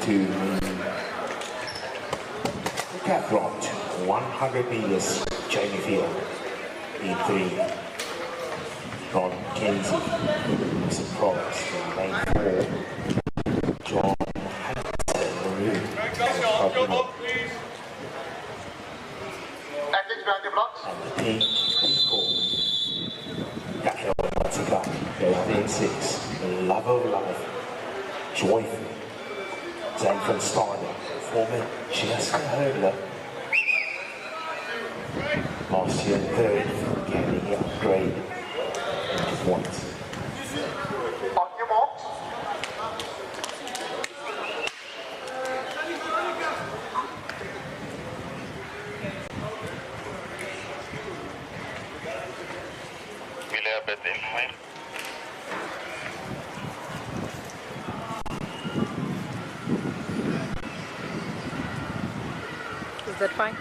to Decathlon 100 meters, Jamie Field, in 3. Ron Kenzie, some products in lane 4. John Hansen, Maroon. And the pink people. Gakhiel Matika, lane 6. Love of Life. Joyful. Zane van Starden, former Jessica Hurdler. Last year third, getting the upgrade into points. On your mark. Is that fine?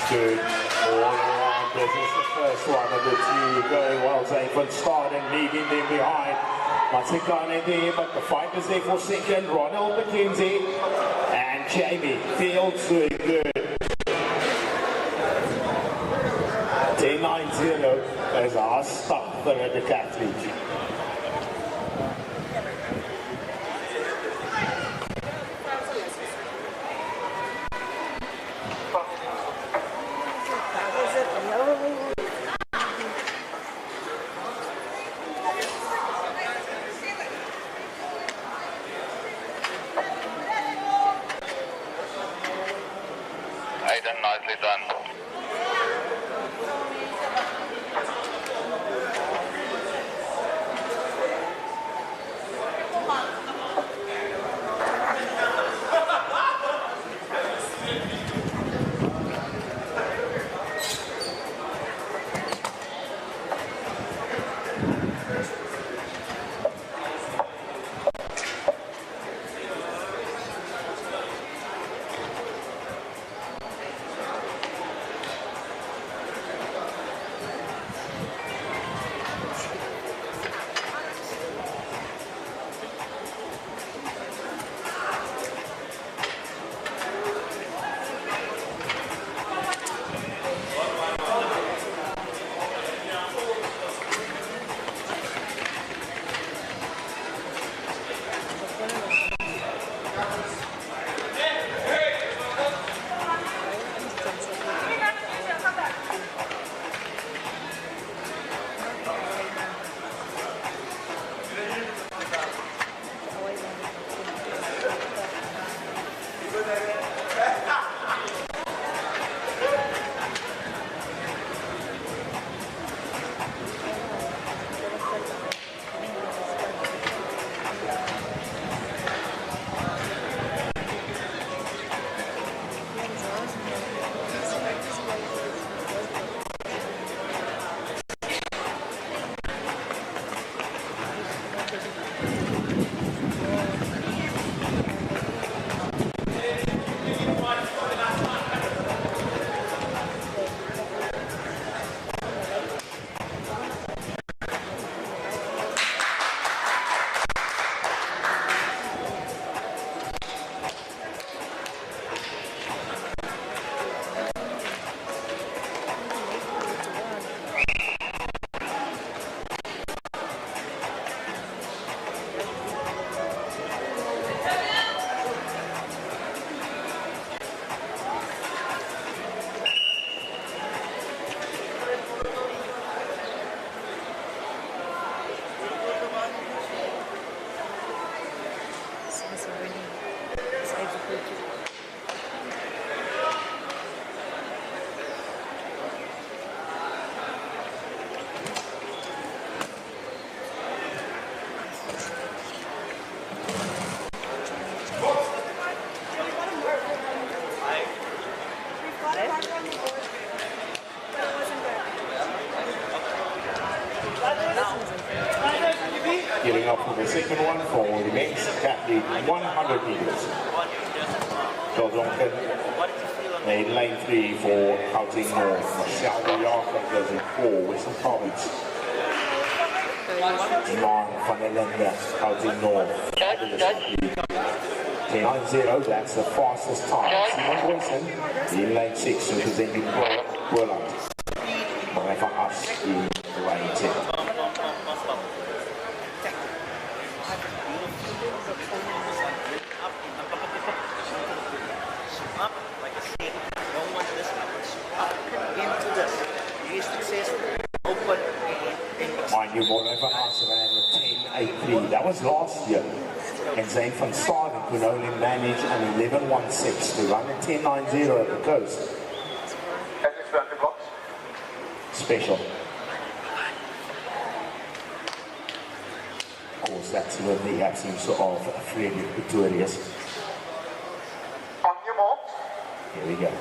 Good. All around business. The first one of the 2 going well. Zane van Starden leading them behind. Matikane there, but the fight is there for second. Ronald McKenzie and Jamie Fields doing good. 10-9-0 as our start for the Decathlon. Nicely done. Getting up for the second one for the next Decathlon 100 meters. So Jonathan. What did you feel In lane 3 for Gauteng North, Michelle Jager goes in 4, Western Province. 9 van der Linde, Gauteng North. 10.90, that's the fastest time. Simon Boyson in lane 6, representing Poland. Maar van As in lane 10. Mind you, Morgan van As ran a 10.83. That was last year. And Zane van Staden could only manage an 11.16 to run a 10.90 at the coast. Special. Of course, that's with the absence of Frederick Pretorius. On your mark. Here we go.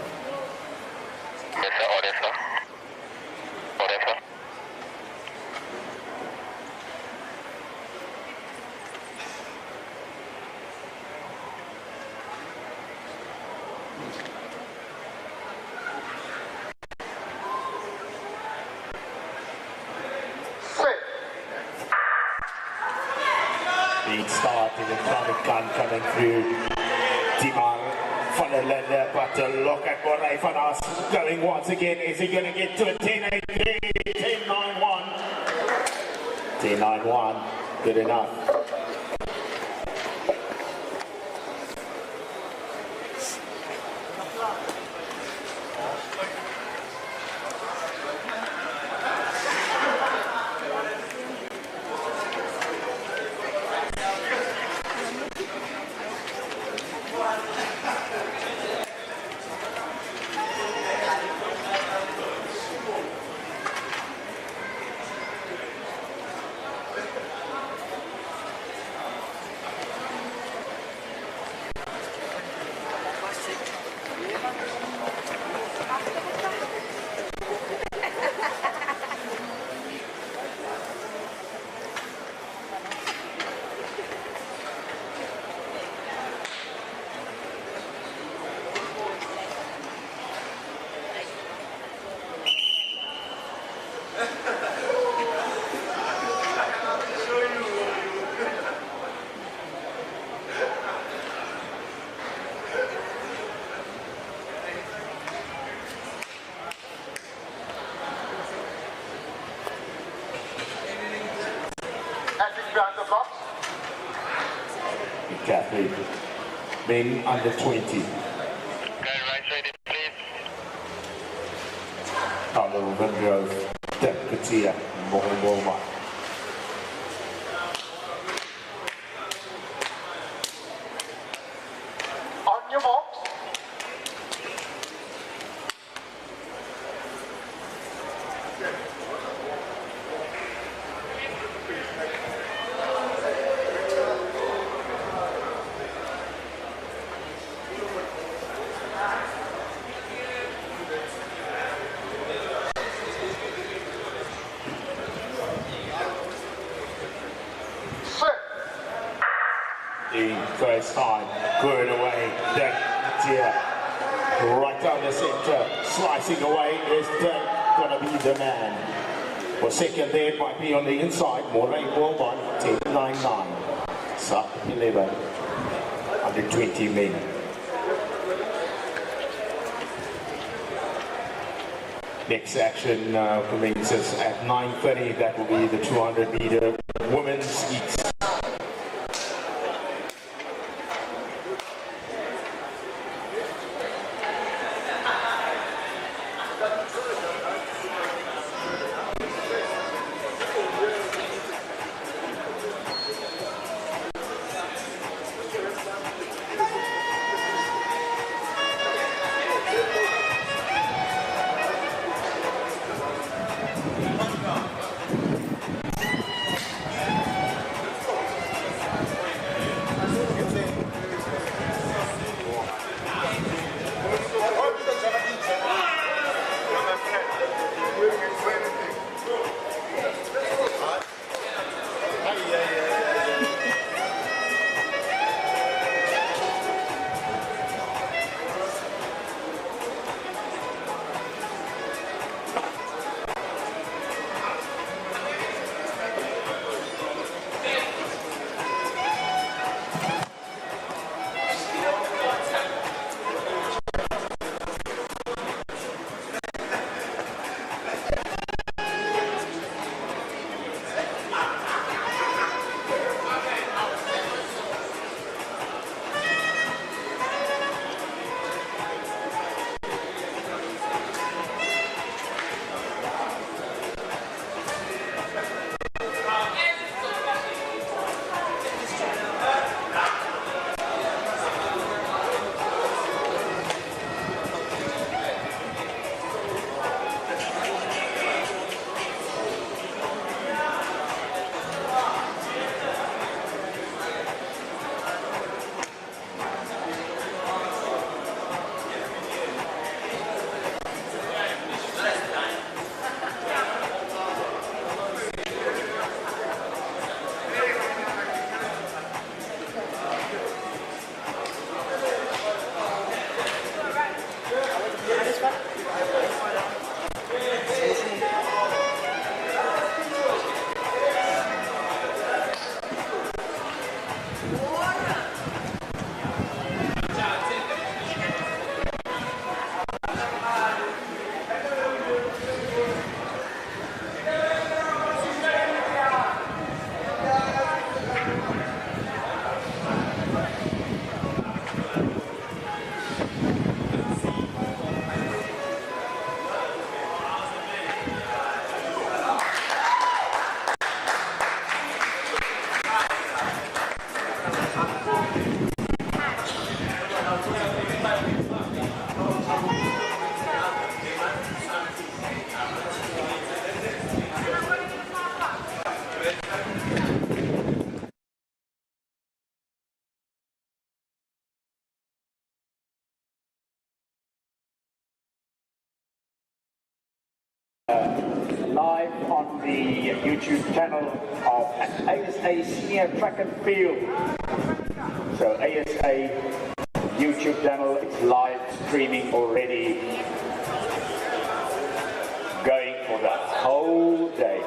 Big start in the front gun coming through. Timar van der Linde, but look at Borré van As going once again. Is he going to get to a 10.83? 10.91. 10.91. Good enough. Decathlon, men under 20. Okay, right side, please. Carlo Vingrove, Dirk Katia, Mohammed. On your mark. The first time, good away, Dirk Katia, right down the center, slicing away is Dirk, gonna be the man. For second there, it might be on the inside, Moray Wilbon, 10.99, sub 11, under 20 men. Next action commences at 9:30, that will be the 200 meter women's heats. Live on the YouTube channel of ASA Senior Track and Field. So ASA YouTube channel is live streaming already, going for the whole day.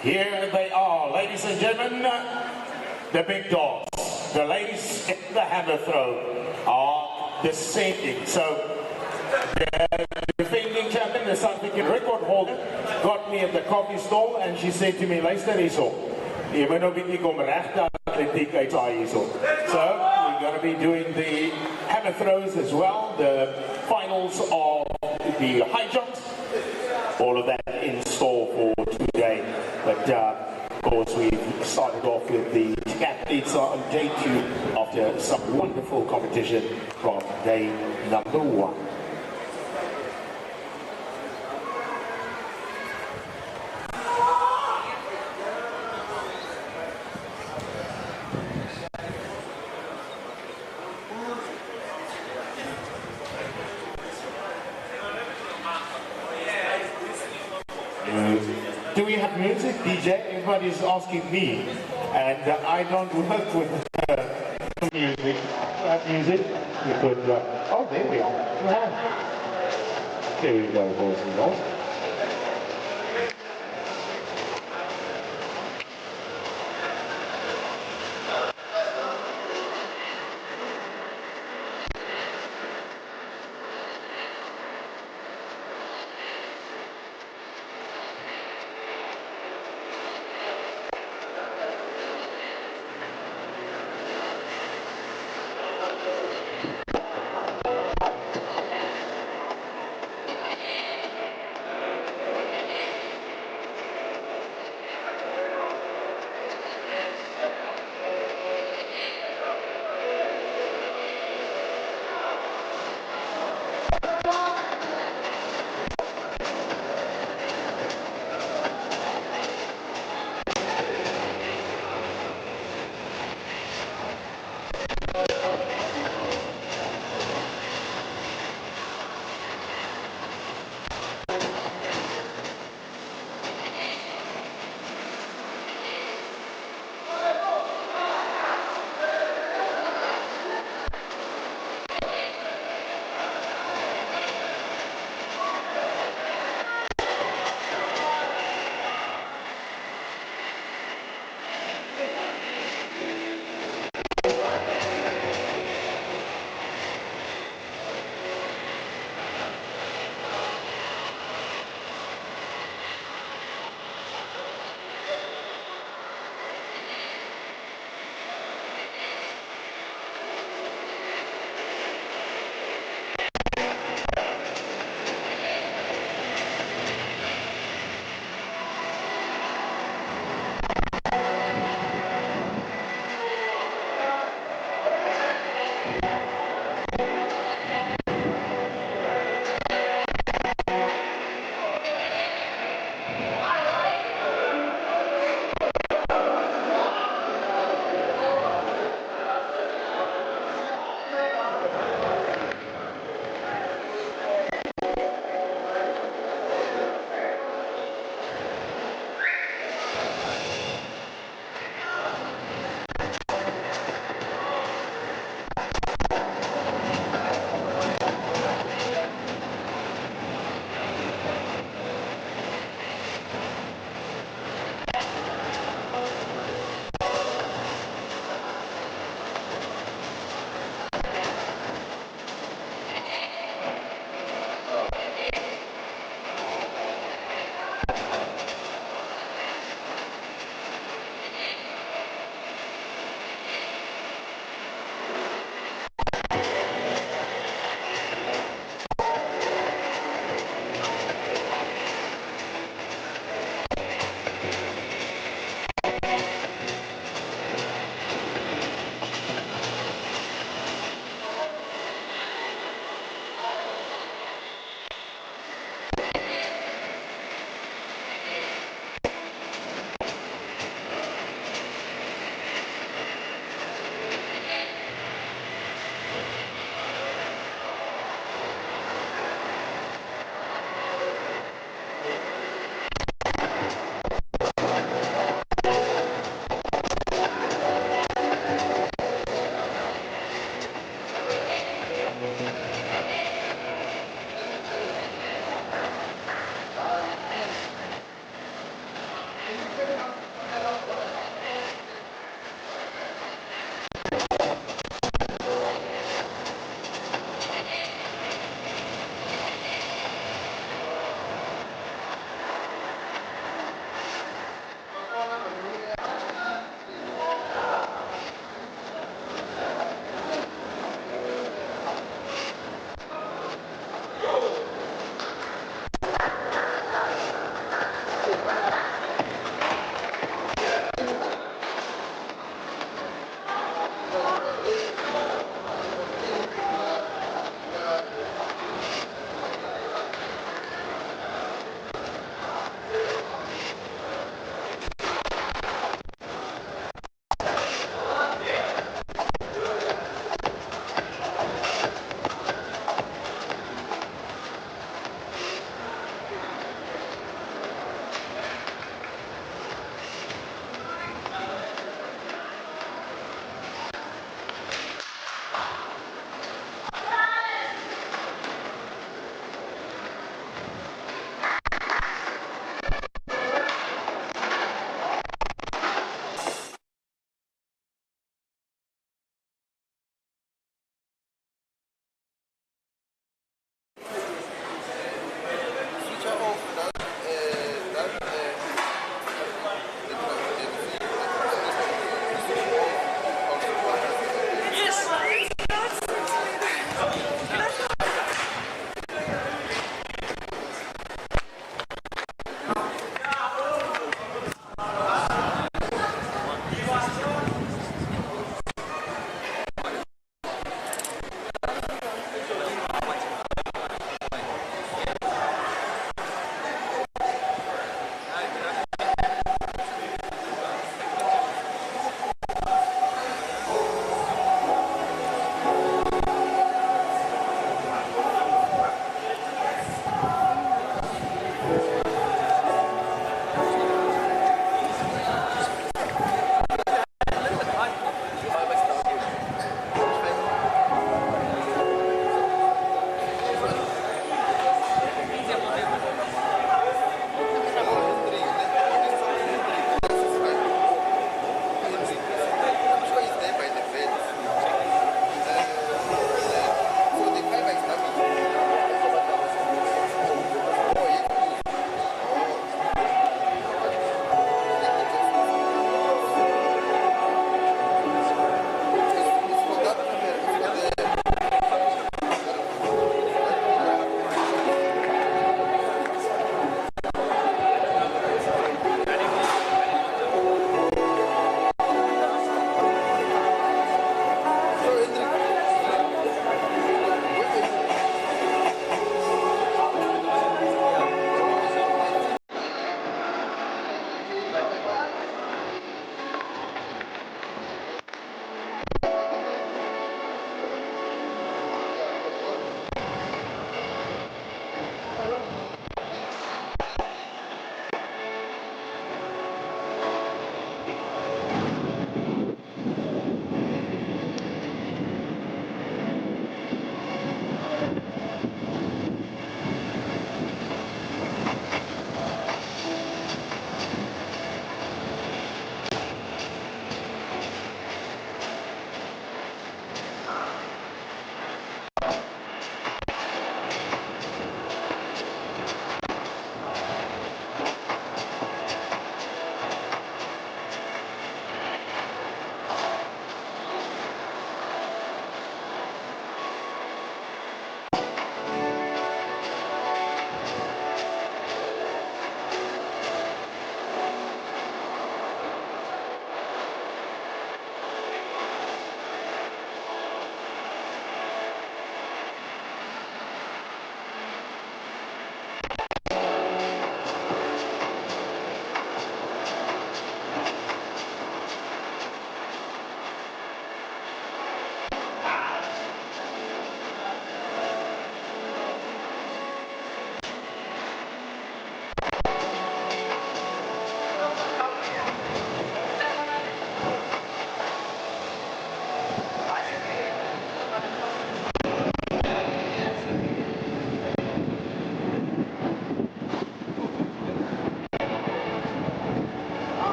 Here they are, ladies and gentlemen, the big dogs. The ladies in the hammer throw are descending. So the defending champion, the South African record holder, got me at the coffee stall and she said to me, luister hierso, jy moet nou bietjie kom regte atletiek uitsaai hierso. So we're going to be doing the hammer throws as well, the finals of the high jumps. All of that in store for today. But of course we've started off with the athletes on day 2 after some wonderful competition from day number 1. we have music, DJ? Everybody's asking me, and I don't work with music. Music? We could. Oh, there we are. There we go, boys and girls.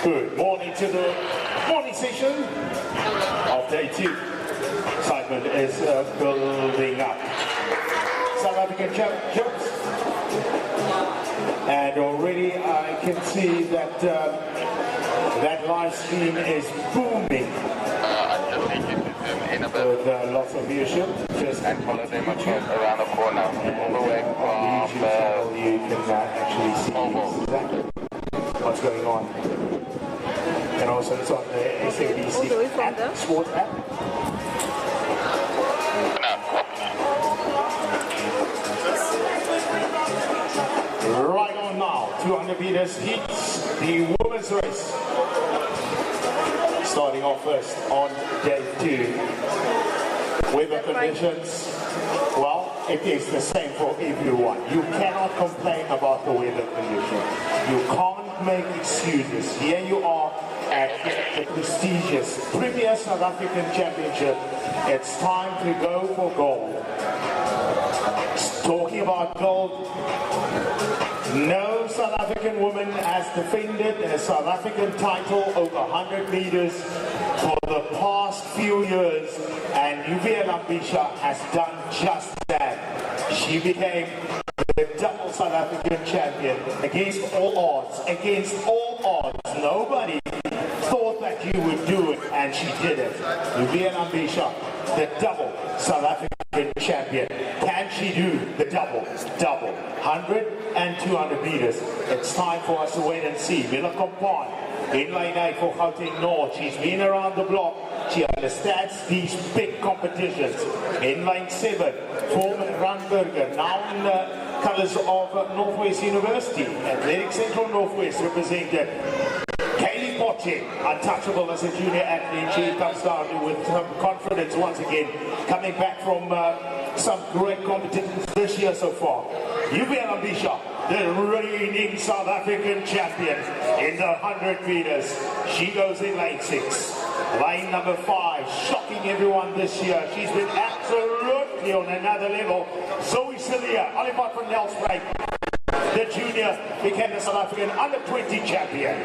Good morning to the morning session of day 2. Excitement is building up. South African championships, and already I can see that that live stream is booming with lots of viewership. Just and follow them around the corner. All the way on the YouTube channel, you can actually see Mobile. exactly what's going on. And also it's on the All the way SABC from app, there? sports app. Right on now, 200 meters heats, the women's race. Starting off first on day 2. Weather conditions, well, it is the same for everyone. You cannot complain about the weather conditions. You can't make excuses. Here you are at the prestigious Premier South African Championship. It's time to go for gold. Talking about gold, no South African woman has defended a South African title over 100 meters for the past few years, and Yuvia Lambisha has done just that. She became the the double South African champion, against all odds, nobody thought that you would do it, and she did it. Luvian Ambisha, the double South African champion. Can she do the double? 100 and 200 meters. It's time for us to wait and see. Mila Kompan in lane 8 for Gauteng North. She's been around the block. She understands these big competitions. In lane 7 for Randburger, now in the colours of Northwest University. Athletic Central Northwest represented. Poche, untouchable as a junior athlete. She comes down with some confidence once again, coming back from some great competitions this year so far. Yuvian Ambisha, the reigning South African champion in the 100 meters. She goes in lane 6. Lane number 5, shocking everyone this year. She's been absolutely on another level. Zoe Celia, Oliver van Nelspruit. The junior became the South African under-20 champion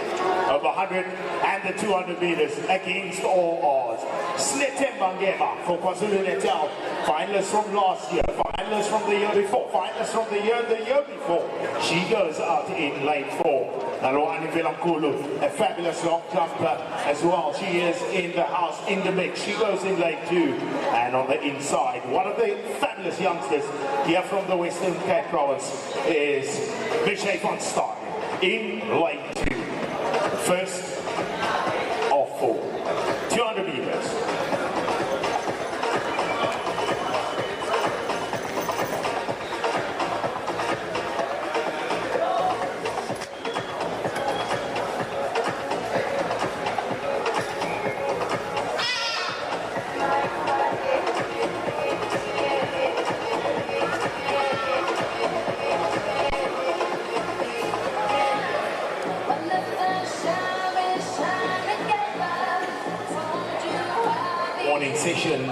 of 100 and the 200 meters against all odds. Snete Mangema for KwaZulu-Natal, finalist from last year, finalist from the year before, finalist from the year before. She goes out in lane 4. Naloani Vilamkulu, a fabulous long jumper as well. She is in the house, in the mix. She goes in lane 2. And on the inside, one of the fabulous youngsters here from the Western Cape Province is Michelle van Star in lane 2. First of 4. 200 meters.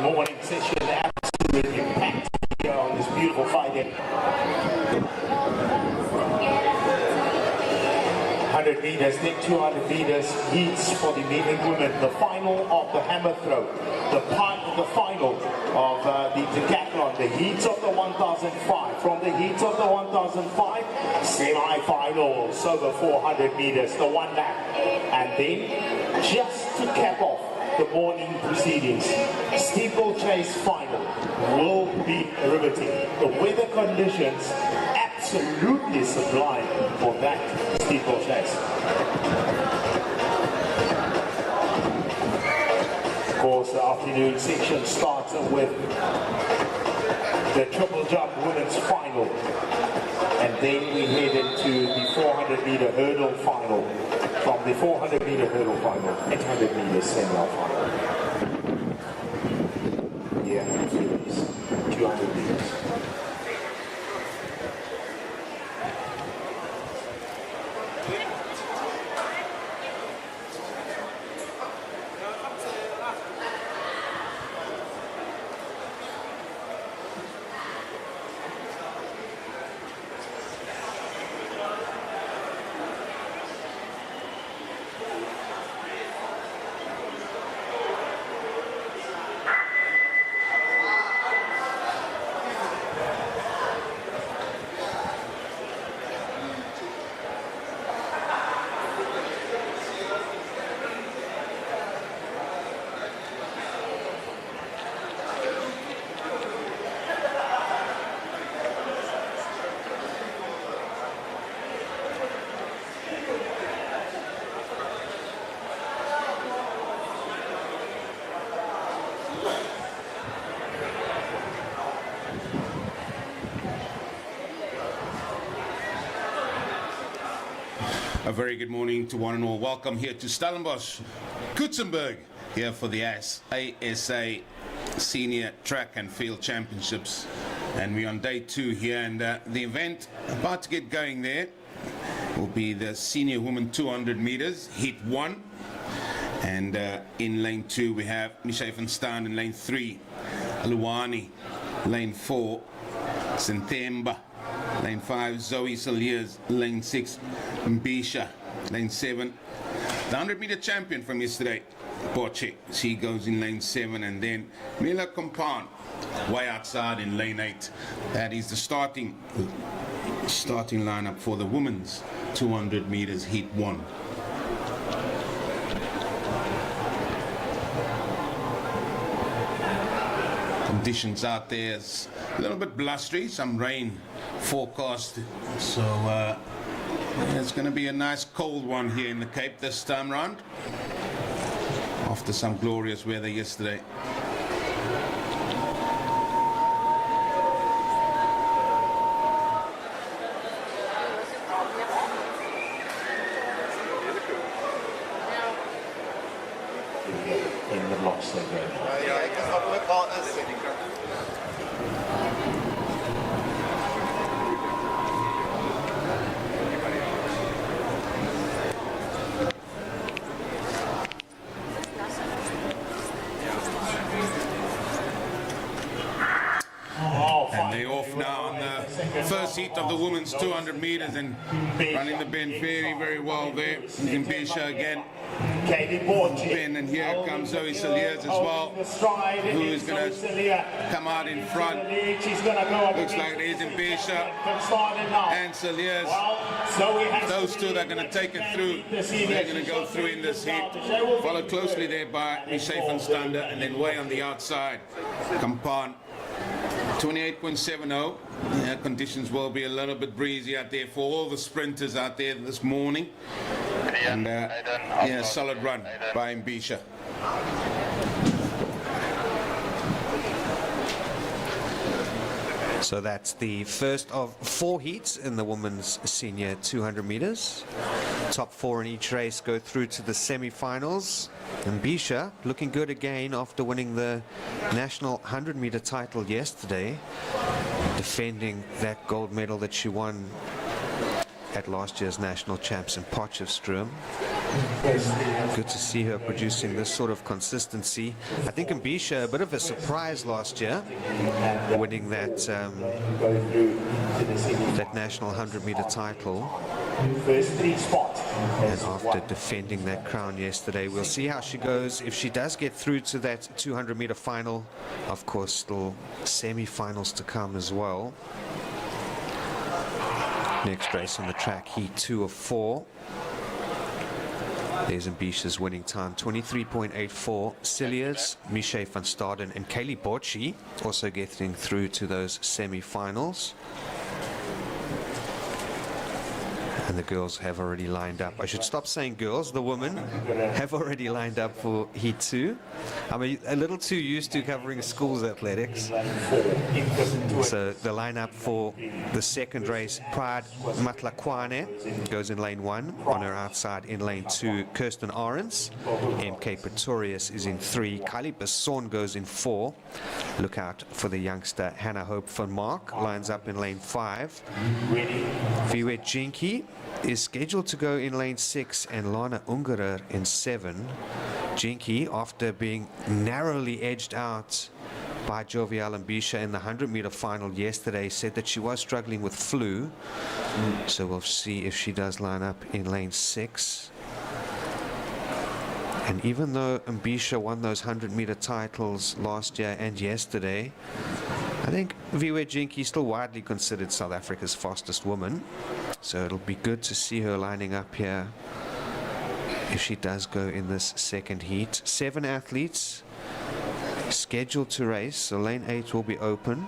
Morning session, absolutely packed here on this beautiful Friday. 100 meters, then 200 meters, heats for the men and women. The final of the hammer throw, the final of the Decathlon, the heats of the 1005. From the heats of the 1005, semi-finals over 400 meters, the 1 lap. And then, just to cap off the morning proceedings, steeplechase final will be riveting. The weather conditions absolutely sublime for that steeplechase. Of course, the afternoon section starts with the triple jump women's final, and then we head into the 400 meter hurdle final. From the 400 meter hurdle final, 800 meters semi-final. Yeah, 200 meters. A very good morning to one and all. Welcome here to Stellenbosch, Coetzenburg, here for the ASA Senior Track and Field Championships. And we're on day 2 here, and the event about to get going there will be the Senior Women 200 meters, heat 1. And in lane 2 we have Michelle van Staan in lane 3, Luani, lane 4, Sentemba, lane 5, Zoe Saliers, lane 6, Mbisha, lane 7. The 100 meter champion from yesterday, Poche, she goes in lane 7, and then Mila Kompan, way outside in lane 8. That is the starting starting lineup for the women's 200 meters heat 1. Conditions out there is a little bit blustery, some rain forecast, so it's going to be a nice cold one here in the Cape this time round after some glorious weather yesterday. In the blocks they go. And they're off now on the first heat of the women's 200 meters and running the bend very, very well there. Zimbisha again. Ben, and here comes Zoe Saliers as well, who is going to come out in front. Looks like there's Zimbisha and Saliers. Those two that are going to take it through. They're going to go through in this heat. Followed closely there by Michelle van Stander, and then way on the outside, Kampan. 28.70. Yeah, conditions will be a little bit breezy out there for all the sprinters out there this morning. And yeah, solid run by Mbisha. So that's the first of 4 heats in the women's senior 200 meters. Top 4 in each race go through to the semi-finals. Mbisha looking good again after winning the national 100-meter title yesterday, defending that gold medal that she won at last year's national champs in Potchefstroom. Good to see her producing this sort of consistency. I think Mbisha, a bit of a surprise last year, winning that that national 100-meter title. And after defending that crown yesterday, we'll see how she goes. If she does get through to that 200-meter final, of course, still semi-finals to come as well. Next race on the track, heat 2 of 4. There's Mbisha's winning time, 23.84. Cilliers, Michelle van Staden and Kaylee Bocci also getting through to those semi-finals. And the girls have already lined up. I should stop saying girls, the women have already lined up for Heat 2. I'm a little too used to covering schools athletics. So the lineup for the second race, Pride Matlakwane goes in lane 1. On her outside in lane 2, Kirsten Arends. MK Pretorius is in 3. Kylie Besson goes in 4. Look out for the youngster Hannah Hope van Mark, lines up in lane 5. Viwet Jinky is scheduled to go in lane 6 and Lana Ungerer in 7. Jinky, after being narrowly edged out by Jovial Mbisha in the 100-meter final yesterday, said that she was struggling with flu. So we'll see if she does line up in lane 6. And even though Mbisha won those 100-meter titles last year and yesterday, I think Viwe Jinky is still widely considered South Africa's fastest woman. So it'll be good to see her lining up here if she does go in this second heat. 7 athletes scheduled to race, so lane 8 will be open.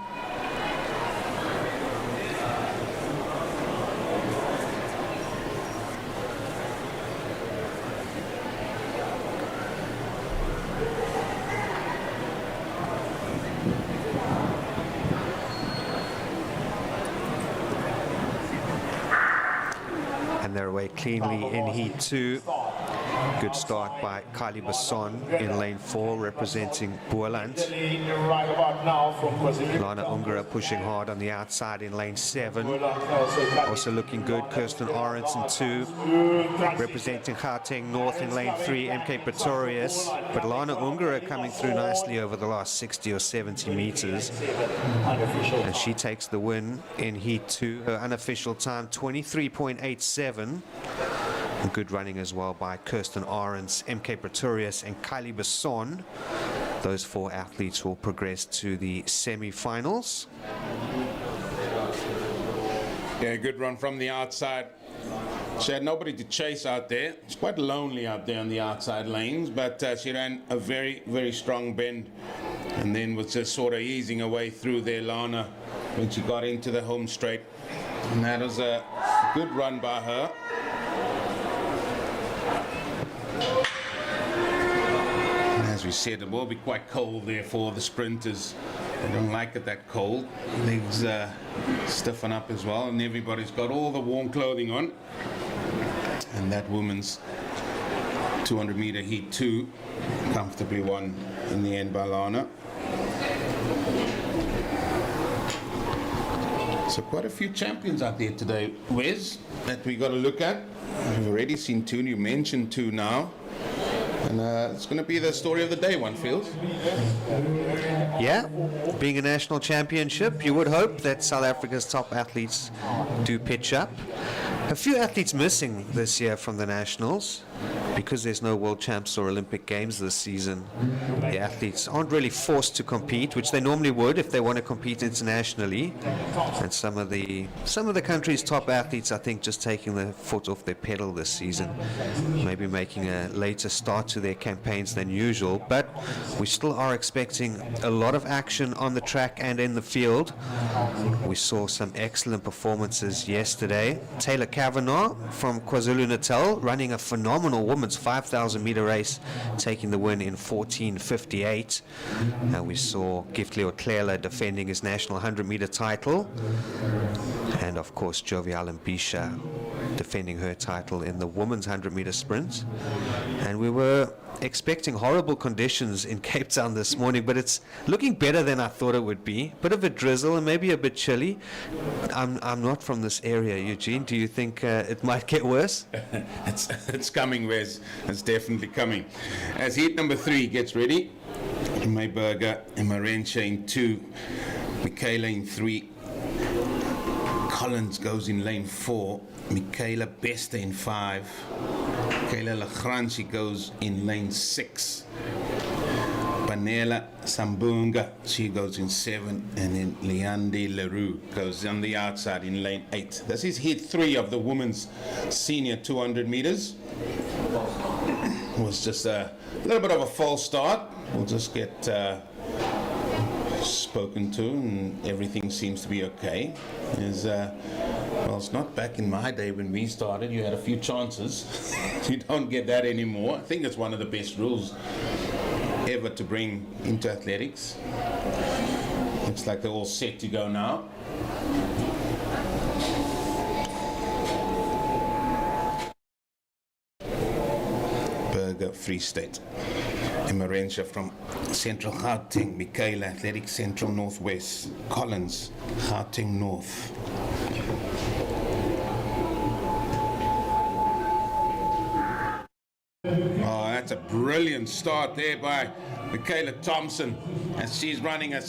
Cleanly in heat 2. Good start by Kylie Besson in lane 4, representing Boland. Lana Ungerer pushing hard on the outside in lane 7. Also looking good, Kirsten Arends in 2, representing Gauteng North in lane 3, MK Pretorius. But Lana Ungerer coming through nicely over the last 60 or 70 meters. And she takes the win in heat 2. Her unofficial time, 23.87. Good running as well by Kirsten Arends, MK Pretorius and Kylie Besson. Those 4 athletes will progress to the semi-finals. Yeah, good run from the outside. She had nobody to chase out there. It's quite lonely out there on the outside lanes, but she ran a very, very strong bend and then was just sort of easing her way through there, Lana, when she got into the home straight. And that was a good run by her. And as we said, it will be quite cold there for the sprinters. They don't like it that cold. Legs stiffen up as well, and everybody's got all the warm clothing on. And that woman's 200 meter heat 2 comfortably won in the end by Lana. So quite a few champions out there today, Wes, that we got to look at. We've already seen 2, you mentioned 2 now. And it's going to be the story of the day, one feels. Yeah, being a national championship, you would hope that South Africa's top athletes do pitch up. A few athletes missing this year from the nationals because there's no world champs or Olympic games this season. The athletes aren't really forced to compete, which they normally would if they want to compete internationally. And some of the country's top athletes, I think, just taking the foot off their pedal this season, maybe making a later start to their campaigns than usual. But we still are expecting a lot of action on the track and in the field. We saw some excellent performances yesterday. Taylor Kavanagh from KwaZulu-Natal running a phenomenal women's 5,000 meter race, taking the win in 14:58. And we saw Giftleo Clela defending his national 100 meter title. And of course, Jovial Mbisha defending her title in the women's 100 meter sprint. And we were expecting horrible conditions in Cape Town this morning, but it's looking better than I thought it would be. Bit of a drizzle and maybe a bit chilly. I'm not from this area, Eugene. Do you think it might get worse? It's coming, Wes. It's definitely coming. As heat number 3 gets ready, Mayberger and Marenche in 2, Michaela in 3, Collins goes in lane 4, Michaela Bester in 5, Michaela Lagranci goes in lane 6, Panela Sambunga, she goes in 7, and then Leandi Leroux goes on the outside in lane 8. This is heat 3 of the women's senior 200 meters. It was just a little bit of a false start. We'll just get spoken to, and everything seems to be okay. Well, it's not back in my day when we started. You had a few chances. You don't get that anymore. I think it's one of the best rules ever to bring into athletics. Looks like they're all set to go now. Berger, Free State. Emerentia from Central Gauteng, Michaela, Athletic Central Northwest, Collins, Gauteng North. Oh, that's a brilliant start there by Michaela Thompson, and she's running a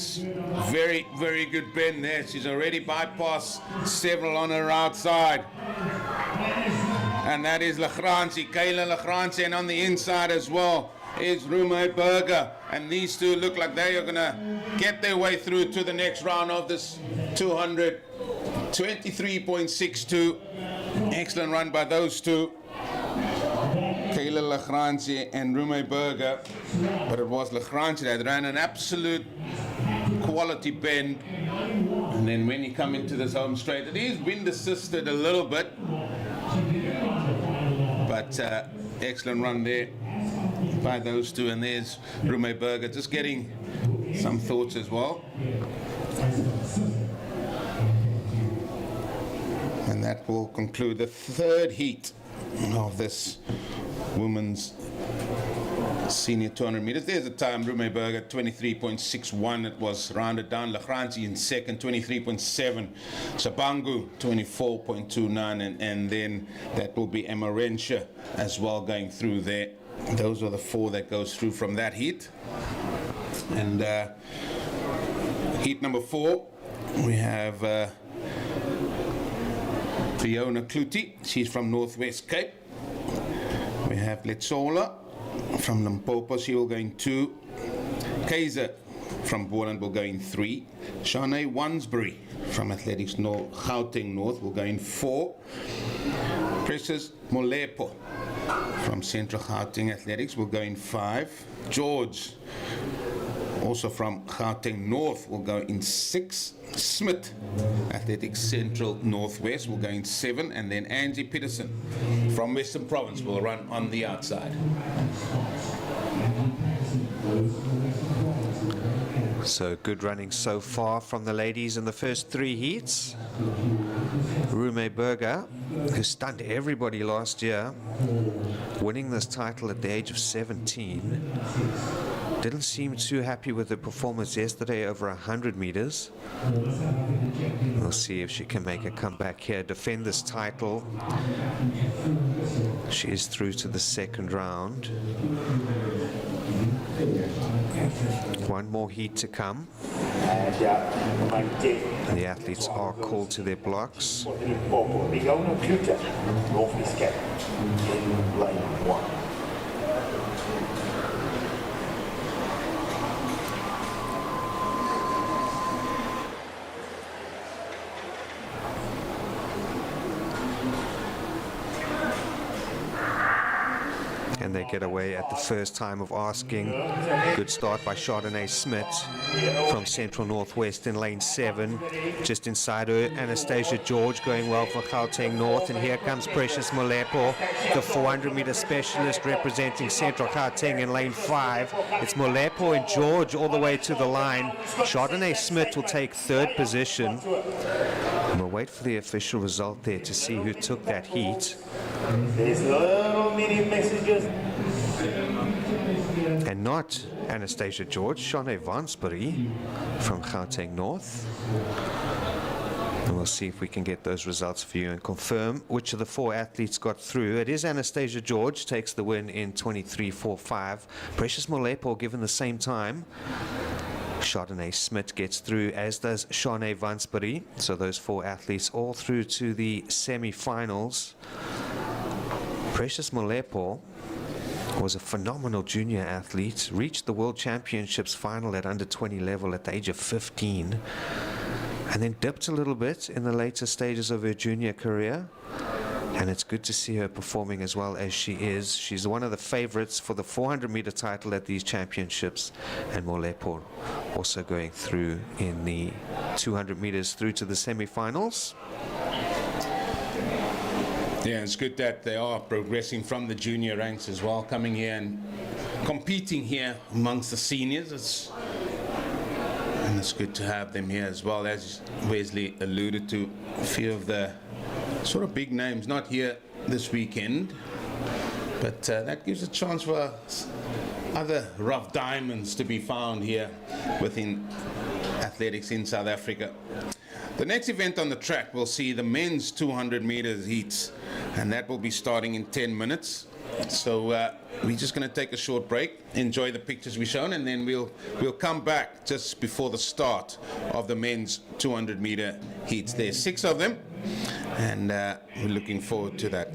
very, very good bend there. She's already bypassed several on her outside. And that is Lagranci, Kayla Lagranci, and on the inside as well is Rume Berger. And these two look like they are going to get their way through to the next round of this 200. 23.62. Excellent run by those two. Kayla Lagranci and Rume Berger. But it was Lagranci that ran an absolute quality bend. And then when you come into this home straight, it is wind assisted a little bit. But excellent run there by those two. And there's Rume Berger just getting some thoughts as well. And that will conclude the third heat of this women's senior 200 meters. There's the time, Rume Berger 23.61. It was rounded down. Lagranci in second, 23.7. Sabangu 24.29, and then that will be Emerentia as well going through there. Those are the four that goes through from that heat. And heat number 4, we have Fiona Kluti. She's from Northwest Cape. We have Letsola from Limpopo. She will go in 2. Kaiser from Borland will go in 3. Shanae Wansbury from Athletics North, Gauteng North will go in 4. Precious Molepo from Central Gauteng Athletics will go in 5. George, also from Gauteng North, will go in 6. Smith, Athletics Central Northwest, will go in 7. And then Angie Peterson from Western Province will run on the outside. So good running so far from the ladies in the first 3 heats. Rume Berger, who stunned everybody last year, winning this title at the age of 17. Didn't seem too happy with her performance yesterday over 100 meters. We'll see if she can make a comeback here, defend this title. She is through to the second round. One more heat to come. The athletes are called to their blocks. And they get away at the first time of asking. Good start by Chardonnay Smith from Central Northwest in lane 7. Just inside her, Anastasia George going well for Gauteng North. And here comes Precious Molepo, the 400-meter specialist representing Central Gauteng in lane 5. It's Molepo and George all the way to the line. Chardonnay Smith will take 3rd position. And we'll wait for the official result there to see who took that heat. There's little mini messages. And not Anastasia George, Shanae Vansbury from Gauteng North. And we'll see if we can get those results for you and confirm which of the 4 athletes got through. It is Anastasia George, takes the win in 23.45. Precious Molepo given the same time. Chardonnay Smith gets through, as does Shanae Vansbury. So those 4 athletes all through to the semi-finals. Precious Molepo was a phenomenal junior athlete, reached the World Championships final at under 20 level at the age of 15, and then dipped a little bit in the later stages of her junior career. And it's good to see her performing as well as she is. She's one of the favorites for the 400-meter title at these championships. And Molepo also going through in the 200 meters through to the semi-finals. Yeah, it's good that they are progressing from the junior ranks as well, coming here and competing here amongst the seniors. And it's good to have them here as well, as Wesley alluded to. A few of the sort of big names not here this weekend, but that gives a chance for other rough diamonds to be found here within athletics in South Africa. The next event on the track will see the men's 200 meters heats, and that will be starting in 10 minutes. So we're just going to take a short break, enjoy the pictures we've shown, and then we'll come back just before the start of the men's 200 meter heats. There's 6 of them, and we're looking forward to that.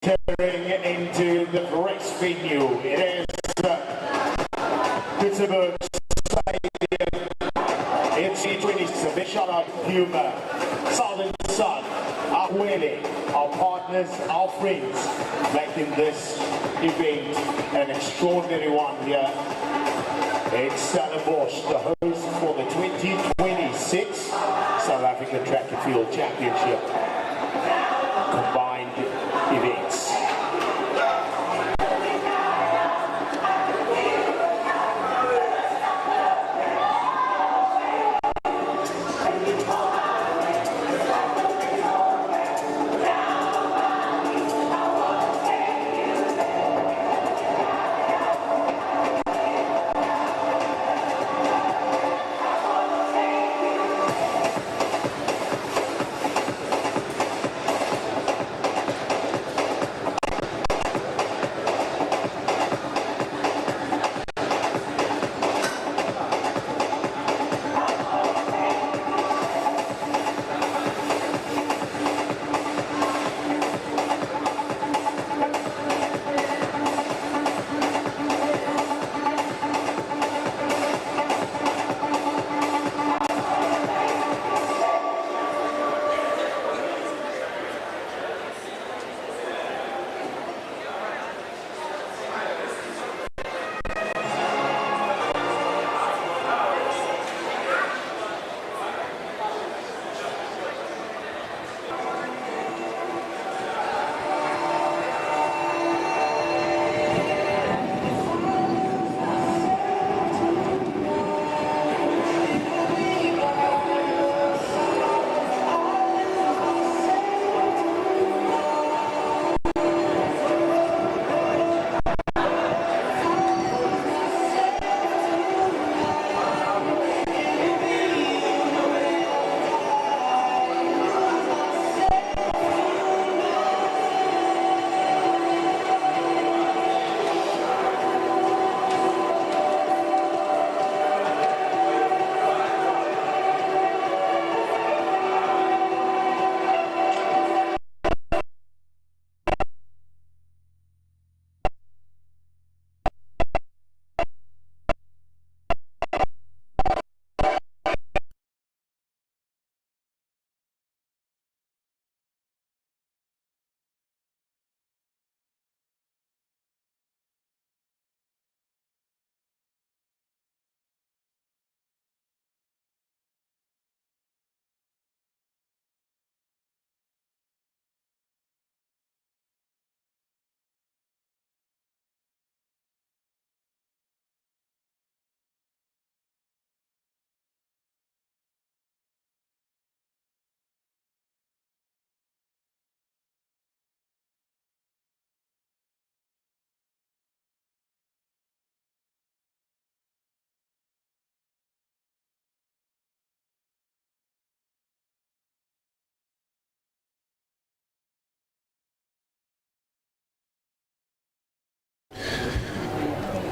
Entering into the race venue, it is Coetzenburg Stadium. It's the 20 Bishop Humor, Southern Sun, our Willie, our partners, our friends, making this event an extraordinary one here in Stellenbosch, the host for the 2026 South African Track and Field Championship combined events.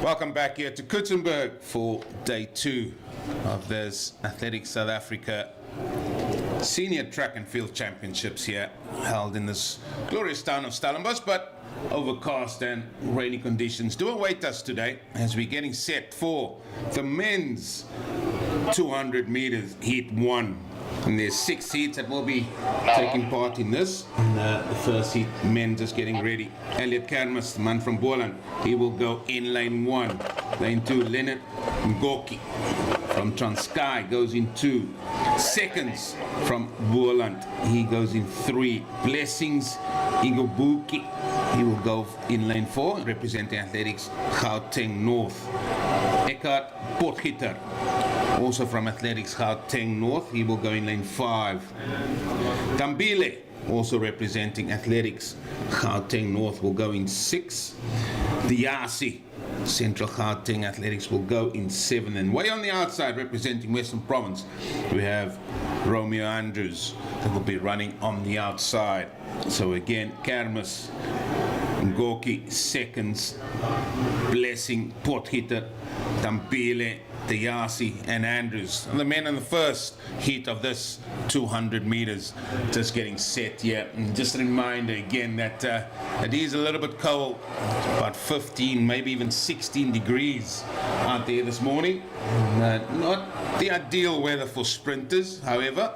Welcome back here to Coetzenburg for day 2 of this Athletics South Africa Senior Track and Field Championships here, held in this glorious town of Stellenbosch, but overcast and rainy conditions do await us today as we're getting set for the men's 200 meters heat 1. And there's 6 heats that will be taking part in this. The first heat, men just getting ready. Elliot Kermas, the man from Boland, he will go in lane 1. Lane 2, Leonard Ngoki from Transkei goes in 2. Seconds from Boland, he goes in 3. Blessings Igobuki, he will go in lane 4, representing Athletics Gauteng North. Eckhart Potgieter, also from Athletics Gauteng North, he will go in lane 5. Tambile, also representing Athletics Gauteng North, will go in 6. The ASA, Central Gauteng Athletics, will go in 7. And way on the outside, representing Western Province, we have Romeo Andrews, who will be running on the outside. So again, Kermis, Ngoki seconds, Blessing Potgieter, Tambile the Yasi and Andrews. The men in the first heat of this 200 meters, just getting set here. And just a reminder again that it is a little bit cold, about 15, maybe even 16 degrees out there this morning. Not the ideal weather for sprinters, however.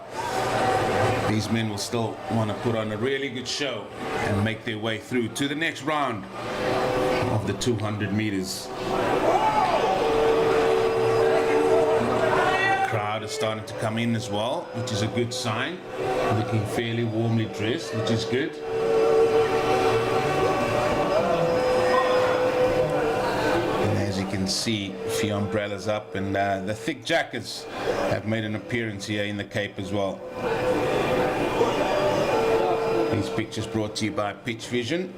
These men will still want to put on a really good show and make their way through to the next round of the 200 meters. The crowd is starting to come in as well, which is a good sign. Looking fairly warmly dressed, which is good. And as you can see, a few umbrellas up, and the thick jackets have made an appearance here in the Cape as well. These pictures brought to you by Pitch Vision.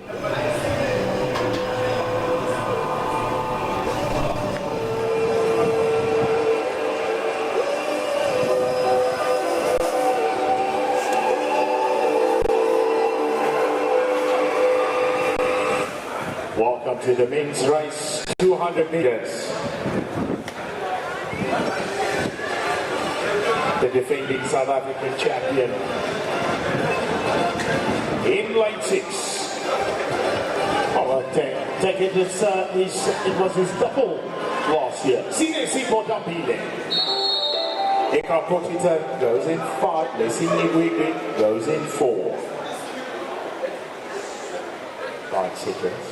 Welcome to the men's race, 200 meters. The defending South African champion in lane 6. Oh, take it, it was his double last year. buildup. Eka Potita goes in 5, Leslie Wiggy goes in 4. 5 seconds.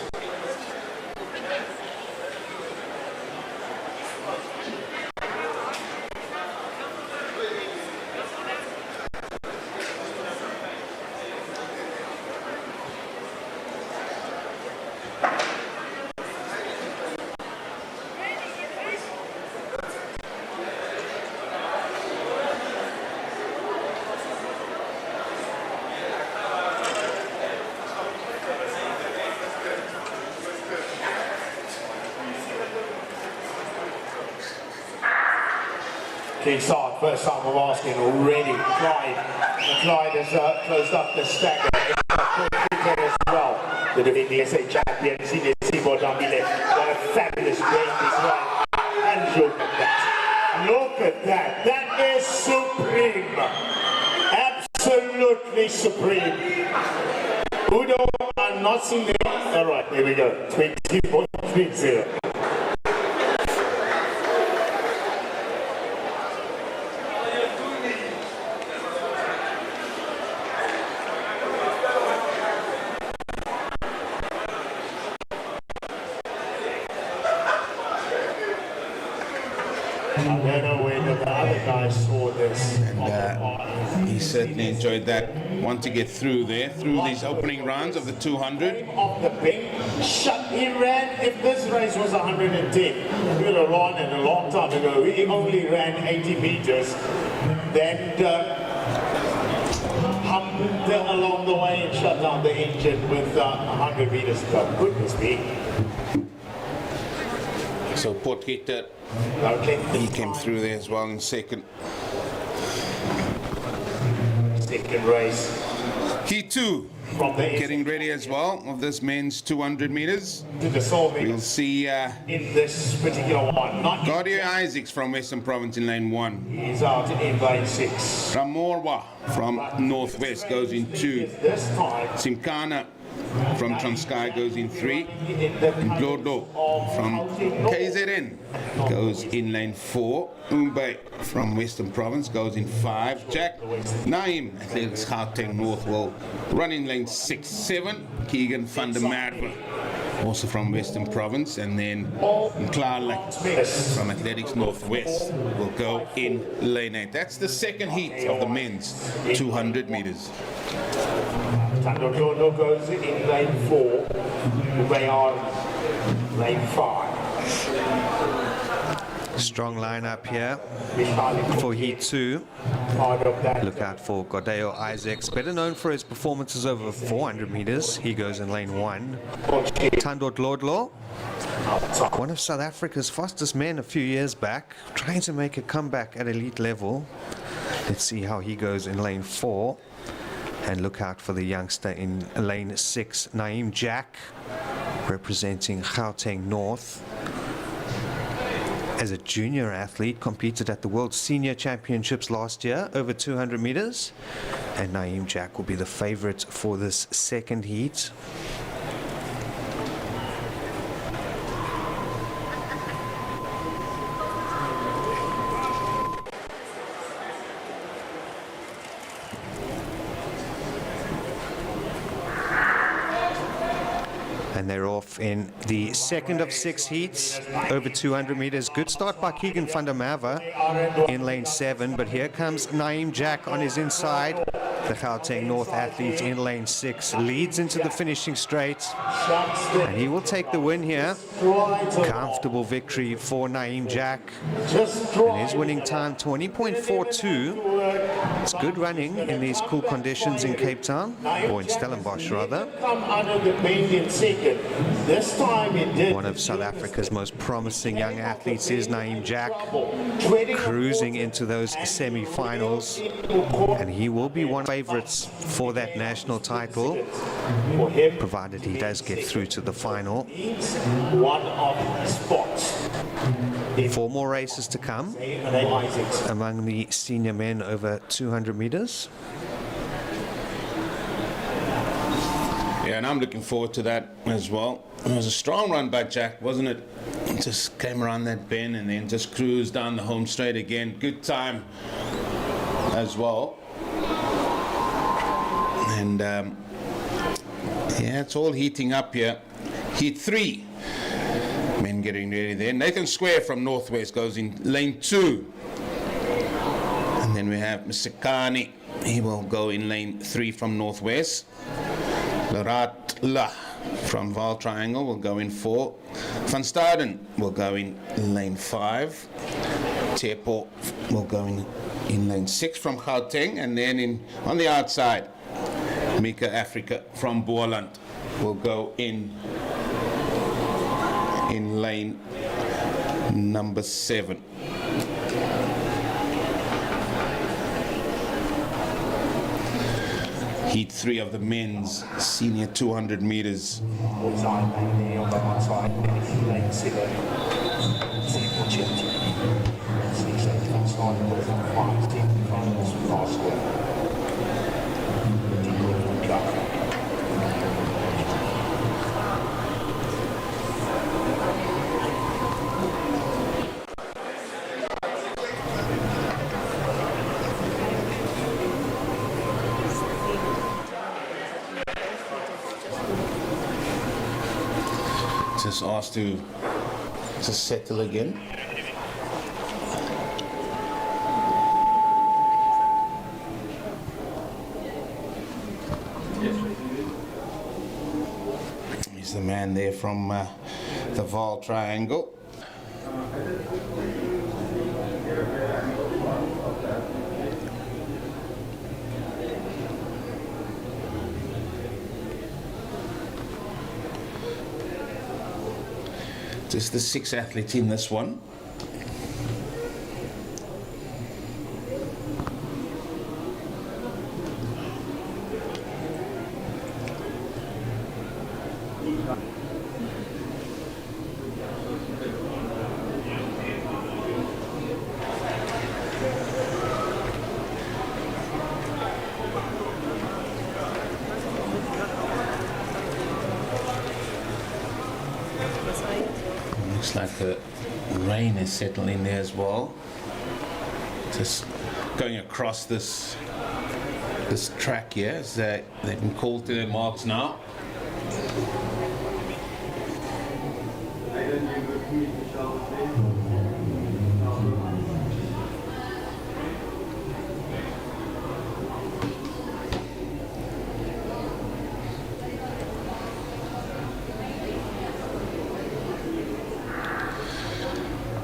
Kicks on, first time I'm asking already. Clyde has closed up the stagger. As well. The defending ASA champion, Senior Seymour Dambile. What a fabulous break this one. And look at that. Look at that. That is supreme. Absolutely supreme. Udo, I'm not seeing it. All right, there we go. 20.30. I don't know whether the other guys saw this. And he certainly enjoyed that. Want to get through there, through these opening rounds of the 200. Off the pink, he ran, if this race was 110, he would have run in a long time ago. He only ran 80 meters, then hummed along the way and shut down the engine with 100 meters to go. Goodness me. So Potgieter, he came through there as well in second. Second race. He too, getting ready as well of this men's 200 meters. We'll see in this particular one. Gaudio Isaacs from Western Province in lane 1. He's out in lane 6. Ramorwa from Northwest goes in 2. This time, Simkana from Transkei goes in 3. And Blodo from KZN goes in lane 4. Umbe from Western Province goes in 5. Jack Naim, Athletics Gauteng North, will run in lane 6. 7. Keegan van der Merwe, also from Western Province, and then Clark from Athletics Northwest will go in lane 8. That's the second heat of the men's 200 meters. Tando goes in lane 4. They are lane 5. Strong lineup here for Heat 2. Look out for Gaudio Isaacs, better known for his performances over 400 meters. He goes in lane 1. Tandot Lodlo, one of South Africa's fastest men a few years back, trying to make a comeback at elite level. Let's see how he goes in lane 4. And look out for the youngster in lane 6, Naeem Jack, representing Gauteng North. as a junior athlete, competed at the World Senior Championships last year over 200 meters, and Naeem Jack will be the favorite for this second heat. And they're off in the second of 6 heats, over 200 meters. Good start by Keegan van der Merwe in lane 7, but here comes Naeem Jack on his inside. The Gauteng North athlete in lane 6 leads into the finishing straight, and he will take the win here. Comfortable victory for Naeem Jack, and his winning time 20.42. It's good running in these cool conditions in Cape Town, or in Stellenbosch rather. One of South Africa's most promising young athletes is Naeem Jack, cruising into those semi-finals, and he will be one of the favorites for that national title, provided he does get through to the final. 4 more races to come among the senior men over 200 meters. Yeah, and I'm looking forward to that as well. It was a strong run by Jack, wasn't it? Just came around that bend and then just cruised down the home straight again. Good time as well. And yeah, it's all heating up here. Heat 3. Men getting ready there. Nathan Square from Northwest goes in lane 2. And then we have Mr. Kani. He will go in lane 3 from Northwest. Laratla from Vaal Triangle will go in 4. Van Staden will go in lane 5. Tepo will go in lane 6 from Gauteng, and then on the outside, Mika Africa from Boland will go in lane number 7. Heat 3 of the men's senior 200 meters. Just asked to settle again. He's the man there from the Vaal Triangle. Just the 6 athletes in this one. Looks like the rain is settling there as well. Just going across this track here, as they've been called to their marks now.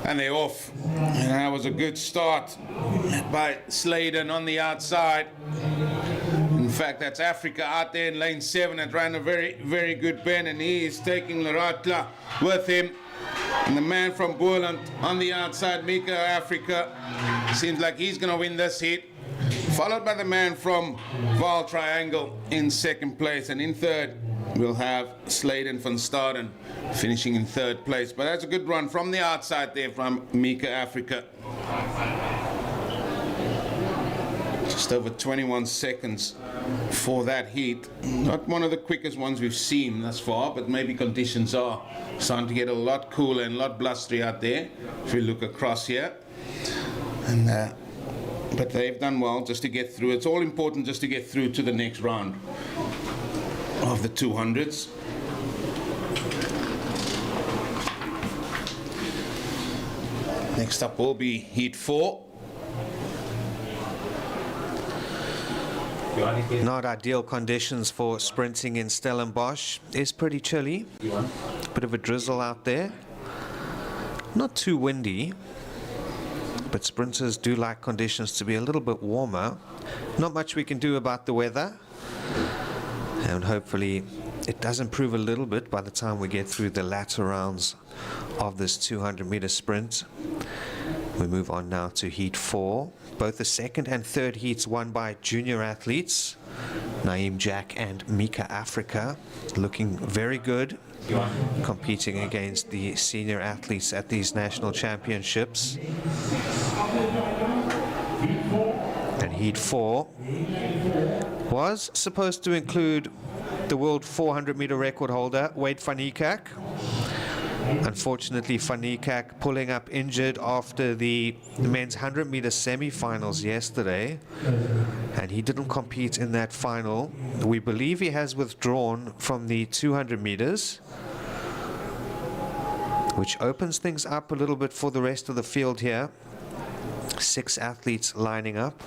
And they're off. And that was a good start by Sladen on the outside. In fact, that's Africa out there in lane 7 that ran a very, very good bend, and he is taking Laratla with him. And the man from Boland on the outside, Mika Africa, seems like he's going to win this heat. Followed by the man from Vaal Triangle in second place, and in third, we'll have Sladen van Staden finishing in 3rd place. But that's a good run from the outside there from Mika Africa. Just over 21 seconds for that heat. Not one of the quickest ones we've seen thus far, but maybe conditions are starting to get a lot cooler and a lot blustery out there if we look across here. And but they've done well just to get through. It's all important just to get through to the next round of the 200s. Next up will be heat 4. Not ideal conditions for sprinting in Stellenbosch. It's pretty chilly. Bit of a drizzle out there. Not too windy, but sprinters do like conditions to be a little bit warmer. Not much we can do about the weather, and hopefully it does improve a little bit by the time we get through the latter rounds of this 200-meter sprint. We move on now to heat 4. Both the 2nd and 3rd heats won by junior athletes, Naeem Jack and Mika Africa, looking very good, competing against the senior athletes at these national championships. And heat 4 was supposed to include the world 400-meter record holder, Wade van Niekerk. Unfortunately, Van Niekerk pulling up injured after the men's 100-meter semifinals yesterday, and he didn't compete in that final. We believe he has withdrawn from the 200 meters, which opens things up a little bit for the rest of the field here. 6 athletes lining up,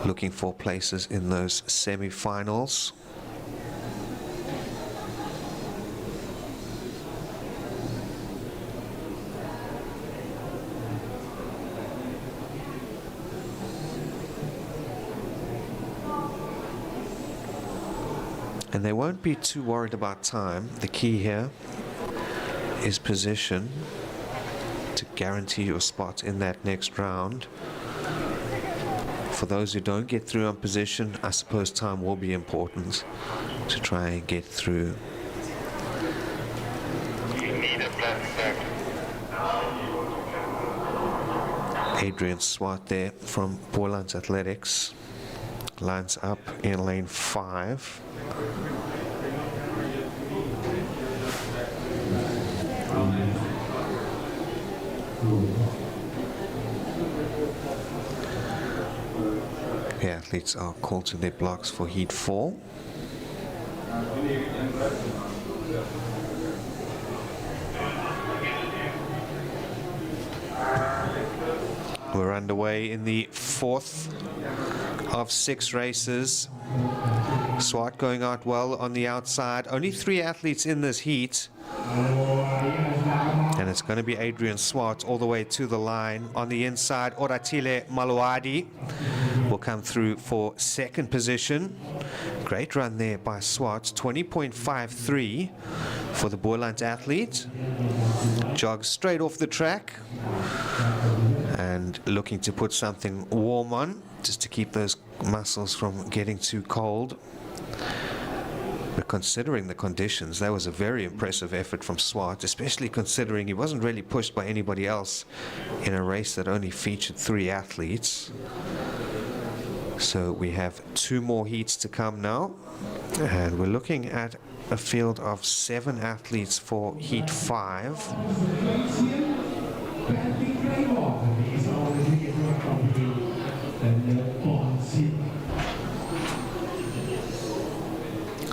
looking for places in those semifinals. And they won't be too worried about time. The key here is position to guarantee your spot in that next round. For those who don't get through on position, I suppose time will be important to try and get through. You need a flat step. Adrian Swart there from Boland Athletics lines up in lane 5. The athletes are called to their blocks for heat 4. We're underway in the 4th of 6 races. Swart going out well on the outside. Only 3 athletes in this heat. And it's going to be Adrian Swart all the way to the line. On the inside, Oratile Maluadi will come through for 2nd position. Great run there by Swart. 20.53 for the Boland athlete. Jogs straight off the track and looking to put something warm on just to keep those muscles from getting too cold. But considering the conditions, that was a very impressive effort from Swart, especially considering he wasn't really pushed by anybody else in a race that only featured 3 athletes. So we have 2 more heats to come now, and we're looking at a field of 7 athletes for heat 5.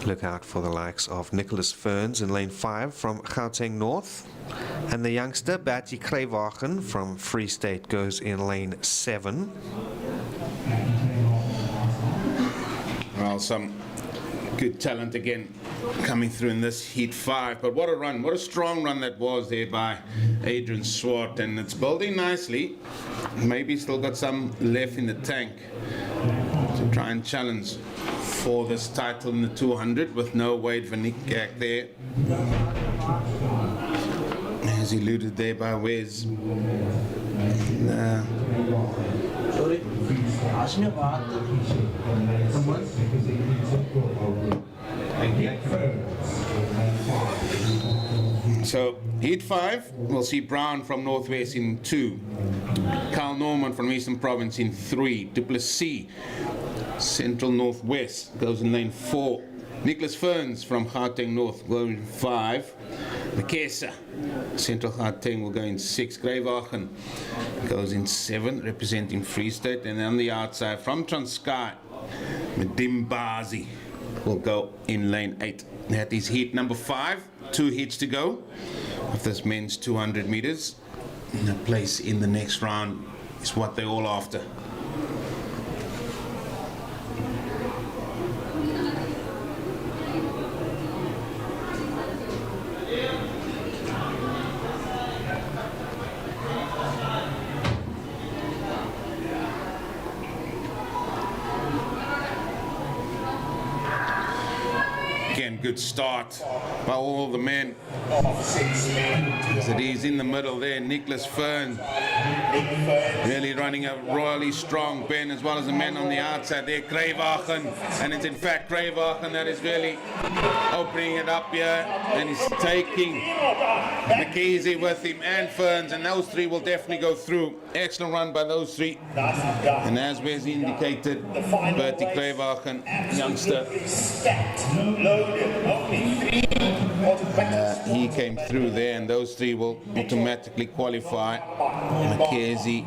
Look out for the likes of Nicholas Ferns in lane 5 from Gauteng North, and the youngster Bertie Kruiwagen from Free State goes in lane 7. Well, some good talent again coming through in this heat 5, but what a run, what a strong run that was there by Adrian Swart, and it's building nicely. Maybe still got some left in the tank to try and challenge for this title in the 200 with no Wade van Niekerk there, as alluded there by Wes. So heat 5, we'll see Brown from Northwest in 2, Carl Norman from Eastern Province in 3, Duplessis Central Northwest goes in lane 4, Nicholas Ferns from Gauteng North goes in 5, Mekesa Central Gauteng will go in 6, Gravehagen goes in 7, representing Free State, and on the outside from Transkei, Medimbazi will go in lane 8. That is heat number 5, 2 heats to go of this men's 200 meters. And a place in the next round is what they're all after. Again, good start by all the men. As it is in the middle there, Nicholas Fern really running a royally strong Ben, as well as the men on the outside there, Gravehagen, and it's in fact Gravehagen that is really opening it up here, and he's taking McKeezy with him and Ferns, and those three will definitely go through. Excellent run by those three, and as was indicated, Bertie Gravehagen, youngster, he came through there, and those three will automatically qualify. McKenzie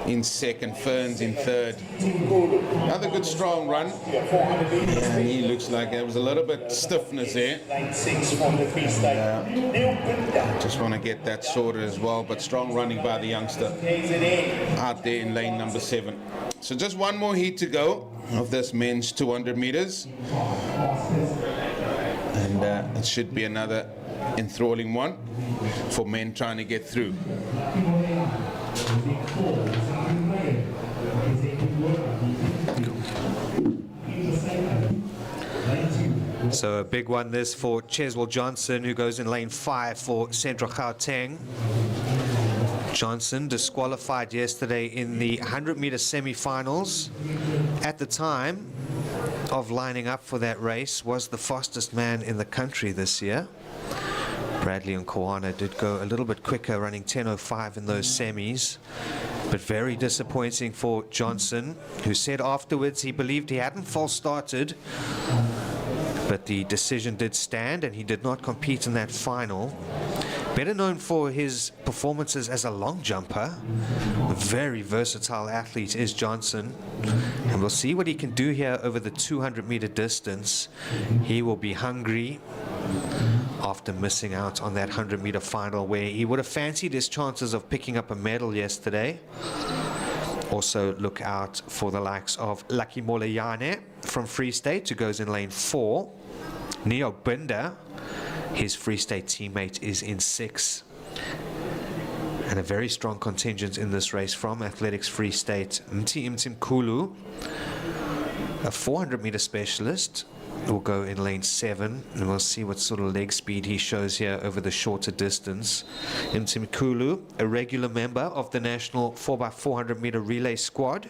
in second, Ferns in third. Another good strong run, and he looks like there was a little bit stiffness there. Just want to get that sorted as well, but strong running by the youngster out there in lane number 7. So just one more heat to go of this men's 200 meters, and it should be another enthralling one for men trying to get through. So a big one this for Cheswell Johnson, who goes in lane 5 for Central Gauteng. Johnson disqualified yesterday in the 100-meter semi-finals. At the time of lining up for that race, was the fastest man in the country this year. Bradley and Koana did go a little bit quicker, running 10:05 in those semis, but very disappointing for Johnson, who said afterwards he believed he hadn't false started, but the decision did stand and he did not compete in that final. Better known for his performances as a long jumper, a very versatile athlete is Johnson, and we'll see what he can do here over the 200-meter distance. He will be hungry after missing out on that 100-meter final, where he would have fancied his chances of picking up a medal yesterday. Also look out for the likes of Lucky Molayane from Free State, who goes in lane 4. Neo Binder, his Free State teammate, is in 6. And a very strong contingent in this race from Athletics Free State. Mtim Kulu, a 400-meter specialist, will go in lane 7, and we'll see what sort of leg speed he shows here over the shorter distance. Mtim Kulu, a regular member of the national 4x400 meter relay squad.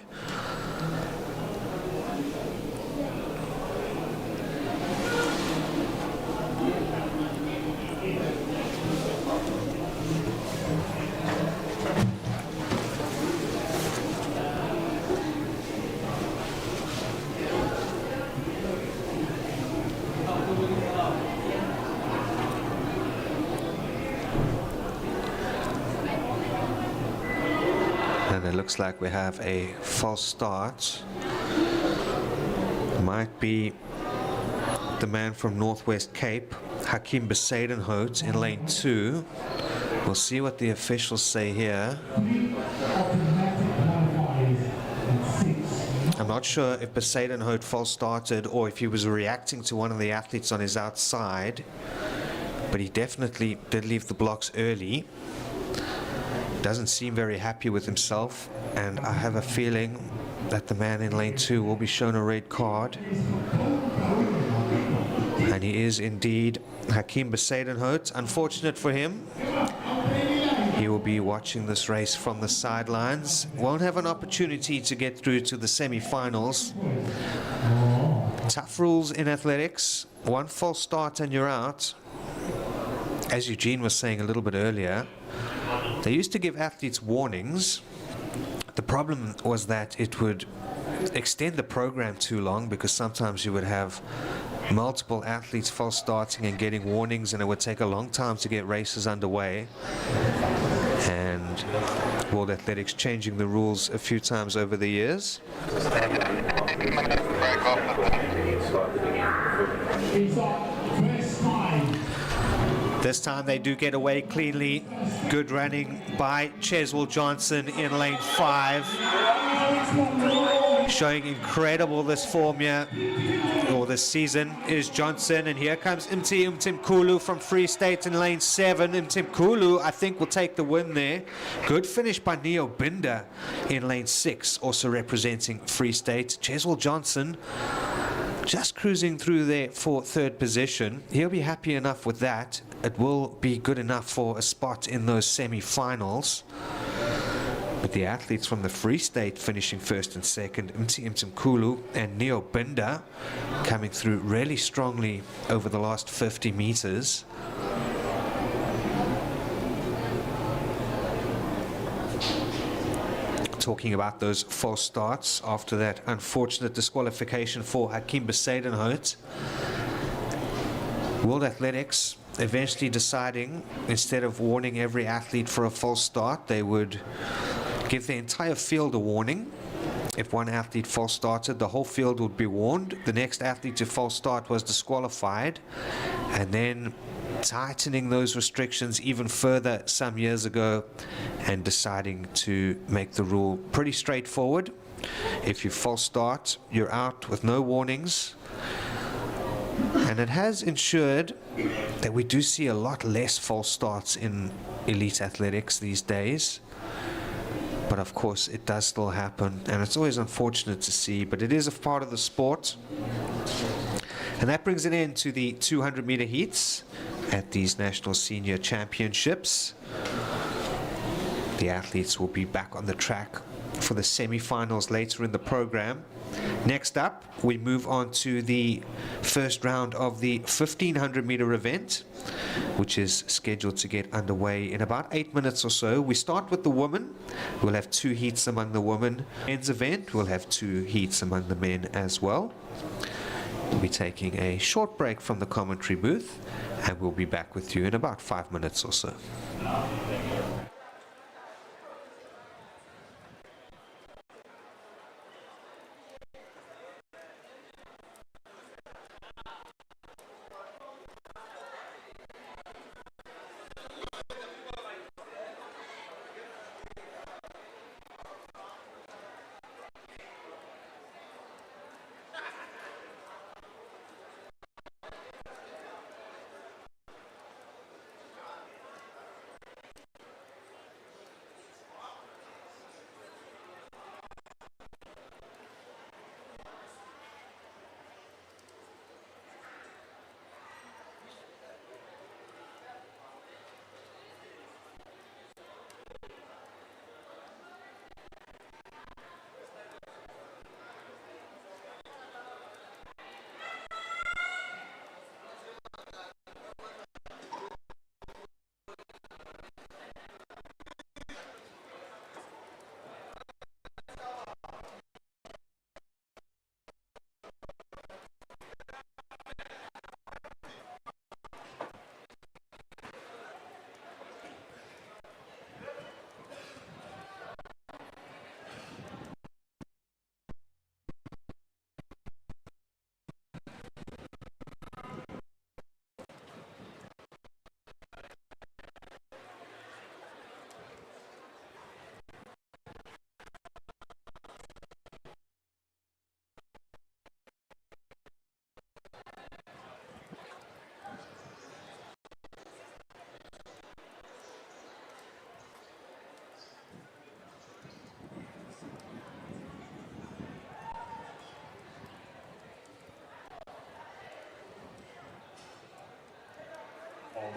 Looks like we have a false start. Might be the man from Northwest Cape, Hakim Besadenhout, in lane 2. We'll see what the officials say here. I'm not sure if Besadenhout false started or if he was reacting to one of the athletes on his outside, but he definitely did leave the blocks early. Doesn't seem very happy with himself, and I have a feeling that the man in lane 2 will be shown a red card. And he is indeed Hakim Besadenhout. Unfortunate for him. He will be watching this race from the sidelines. Won't have an opportunity to get through to the semi-finals. Tough rules in athletics. One false start and you're out. As Eugene was saying a little bit earlier, they used to give athletes warnings. The problem was that it would extend the program too long, because sometimes you would have multiple athletes false starting and getting warnings, and it would take a long time to get races underway. And World Athletics changing the rules a few times over the years. This time they do get away cleanly. Good running by Cheswell Johnson in lane 5. Showing incredible this form here, or this season, is Johnson. And here comes Mtim Kulu from Free State in lane 7. Mtim Kulu, I think, will take the win there. Good finish by Neo Binder in lane 6, also representing Free State. Cheswell Johnson just cruising through there for 3rd position. He'll be happy enough with that. It will be good enough for a spot in those semi-finals. But the athletes from the Free State finishing 1st and 2nd, Mtim Kulu and Neo Binder, coming through really strongly over the last 50 meters. Talking about those false starts after that unfortunate disqualification for Hakim Besadenhout. World Athletics eventually deciding, instead of warning every athlete for a false start, they would give the entire field a warning. If one athlete false started, the whole field would be warned. The next athlete to false start was disqualified. And then tightening those restrictions even further some years ago, and deciding to make the rule pretty straightforward. If you false start, you're out with no warnings. And it has ensured that we do see a lot less false starts in elite athletics these days. But of course, it does still happen, and it's always unfortunate to see, but it is a part of the sport. And that brings an end to the 200-meter heats at these National Senior Championships. The athletes will be back on the track for the semi-finals later in the program. Next up, we move on to the first round of the 1500-meter event, which is scheduled to get underway in about 8 minutes or so. We start with the women. We'll have 2 heats among the women. Men's event, we'll have 2 heats among the men as well. We'll be taking a short break from the commentary booth, and we'll be back with you in about 5 minutes or so.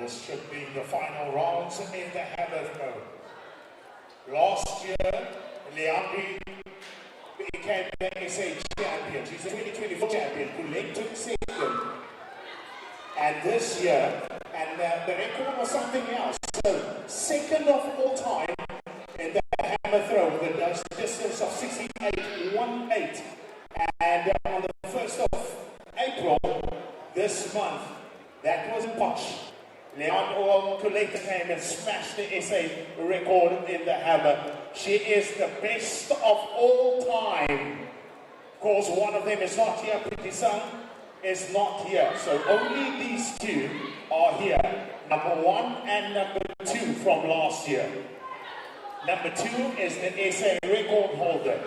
This should be the final rounds in the Hamilton. Last year, Leandri beat became the SA champion. She's the 2024 champion. Colette took second. And this year, and the record was something else. So, second of all time in the hammer throw with a distance of 68.18. And on the 1st of April, this month, that was Poch. Leon or Colette came and smashed the SA record in the hammer. She is the best of all time. Of course, one of them is not here. Pretty Sun is not here. So only these two are here. Number 1 and number 2 from last year. Number 2 is the SA record holder.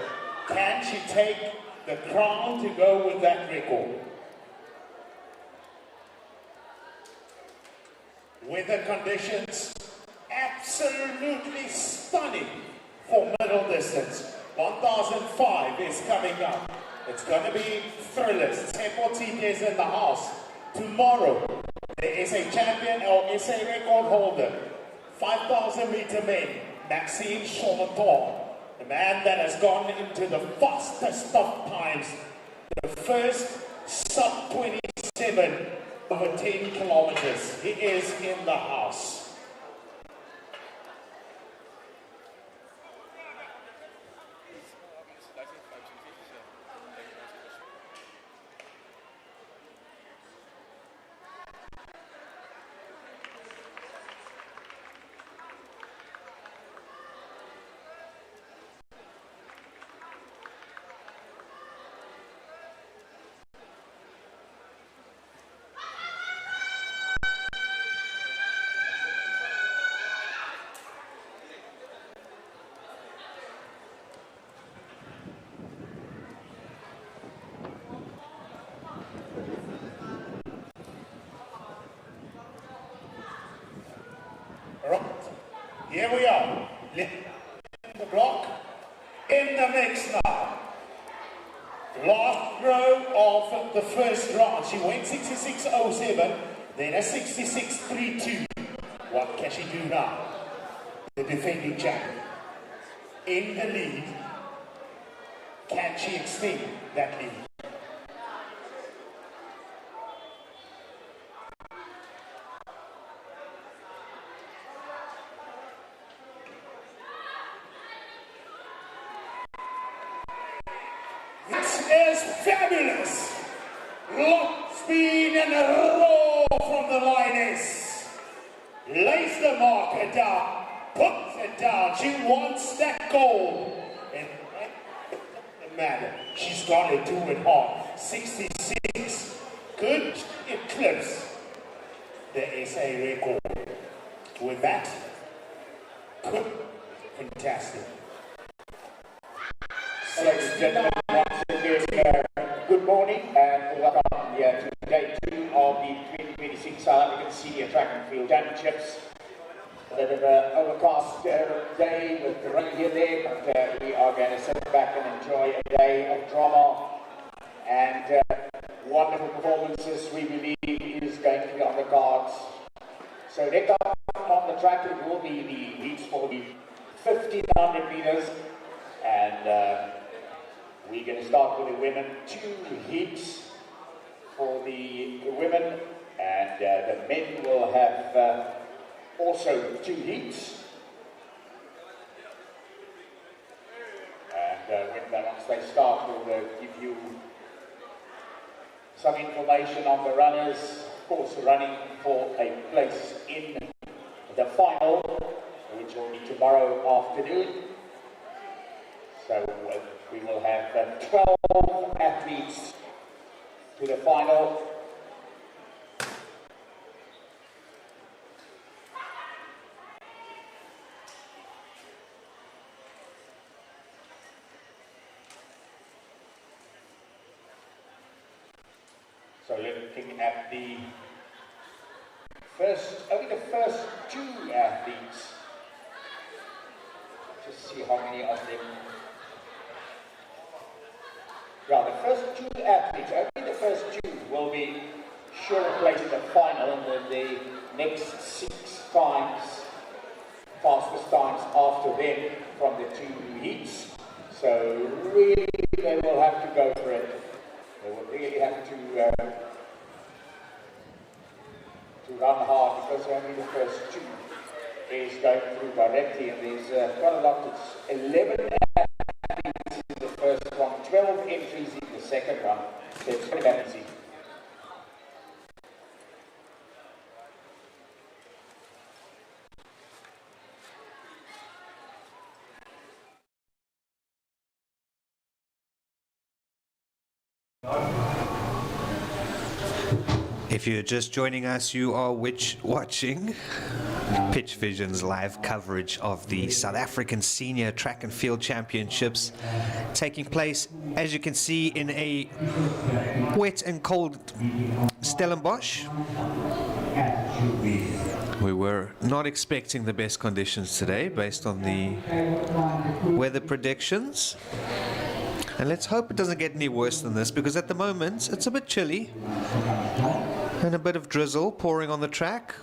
Can she take the crown to go with that record? Weather conditions absolutely stunning for middle distance. 1005 is coming up. It's going to be thrillers. Temple is in the house. Tomorrow, the SA champion or SA record holder, 5,000 meter men, Maxime Chaumaton, the man that has gone into the fastest of times, the first sub 27 over 10 kilometers. He is in the house. Here we are, in the block, in the mix now. Last row of the first round. She went 66.07, then a 66.32. What can she do now? The defending champion. In the lead. Can she extend that lead? Is fabulous. Lock speed and a roll from the lioness. Lays the marker down, puts it down. She wants that goal. And the matter, she's got to do it hard. 66. Good eclipse. The SA record. With that, good, fantastic. Ladies and gentlemen, good morning and welcome here to day 2 of the 2026 South African Senior Track and Field Championships. A bit of an overcast day with the rain here and there, but we are going to sit back and enjoy a day of drama and wonderful performances we believe is going to be on the cards. So next up on the track it will be the heats for the 1,500 meters and we're going to start with the women, 2 heats for the women, and the men will have also 2 heats. And once they start, we'll give you some information on the runners, of course running for a place in the final, which will be tomorrow afternoon. So we will have 12 athletes to the final. So looking at the only the first 2 athletes. Just see how many of them. Yeah, the first 2 athletes, only the first 2 will be sure to place in the final, and then the next 6 times, fastest times after them from the 2 heats. So really, they will have to go for it. They will really have to run hard, because only the first two is going through directly, and there's quite a lot. It's 11 athletes in the first one, 12 entries in the second one. So it's very easy. If you're just joining us, you are watching Pitch Vision's live coverage of the South African Senior Track and Field Championships, taking place, as you can see, in a wet and cold Stellenbosch. We were not expecting the best conditions today based on the weather predictions. And let's hope it doesn't get any worse than this, because at the moment it's a bit chilly and a bit of drizzle pouring on the track,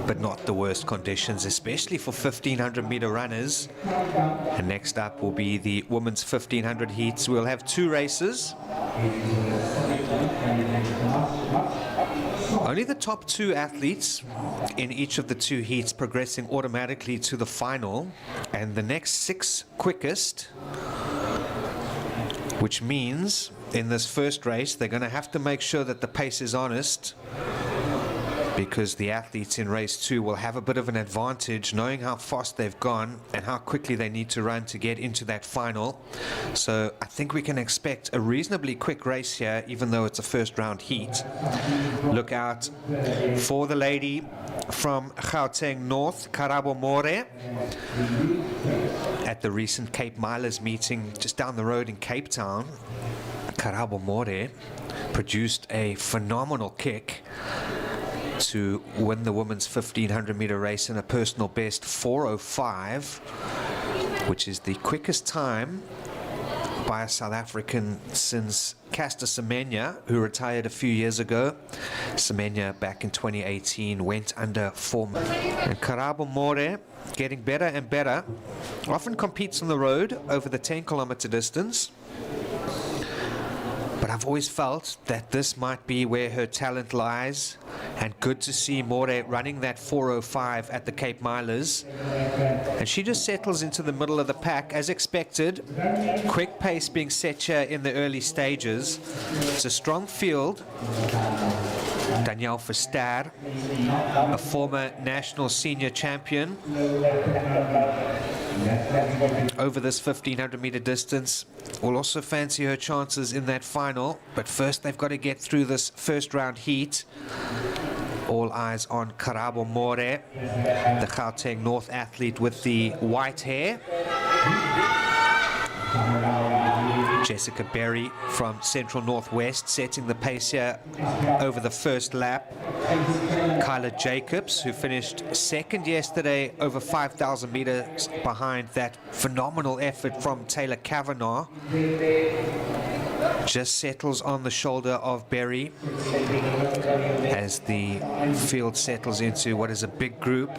but not the worst conditions, especially for 1500 meter runners. And next up will be the women's 1500 heats. We'll have two races. Only the top two athletes in each of the two heats progressing automatically to the final, and the next 6 quickest, which means in this first race they're going to have to make sure that the pace is honest, because the athletes in race 2 will have a bit of an advantage knowing how fast they've gone and how quickly they need to run to get into that final. So I think we can expect a reasonably quick race here, even though it's a first round heat. Look out for the lady from Gauteng North, Karabo More. At the recent Cape Milers meeting just down the road in Cape Town, Karabo More produced a phenomenal kick to win the women's 1500 meter race in a personal best 4:05, which is the quickest time by a South African since Caster Semenya, who retired a few years ago. Semenya back in 2018 went under 4 minutes. And Karabo More getting better and better, often competes on the road over the 10-kilometer distance. But I've always felt that this might be where her talent lies, and good to see More running that 4:05 at the Cape Milers. And she just settles into the middle of the pack as expected. Quick pace being set here in the early stages. It's a strong field. Danielle Verster, a former national senior champion over this 1500 meter distance, will also fancy her chances in that final. But first they've got to get through this first round heat. All eyes on Karabo More, the Gauteng North athlete with the white hair. Jessica Berry from Central Northwest setting the pace here over the first lap. Kyla Jacobs, who finished second yesterday over 5,000 meters behind that phenomenal effort from Taylor Kavanagh, just settles on the shoulder of Berry as the field settles into what is a big group.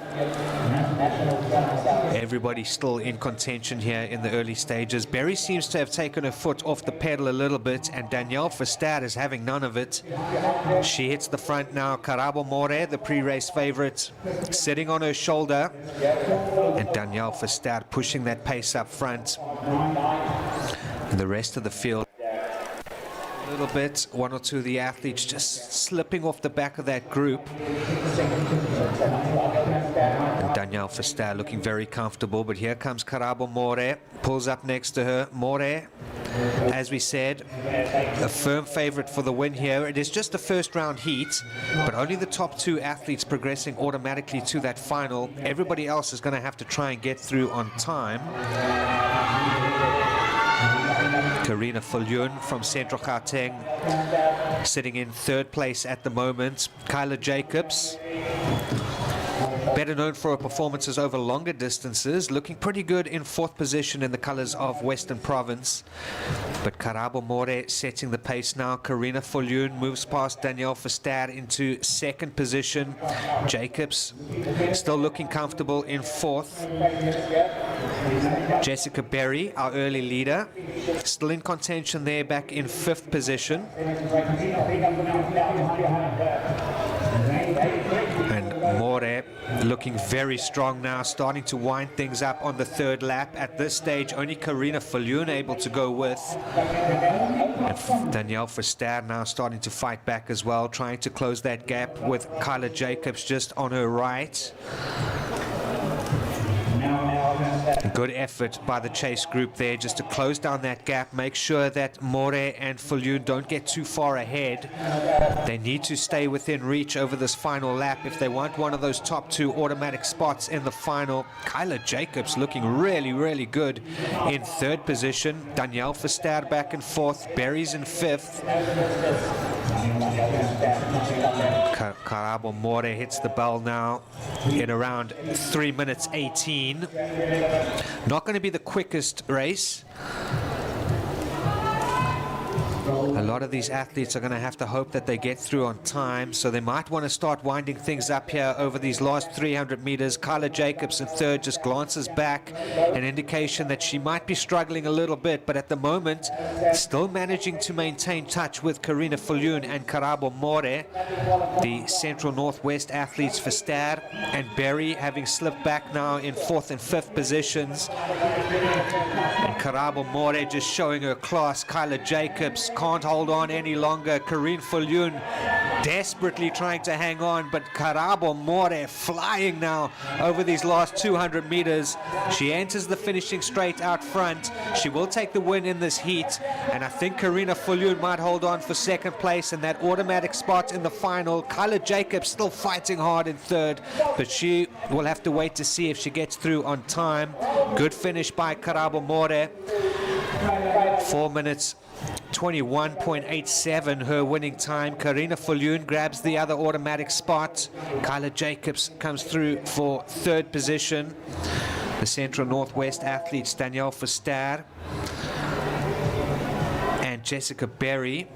Everybody still in contention here in the early stages. Berry seems to have taken her foot off the pedal a little bit, and Danielle Verster is having none of it. She hits the front now. Karabo More, the pre-race favorite, sitting on her shoulder, and Danielle Verster pushing that pace up front. And the rest of the field a little bit, one or two of the athletes just slipping off the back of that group. And Danielle Verster looking very comfortable, but here comes Karabo More, pulls up next to her. More, as we said, a firm favorite for the win here. It is just a first round heat, but only the top two athletes progressing automatically to that final. Everybody else is going to have to try and get through on time. Karina Viljoen from Central Gauteng sitting in third place at the moment. Kyla Jacobs, better known for her performances over longer distances, looking pretty good in fourth position in the colors of Western Province. But Karabo More setting the pace now. Karina Viljoen moves past Danielle Verster into second position. Jacobs still looking comfortable in fourth. Jessica Berry, our early leader, still in contention there, back in 5th position. And More looking very strong now, starting to wind things up on the 3rd lap. At this stage, only Karina Viljoen able to go with. And Danielle Verster now starting to fight back as well, trying to close that gap with Kyla Jacobs just on her right. Good effort by the chase group there just to close down that gap, make sure that More and Viljoen don't get too far ahead. They need to stay within reach over this final lap if they want one of those top 2 automatic spots in the final. Kyla Jacobs looking really, really good in 3rd position. Danielle Verster back in 4th, Berry's in 5th. Karabo More hits the bell now in around 3 minutes 18. Not going to be the quickest race. A lot of these athletes are going to have to hope that they get through on time, so they might want to start winding things up here over these last 300 meters. Kyla Jacobs in 3rd just glances back, an indication that she might be struggling a little bit, but at the moment still managing to maintain touch with Karina Viljoen and Karabo More. The Central Northwest athletes Verster and Berry having slipped back now in 4th and 5th positions. And Karabo More just showing her class. Kyla Jacobs can't hold on any longer. Karine Viljoen desperately trying to hang on, but Karabo More flying now over these last 200 meters. She enters the finishing straight out front. She will take the win in this heat, and I think Karina Viljoen might hold on for 2nd place and that automatic spot in the final. Kyla Jacobs still fighting hard in 3rd, but she will have to wait to see if she gets through on time. Good finish by Karabo More. 4 minutes 21.87 her winning time. Karina Viljoen grabs the other automatic spot. Kyla Jacobs comes through for 3rd position. The Central Northwest athletes Danielle Verster and Jessica Berry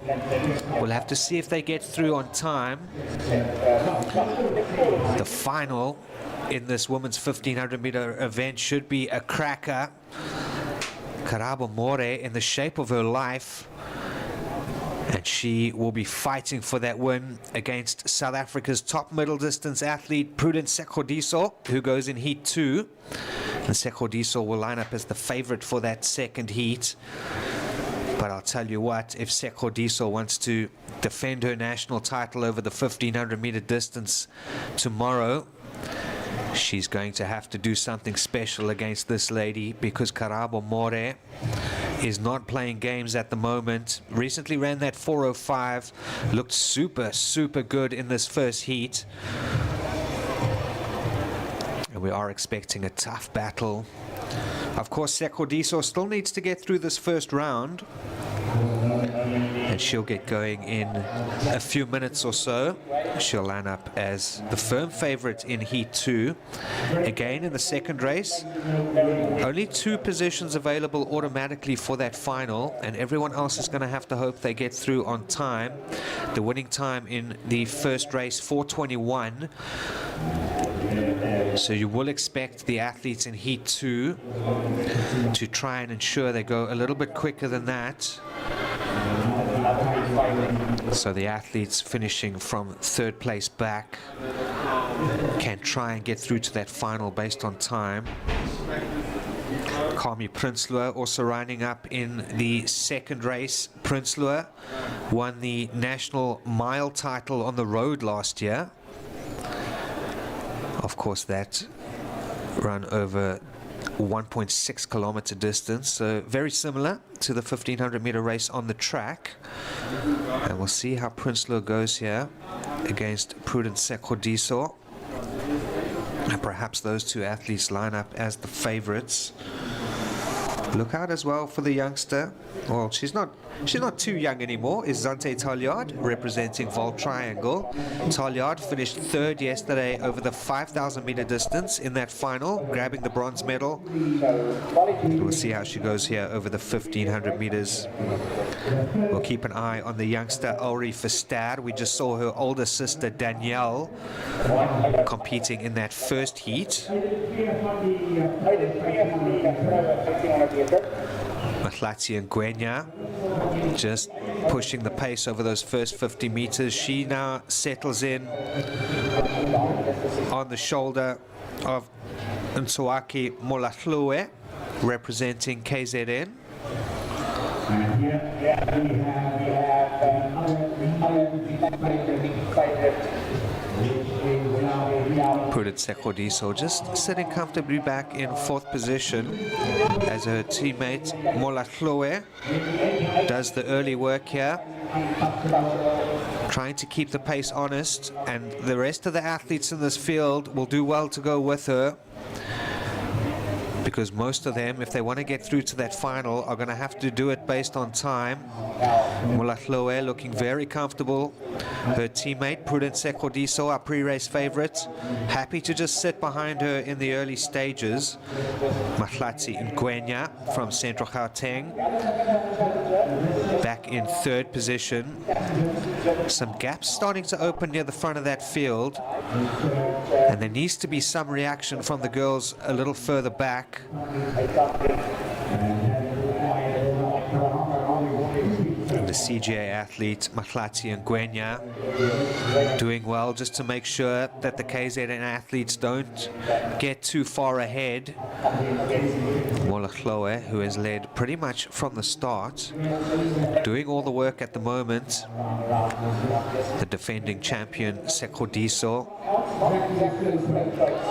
will have to see if they get through on time. The final in this women's 1500 meter event should be a cracker. Karabo More in the shape of her life, and she will be fighting for that win against South Africa's top middle distance athlete Prudence Sekgodiso, who goes in heat 2. And Sekgodiso will line up as the favorite for that 2nd heat. But I'll tell you what, if Sekgodiso wants to defend her national title over the 1500 meter distance tomorrow, she's going to have to do something special against this lady, because Karabo More is not playing games at the moment. Recently ran that 4:05, looked super good in this first heat. And we are expecting a tough battle. Of course, Sekgodiso still needs to get through this first round, and she'll get going in a few minutes or so. She'll line up as the firm favorite in heat 2. Again, in the 2nd race, only 2 positions available automatically for that final, and everyone else is going to have to hope they get through on time. The winning time in the 1st race, 4:21. So you will expect the athletes in heat 2 to try and ensure they go a little bit quicker than that. So the athletes finishing from 3rd place back can try and get through to that final based on time. Kami Prinsloo also running up in the 2nd race. Prinsloo won the national mile title on the road last year. Of course, that run over 1.6 kilometer distance, so very similar to the 1500 meter race on the track. And we'll see how Prinsloo goes here against Prudence Sekgodiso, and perhaps those 2 athletes line up as the favorites. Look out as well for the youngster. Well, she's not too young anymore. Is Zante Talliard, representing Vault Triangle. Talliard finished third yesterday over the 5,000 meter distance in that final, grabbing the bronze medal. We'll see how she goes here over the 1,500 meters. We'll keep an eye on the youngster Ulri Verster. We just saw her older sister Danielle competing in that first heat. Mahlatsi and Gwenya just pushing the pace over those first 50 meters. She now settles in on the shoulder of Ntsoaki Molahlue, representing KZN. Prudence Sekgodiso just sitting comfortably back in fourth position as her teammate Molahlue does the early work here, trying to keep the pace honest, and the rest of the athletes in this field will do well to go with her, because most of them, if they want to get through to that final, are going to have to do it based on time. Molahlue looking very comfortable. Her teammate, Prudence Sekgodiso, our pre-race favorite, happy to just sit behind her in the early stages. Mahlatsi Ngwenya from Central Gauteng, back in third position. Some gaps starting to open near the front of that field, and there needs to be some reaction from the girls a little further back. The CGA athlete Mahlatsi and Gwenya doing well just to make sure that the KZN athletes don't get too far ahead. Molahlue, who has led pretty much from the start, doing all the work at the moment. The defending champion Sekgodiso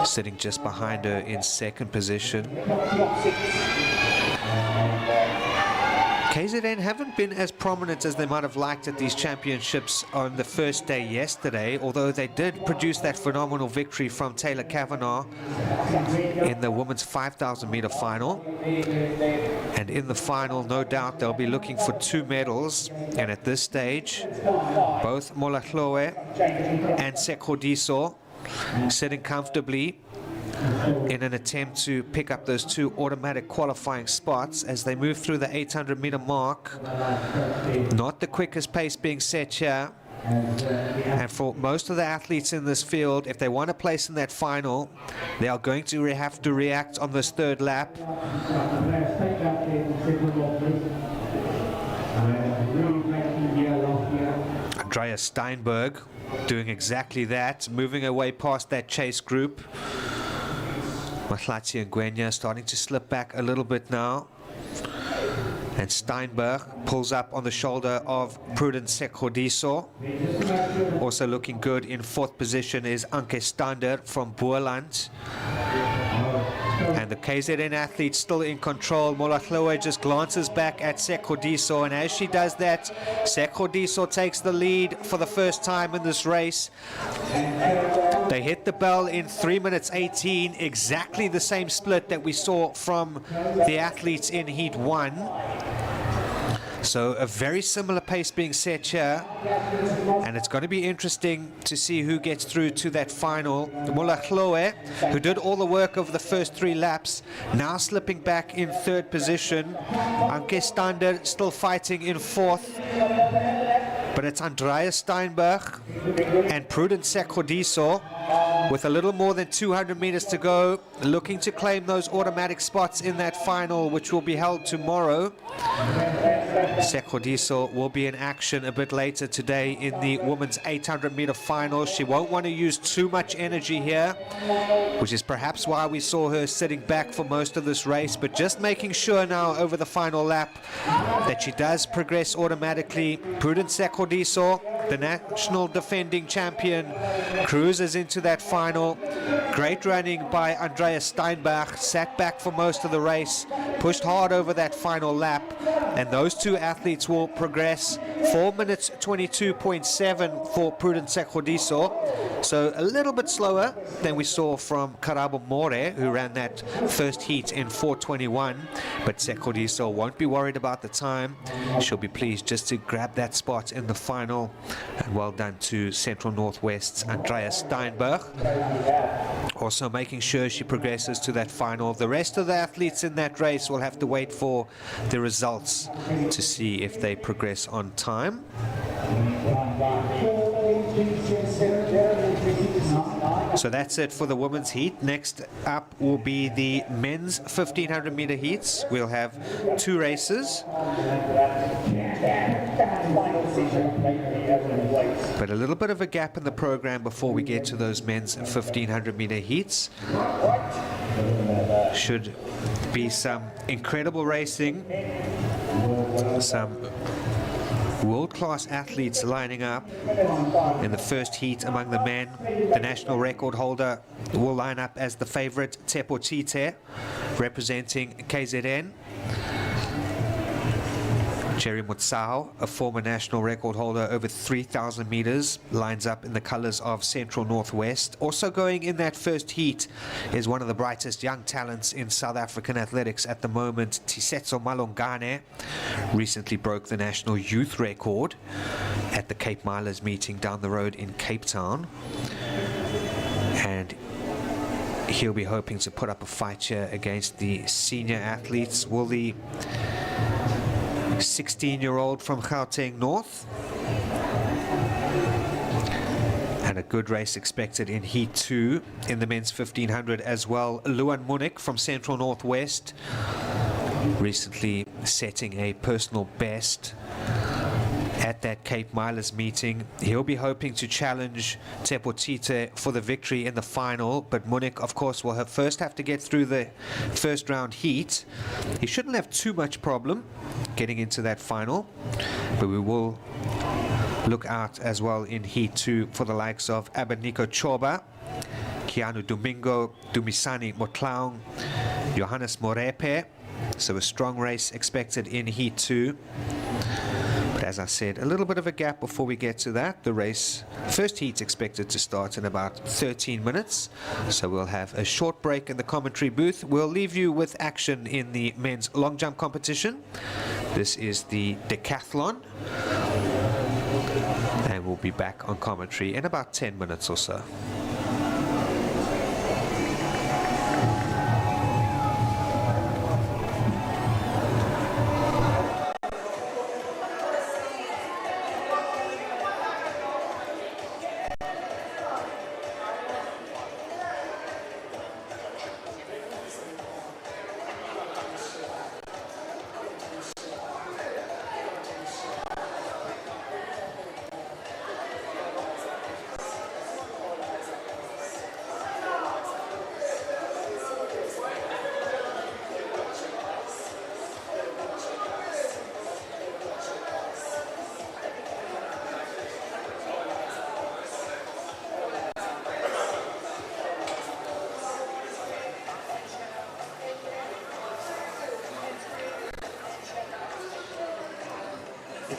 sitting just behind her in second position. KZN haven't been as prominent as they might have liked at these championships on the first day yesterday, although they did produce that phenomenal victory from Taylor Kavanagh in the women's 5,000 meter final. And in the final, no doubt they'll be looking for 2 medals. And at this stage, both Molahlue and Sekgodiso sitting comfortably in an attempt to pick up those 2 automatic qualifying spots as they move through the 800 meter mark. Not the quickest pace being set here. And for most of the athletes in this field, if they want to place in that final, they are going to have to react on this third lap. Andrea Steinberg doing exactly that, moving away past that chase group. Mahlatsi and Gwenya starting to slip back a little bit now. And Steinberg pulls up on the shoulder of Prudence Sekgodiso. Also looking good in fourth position is Anke Stander from Boerland. And the KZN athlete still in control. Molahlue just glances back at Sekgodiso, and as she does that, Sekgodiso takes the lead for the first time in this race. They hit the bell in 3 minutes 18, exactly the same split that we saw from the athletes in Heat 1. So a very similar pace being set here, and it's going to be interesting to see who gets through to that final. Molahlue, who did all the work over the first 3 laps, now slipping back in third position. Anke Stander still fighting in fourth, but it's Andrea Steinberg and Prudence Sekgodiso with a little more than 200 meters to go, looking to claim those automatic spots in that final, which will be held tomorrow. Sekgodiso will be in action a bit later today in the women's 800 meter final. She won't want to use too much energy here, which is perhaps why we saw her sitting back for most of this race, but just making sure now over the final lap that she does progress automatically. Prudence Sekgodiso, the national defending champion, cruises into that final. Great running by Andrea Steinbach, sat back for most of the race, pushed hard over that final lap, and those 2 athletes will progress. 4 minutes 22.7 for Prudence Sekgodiso, So a little bit slower than we saw from Karabo More, who ran that first heat in 4:21. But Sekgodiso won't be worried about the time. She'll be pleased just to grab that spot in the final. And well done to Central Northwest's Andrea Steinberg. Also making sure she progresses to that final. The rest of the athletes in that race will have to wait for the results to see if they progress on time. So that's it for the women's heat. Next up will be the men's 1500 meter heats. We'll have 2 races, but a little bit of a gap in the program before we get to those men's 1500 meter heats. Should be some incredible racing, some world-class athletes lining up in the first heat among the men. The national record holder will line up as the favorite, Tepo Tite, representing KZN. Jerry Mutsao, a former national record holder over 3,000 meters, lines up in the colors of Central Northwest. Also going in that first heat is one of the brightest young talents in South African athletics at the moment, Tisetso Malongane. Recently broke the national youth record at the Cape Milers meeting down the road in Cape Town. And he'll be hoping to put up a fight here against the senior athletes. Will the 16-year-old from Gauteng North, and a good race expected in Heat 2 in the men's 1500 as well. Luan Munich from Central Northwest, recently setting a personal best at that Cape Milers meeting. He'll be hoping to challenge Tepo Tite for the victory in the final, but Munich, of course, will first have to get through the first round heat. He shouldn't have too much problem getting into that final, but we will look out as well in Heat 2 for the likes of Abednego Choba, Keanu Domingo, Dumisani Motlaong, Johannes Morepe. So a strong race expected in Heat 2. But as I said, a little bit of a gap before we get to that. The race, first heat's expected to start in about 13 minutes. So we'll have a short break in the commentary booth. We'll leave you with action in the men's long jump competition. This is the Decathlon. And we'll be back on commentary in about 10 minutes or so.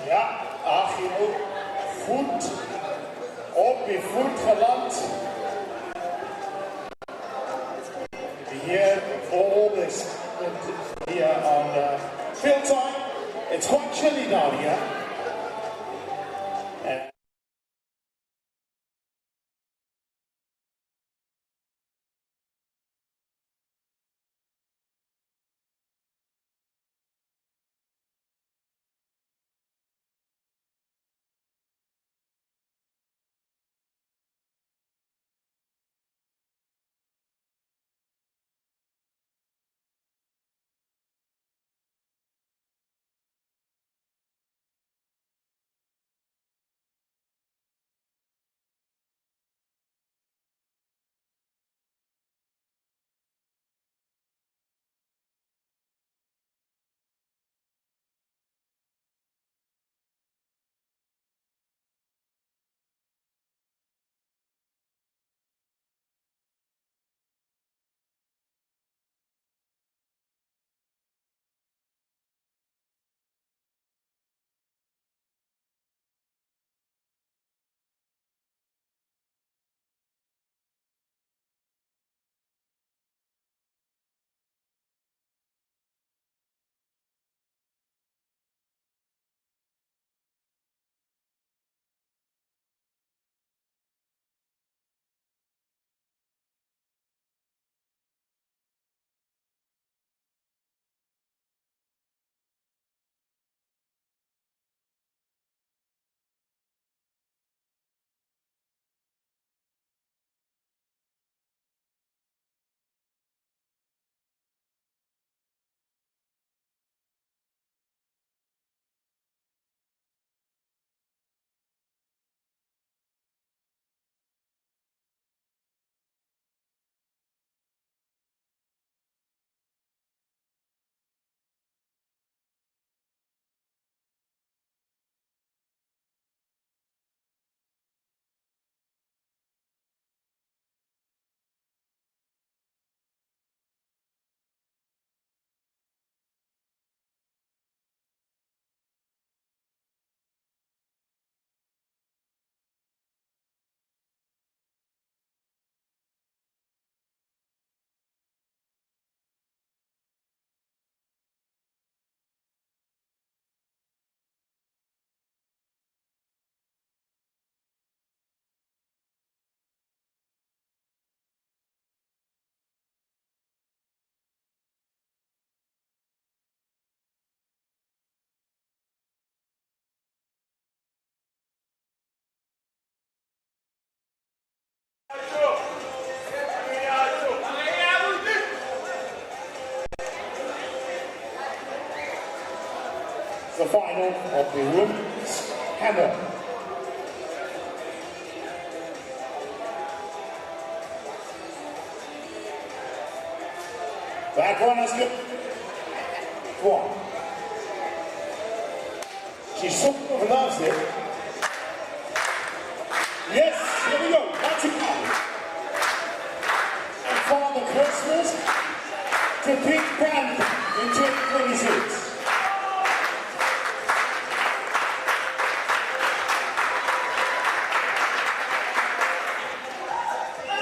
Ja, Achim, goed op je voet geland. Here, all this here on field time. It's quite chilly down here. The final of the women's hammer. Back one is good. One. She sort of loves it. Yes, here we go. That's it. And Father Christmas to Big Brand in 2026.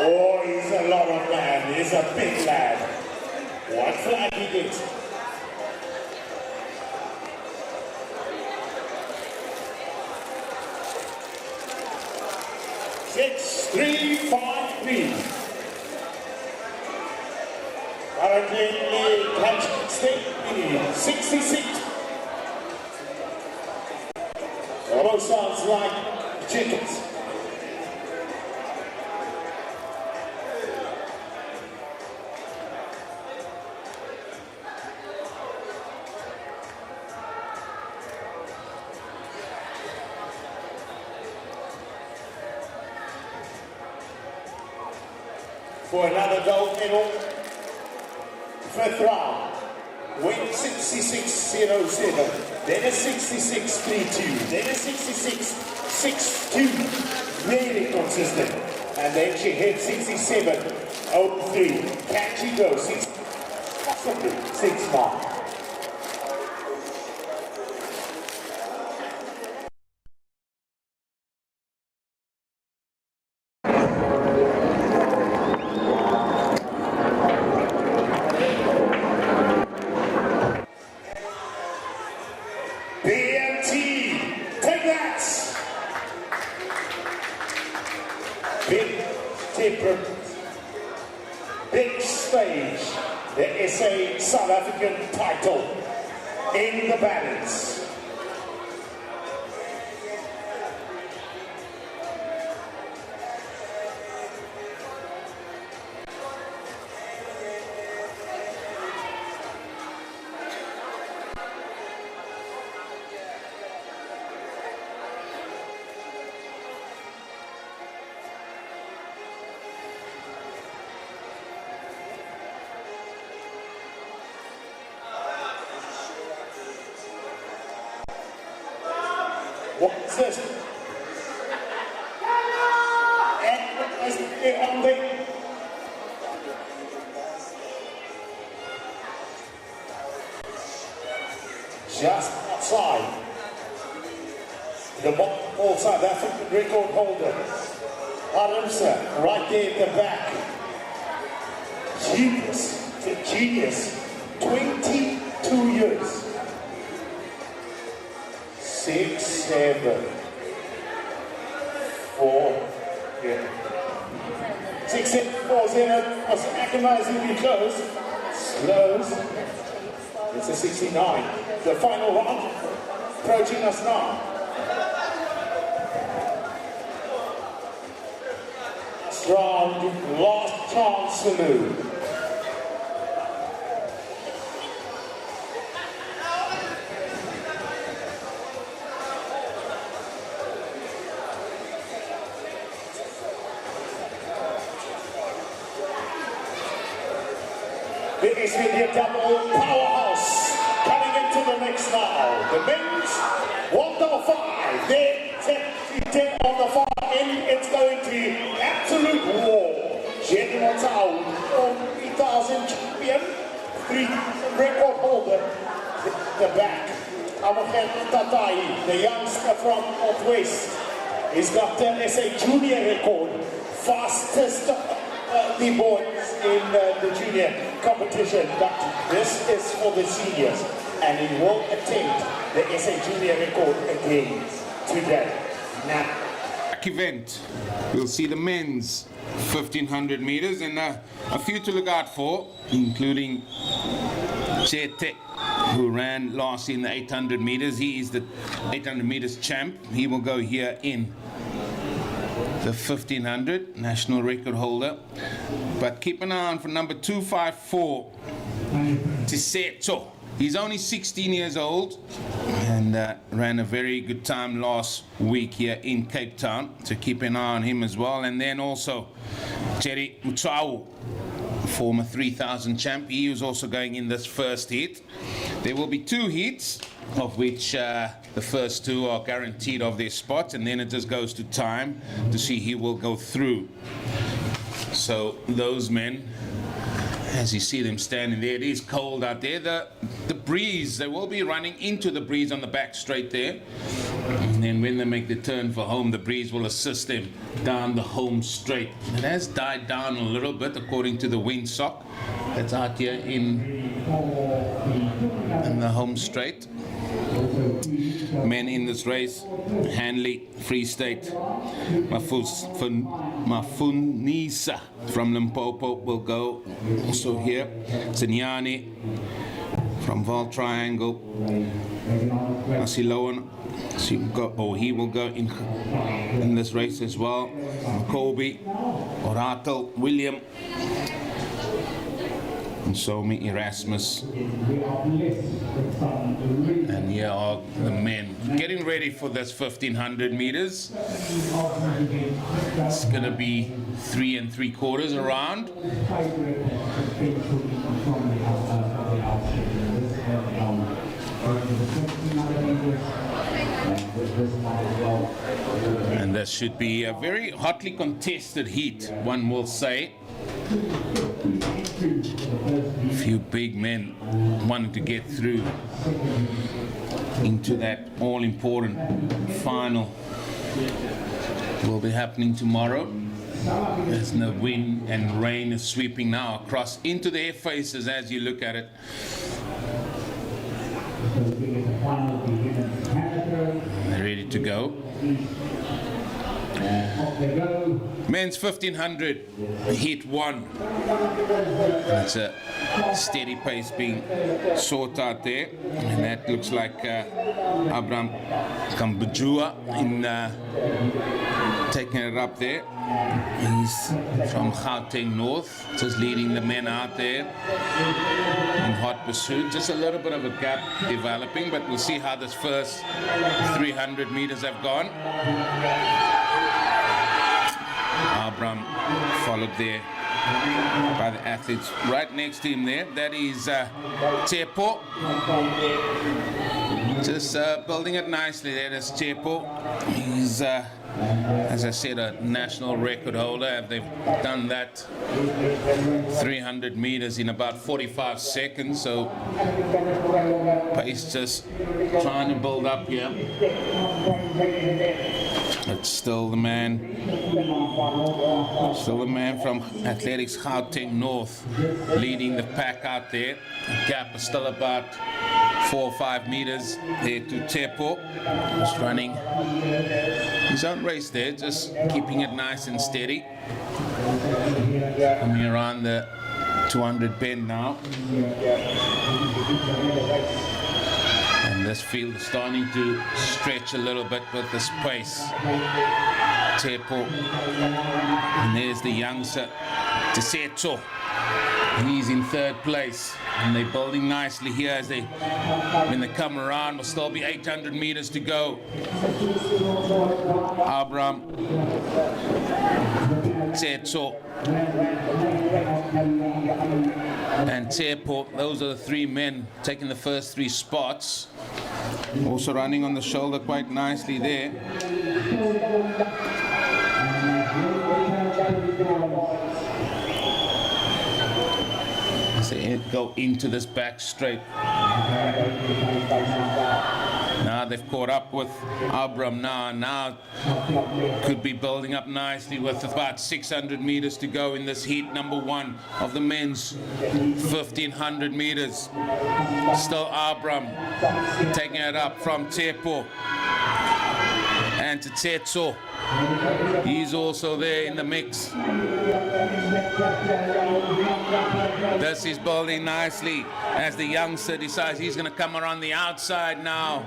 Oh, he's a lot of man. He's a big lad. What flag he gets? Six, 3, 5, 3. Currently, the catch state 66. Almost sounds like chickens. For another gold medal, fifth round, weight 66.07, then a 66.32, then a 66.62, really consistent, and then she hit 67.03. Can she go 6, possibly 6 mark? Big stage, the ASA South African title in the balance. What's this? And on the just outside the multiple South African record holder, ASA, right there at the back. Genius, 22 years. 6, 7, 4, yeah. 6, 7, 4, 0, was agonizingly close. Slows. It's a 69. The final round approaching us now. Last round, last chance salute. It is with the double powerhouse coming into the mix now. The men's 105, then 10 on the far end. It's going to be absolute war. General Town, 3,000 champion, 3 record holder. The back, Amogen Tatai, the youngster from Northwest. He's got the SA junior record, fastest the boys in the junior competition, but this is for the seniors, and he will attempt the SA junior record again today. Now, Event. We'll see the men's 1500 meters and a few to look out for, including Chete, who ran last in the 800 meters. He is the 800 meters champ. He will go here in the 1500 national record holder. But keep an eye on for number 254, Tisetso. He's only 16 years old and ran a very good time last week here in Cape Town. So keep an eye on him as well. And then also Jerry Mutsau, former 3000 champ. He was also going in this first heat. There will be 2 heats, of which the first 2 are guaranteed of their spots, and then it just goes to time to see who will go through. So those men, as you see them standing there, it is cold out there. The breeze, they will be running into the breeze on the back straight there. And then when they make the turn for home, the breeze will assist them down the home straight. It has died down a little bit according to the windsock that's out here in the home straight. Men in this race: Hanley, Free State, Mafunisa from Limpopo will go also here. Zinyani from Val Triangle, Asiloan, he will go in this race as well. Kobe, Oratel, William, and Somi, Erasmus. And here are the men getting ready for this 1500 meters. It's going to be 3 3/4 around. And this should be a very hotly contested heat, one will say. A few big men wanting to get through into that all-important final. Will be happening tomorrow. As the wind and rain is sweeping now across into their faces as you look at it. They're ready to go. Men's 1500, heat 1. It's a steady pace being sought out there, and that looks like Abraham Kambujua in taking it up there. He's from Gauteng North, just leading the men out there in hot pursuit. Just a little bit of a gap developing, but we'll see how this first 300 meters have gone. Abraham followed there by the athletes right next to him there. That is Tepo. Just building it nicely there. That's Tepo. He's, as I said, a national record holder. They've done that 300 meters in about 45 seconds. So pace just trying to build up here. It's still the man from Athletics Gauteng North leading the pack out there. The gap is still about 4 or 5 meters there to Tepo. Just running his own race there, just keeping it nice and steady. Coming around the 200 bend now. And this field is starting to stretch a little bit with this pace. Tepo. And there's the youngster, Tisetso. He's in 3rd place. And they're building nicely here as when they come around. Will still be 800 meters to go. Abraham, Tisetso, and Tepo, those are the 3 men taking the first 3 spots. Also running on the shoulder quite nicely there. As they go into this back straight. Now they've caught up with Abram now could be building up nicely with about 600 meters to go in this heat number 1 of the men's 1500 meters. Still Abram taking it up from Tepo and Tisetso. He's also there in the mix. This is building nicely as the youngster decides he's going to come around the outside now.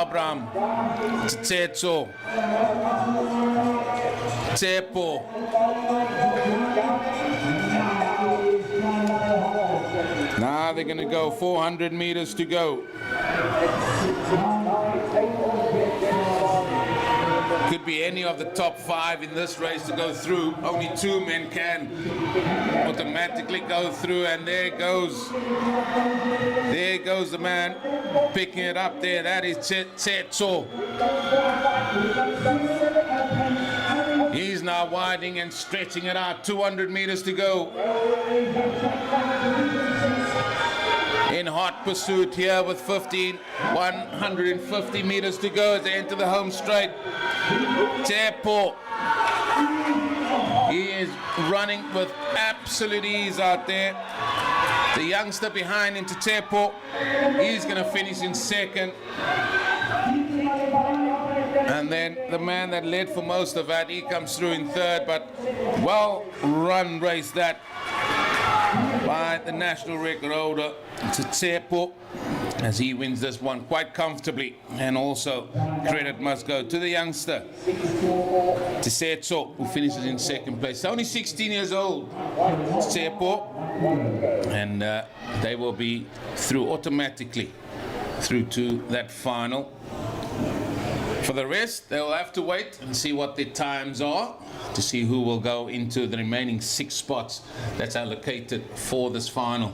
Abraham, Tsetso, Tsepo. Now they're going to go 400 meters to go. Could be any of the top 5 in this race to go through. Only 2 men can automatically go through, and there goes the man picking it up there. That is Tsetso. He's now widening and stretching it out. 200 meters to go. In hot pursuit here with 150 meters to go as they enter the home straight. Tepo. He is running with absolute ease out there. The youngster behind him, Tepo, he's going to finish in second. And then the man that led for most of that, he comes through in third, but well run race that by the national record holder, Tsepo, as he wins this one quite comfortably. And also credit must go to the youngster, Tsetso, who finishes in second place. Only 16 years old, Tsepo, and they will be through automatically through to that final. For the rest, they'll have to wait and see what their times are to see who will go into the remaining 6 spots that's allocated for this final.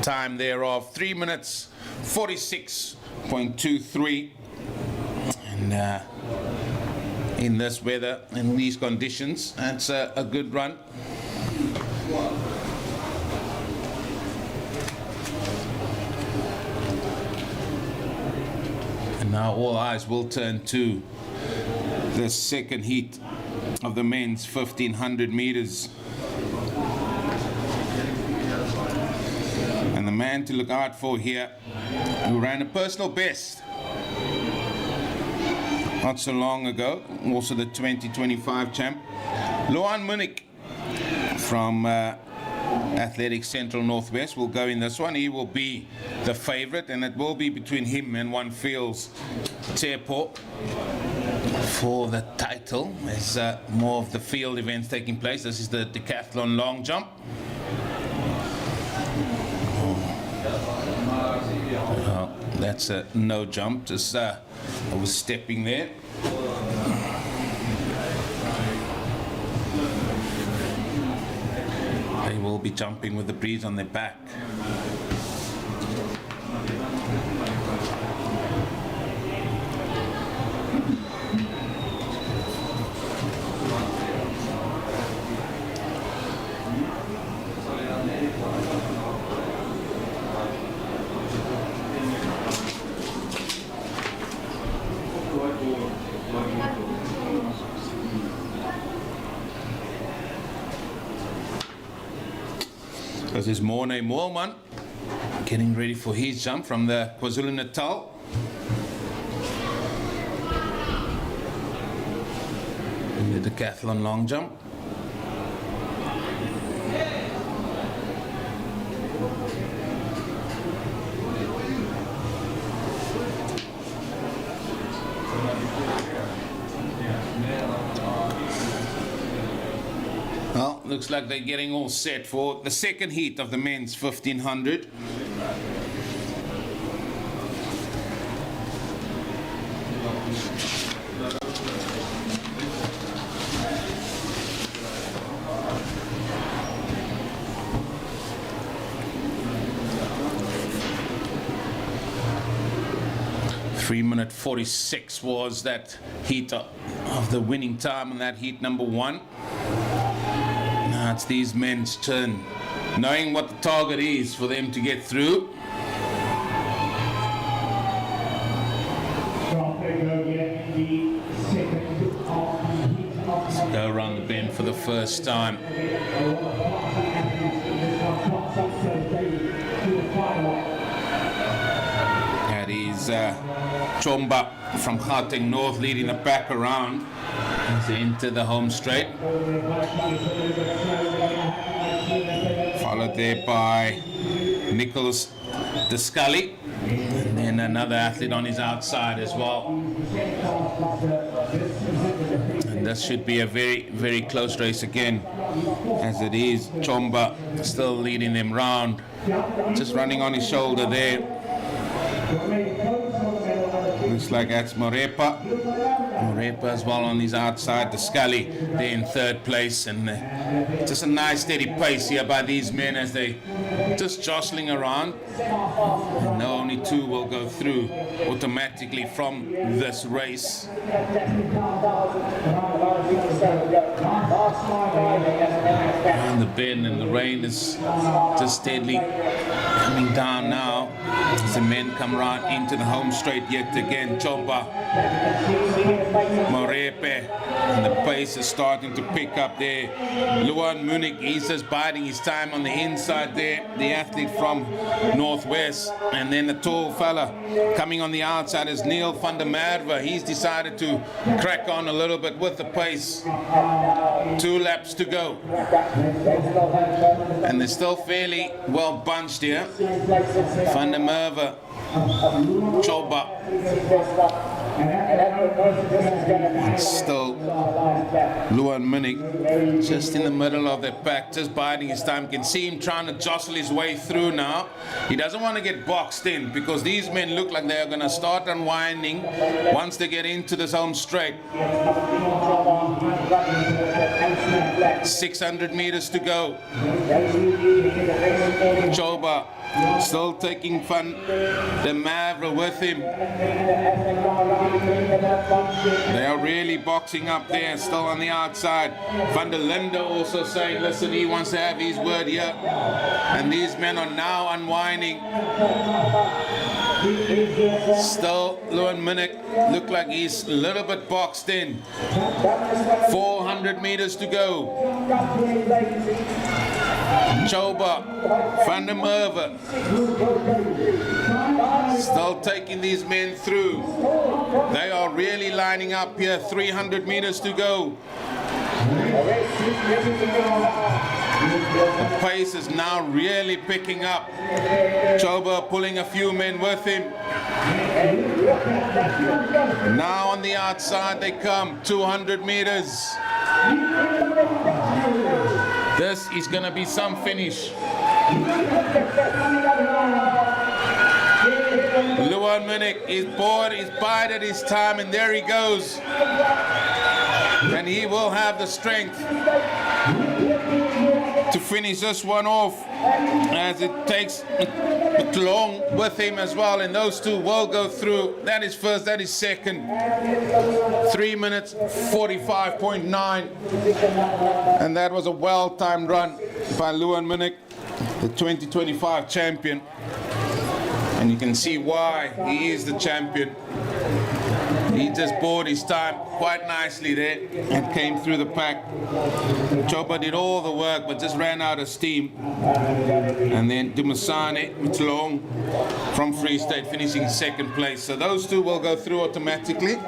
Time there of 3 minutes 46.23, and in this weather, in these conditions, that's a good run. And now all eyes will turn to the second heat of the men's 1500 meters. And the man to look out for here, who ran a personal best not so long ago, also the 2025 champ, Loan Munich from Athletics Central Northwest will go in this one. He will be the favorite, and it will be between him and one feels Tepo for the title. There's more of the field events taking place. This is the Decathlon long jump. Oh, that's a no jump, just overstepping there. They will be jumping with the breeze on their back. This is Morne Moorman getting ready for his jump from the KwaZulu-Natal. In the Decathlon long jump. Well, looks like they're getting all set for the second heat of the men's 1500. Minute 46 was that heat of the winning time in that heat number 1. Now it's these men's turn, knowing what the target is for them to get through. Let's go around the bend for the first time. That is Chomba from Gauteng North leading the pack around as they enter the home straight. Followed there by Nicholas Descully, and then another athlete on his outside as well. And this should be a very, very close race again, as it is Chomba still leading them round, just running on his shoulder there. Looks like that's Morepa. Morepa as well on his outside. The Scully there in third place, and just a nice steady pace here by these men as they just jostling around. And no, only two will go through automatically from this race. And the bend and the rain is just steadily coming down now as the men come right into the home straight yet again. Chomba, Morepe, and the pace is starting to pick up there. Luan Munich, he's just biding his time on the inside there, the athlete from Northwest. And then the tall fella coming on the outside is Neil van der Merwe. He's decided to crack on a little bit with the pace. 2 laps to go. And they're still fairly well bunched here. Van der Merwe, Choba, and still Luan Munich just in the middle of the pack, just biding his time. You can see him trying to jostle his way through now. He doesn't want to get boxed in because these men look like they are going to start unwinding once they get into this home straight. 600 meters to go. Choba still taking Van der Merwe with him. They are really boxing up there, still on the outside. Van der Linde also saying, listen, he wants to have his word here. And these men are now unwinding. Still, Luan Munich look like he's a little bit boxed in. 400 meters to go. Choba, Van der Merwe, still taking these men through. They are really lining up here. 300 meters to go. The pace is now really picking up. Choba pulling a few men with him. Now on the outside they come. 200 meters. This is going to be some finish. Luan Munich is bored, he's bided his time, and there he goes. And he will have the strength to finish this one off, as it takes long with him as well, and those two will go through. That is first, that is second. 3 minutes 45.9, and that was a well-timed run by Luan Munich, the 2025 champion. And you can see why he is the champion. He just bought his time quite nicely there and came through the pack. Choba did all the work but just ran out of steam. And then Dumasane Mtlong from Free State finishing second place. So those two will go through automatically.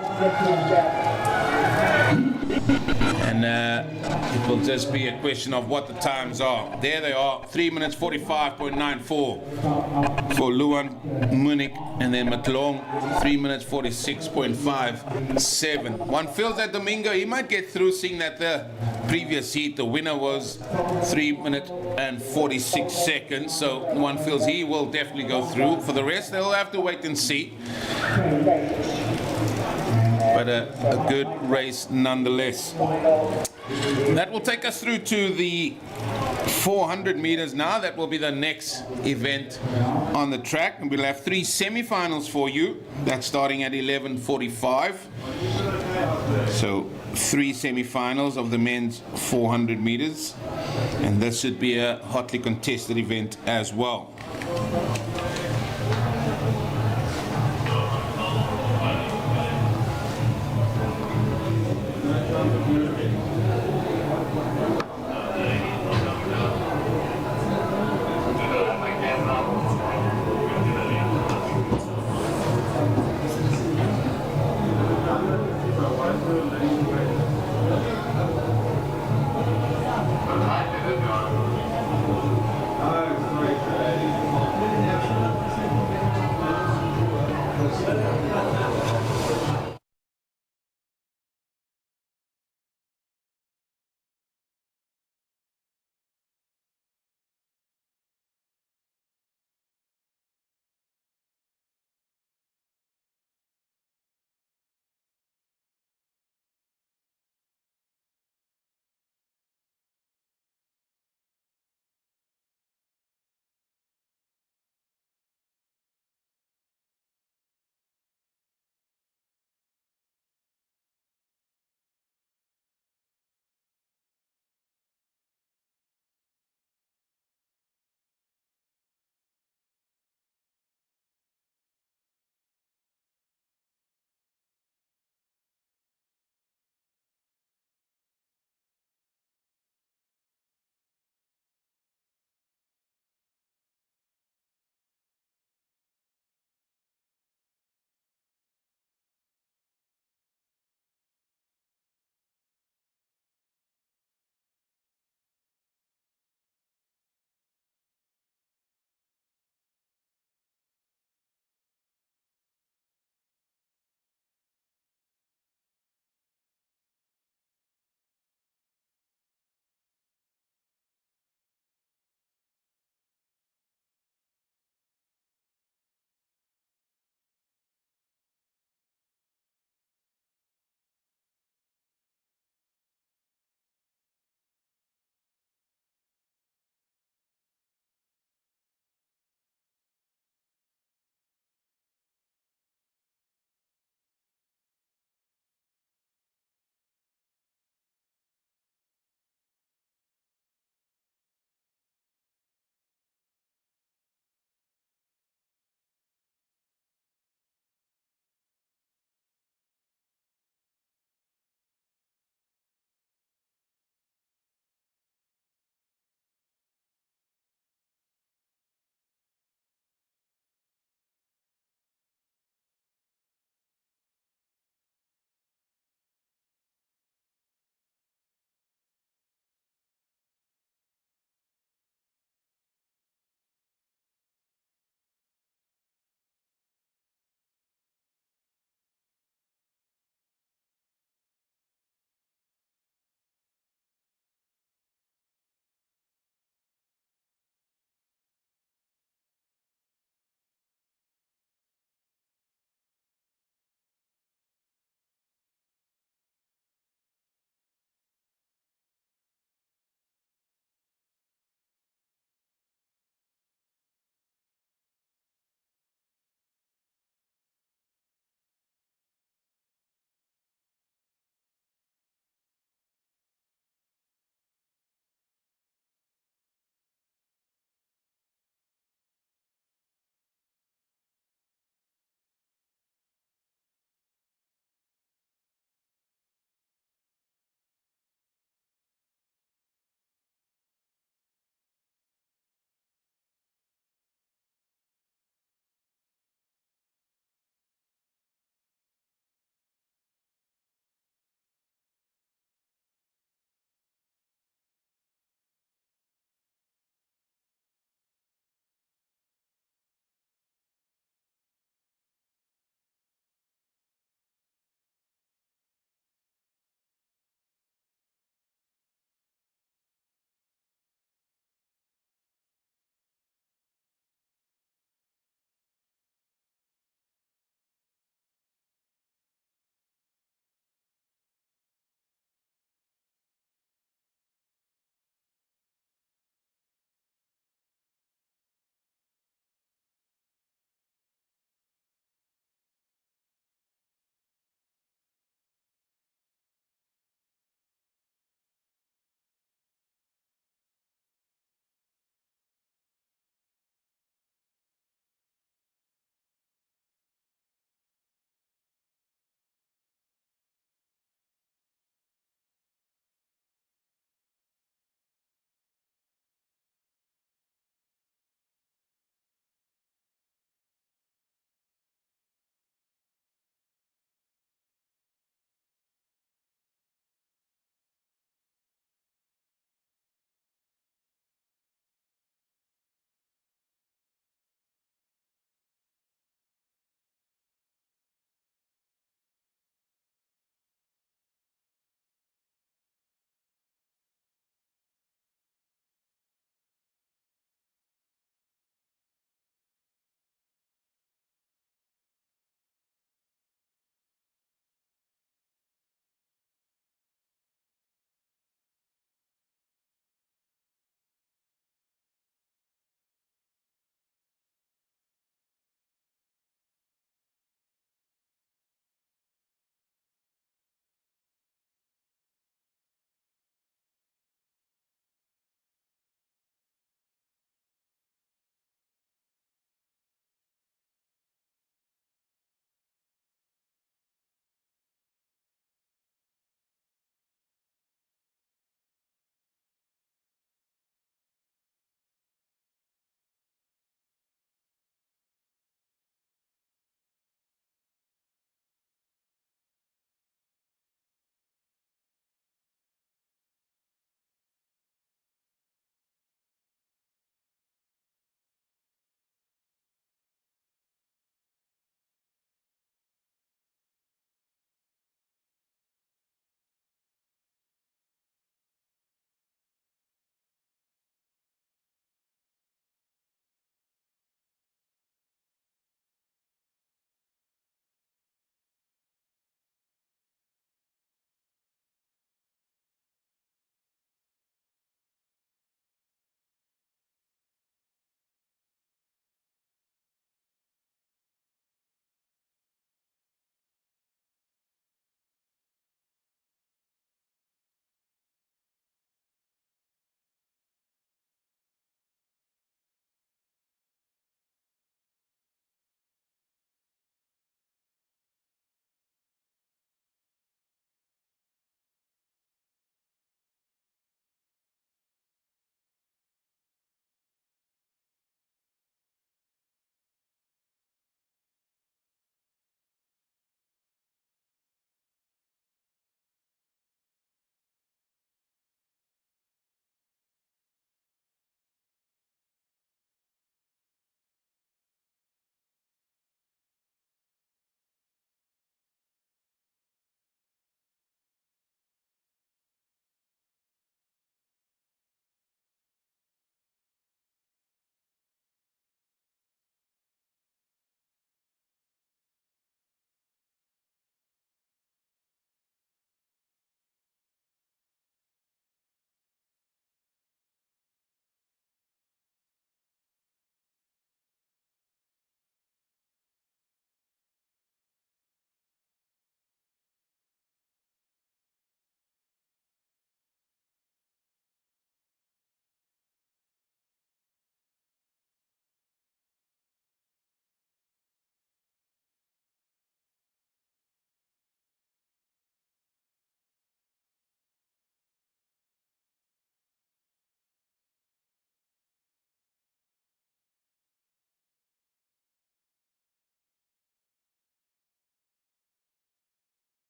And it will just be a question of what the times are. There they are, 3 minutes 45.94 for Luan Munich, and then Matlong 3 minutes 46.57. One feels that Domingo, he might get through, seeing that the previous heat, the winner was 3 minutes and 46 seconds. So one feels he will definitely go through. For the rest, they'll have to wait and see. But a good race nonetheless. That will take us through to the 400 meters now. That will be the next event on the track, and we'll have 3 semifinals for you. That's starting at 11:45. So 3 semifinals of the men's 400 meters, and this should be a hotly contested event as well.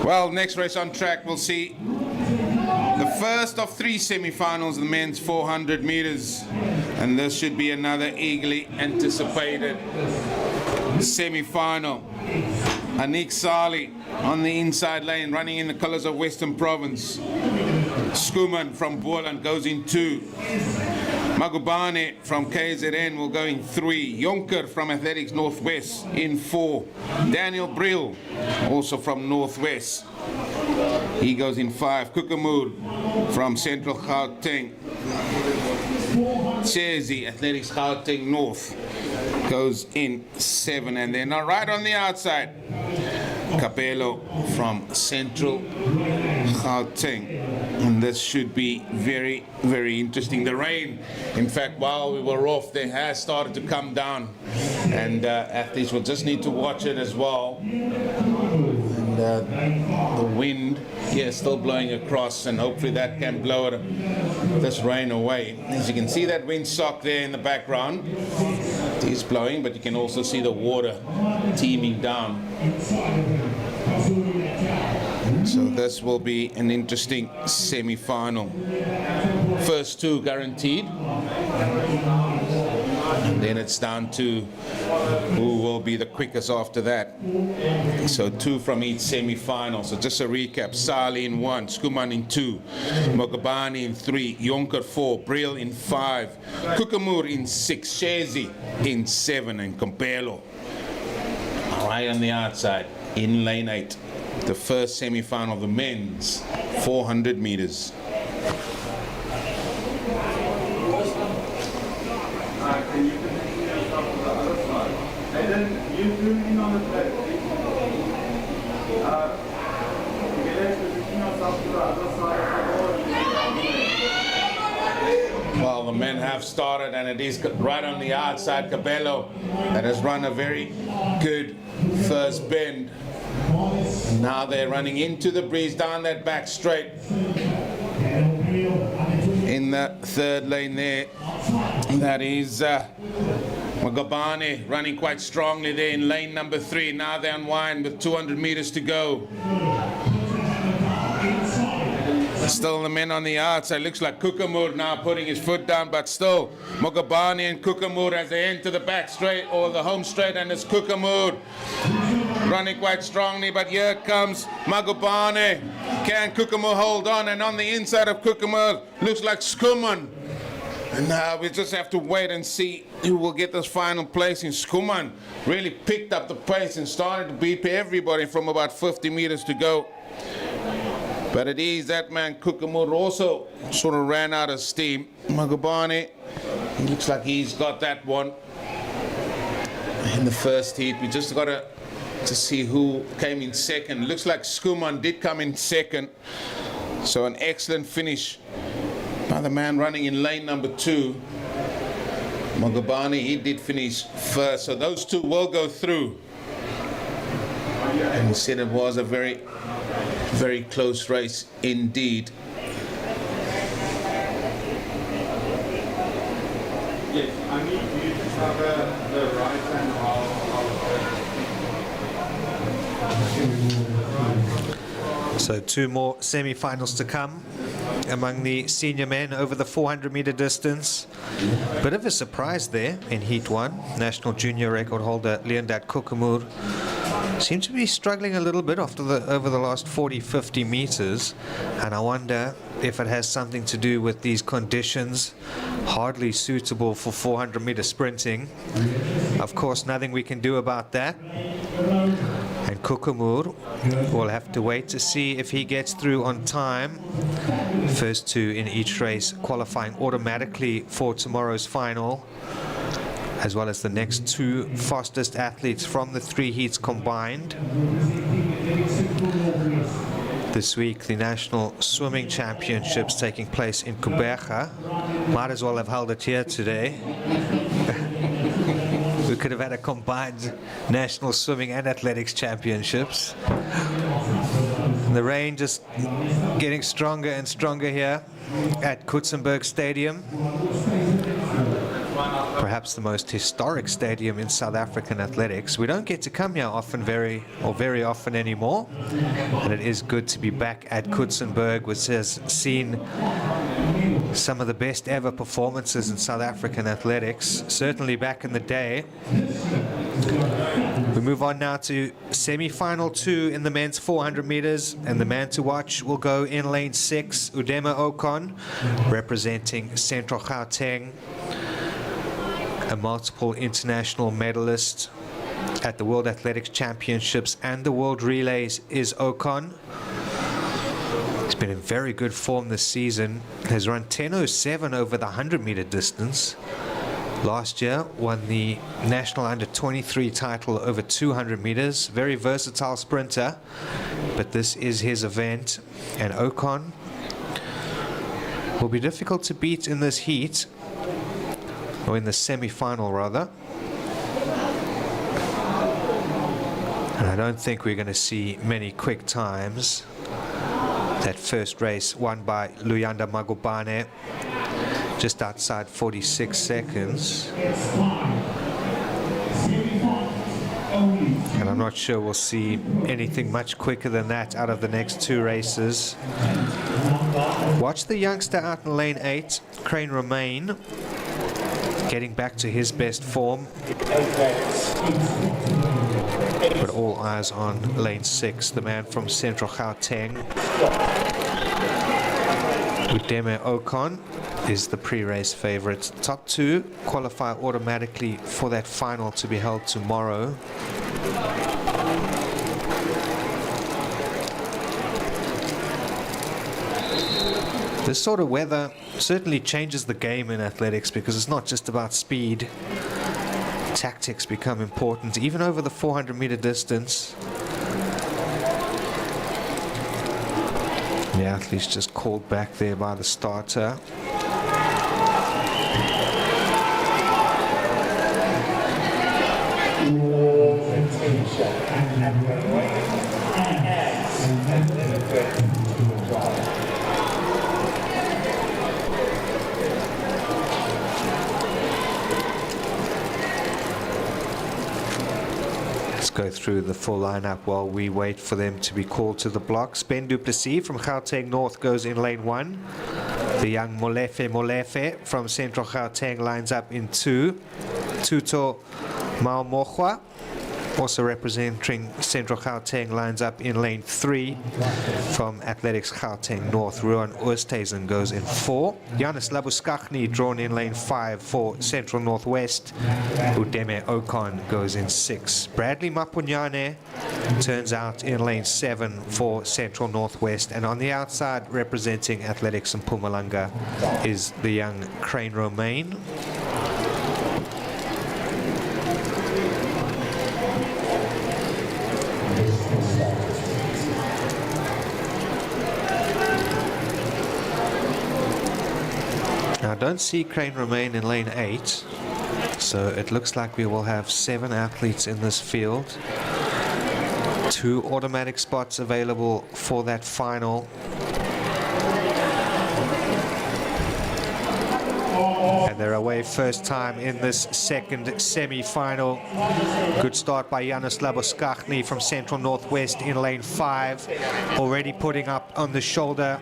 Well, next race on track, we'll see the first of 3 semi-finals, the men's 400 meters. And this should be another eagerly anticipated semi-final. Anik Sali on the inside lane, running in the colors of Western Province. Skuman from Boland goes in 2. Magubane from KZN will go in 3. Jonker from Athletics Northwest in 4. Daniel Brill, also from Northwest, he goes in 5. Kukamud from Central Gauteng. Chezi, Athletics Gauteng North, goes in 7. And then right on the outside, Capello from Central Gauteng. And this should be very, very interesting. The rain, in fact, while we were off, they has started to come down. And athletes will just need to watch it as well. And the wind, yeah, still blowing across, and hopefully that can blow this rain away. As you can see that windsock there in the background, it is blowing, but you can also see the water teeming down. So this will be an interesting semi-final. First 2 guaranteed. And then it's down to who will be the quickest after that. So 2 from each semi-final. So just a recap: Sali in 1, Skuman in 2, Mogabani in 3, Jonker 4, Brill in 5, Kukamur in 6, Shezi in 7, and Compello right on the outside in lane 8. The first semi-final of the men's 400 meters. Can you position yourself to the other side? And then you zoom in on the plate. You can position yourself to the other side of the board. Well, the men have started, and it is right on the outside. Cabello that has run a very good first bend. Now they're running into the breeze down that back straight. In the third lane there, that is Magabane running quite strongly there in lane number 3. Now they unwind with 200 meters to go. Still the men on the outside. Looks like Kukamur now putting his foot down, but still Mogabani and Kukamur as they enter the back straight or the home straight, and it's Kukamur running quite strongly, but here comes Magubane. Can Kukamur hold on? And on the inside of Kukamur looks like Skuman. And now we just have to wait and see who will get this final place. In Skuman really picked up the pace and started to beat everybody from about 50 meters to go. But it is that man Kukamur also sort of ran out of steam. Magubane, he looks like he's got that one in the first heat. We just got to see who came in second. Looks like Skuman did come in second. So an excellent finish by the man running in lane number 2. Magubane, he did finish first. So those 2 will go through. And he said it was a very, very close race indeed. Yes, I need you to cover the right hand half. So 2 more semi-finals to come among the senior men over the 400-meter distance. Bit of a surprise there in Heat 1. National junior record holder Leonard Kukamur seems to be struggling a little bit over the last 40-50 meters, and I wonder if it has something to do with these conditions, hardly suitable for 400-meter sprinting. Of course, nothing we can do about that. And Kukamur will have to wait to see if he gets through on time. First 2 in each race qualifying automatically for tomorrow's final, as well as the next 2 fastest athletes from the 3 heats combined. This week, the National Swimming Championships taking place in Kuberga. Might as well have held it here today. We could have had a combined National Swimming and Athletics Championships. And the rain just getting stronger and stronger here at Coetzenburg Stadium. perhaps the most historic stadium in South African athletics. We don't get to come here often, very often anymore, and it is good to be back at Coetzenburg, which has seen some of the best ever performances in South African athletics, certainly back in the day. We move on now to semi-final 2 in the men's 400 meters, and the man to watch will go in lane 6, Udeme Okon, representing Central Gauteng, a multiple international medalist at the World Athletics Championships and the World Relays is Okon. He's been in very good form this season, has run 10:07 over the 100-meter distance. Last year won the national under-23 title over 200 meters. Very versatile sprinter, but this is his event, and Okon will be difficult to beat in this heat, or in the semi-final rather. And I don't think we're going to see many quick times. That first race won by Luyanda Magubane, just outside 46 seconds. And I'm not sure we'll see anything much quicker than that out of the next 2 races. Watch the youngster out in lane 8, Crane Romain, getting back to his best form. But all eyes on lane 6, the man from Central Gauteng. Udeme Okon is the pre-race favorite. Top 2 qualify automatically for that final to be held tomorrow. This sort of weather certainly changes the game in athletics, because it's not just about speed. Tactics become important, even over the 400-meter distance. The athlete's just called back there by the starter. Go through the full lineup while we wait for them to be called to the blocks. Ben du Plessis from Gauteng North goes in lane 1. The young Molefe from Central Gauteng lines up in 2. Tuto Maomohwa, also representing Central Gauteng, lines up in lane 3. From Athletics Gauteng North, Ruan Oosthuizen goes in 4. Janus Labuskaghni drawn in lane 5 for Central Northwest. Udeme Okon goes in 6. Bradley Mapunyane turns out in lane 7 for Central Northwest, and on the outside representing Athletics in Mpumalanga is the young Crane Romain. Now, I don't see Crane Romain in lane 8, so it looks like we will have 7 athletes in this field. 2 automatic spots available for that final. And they're away first time in this second semi-final. Good start by Janus Labuskaghni from Central Northwest in lane 5. Already putting up on the shoulder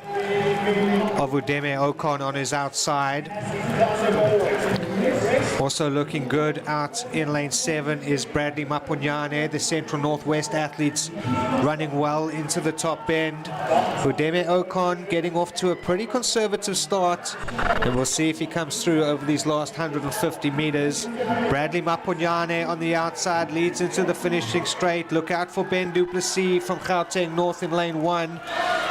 of Udeme Okon on his outside. Also looking good out in lane 7 is Bradley Mapunyane, the Central Northwest athletes running well into the top end. Udeme Okon getting off to a pretty conservative start, and we'll see if he comes through over these last 150 meters. Bradley Mapunyane on the outside leads into the finishing straight. Look out for Ben du Plessis from Gauteng North in lane 1.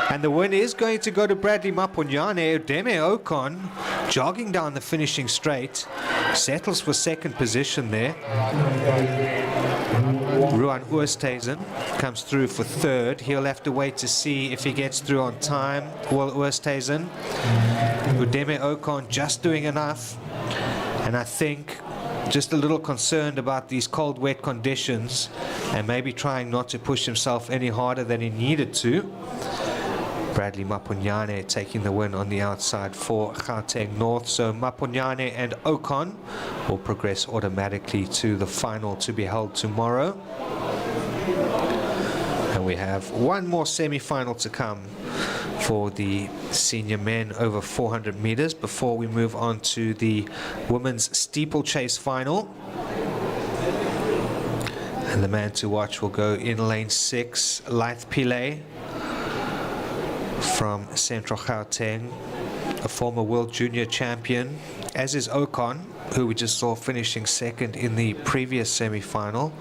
And the win is going to go to Bradley Mapunyane. Udeme Okon jogging down the finishing straight, settles for second position there. Ruan Oosthuizen comes through for third. He'll have to wait to see if he gets through on time. Will Oosthuizen. Udeme Okon just doing enough, and I think just a little concerned about these cold, wet conditions, and maybe trying not to push himself any harder than he needed to. Bradley Mapunyane taking the win on the outside for Gauteng North. So Mapunyane and Ocon will progress automatically to the final to be held tomorrow. And we have one more semi-final to come for the senior men over 400 meters before we move on to the women's steeplechase final. And the man to watch will go in lane 6, Lyth Pillay from Central Gauteng, a former world junior champion, as is Ocon, who we just saw finishing second in the previous semi-final.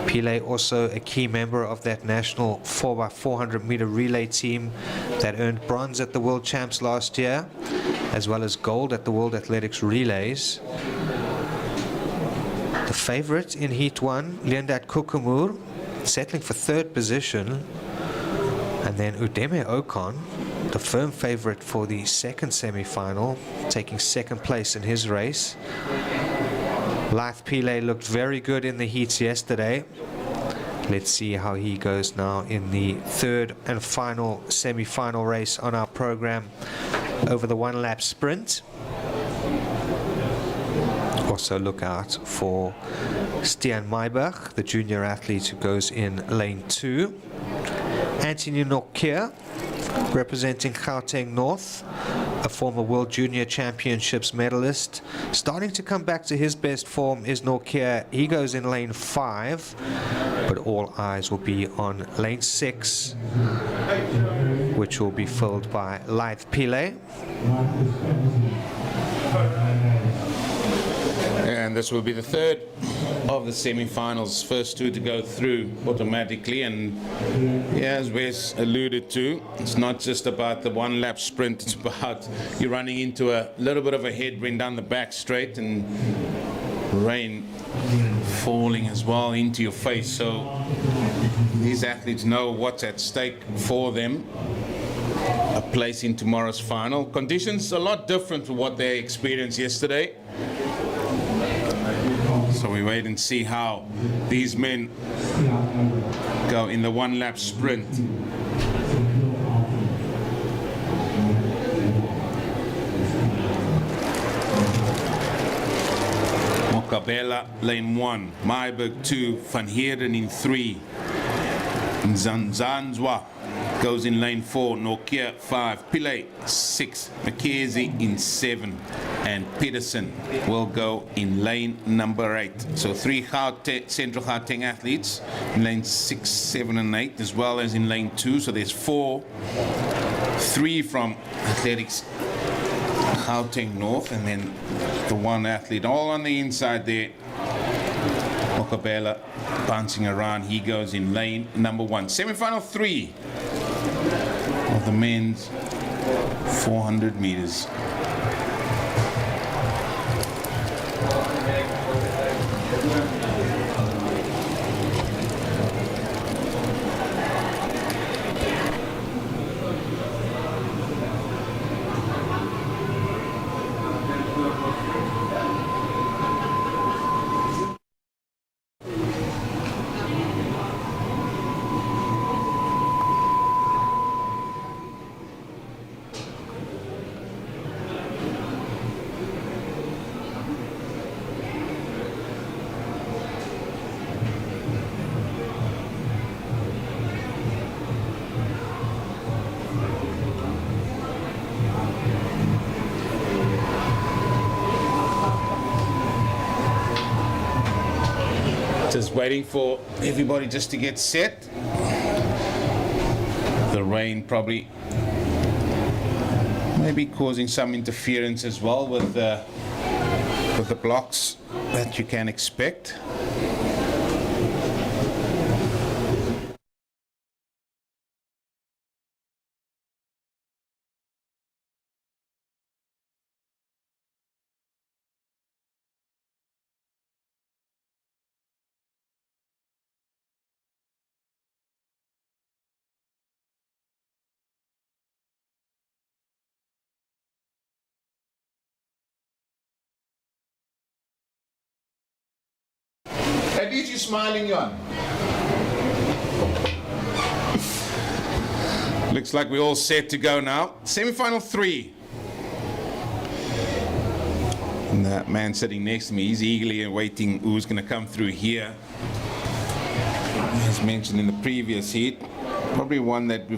Pillay also a key member of that national 4x400 meter relay team that earned bronze at the World Champs last year, as well as gold at the World Athletics Relays. The favorite in Heat 1, Leondat Kukumur, settling for third position. And then Udeme Ocon, the firm favorite for the second semi-final, taking second place in his race. Lyth Pillay looked very good in the heats yesterday. Let's see how he goes now in the third and final semi-final race on our program over the one-lap sprint. Also look out for Stian Maybach, the junior athlete who goes in lane 2. Anthony Nokia, representing Gauteng North, a former World Junior Championships medalist. Starting to come back to his best form is Nokia. He goes in lane 5, but all eyes will be on lane 6, which will be filled by Lyth Pillay. And this will be the third of the semi-finals, first two to go through automatically. And yeah, as Wes alluded to, it's not just about the one-lap sprint, it's about you running into a little bit of a headwind down the back straight and rain falling as well into your face. So these athletes know what's at stake for them. A place in tomorrow's final. Conditions a lot different from what they experienced yesterday. So we wait and see how these men go in the one-lap sprint. Mokabela, lane 1. Myberg 2. Van Heerden in 3. Nzanzanzwa goes in lane 4. Nokia 5. Pillay 6. McKenzie in 7. And Peterson will go in lane number 8. So 3 Central Gauteng athletes in lane 6, 7 and 8, as well as in lane 2. So there's 4. 3 from Athletics Gauteng North, and then the one athlete all on the inside there. Mokabela bouncing around. He goes in lane number 1. Semi-final 3 of the men's 400 meters. Just waiting for everybody just to get set. The rain probably maybe causing some interference as well with the blocks that you can expect. At least you're smiling, Jan. Looks like we're all set to go now. Semi-final 3. And that man sitting next to me, he's eagerly awaiting who's going to come through here. As mentioned in the previous heat, probably one that we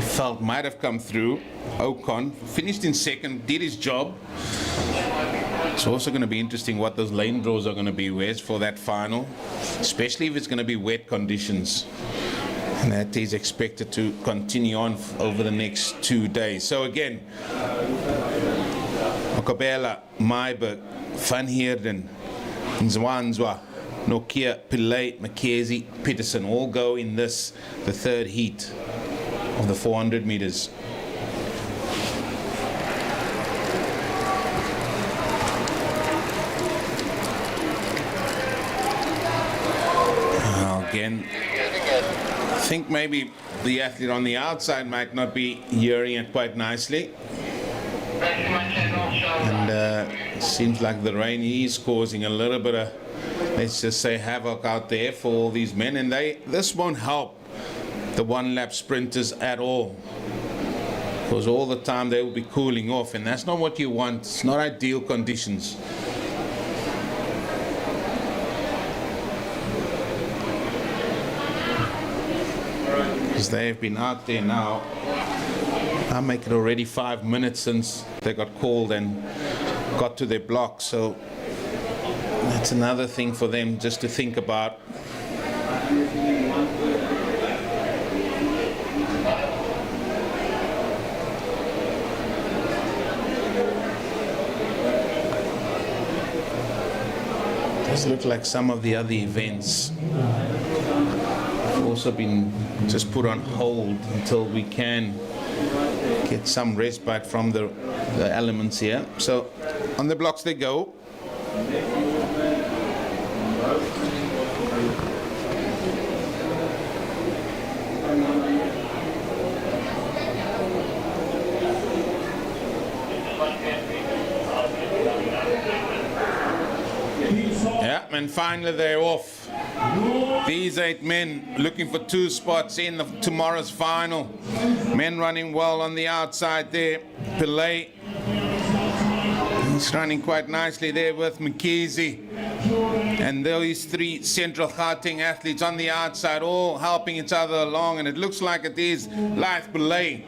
felt might have come through. Ocon finished in second, did his job. It's also going to be interesting what those lane draws are going to be, Wes, for that final, especially if it's going to be wet conditions. And that is expected to continue on over the next 2 days. So again, Okabela, Myburg, Van Heerden, Nzwanzwa, Nokia, Pillay, Mackenzie, Peterson all go in this, the third heat of the 400 meters. Again, I think maybe the athlete on the outside might not be hearing it quite nicely. And it seems like the rain is causing a little bit of, let's just say, havoc out there for all these men. And this won't help the one-lap sprinters at all, because all the time they will be cooling off, and that's not what you want. It's not ideal conditions. They've been out there now. I make it already 5 minutes since they got called and got to their block. So that's another thing for them just to think about. Does look like some of the other events also been just put on hold until we can get some respite from the elements here. So on the blocks they go. Yeah, and finally they're off. These 8 men looking for 2 spots in tomorrow's final. Men running well on the outside there. Pillay, he's running quite nicely there with McKeezy. And these 3 Central Gauteng athletes on the outside, all helping each other along. And it looks like it is Life Pillay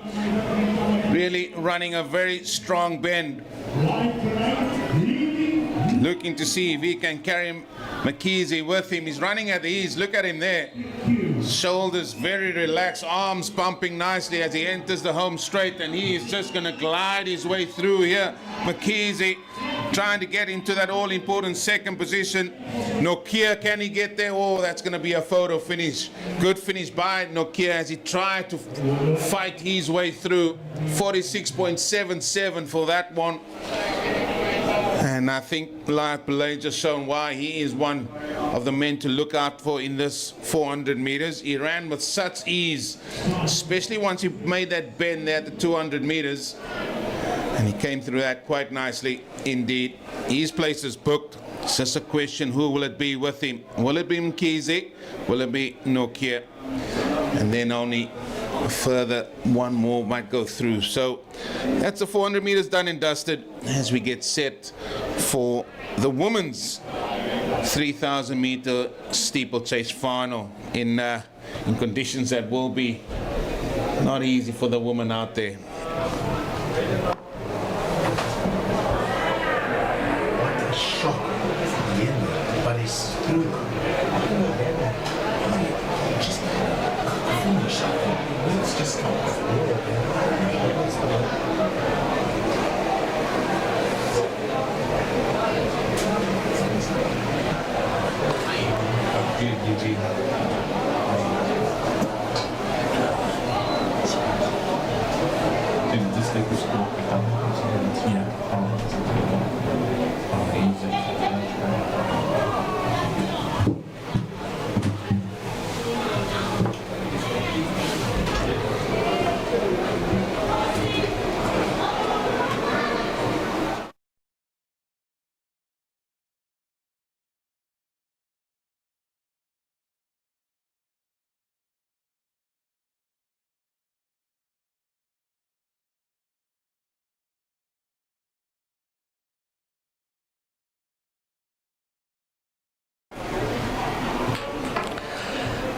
really running a very strong bend. Looking to see if he can carry McKeezy with him. He's running at ease. Look at him there. Shoulders very relaxed, arms pumping nicely as he enters the home straight, and he is just going to glide his way through here. McKeezy trying to get into that all-important second position. Nokia, can he get there? Oh, that's going to be a photo finish. Good finish by Nokia as he tried to fight his way through. 46.77 for that one. And I think Live Pillay just shown why he is one of the men to look out for in this 400 meters. He ran with such ease, especially once he made that bend there at the 200 meters. And he came through that quite nicely indeed. His place is booked. It's just a question, who will it be with him? Will it be Mkhize? Will it be Nokia? And then only a further one more might go through. So that's the 400 meters done and dusted as we get set for the women's 3,000 meter steeplechase final in conditions that will be not easy for the women out there. Shock at the end, but it's through. Just finish. Let's just Just take the score. Yeah.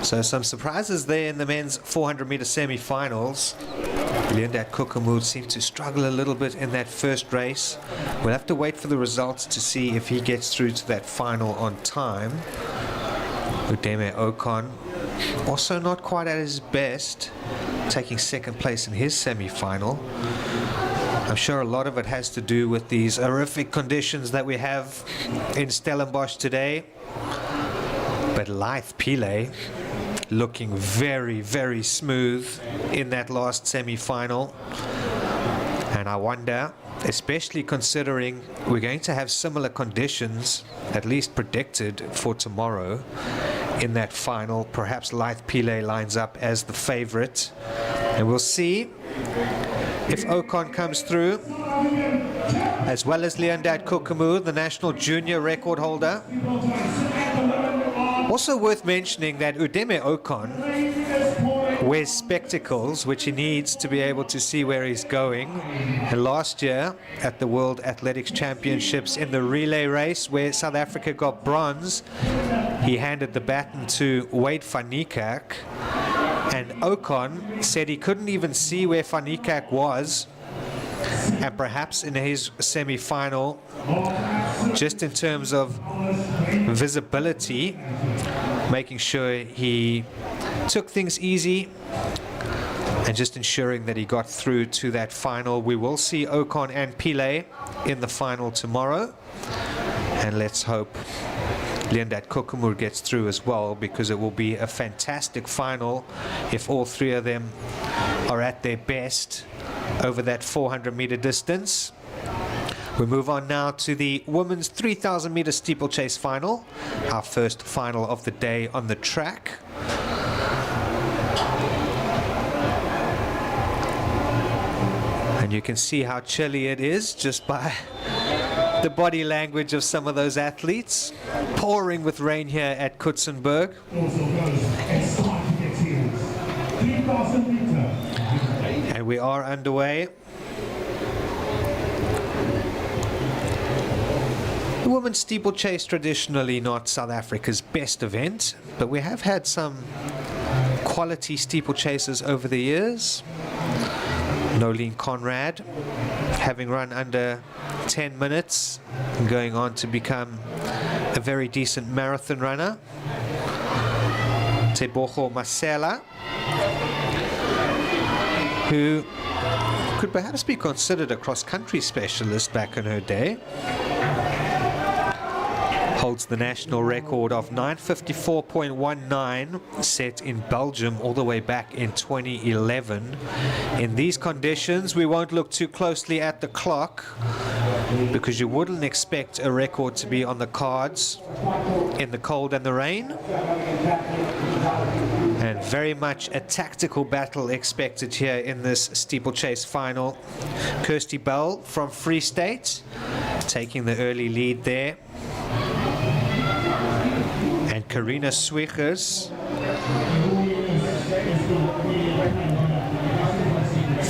So some surprises there in the men's 400 meter semi-finals. Leondad Kokomood seemed to struggle a little bit in that first race. We'll have to wait for the results to see if he gets through to that final on time. Udeme Okon also not quite at his best, taking second place in his semi-final. I'm sure a lot of it has to do with these horrific conditions that we have in Stellenbosch today. But Lythe Pile looking very, very smooth in that last semi-final. And I wonder, especially considering we're going to have similar conditions, at least predicted for tomorrow in that final, perhaps Lythe Pile lines up as the favorite. And we'll see if Okon comes through, as well as Leondad Kokomood, the national junior record holder. Also worth mentioning that Udeme Okon wears spectacles, which he needs to be able to see where he's going. And last year at the World Athletics Championships in the relay race, where South Africa got bronze, he handed the baton to Wade van Niekerk. And Okon said he couldn't even see where van Niekerk was. And perhaps in his semi-final, just in terms of visibility, making sure he took things easy and just ensuring that he got through to that final. We will see Okon and Pile in the final tomorrow. And let's hope Leondad Kokomood gets through as well, because it will be a fantastic final if all three of them are at their best over that 400 meter distance. We move on now to the women's 3,000 meter steeplechase final, our first final of the day on the track. And you can see how chilly it is just by the body language of some of those athletes. Pouring with rain here at Coetzenburg. And we are underway. The women's steeplechase, traditionally not South Africa's best event, but we have had some quality steeplechasers over the years. Nolene Conrad, having run under 10 minutes, and going on to become a very decent marathon runner. Tebogo Masela, who could perhaps be considered a cross-country specialist back in her day, holds the national record of 9:54.19 set in Belgium all the way back in 2011. In these conditions, we won't look too closely at the clock, because you wouldn't expect a record to be on the cards in the cold and the rain. And very much a tactical battle expected here in this steeplechase final. Kirsty Bell from Free State taking the early lead there. And Karina Swiggers,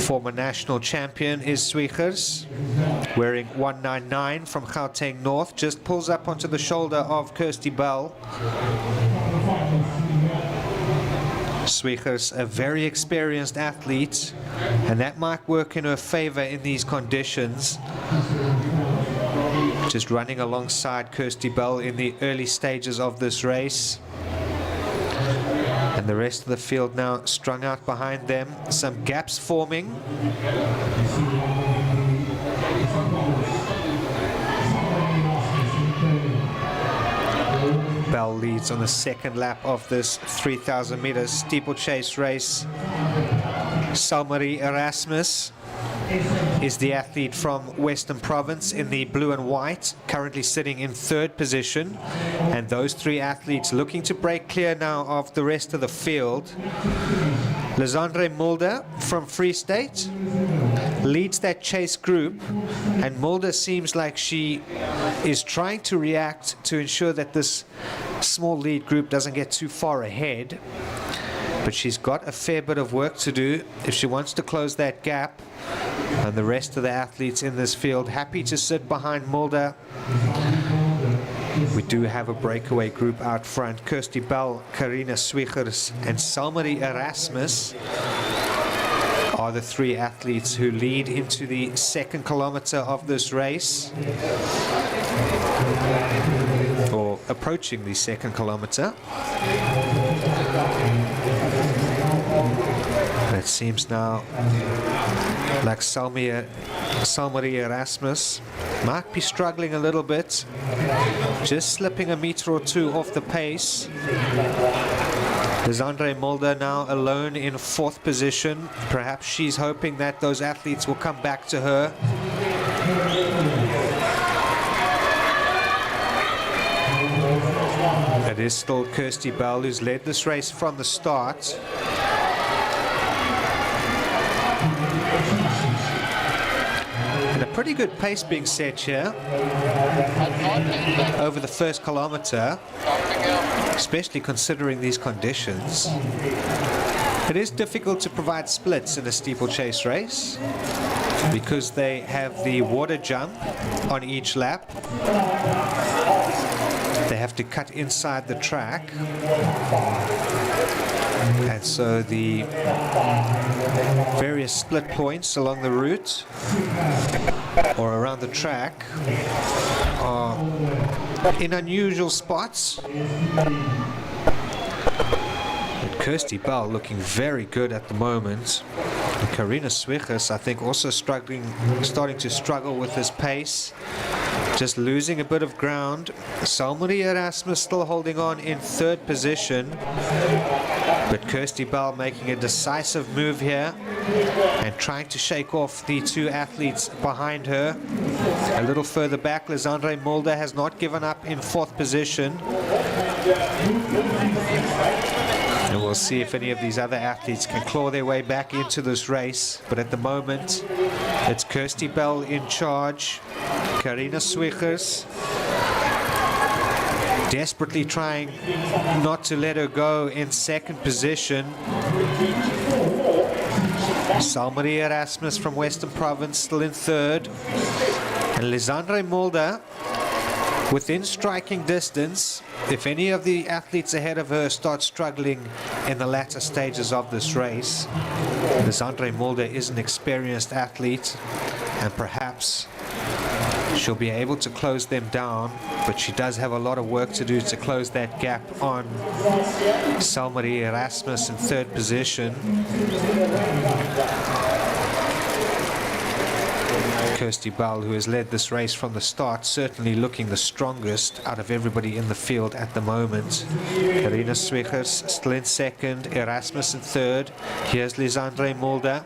former national champion is Swiggers, wearing 199 from Gauteng North, just pulls up onto the shoulder of Kirsty Bell. Swiggers, a very experienced athlete, and that might work in her favor in these conditions. Just running alongside Kirsty Bell in the early stages of this race. And the rest of the field now strung out behind them. Some gaps forming. Bell leads on the second lap of this 3,000 meter steeplechase race. Salmarie Erasmus is the athlete from Western Province in the blue and white, currently sitting in third position. And those three athletes looking to break clear now of the rest of the field. Lizandre Mulder from Free State leads that chase group, and Mulder seems like she is trying to react to ensure that this small lead group doesn't get too far ahead. But she's got a fair bit of work to do if she wants to close that gap. And the rest of the athletes in this field happy to sit behind Mulder. We do have a breakaway group out front. Kirsty Bell, Karina Swiegers and Salmarie Erasmus are the three athletes who lead into the second kilometer of this race, or approaching the second kilometer. It seems now like Salmarie Erasmus might be struggling a little bit, just slipping a meter or two off the pace. Lisandre Mulder now alone in fourth position. Perhaps she's hoping that those athletes will come back to her. It is still Kirsty Bell who's led this race from the start. And a pretty good pace being set here over the first kilometer, especially considering these conditions. It is difficult to provide splits in a steeplechase race because they have the water jump on each lap. They have to cut inside the track, and so the various split points along the route or around the track are in unusual spots. But Kirsty Bell looking very good at the moment. And Karina Swiegers, I think, also starting to struggle with this pace. Just losing a bit of ground. Salmarie Erasmus still holding on in third position, but Kirsty Bell making a decisive move here and trying to shake off the two athletes behind her. A little further back, Lisandre Mulder has not given up in fourth position. And we'll see if any of these other athletes can claw their way back into this race. But at the moment, it's Kirsty Bell in charge. Karina Swiegers desperately trying not to let her go in second position. Salmarie Erasmus from Western Province still in third. And Lisandre Mulder within striking distance. If any of the athletes ahead of her start struggling in the latter stages of this race, Lisandre Mulder is an experienced athlete, and perhaps she'll be able to close them down, but she does have a lot of work to do to close that gap on Salmarie Erasmus in third position. Kirsty Bell, who has led this race from the start, certainly looking the strongest out of everybody in the field at the moment. Karina Swiegers still in second, Erasmus in third. Here's Lisandre Mulder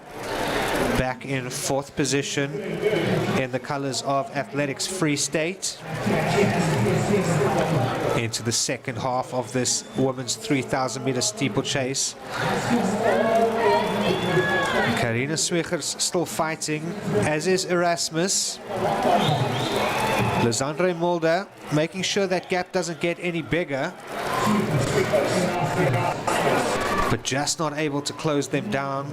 back in fourth position in the colors of Athletics Free State into the second half of this women's 3,000 meter steeplechase. Karina Swiegers still fighting, as is Erasmus. Lisandre Mulder making sure that gap doesn't get any bigger, but just not able to close them down.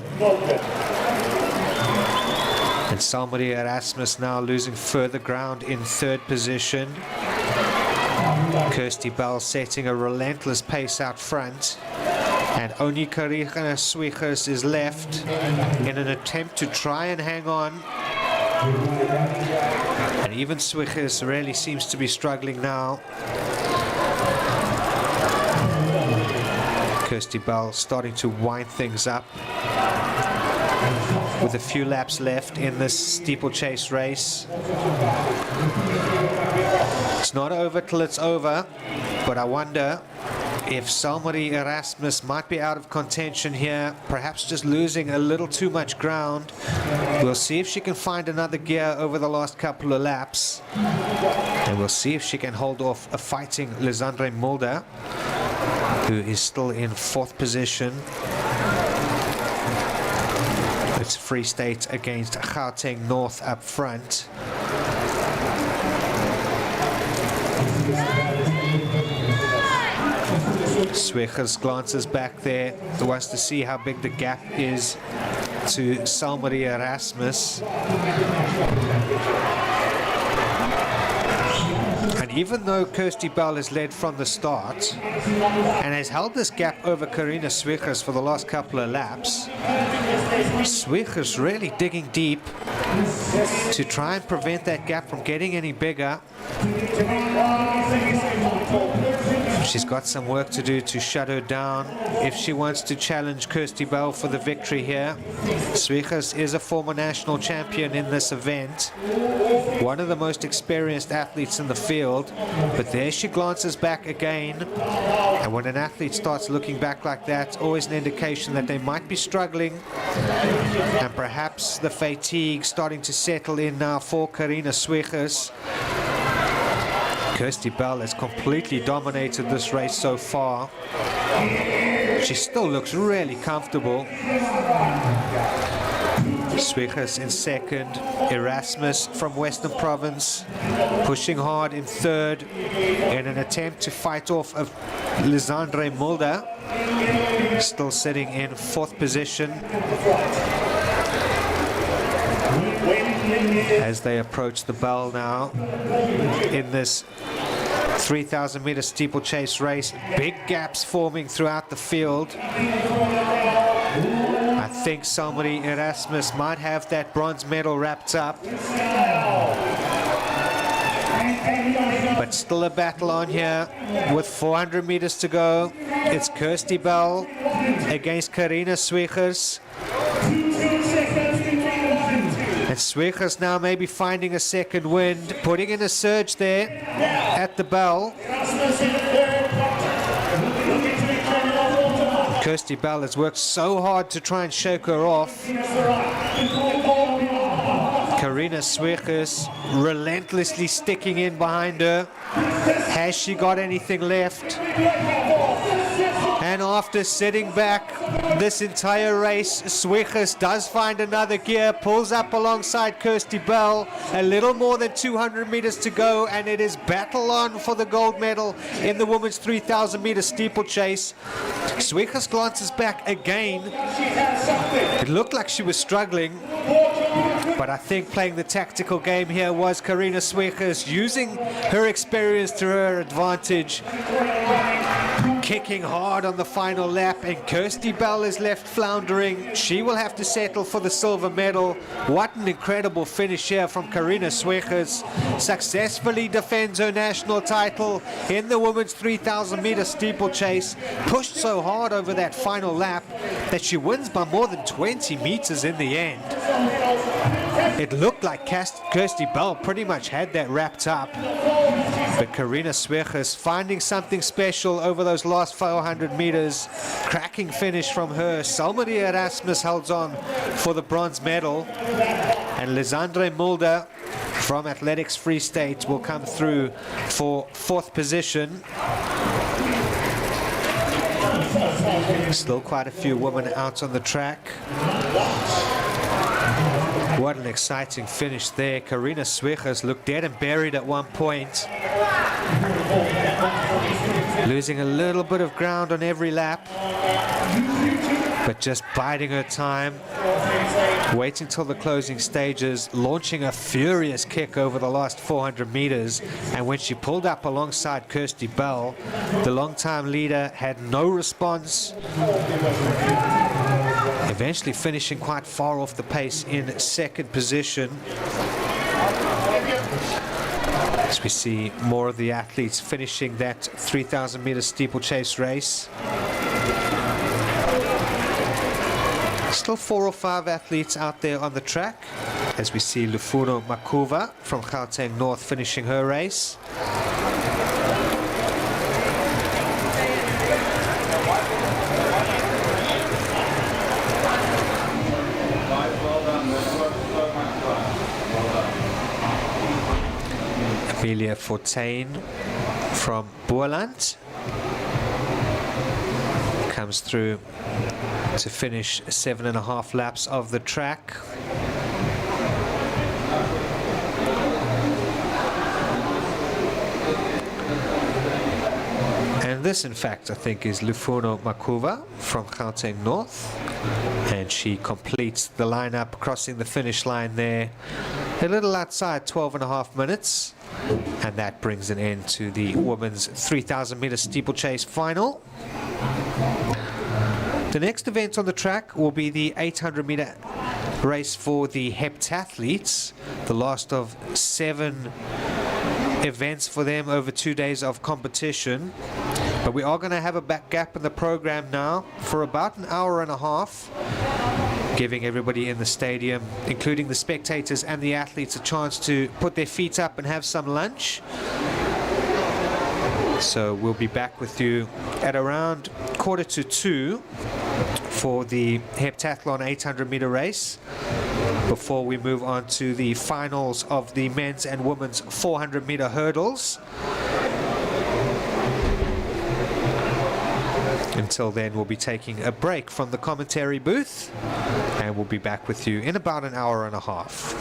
And Salmarie Erasmus now losing further ground in third position. Kirsty Bell setting a relentless pace out front. And only Karina Swiegers is left in an attempt to try and hang on. And even Swiegers really seems to be struggling now. Kirsty Bell starting to wind things up with a few laps left in this steeplechase race. It's not over till it's over, but I wonder if Salmarie Erasmus might be out of contention here, perhaps just losing a little too much ground. We'll see if she can find another gear over the last couple of laps. And we'll see if she can hold off a fighting Lisandre Mulder, who is still in fourth position. It's Free State against Gauteng North up front. Swiegers glances back there, wants to see how big the gap is to Salmarie Erasmus. And even though Kirsty Bell has led from the start and has held this gap over Karina Swiegers for the last couple of laps, Swiegers really digging deep to try and prevent that gap from getting any bigger. She's got some work to do to shut her down if she wants to challenge Kirsty Bell for the victory here. Swiegers is a former national champion in this event, one of the most experienced athletes in the field, but there she glances back again, and when an athlete starts looking back like that, it's always an indication that they might be struggling, and perhaps the fatigue starting to settle in now for Karina Swiegers. Kirsty Bell has completely dominated this race so far. She still looks really comfortable. Swiegers in second, Erasmus from Western Province pushing hard in third in an attempt to fight off of Lisandre Mulder, still sitting in fourth position. As they approach the bell now in this 3,000 meter steeplechase race, big gaps forming throughout the field. I think somebody, Erasmus, might have that bronze medal wrapped up. But still a battle on here with 400 meters to go. It's Kirsty Bell against Karina Swiegers. And Swiegers now maybe finding a second wind, putting in a surge there at the bell. Kirsty Bell has worked so hard to try and shake her off. Karina Swiegers relentlessly sticking in behind her. Has she got anything left? And after sitting back this entire race, Swiegers does find another gear, pulls up alongside Kirsty Bell. A little more than 200 meters to go, and it is battle on for the gold medal in the women's 3,000 meter steeplechase. Swiegers glances back again. It looked like she was struggling, but I think playing the tactical game here was Karina Swiegers, using her experience to her advantage, kicking hard on the final lap, and Kirsty Bell is left floundering. She will have to settle for the silver medal. What an incredible finish here from Karina Swiegers. Successfully defends her national title in the women's 3,000 meter steeplechase. Pushed so hard over that final lap that she wins by more than 20 meters in the end. It looked like Kirsty Bell pretty much had that wrapped up. But Karina Swiegers finding something special over those last 400 meters. Cracking finish from her. Salmarie Erasmus holds on for the bronze medal. And Lisandre Mulder from Athletics Free State will come through for fourth position. Still quite a few women out on the track. What an exciting finish there. Karina Swiegers looked dead and buried at one point. Losing a little bit of ground on every lap, but just biding her time, waiting till the closing stages, launching a furious kick over the last 400 meters. And when she pulled up alongside Kirsty Bell, the long-time leader had no response, eventually finishing quite far off the pace in second position. As we see more of the athletes finishing that 3,000 meter steeplechase race. Still 4 or 5 athletes out there on the track, as we see Lufuno Makuva from Gauteng North finishing her race. Amelia Fortain from Boerland comes through to finish 7.5 laps of the track. And this, in fact, I think is Lufuno Makuva from Gauteng North. And she completes the lineup, crossing the finish line there a little outside 12.5 minutes. And that brings an end to the women's 3,000 meter steeplechase final. The next event on the track will be the 800 meter race for the heptathletes, the last of 7 events for them over 2 days of competition. But we are going to have a back gap in the program now for about an hour and a half, giving everybody in the stadium, including the spectators and the athletes, a chance to put their feet up and have some lunch. So we'll be back with you at around 1:45 for the heptathlon 800 meter race, before we move on to the finals of the men's and women's 400 meter hurdles. Until then, we'll be taking a break from the commentary booth, and we'll be back with you in about an hour and a half.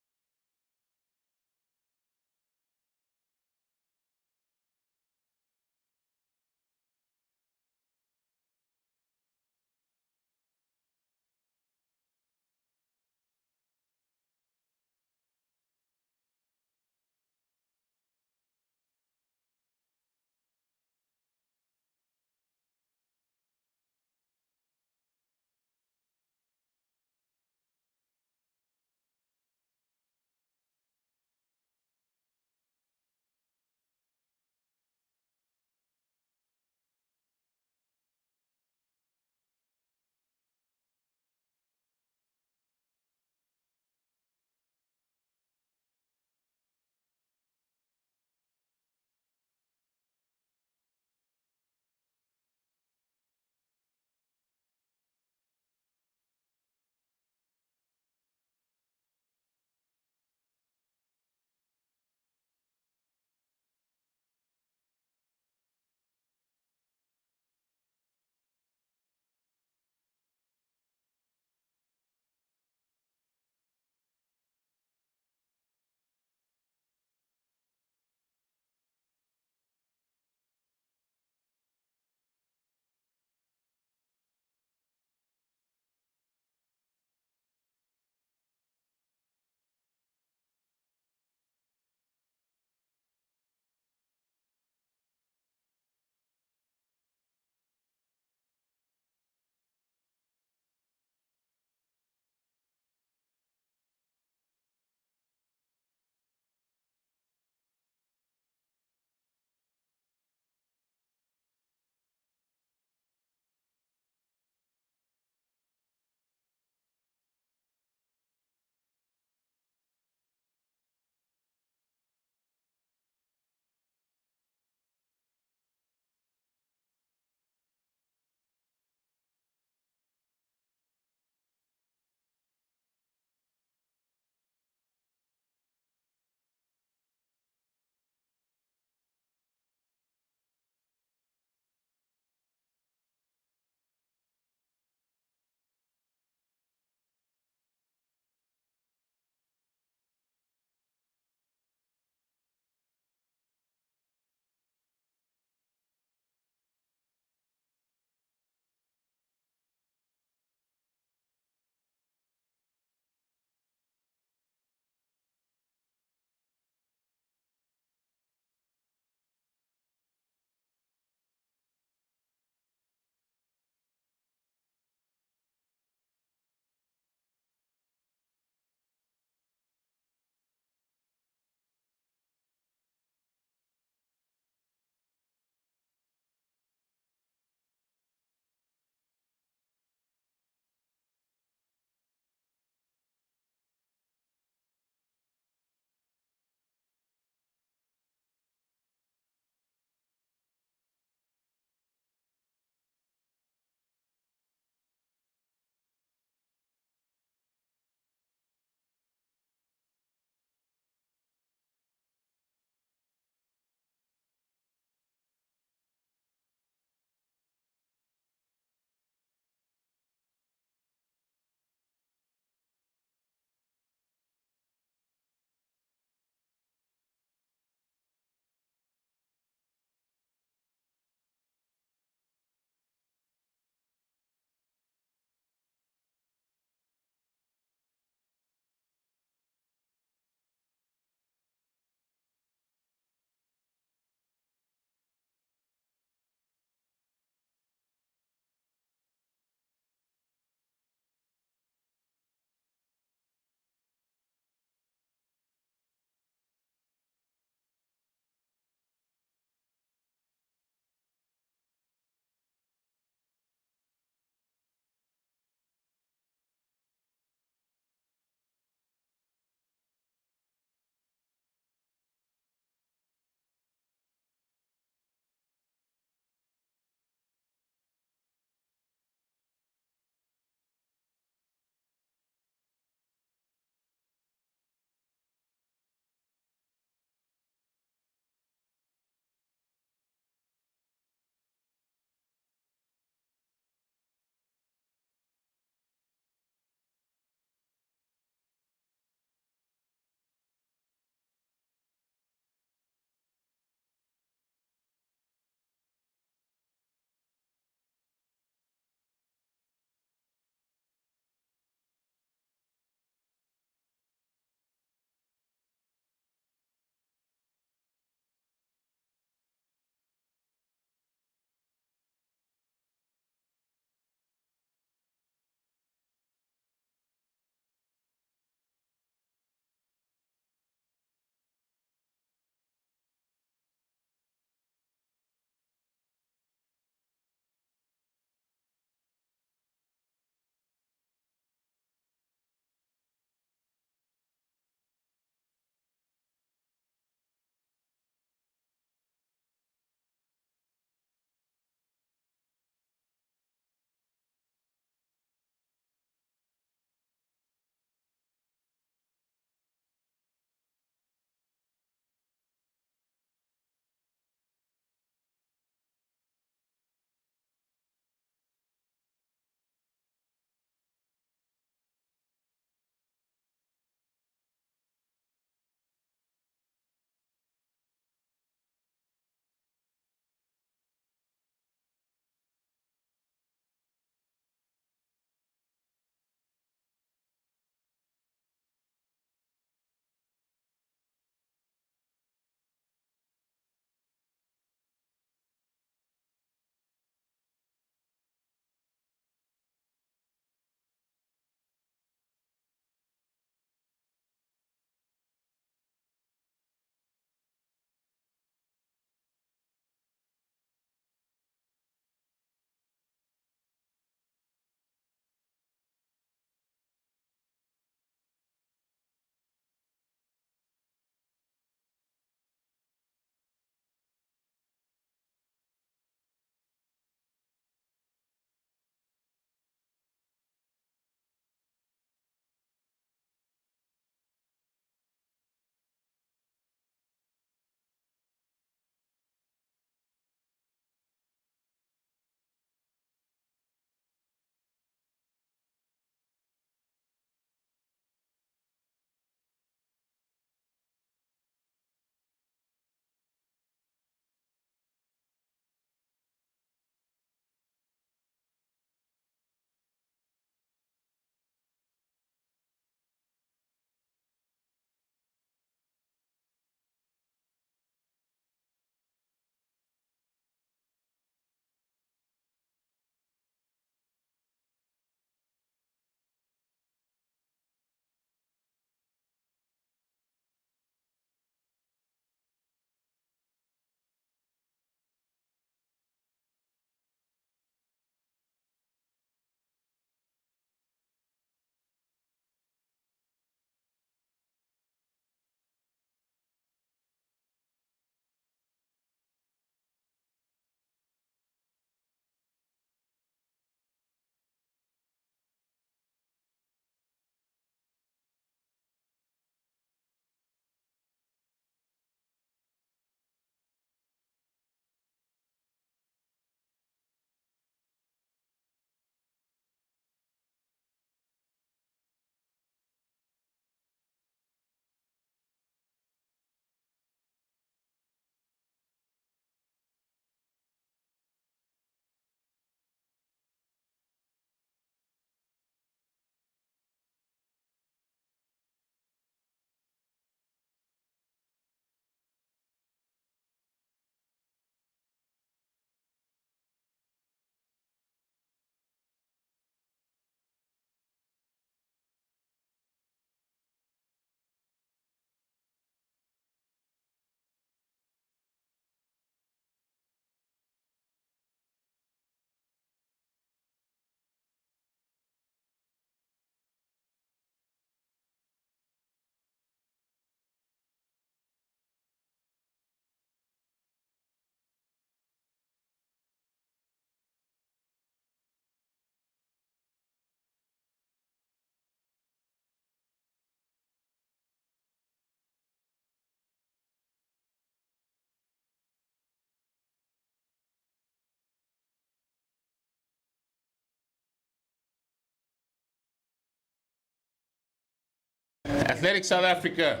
Athletics South Africa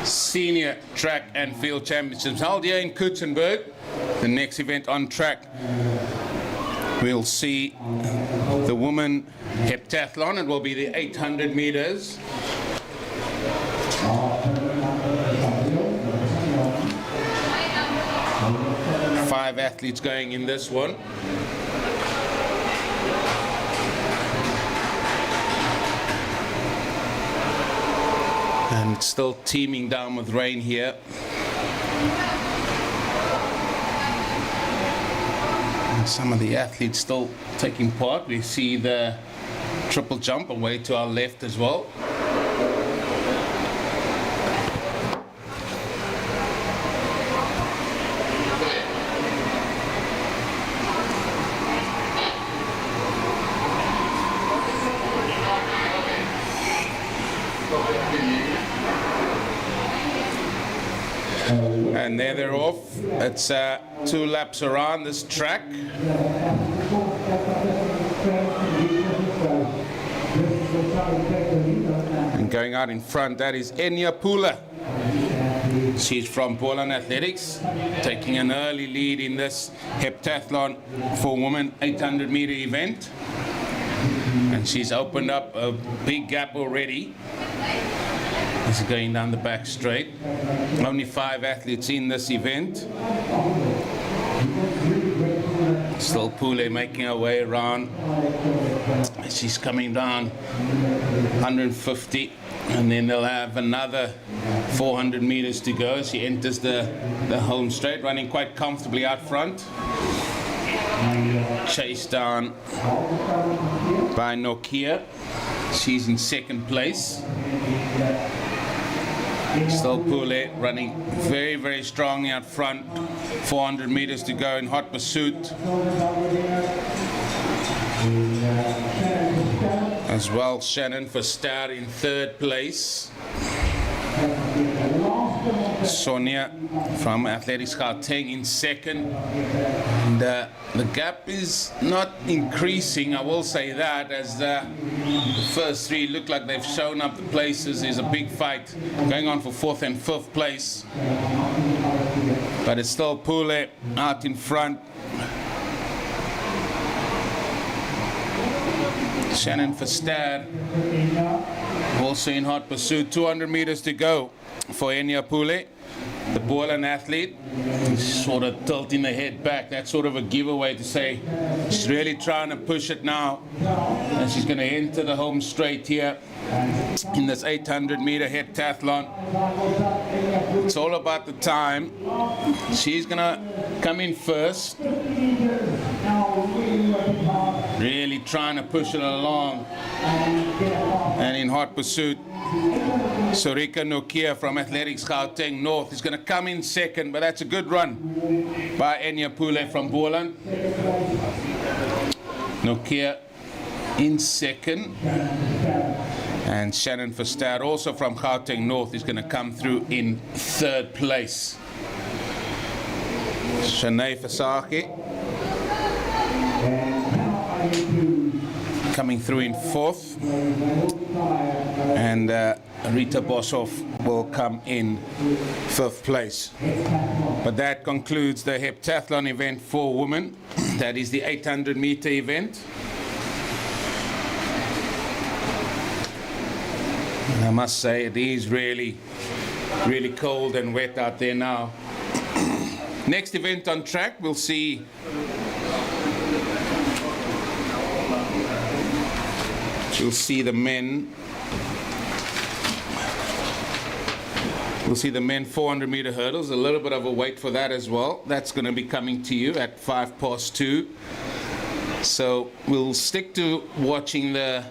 Senior Track and Field Championships held here in Coetzenburg. The next event on track, we'll see the women heptathlon. It will be the 800 meters. Five athletes going in this one. And it's still teeming down with rain here. And some of the athletes still taking part. We see the triple jump away to our left as well. And there they're off. It's 2 laps around this track. And going out in front, that is Enya Pula. She's from Boland Athletics, taking an early lead in this heptathlon for women 800 meter event. And she's opened up a big gap already. This is going down the back straight. Only 5 athletes in this event. Still Pule making her way around. She's coming down 150, and then they'll have another 400 meters to go. She enters the home straight, running quite comfortably out front. Chased down by Nokia. She's in second place. Still Pule running very, very strongly out front. 400 meters to go in hot pursuit. As well, Shannon Verster in third place. Sonia from Athletics Gauteng in second. And the gap is not increasing, I will say that, as the first 3 look like they've shown up the places. There's a big fight going on for 4th and 5th place. But it's still Pule out in front. Shannon Verster also in hot pursuit. 200 meters to go for Enya Pule, the Boland athlete. Sort of tilting the head back. That's sort of a giveaway to say she's really trying to push it now. And she's going to enter the home straight here in this 800 meter heptathlon. It's all about the time. She's going to come in first. Really trying to push it along. And in hot pursuit, Sorika Nokia from Athletics Gauteng North is going to come in second, but that's a good run by Enya Pule from Boland. Nokia in second. And Shannon Verster, also from Gauteng North, is going to come through in third place. Shanae Fasaki coming through in fourth. And Rita Boshoff will come in 5th place. But that concludes the heptathlon event for women. That is the 800 meter event. And I must say it is really, really cold and wet out there now. Next event on track, we'll see the men. We'll see the men 400 meter hurdles, a little bit of a wait for that as well. That's going to be coming to you at 2:05. So we'll stick to watching the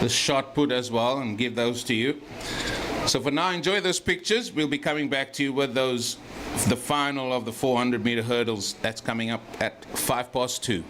shot put as well and give those to you. So for now, enjoy those pictures. We'll be coming back to you with the final of the 400 meter hurdles. That's coming up at 2:05.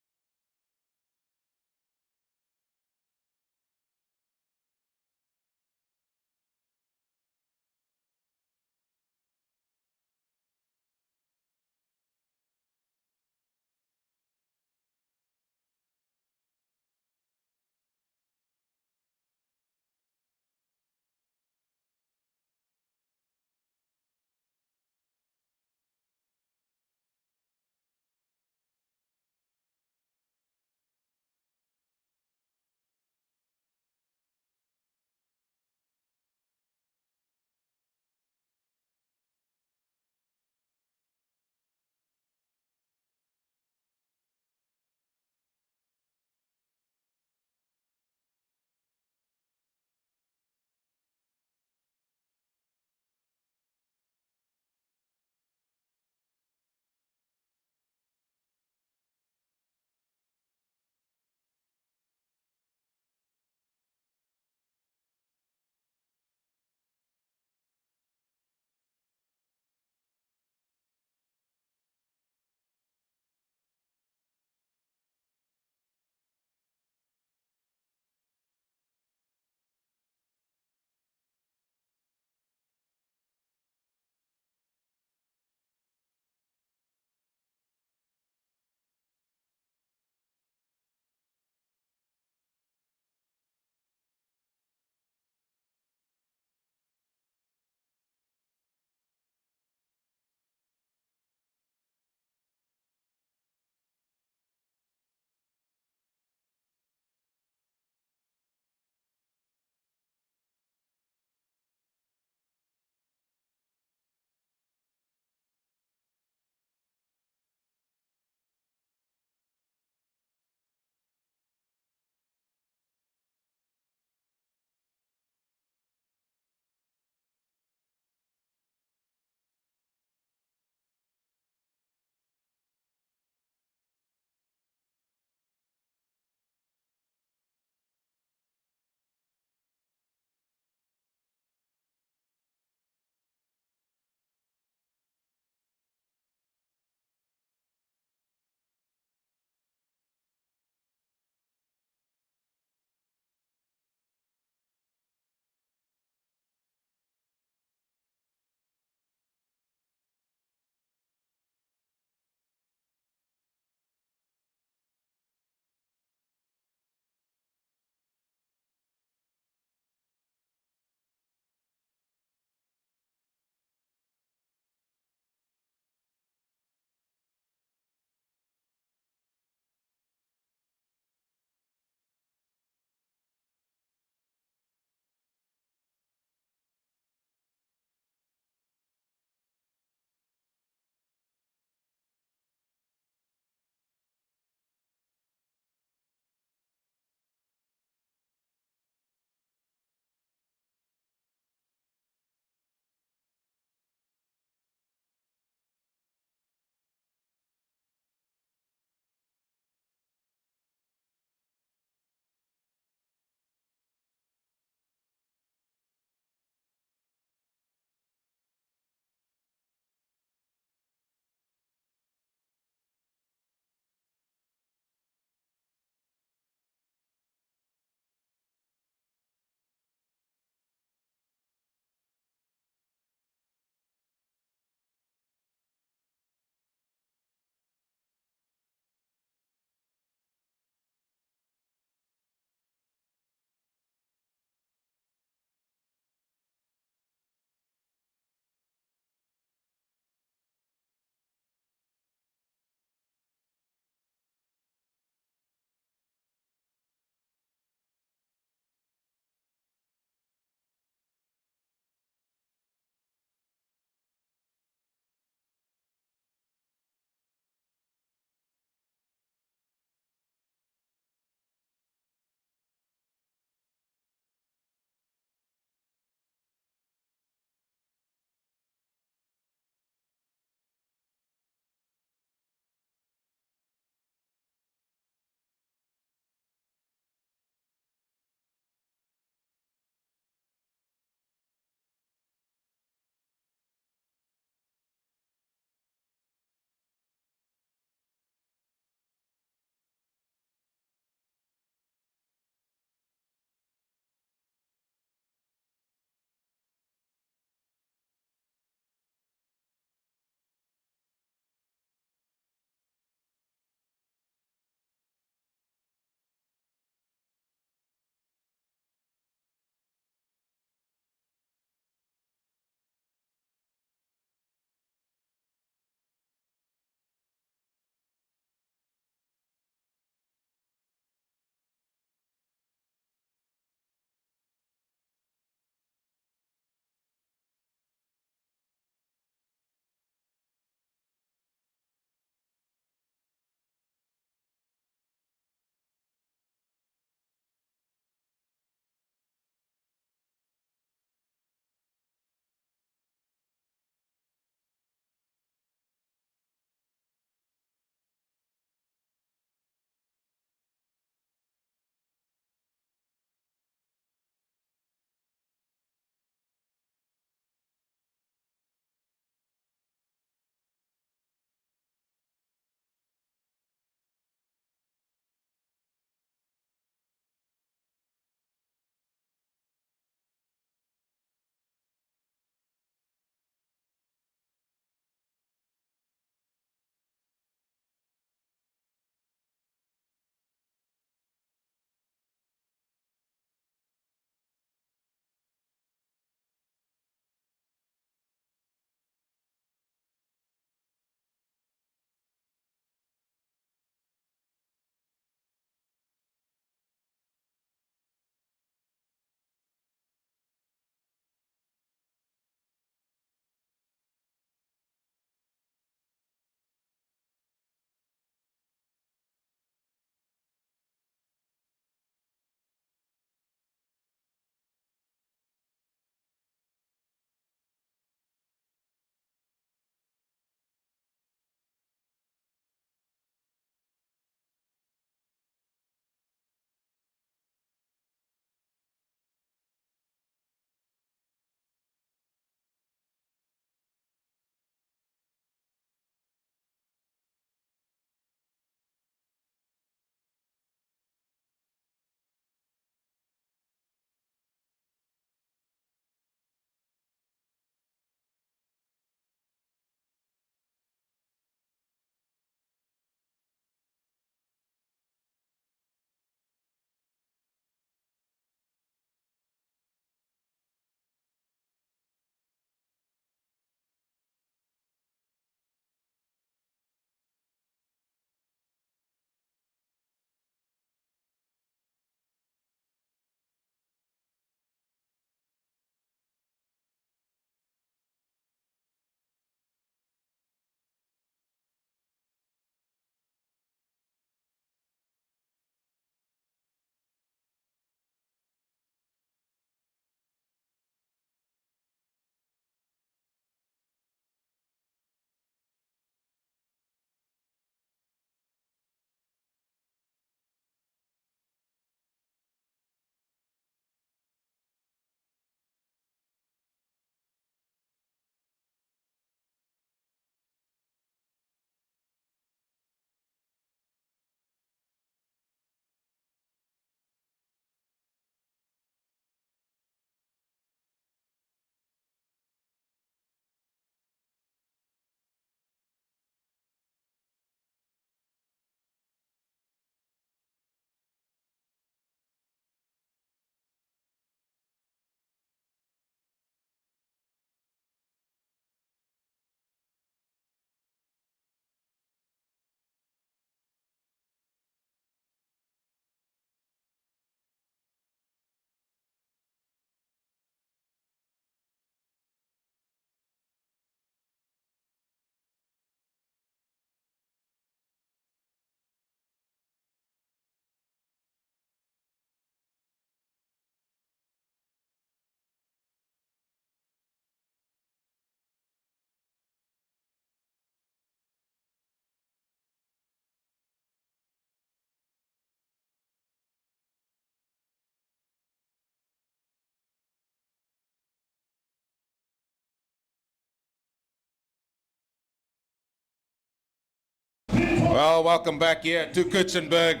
Well, welcome back here to Coetzenburg,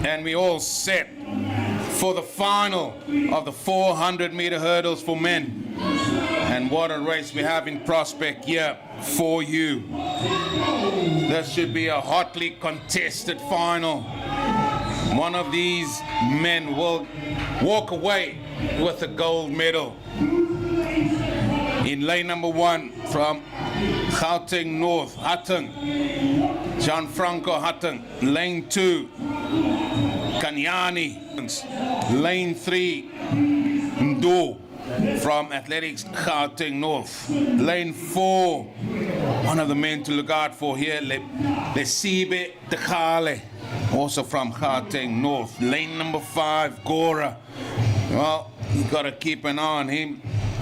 and we all set for the final of the 400-meter hurdles for men. And what a race we have in prospect here for you. This should be a hotly contested final. One of these men will walk away with a gold medal. In lane number 1 from Gauteng North, Hatting, Gianfranco Hatting. Lane 2, Kanyani. Lane 3, Ndo from Athletics Gauteng North. Lane 4, one of the men to look out for here, Lesibe Tekale, also from Gauteng North. Lane number 5, Gora. Well, you got to keep an eye on him.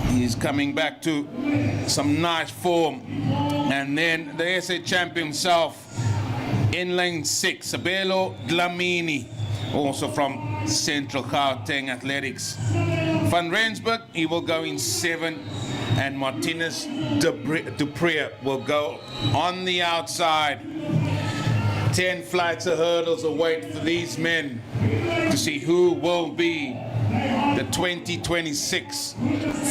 He's coming back to some nice form. And then the ASA champion himself in lane 6, Sabelo Dlamini, also from Central Gauteng Athletics. Van Rensburg, he will go in 7, and Martinez Dupree will go on the outside. 10 flights of hurdles await for these men to see who will be the 2026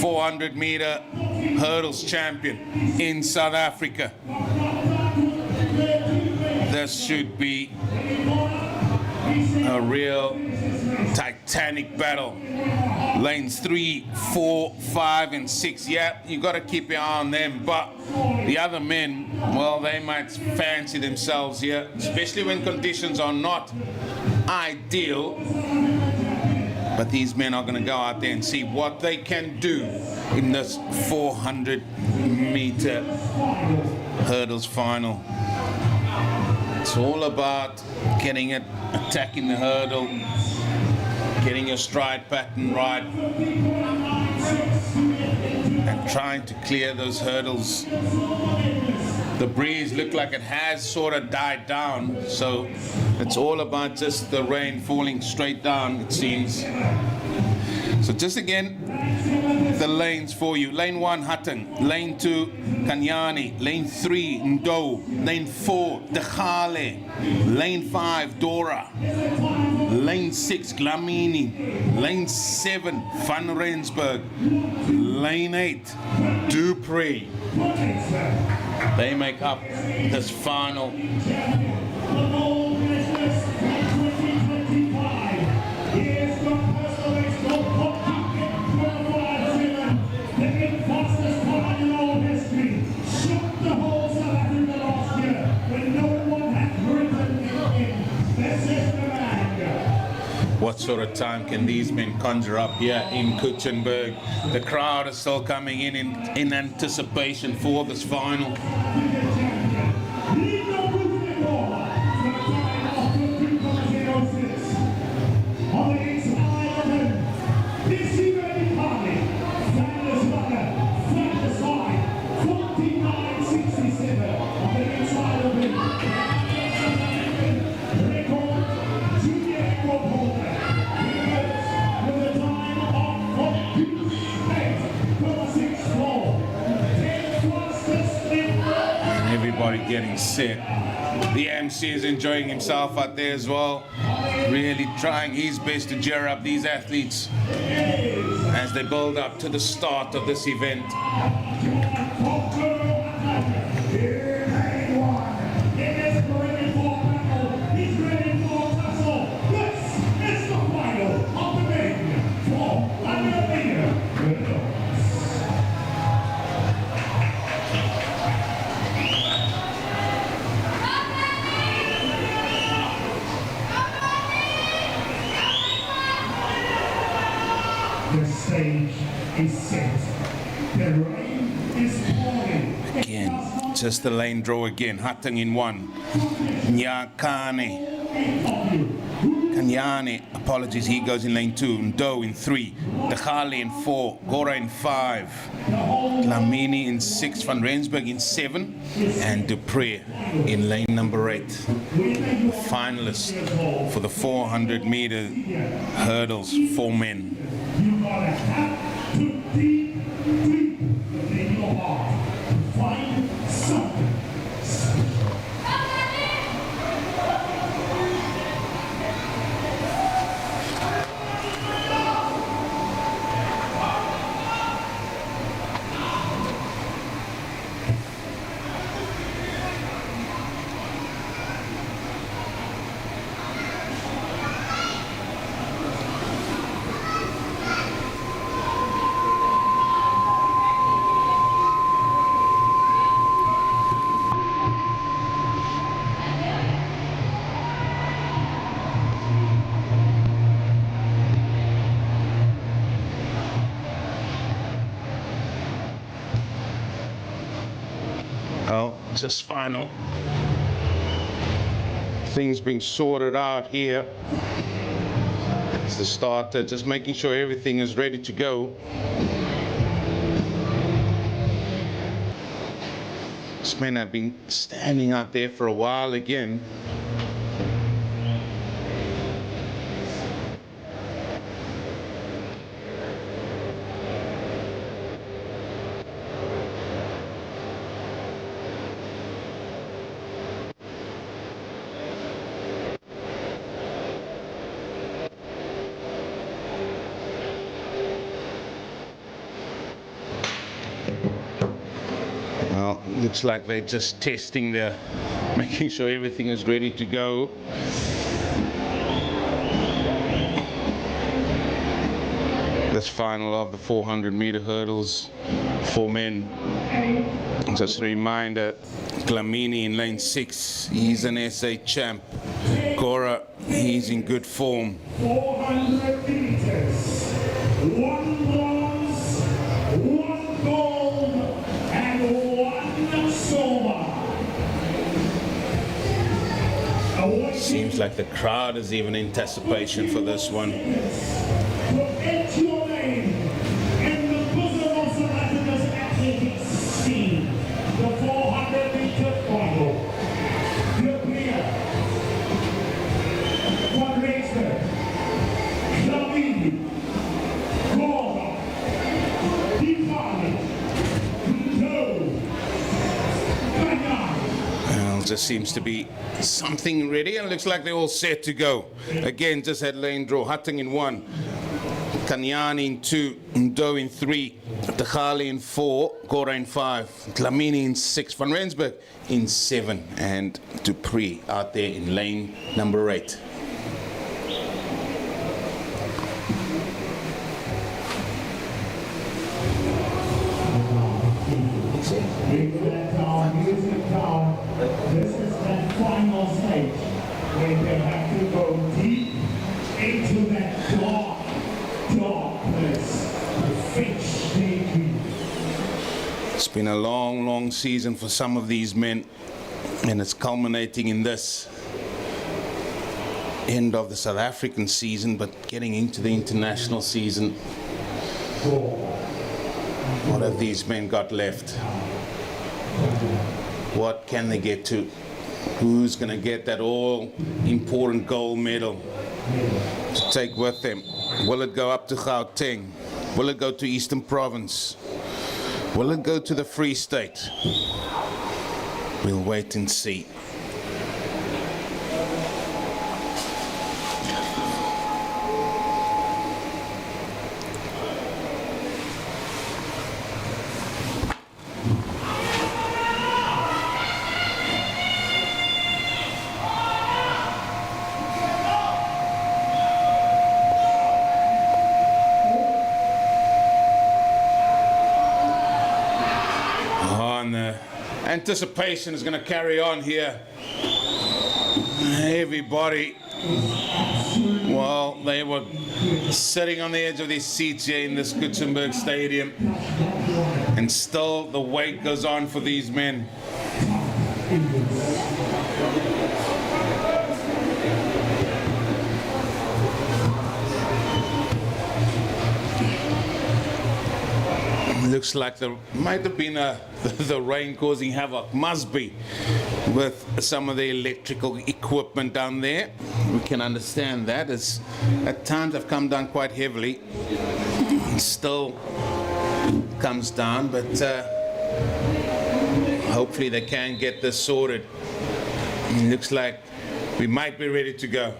400-meter hurdles champion in South Africa. This should be a real titanic battle. Lanes 3, 4, 5, and 6. Yeah, you got to keep your eye on them. But the other men, well, they might fancy themselves here, especially when conditions are not ideal. But these men are going to go out there and see what they can do in this 400-meter hurdles final. It's all about getting it, attacking the hurdle, getting your stride pattern right, and trying to clear those hurdles. The breeze looked like it has sort of died down, so it's all about just the rain falling straight down, it seems. So just again, the lanes for you. Lane 1, Hatting. Lane 2, Kanyani. Lane 3, Ndo. Lane 4, Dechale. Lane 5, Dora. Lane 6, Glamini. Lane 7, Van Rensburg. Lane 8, Dupree. They make up this final. What sort of time can these men conjure up here in Coetzenburg? The crowd is still coming in anticipation for this final. Getting set. The MC is enjoying himself out there as well, really trying his best to cheer up these athletes as they build up to the start of this event. Again, just the lane draw again. Hatting in 1. Nyakane. Kanyane, apologies, he goes in lane 2. Ndo in 3. Dechale in 4. Gora in 5. Lamini in 6. Van Rensburg in 7. And Dupree in lane number 8. The finalists for the 400-meter hurdles for men. You gotta have to dig deep within your heart to find something. Just final things being sorted out here. It's the starter, just making sure everything is ready to go. These men have been standing out there for a while again. Well, looks like they're just testing the, making sure everything is ready to go. This final of the 400-meter hurdles for men. Just a reminder, Dlamini in lane 6, he's an SA champ. Gora, he's in good form. 400 meters, 1 bronze, 1 gold, and 1 silver. Seems like the crowd is even in anticipation for this one. Protect your name in the bosom of South Africa's athletic scene. The 400-meter final. The clear. Qualification. Dlamini. Gora. Well, just seems to be something ready, and it looks like they're all set to go. Again, just had lane draw. Hutting in 1, Kanyani in 2, Ndo in 3, Tachali in 4, Gora in 5, Dlamini in 6, Van Rensburg in 7, and Dupree out there in lane number 8. This is that final stage where they have to go deep into that dark place to fetch their dream. It's been a long, long season for some of these men, and it's culminating in this end of the South African season, but getting into the international season. What have these men got left? What can they get to? Who's going to get that all-important gold medal to take with them? Will it go up to Gauteng? Will it go to Eastern Province? Will it go to the Free State? We'll wait and see. Anticipation is going to carry on here. Everybody, well, they were sitting on the edge of their seats here in this Coetzenburg Stadium, and still the wait goes on for these men. Looks like there might have been the rain causing havoc. Must be, with some of the electrical equipment down there. We can understand that. It's, at times have come down quite heavily. It still comes down, but hopefully they can get this sorted. It looks like we might be ready to go.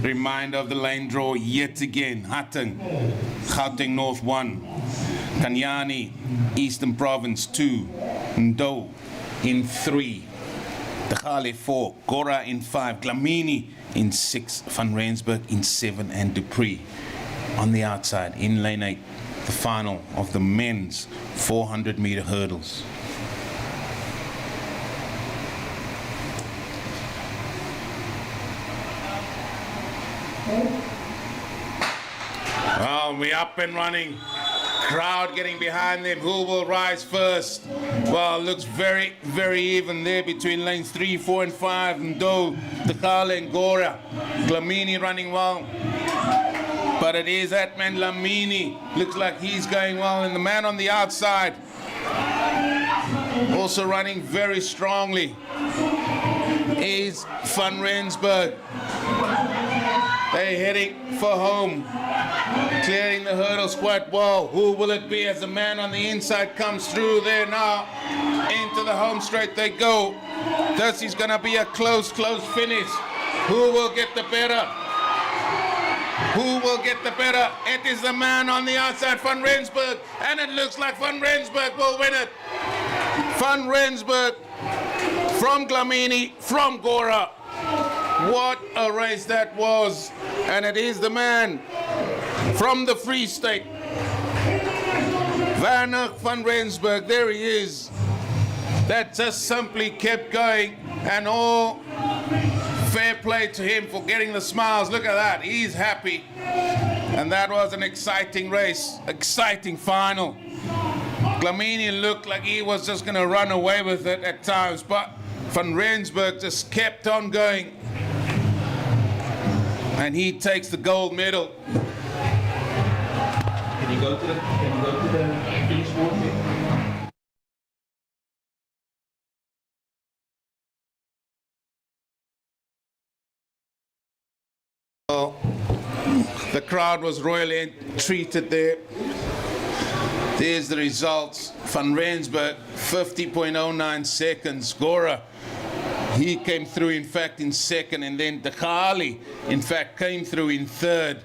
Reminder of the lane draw yet again. Hutton, Gauteng North 1, Kanyani, Eastern Province 2, Ndo in 3, Tachali 4, Gora in 5, Dlamini in 6, Van Rensburg in 7, and Dupree on the outside in lane 8, the final of the men's 400-meter hurdles. Well, we're up and running. Crowd getting behind them. Who will rise first? Well, looks very, very even there between lanes 3, 4, and 5. Ndo, Decathlon, and Gora. Glamini running well. But it is that man Lamini. Looks like he's going well. And the man on the outside also running very strongly is Van Rensburg. They're heading for home, clearing the hurdles quite well. Who will it be as the man on the inside comes through there now? Into the home straight they go. This is going to be a close finish. Who will get the better? Who will get the better? It is the man on the outside, Van Rensburg, and it looks like Van Rensburg will win it. Van Rensburg from Glamini, from Gora. What a race that was. And it is the man from the Free State, Werner van Rensburg. There he is. That just simply kept going, and all fair play to him for getting the smiles. Look at that. He's happy. And that was an exciting race, exciting final. Glamini looked like he was just going to run away with it at times, but Van Rensburg just kept on going. And he takes the gold medal. Can you go to the finish board? Well, the crowd was royally treated there. There's the results. Van Rensburg, 50.09 seconds. Gora, he came through, in fact, in second, and then Decathlon, in fact, came through in third.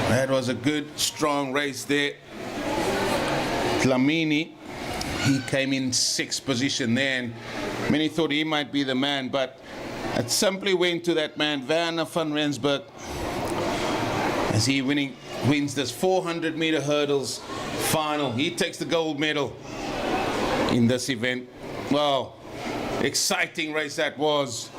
That was a good, strong race there. Glamini, he came in sixth position there, and many thought he might be the man, but it simply went to that man, Werner van Rensburg, as he wins this 400-meter hurdles final. He takes the gold medal in this event. Well, exciting race that was.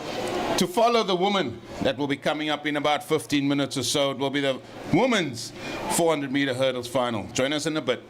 To follow the woman that will be coming up in about 15 minutes or so, it will be the women's 400-meter hurdles final. Join us in a bit.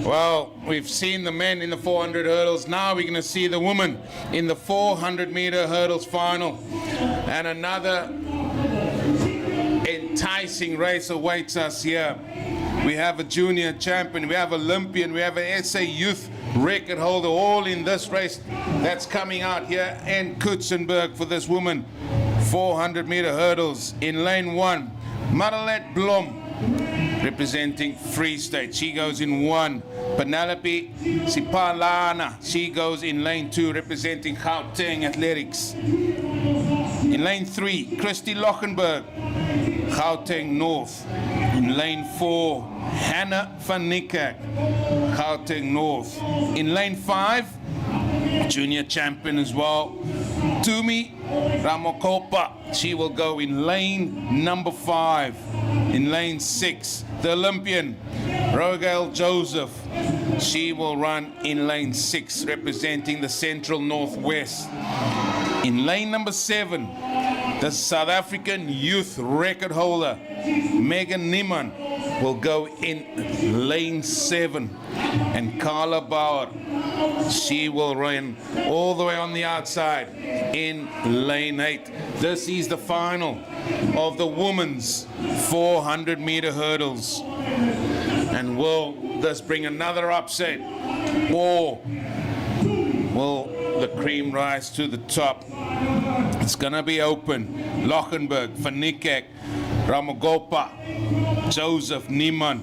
Well, we've seen the men in the 400 hurdles. Now we're going to see the women in the 400 meter hurdles final. And another enticing race awaits us here. We have a junior champion, we have Olympian, we have an SA youth record holder, all in this race that's coming out here in Coetzenburg for this woman. 400 meter hurdles in lane 1. Madelet Blom, representing Free State. She goes in 1. Penelope Sipalana, she goes in lane 2, representing Gauteng Athletics. In lane 3, Christy Lochenberg, Gauteng North. In lane 4, Hannah van Niekerk, Gauteng North. In lane 5, junior champion as well, Tumi Ramokopa. She will go in lane number 5. In lane 6, the Olympian, Rogel Joseph. She will run in lane 6, representing the Central Northwest. In lane number 7, the South African youth record holder, Megan Niemann, will go in lane 7. And Carla Bauer, she will run all the way on the outside in lane 8. This is the final of the women's 400 meter hurdles. And will this bring another upset, or will the cream rise to the top? It's gonna be open. Lochenberg, Van Niekerk, Ramogopa, Joseph, Niemann.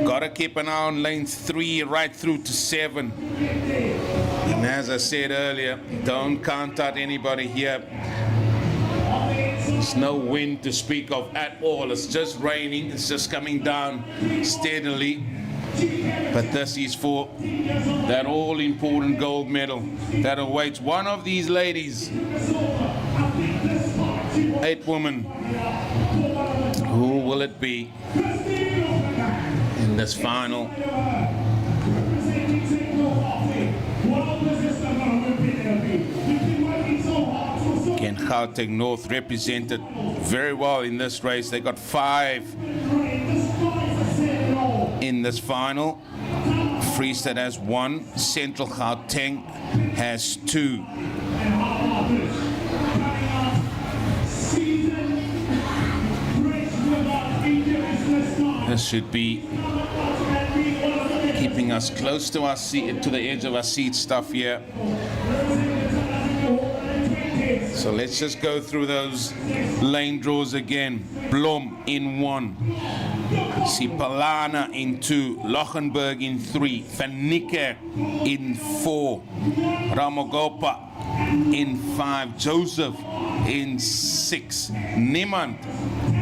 Gotta keep an eye on lane 3 right through to 7. And as I said earlier, don't count out anybody here. There's no wind to speak of at all. It's just raining. It's just coming down steadily. But this is for that all-important gold medal that awaits one of these ladies. 8 women. Who will it be in this final? Again, Gauteng North represented very well in this race. They got 5 in this final. Free State has 1. Central Gauteng has 2. This should be keeping us close to our seat, to the edge of our seat stuff here. So let's just go through those lane draws again. Blom in 1. Sipalana in 2. Lochenberg in 3. Van Niekerk in 4. Ramogopa in 5. Joseph in 6. Niemand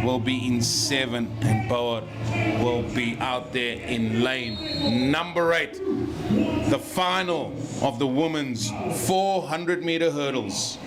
will be in 7. And Bauer will be out there in lane number 8. The final of the women's 400 meter hurdles.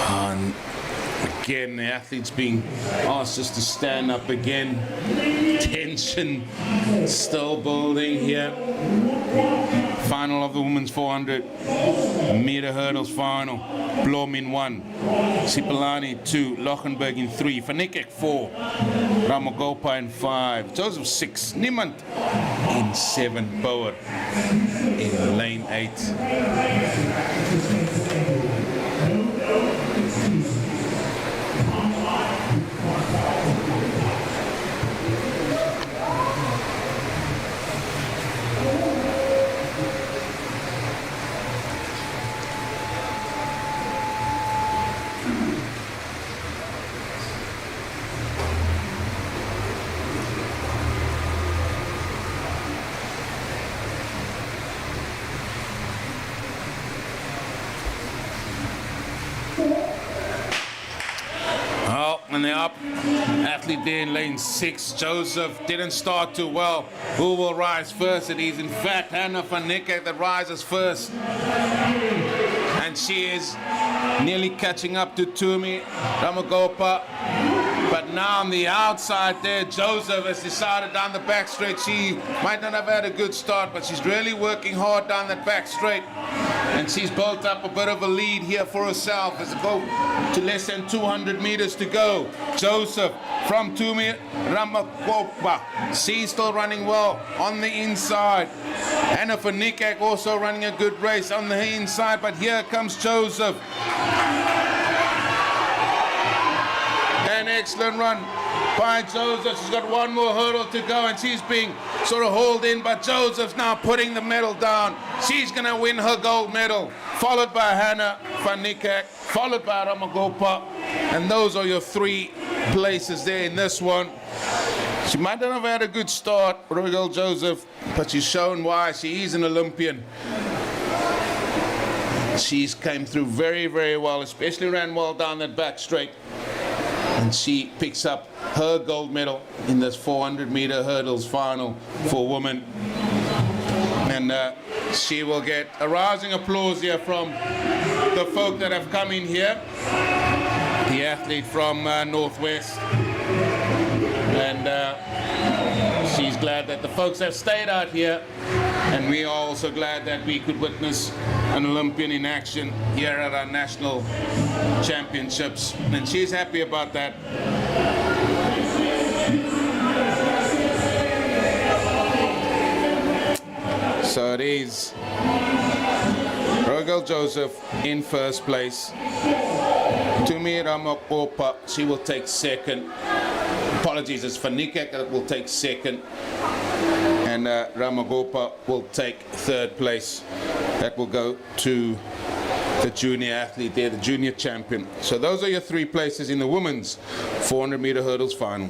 And again, the athletes being asked just to stand up again. Tension still building here. Final of the women's 400 meter hurdles final. Blom in 1, Sipalani 2, Lochenberg in 3, Van Niekerk 4, Ramogopa in 5, Joseph 6, Niemand in 7, Bauer in lane 8. And the up athlete there in lane 6, Joseph, didn't start too well. Who will rise first? It is in fact Hannah van Niekerk that rises first. And she is nearly catching up to Tumi Ramagopa. But now on the outside there, Joseph has decided down the back straight. She might not have had a good start, but she's really working hard down that back straight. And she's built up a bit of a lead here for herself as it goes to less than 200 meters to go. Joseph from Tumi Ramagopa. She's still running well on the inside. Hannah van Niekerk also running a good race on the inside, but here comes Joseph. An excellent run by Joseph. She's got one more hurdle to go and she's being sort of hauled in, but Joseph's now putting the medal down. She's going to win her gold medal, followed by Hannah van Niekerk, followed by Ramagopa. And those are your 3 places there in this one. She might not have had a good start, Royal Joseph, but she's shown why. She is an Olympian. She's came through very, very well, especially ran well down that back straight. And she picks up her gold medal in this 400-meter hurdles final for women. And she will get a rousing applause here from the folk that have come in here. The athlete from Northwest. And she's glad that the folks have stayed out here. And we are also glad that we could witness an Olympian in action here at our national championships. And she's happy about that. So it is Rogel Joseph in first place. Tumi Ramagopa, she will take second. Apologies, it's van Niekerk that will take second. And Ramagopa will take third place. That will go to the junior athlete there, the junior champion. So those are your 3 places in the women's 400-meter hurdles final.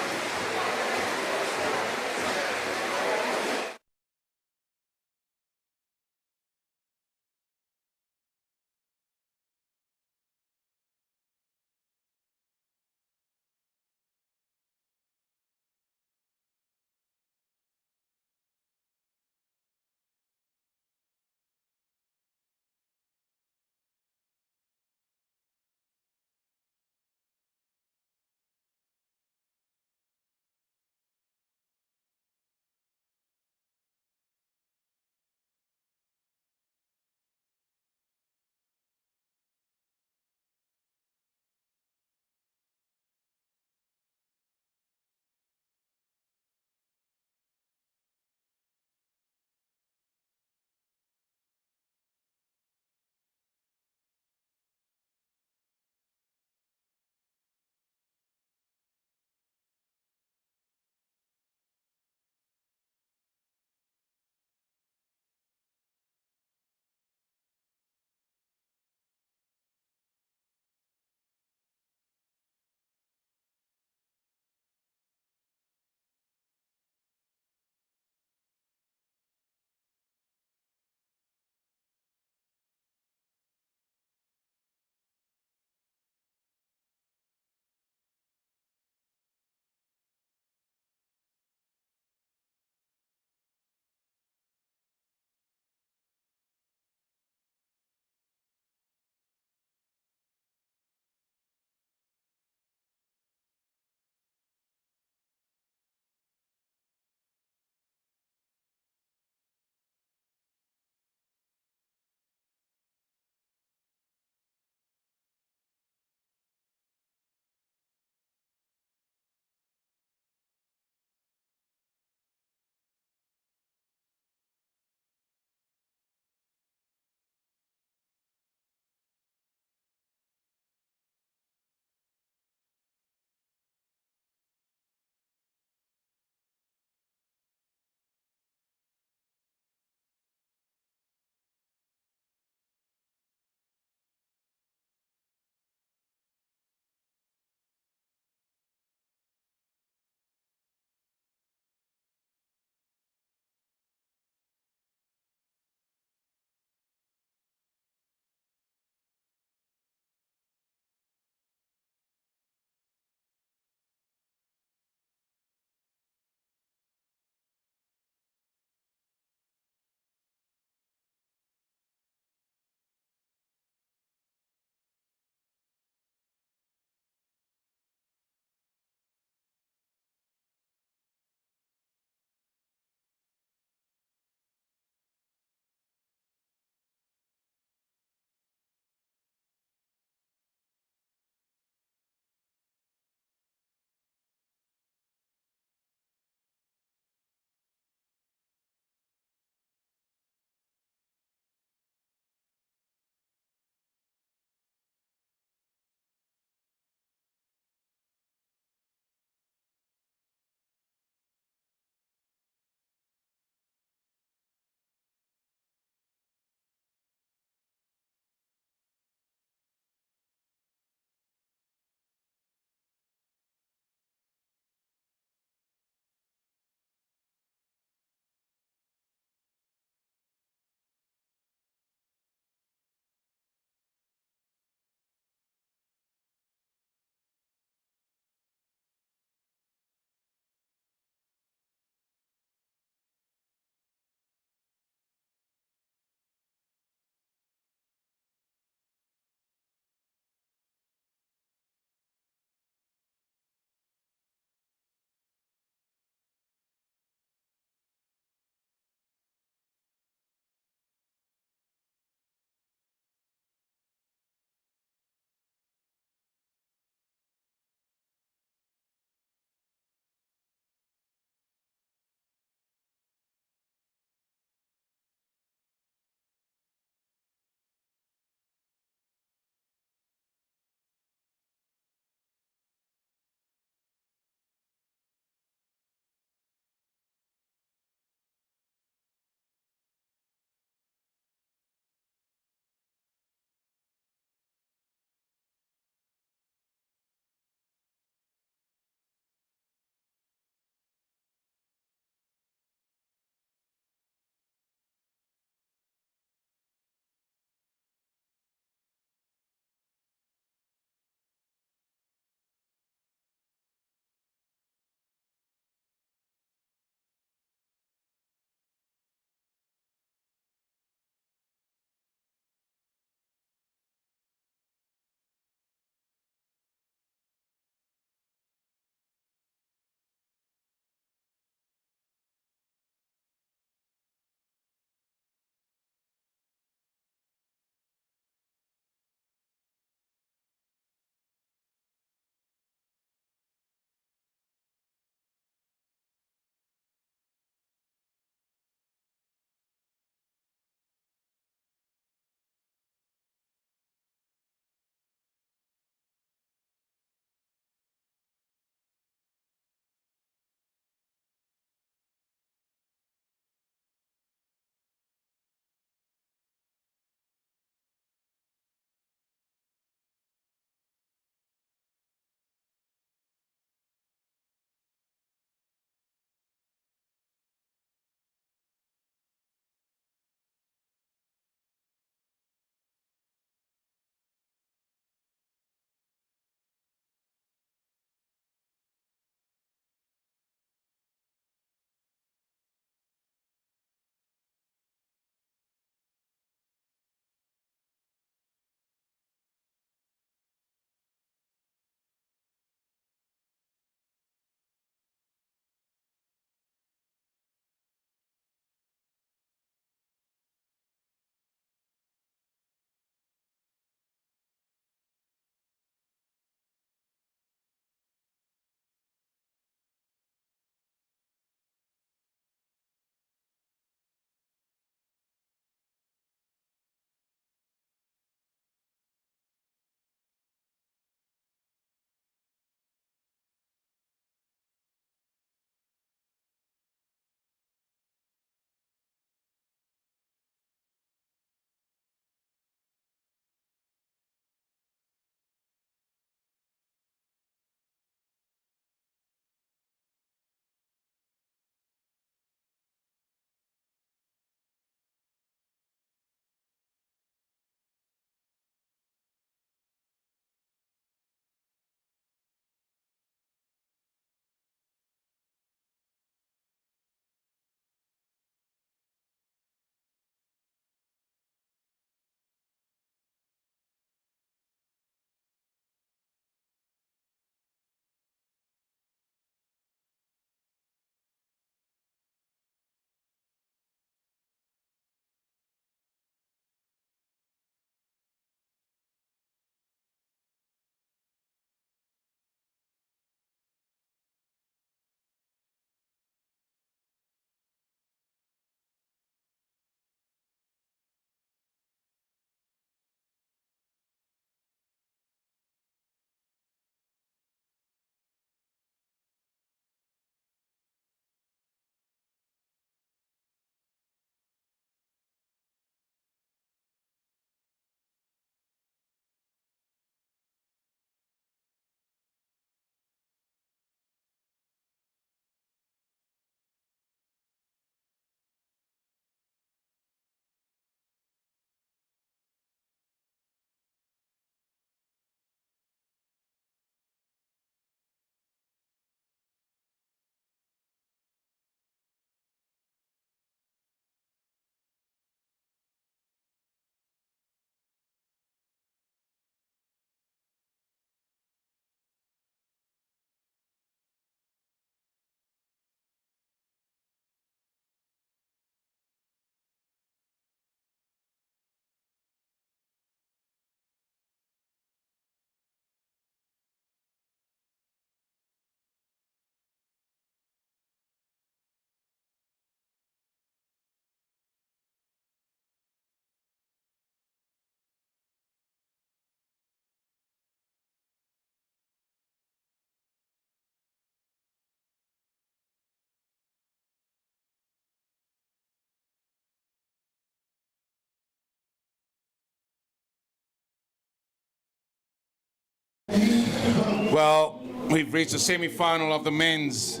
Well, we've reached the semi-final of the men's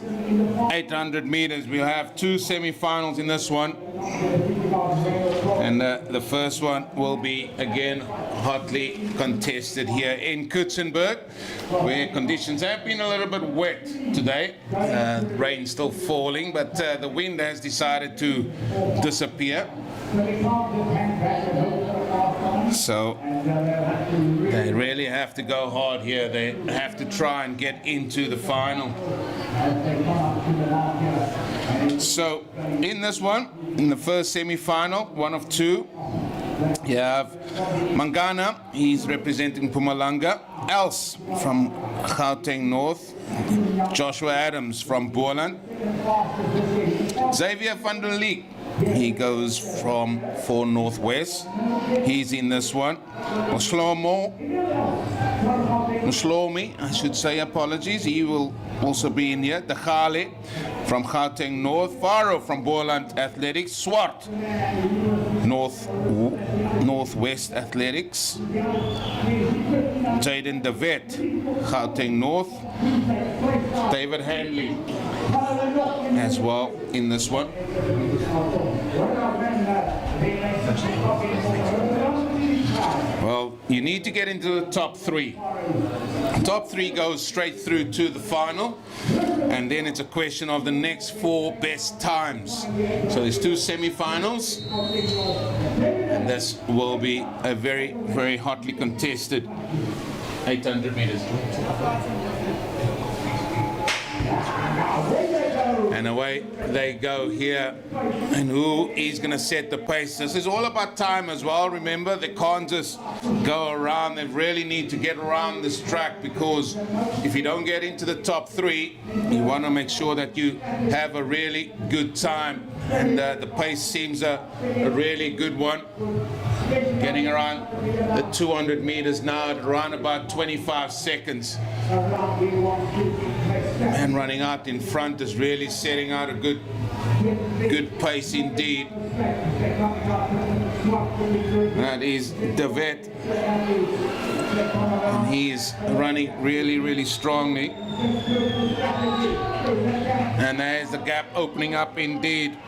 800 meters. We'll have two semi-finals in this one. And the first one will be, again, hotly contested here in Coetzenburg, where conditions have been a little bit wet today. Rain still falling, but the wind has decided to disappear. So they really have to go hard here. They have to try and get into the final. So in this one, in the first semi-final, one of two, you have Mangana, he's representing Mpumalanga, Els from Gauteng North, Joshua Adams from Boland, Xavier van der Leek, he goes from 4 Northwest, he's in this one. Mshlomi, I should say, apologies, he will also be in here. De Gale from Gauteng North, Faro from Boland Athletics, Swart, Northwest Athletics, Jaden De Wet, Gauteng North, David Hanley as well in this one. Well, you need to get into the top three. Top three goes straight through to the final, and then it's a question of the next 4 best times. So there's 2 semi-finals, and this will be a very, very hotly contested 800 meters. And away they go here. And who is going to set the pace? This is all about time as well. Remember, they can't just go around. They really need to get around this track, because if you don't get into the top 3, you want to make sure that you have a really good time. And the pace seems a really good one. Getting around the 200 meters now at around about 25 seconds. And running out in front is really setting out a good pace indeed. That is De Wet, and he is running really, really strongly. And there's the gap opening up indeed.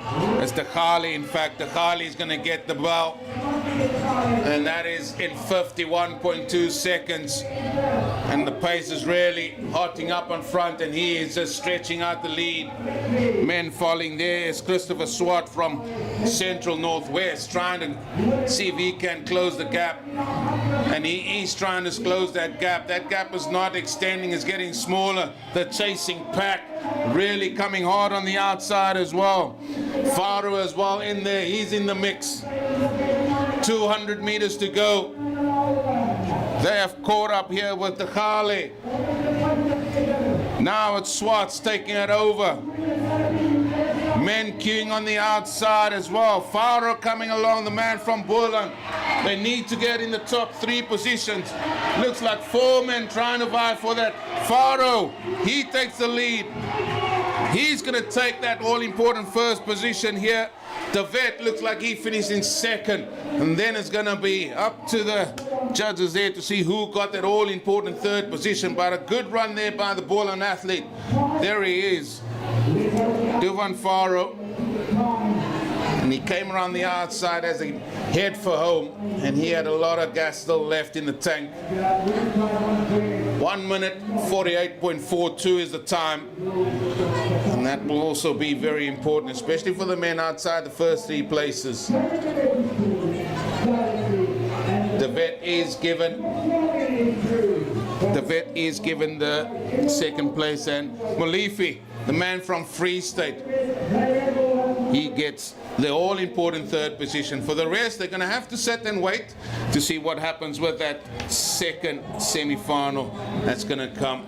As De Gale, in fact, De Gale is going to get the bell, and that is in 51.2 seconds. And the pace is really hotting up in front, and he is just stretching out the lead. Men falling there is Christopher Swart from Central Northwest, trying to see if he can close the gap. And he's trying to close that gap. That gap is not extending, it's getting smaller. The chasing pack really coming hard on the outside as well. Faro as well in there, he's in the mix. 200 meters to go. They have caught up here with De Gale. Now it's Swartz taking it over. Men queuing on the outside as well. Faro coming along, the man from Boland. They need to get in the top 3 positions. Looks like 4 men trying to vie for that. Faro, he takes the lead. He's going to take that all-important first position here. De Wet looks like he finished in 2nd. And then it's going to be up to the judges there to see who got that all-important 3rd position. But a good run there by the Boland athlete. There he is. Duvan Faro. And he came around the outside as he head for home, and he had a lot of gas still left in the tank. 1 minute 48.42 is the time, and that will also be very important, especially for the men outside the first 3 places. The vet is given the 2nd place, and Molifi, the man from Free State, he gets the all-important 3rd position. For the rest, they're going to have to sit and wait to see what happens with that 2nd semi-final that's going to come.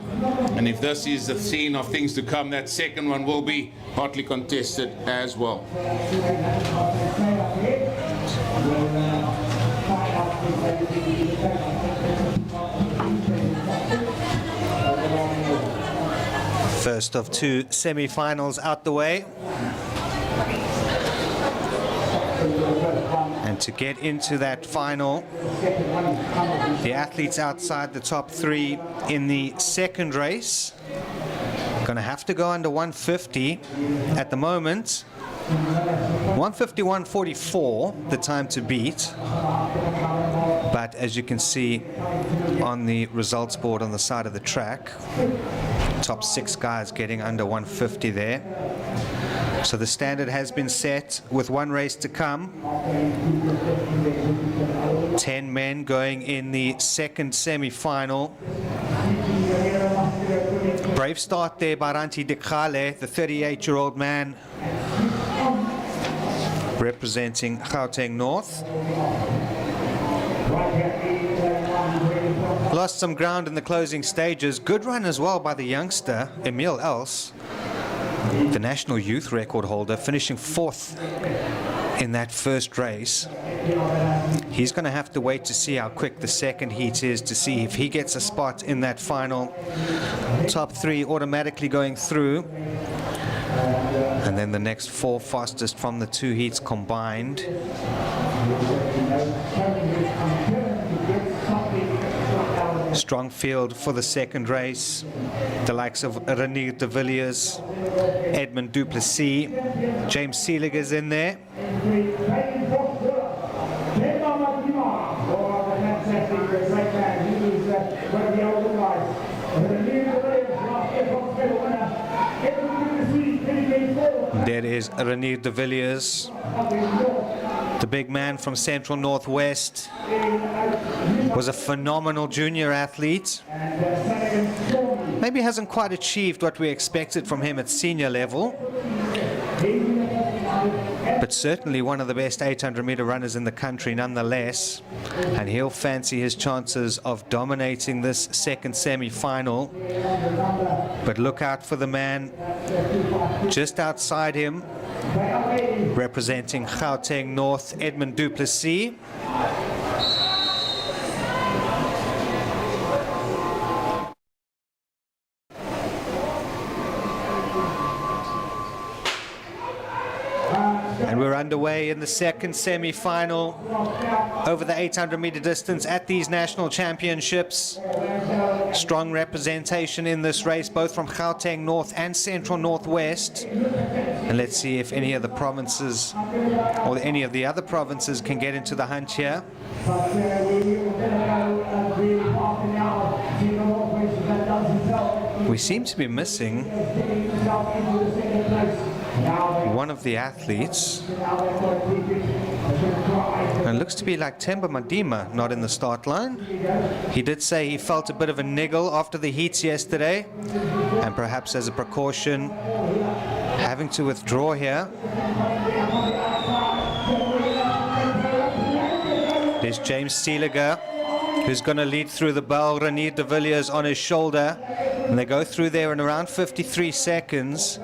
And if this is the scene of things to come, that 2nd one will be hotly contested as well. First of 2 semi-finals out the way. And to get into that final, the athletes outside the top 3 in the second race going to have to go under 150 at the moment. 151.44, the time to beat. But as you can see on the results board on the side of the track, top 6 guys getting under 150 there. So the standard has been set with 1 race to come. 10 men going in the second semi-final. Brave start there by Decathlon, the 38-year-old man representing Gauteng North. Lost some ground in the closing stages. Good run as well by the youngster, Emil Els, the national youth record holder, finishing 4th in that first race. He's going to have to wait to see how quick the second heat is to see if he gets a spot in that final. Top 3 automatically going through. And then the next 4 fastest from the 2 heats combined. Strong field for the second race. The likes of Renier de Villiers, Edmund Duplessis, James Seeliger's in there. There is Renier de Villiers, the big man from Central Northwest. Was a phenomenal junior athlete. Maybe hasn't quite achieved what we expected from him at senior level, but certainly one of the best 800-meter runners in the country nonetheless, and he'll fancy his chances of dominating this second semi-final. But look out for the man just outside him, representing Gauteng North, Edmund Duplessis. And we're underway in the second semi-final over the 800-meter distance at these national championships. Strong representation in this race, both from Gauteng North and Central Northwest. And let's see if any of the provinces or any of the other provinces can get into the hunt here. We seem to be missing one of the athletes. And it looks to be like Temba Madima not in the start line. He did say he felt a bit of a niggle after the heats yesterday, and perhaps as a precaution having to withdraw here. There's James Seeliger, who's going to lead through the bell. Renier de Villiers on his shoulder, and they go through there in around 53 seconds.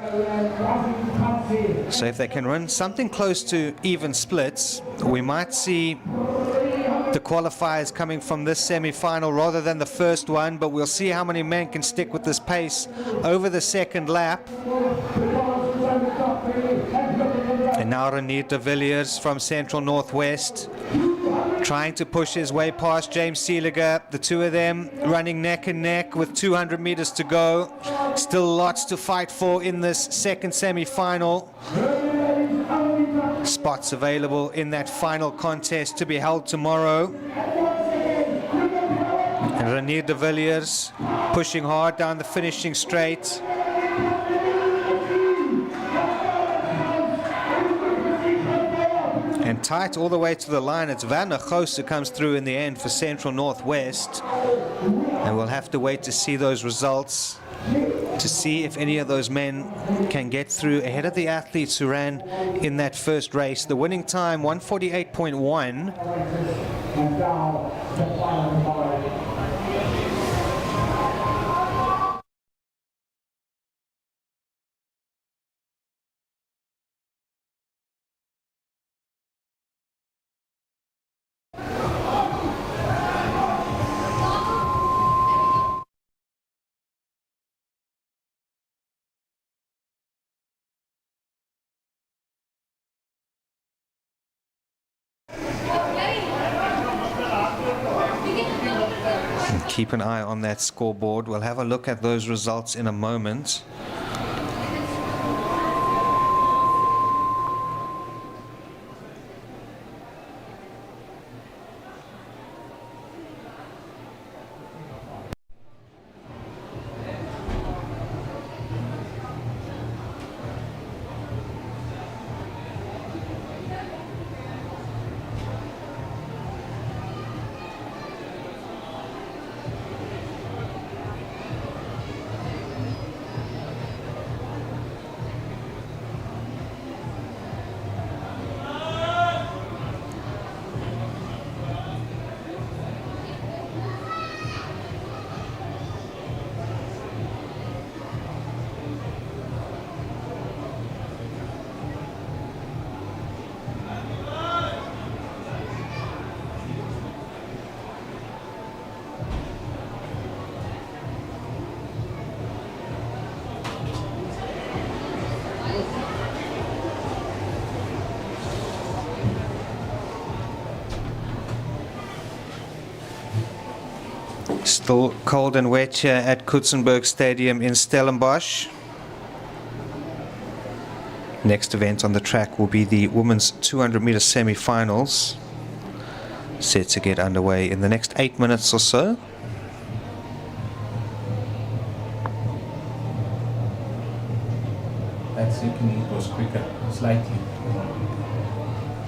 So if they can run something close to even splits, we might see the qualifiers coming from this semi-final rather than the first one, but we'll see how many men can stick with this pace over the second lap. And now Renier de Villiers from Central Northwest, trying to push his way past James Seeliger. The two of them running neck and neck with 200 meters to go. Still lots to fight for in this second semi-final. Spots available in that final contest to be held tomorrow. And Renier de Villiers pushing hard down the finishing straight. And tight all the way to the line. It's Van der Goos who comes through in the end for Central Northwest. And we'll have to wait to see those results, to see if any of those men can get through ahead of the athletes who ran in that first race. The winning time, 148.1. keep an eye on that scoreboard. We'll have a look at those results in a moment. Still cold and wet here at Coetzenburg Stadium in Stellenbosch. Next event on the track will be the women's 200-meter semi-finals, set to get underway in the next 8 minutes or so. That second was quicker, slightly.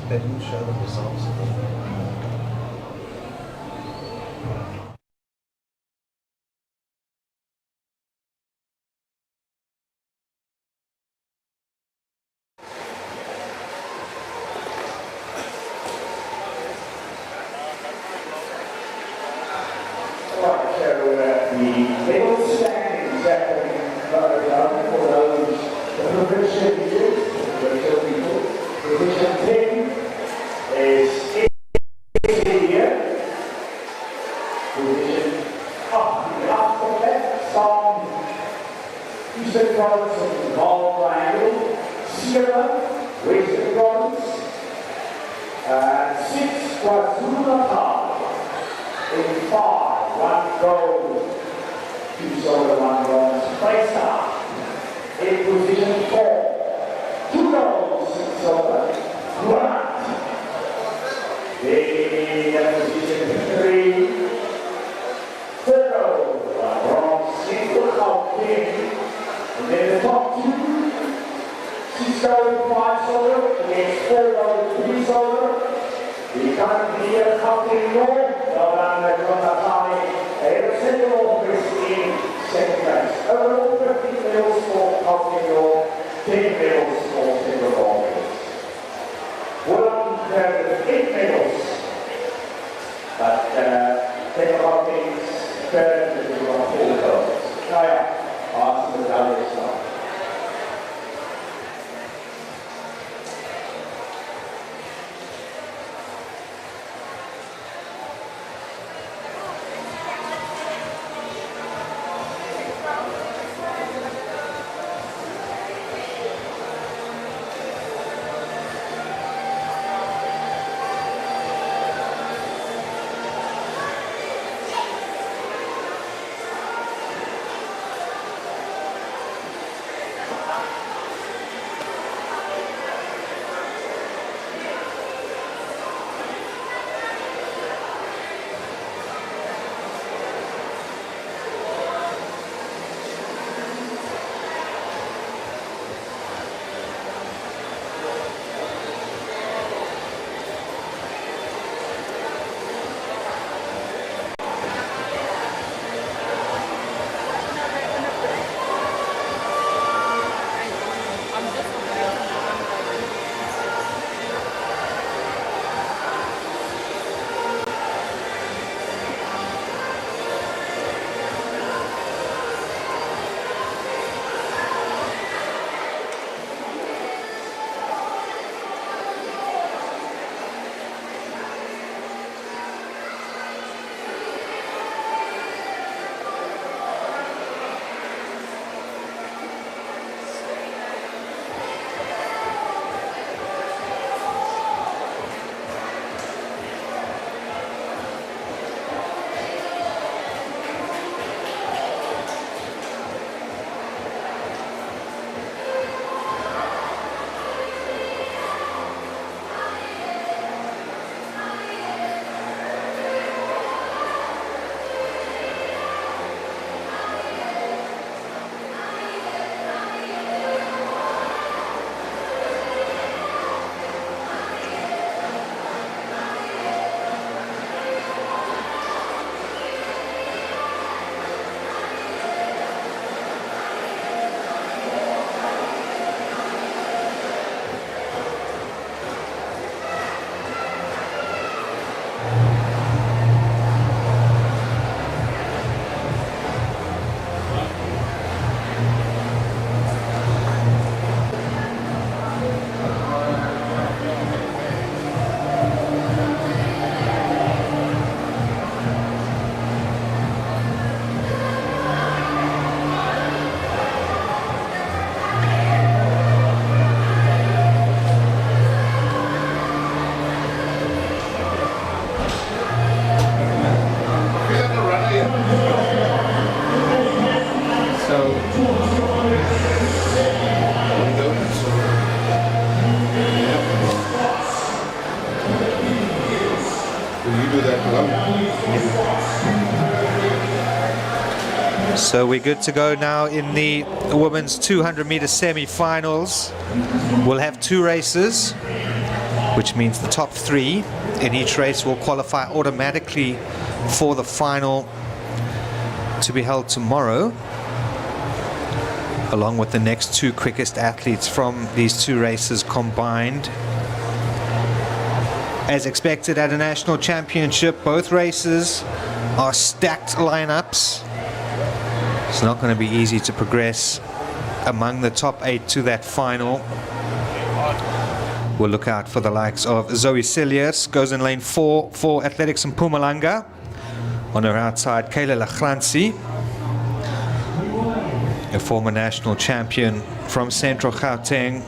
They didn't show the results. you do that alone? So we're good to go now in the women's 200-meter semi-finals. We'll have 2 races, which means the top 3 in each race will qualify automatically for the final to be held tomorrow, along with the next 2 quickest athletes from these 2 races combined. As expected at a national championship, both races are stacked lineups. It's not going to be easy to progress among the top 8 to that final. We'll look out for the likes of Zoe Cilliers, goes in lane 4 for Athletics in Mpumalanga. On her outside, Kayla Lachransi, a former national champion from Central Gauteng.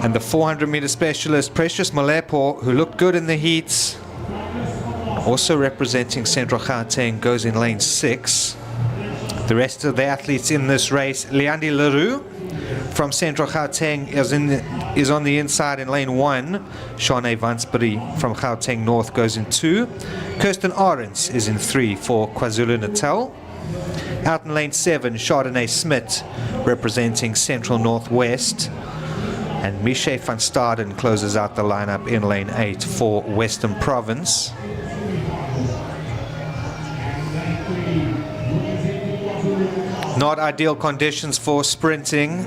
And the 400-meter specialist, Precious Molepo, who looked good in the heats, also representing Central Gauteng, goes in lane 6. The rest of the athletes in this race, Leandi Leroux from Central Gauteng is on the inside in lane 1. Shane Vansbury from Gauteng North goes in 2. Kirsten Arends is in 3 for KwaZulu-Natal. Out in lane 7, Chardonnay Smith representing Central Northwest. And Miche van Staden closes out the lineup in lane 8 for Western Province. Not ideal conditions for sprinting.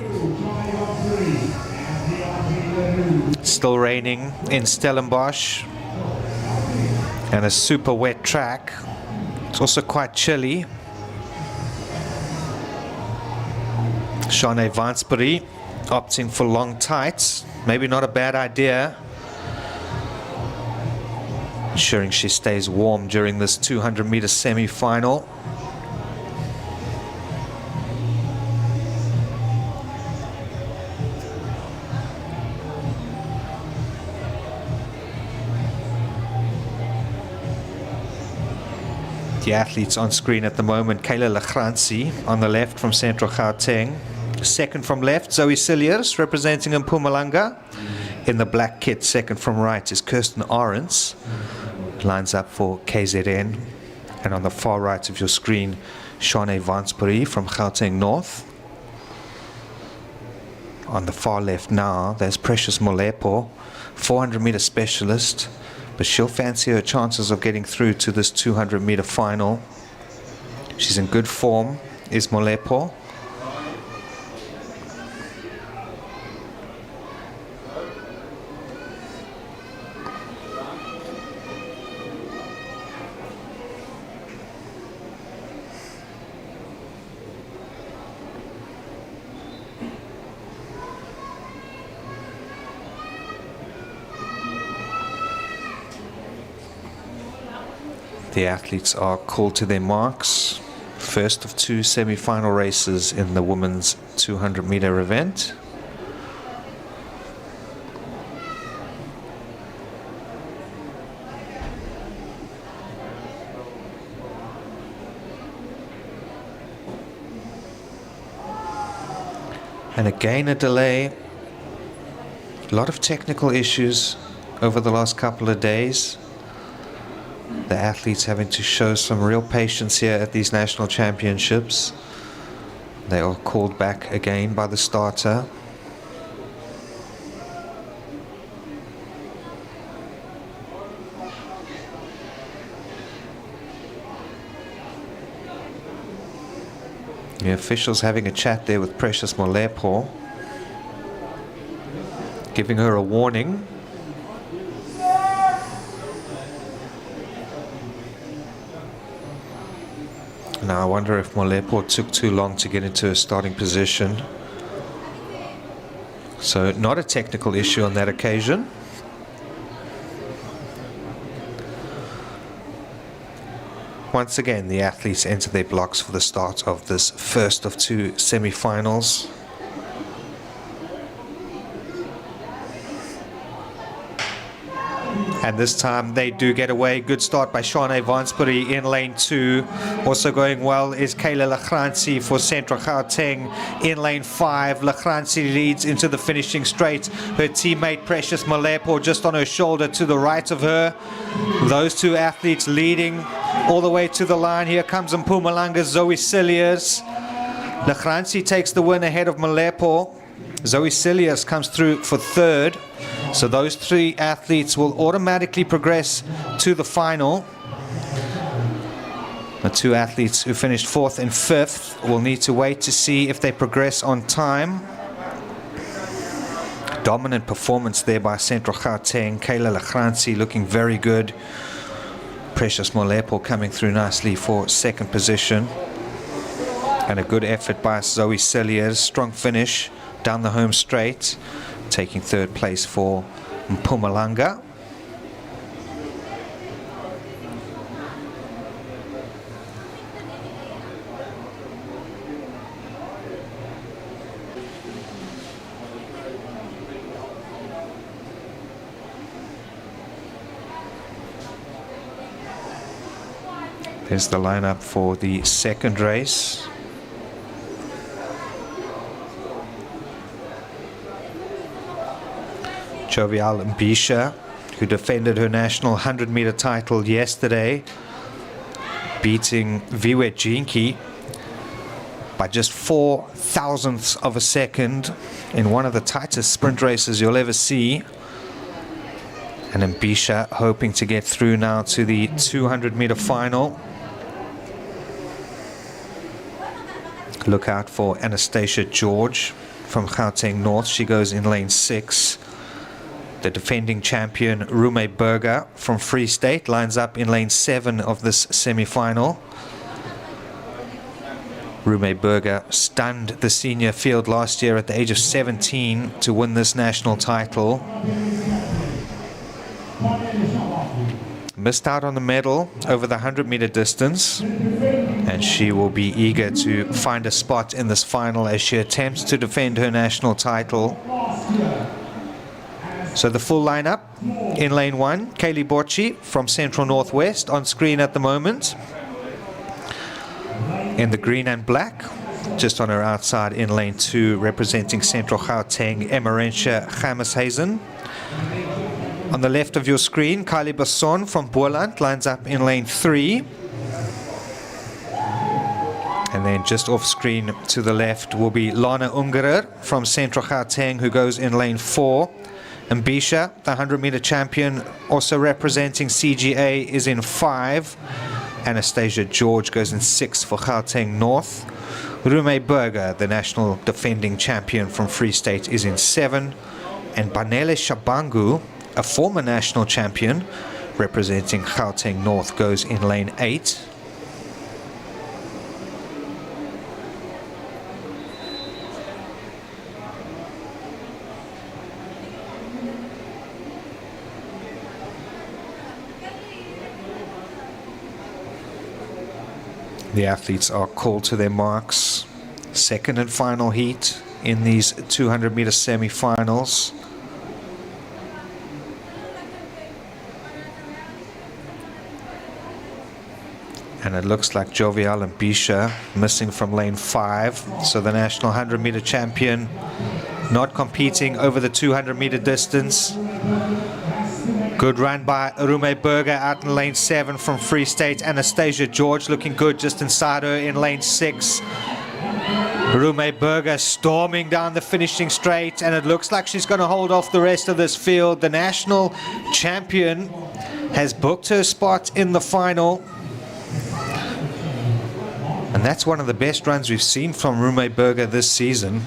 Still raining in Stellenbosch and a super wet track. It's also quite chilly. Shane Vansbury opting for long tights. Maybe not a bad idea. Ensuring she stays warm during this 200-meter semi-final. The athletes on screen at the moment, Kayla Lachransi on the left from Central Gauteng. Second from left, Zoe Cilliers representing Mpumalanga. In the black kit, second from right is Kirsten Arends. Lines up for KZN. And on the far right of your screen, Shane Vansbury from Gauteng North. On the far left now, there's Precious Molepo, 400-meter specialist. But she'll fancy her chances of getting through to this 200-meter final. She's in good form, is Molepo. The athletes are called to their marks. First of 2 semi-final races in the women's 200-meter event. And again a delay. A lot of technical issues over the last couple of days. The athletes having to show some real patience here at these national championships. They are called back again by the starter. The officials having a chat there with Precious Molepo, giving her a warning. Now I wonder if Molepo took too long to get into a starting position. So not a technical issue on that occasion. Once again, the athletes enter their blocks for the start of this first of 2 semi-finals. And this time they do get away. Good start by Shane Vansbury in lane 2. Also going well is Kayla Lachransi for Central Gauteng in lane 5. Lachransi leads into the finishing straight. Her teammate Precious Malepo just on her shoulder to the right of her. Those two athletes leading all the way to the line. Here comes Mpumalanga's Zoe Cilliers. Lachransi takes the win ahead of Malepo. Zoe Cilliers comes through for third. So those three athletes will automatically progress to the final. The two athletes who finished 4th and 5th will need to wait to see if they progress on time. Dominant performance there by Central Gauteng. Kayla Lachransi looking very good. Precious Molepo coming through nicely for 2nd position. And a good effort by Zoe Cilliers. Strong finish down the home straight. Taking 3rd place for Mpumalanga. There's the lineup for the 2nd race. Jovial Mbisha, who defended her national 100-meter title yesterday, beating Viwe Jinki by just 4 thousandths of a second in one of the tightest sprint races you'll ever see. And Mbisha hoping to get through now to the 200-meter final. Look out for Anastasia George from Gauteng North. She goes in lane 6. The defending champion Rume Burger from Free State lines up in lane 7 of this semi-final. Rume Burger stunned the senior field last year at the age of 17 to win this national title. Missed out on the medal over the 100-meter distance, and she will be eager to find a spot in this final as she attempts to defend her national title. So the full lineup in lane 1, Kaylee Borchi from Central Northwest on screen at the moment. In the green and black, just on her outside in lane 2, representing Central Gauteng, Emerentia Gameshuizen. On the left of your screen, Kylie Basson from Boland lines up in lane 3. And then just off screen to the left will be Lana Ungerer from Central Gauteng, who goes in lane 4. Mbisha, the 100-meter champion, also representing CGA, is in 5. Anastasia George goes in 6 for Gauteng North. Rume Burger, the national defending champion from Free State, is in 7. And Banele Shabangu, a former national champion representing Gauteng North, goes in lane 8. The athletes are called to their marks. 2nd and final heat in these 200-meter semi-finals. And it looks like Jovial and Bisha missing from lane 5. So the national 100-meter champion not competing over the 200-meter distance. Good run by Rume Burger out in lane 7 from Free State. Anastasia George looking good just inside her in lane 6. Rume Burger storming down the finishing straight, and it looks like she's going to hold off the rest of this field. The national champion has booked her spot in the final. And that's one of the best runs we've seen from Rume Burger this season.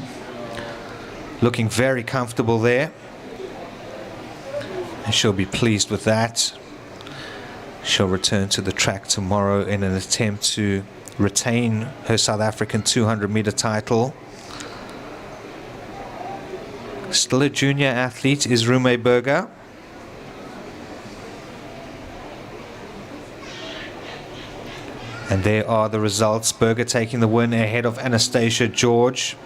Looking very comfortable there. And she'll be pleased with that. She'll return to the track tomorrow in an attempt to retain her South African 200-meter title. Still a junior athlete is Rume Burger. And there are the results. Burger taking the win ahead of Anastasia George.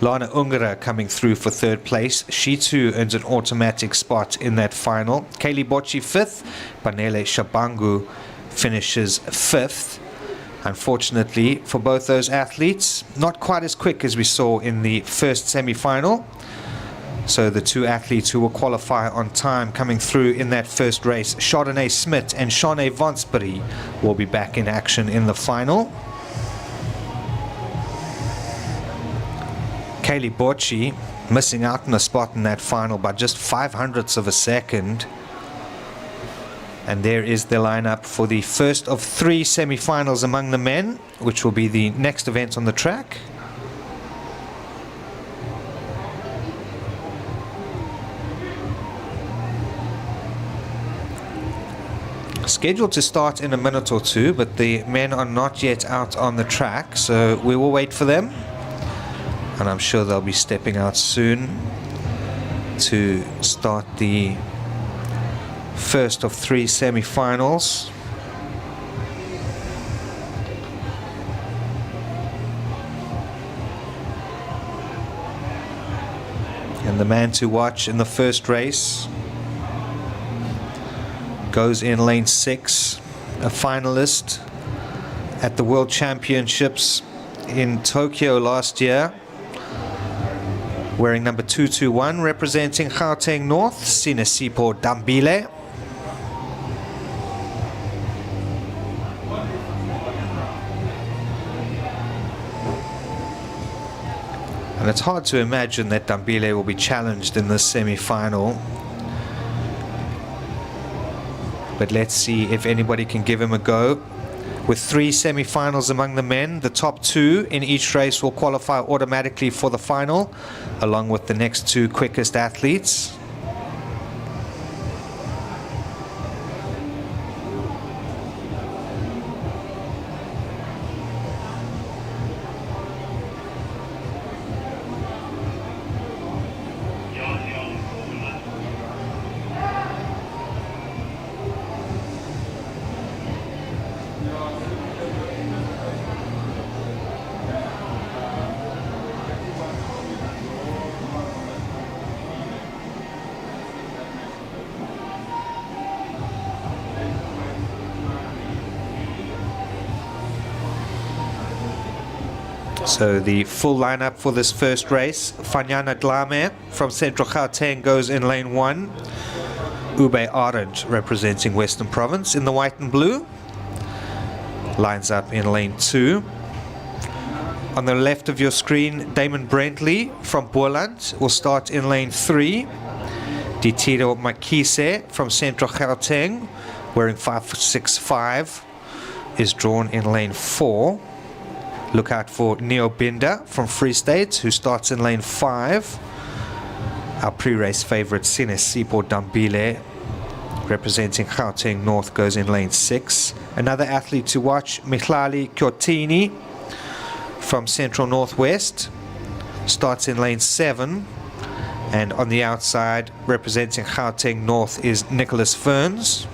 Lana Ungara coming through for third place. She too earns an automatic spot in that final. Kaylee Bocci 5th. Panele Shabangu finishes 5th. Unfortunately for both those athletes, not quite as quick as we saw in the first semi-final. So the two athletes who will qualify on time coming through in that first race, Chardonnay Smith and Shane Vansbury, will be back in action in the final. Kaylee Bocci missing out on a spot in that final by just 0.05 of a second. And there is the lineup for the first of 3 semi-finals among the men, which will be the next event on the track. Scheduled to start in a minute or two, but the men are not yet out on the track, so we will wait for them. And I'm sure they'll be stepping out soon to start the first of 3 semi-finals. And the man to watch in the first race goes in lane 6, a finalist at the World Championships in Tokyo last year, wearing number 221, representing Gauteng North, Sinesipho Dambile. And it's hard to imagine that Dambile will be challenged in this semi-final. But let's see if anybody can give him a go. With 3 semi-finals among the men, the top 2 in each race will qualify automatically for the final, along with the next 2 quickest athletes. So the full lineup for this first race: Fanyana Glame from Central Gauteng goes in lane 1. Ube Orange, representing Western Province, in the white and blue, lines up in lane 2. On the left of your screen, Damon Brentley from Boland will start in lane 3. Ditiro Makise from Central Gauteng, wearing 565, is drawn in lane 4. Look out for Neo Binder from Free State, who starts in lane 5. Our pre-race favourite Sinesipho Dambile, representing Gauteng North, goes in lane 6. Another athlete to watch, Mihlali Kyotini from Central Northwest, starts in lane 7. And on the outside, representing Gauteng North, is Nicholas Ferns.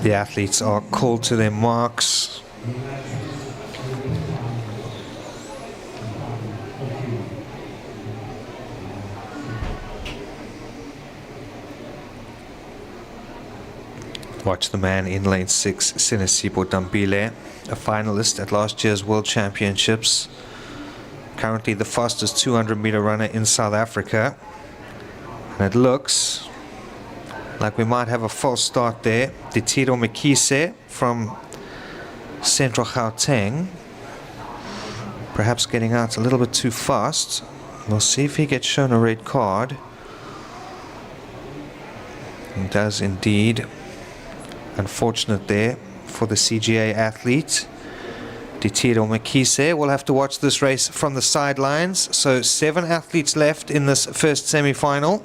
The athletes are called to their marks. Watch the man in lane 6, Sinesipho Dambile, a finalist at last year's World Championships. Currently the fastest 200-meter runner in South Africa. And it looks like we might have a false start there. Ditiro Makise from Central Gauteng, perhaps getting out a little bit too fast. We'll see if he gets shown a red card. He does indeed. Unfortunate there for the CGA athlete. Ditiro Makise will have to watch this race from the sidelines. So 7 athletes left in this first semi-final.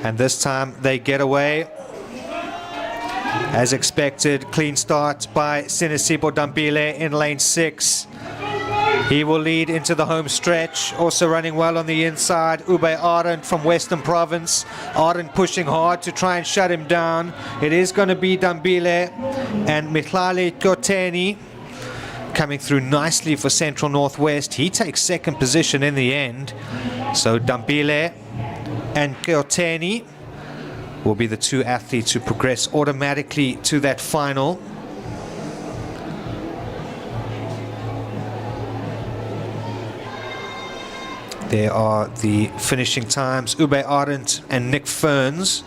And this time they get away. As expected, clean start by Sinisipo Dambile in lane 6. He will lead into the home stretch. Also running well on the inside, Ube Arendt from Western Province. Arendt pushing hard to try and shut him down. It is going to be Dambile and Mihlali Koteni coming through nicely for Central Northwest. He takes second position in the end. So Dambile and Koteni will be the 2 athletes who progress automatically to that final. There are the finishing times. Ube Arendt and Nick Ferns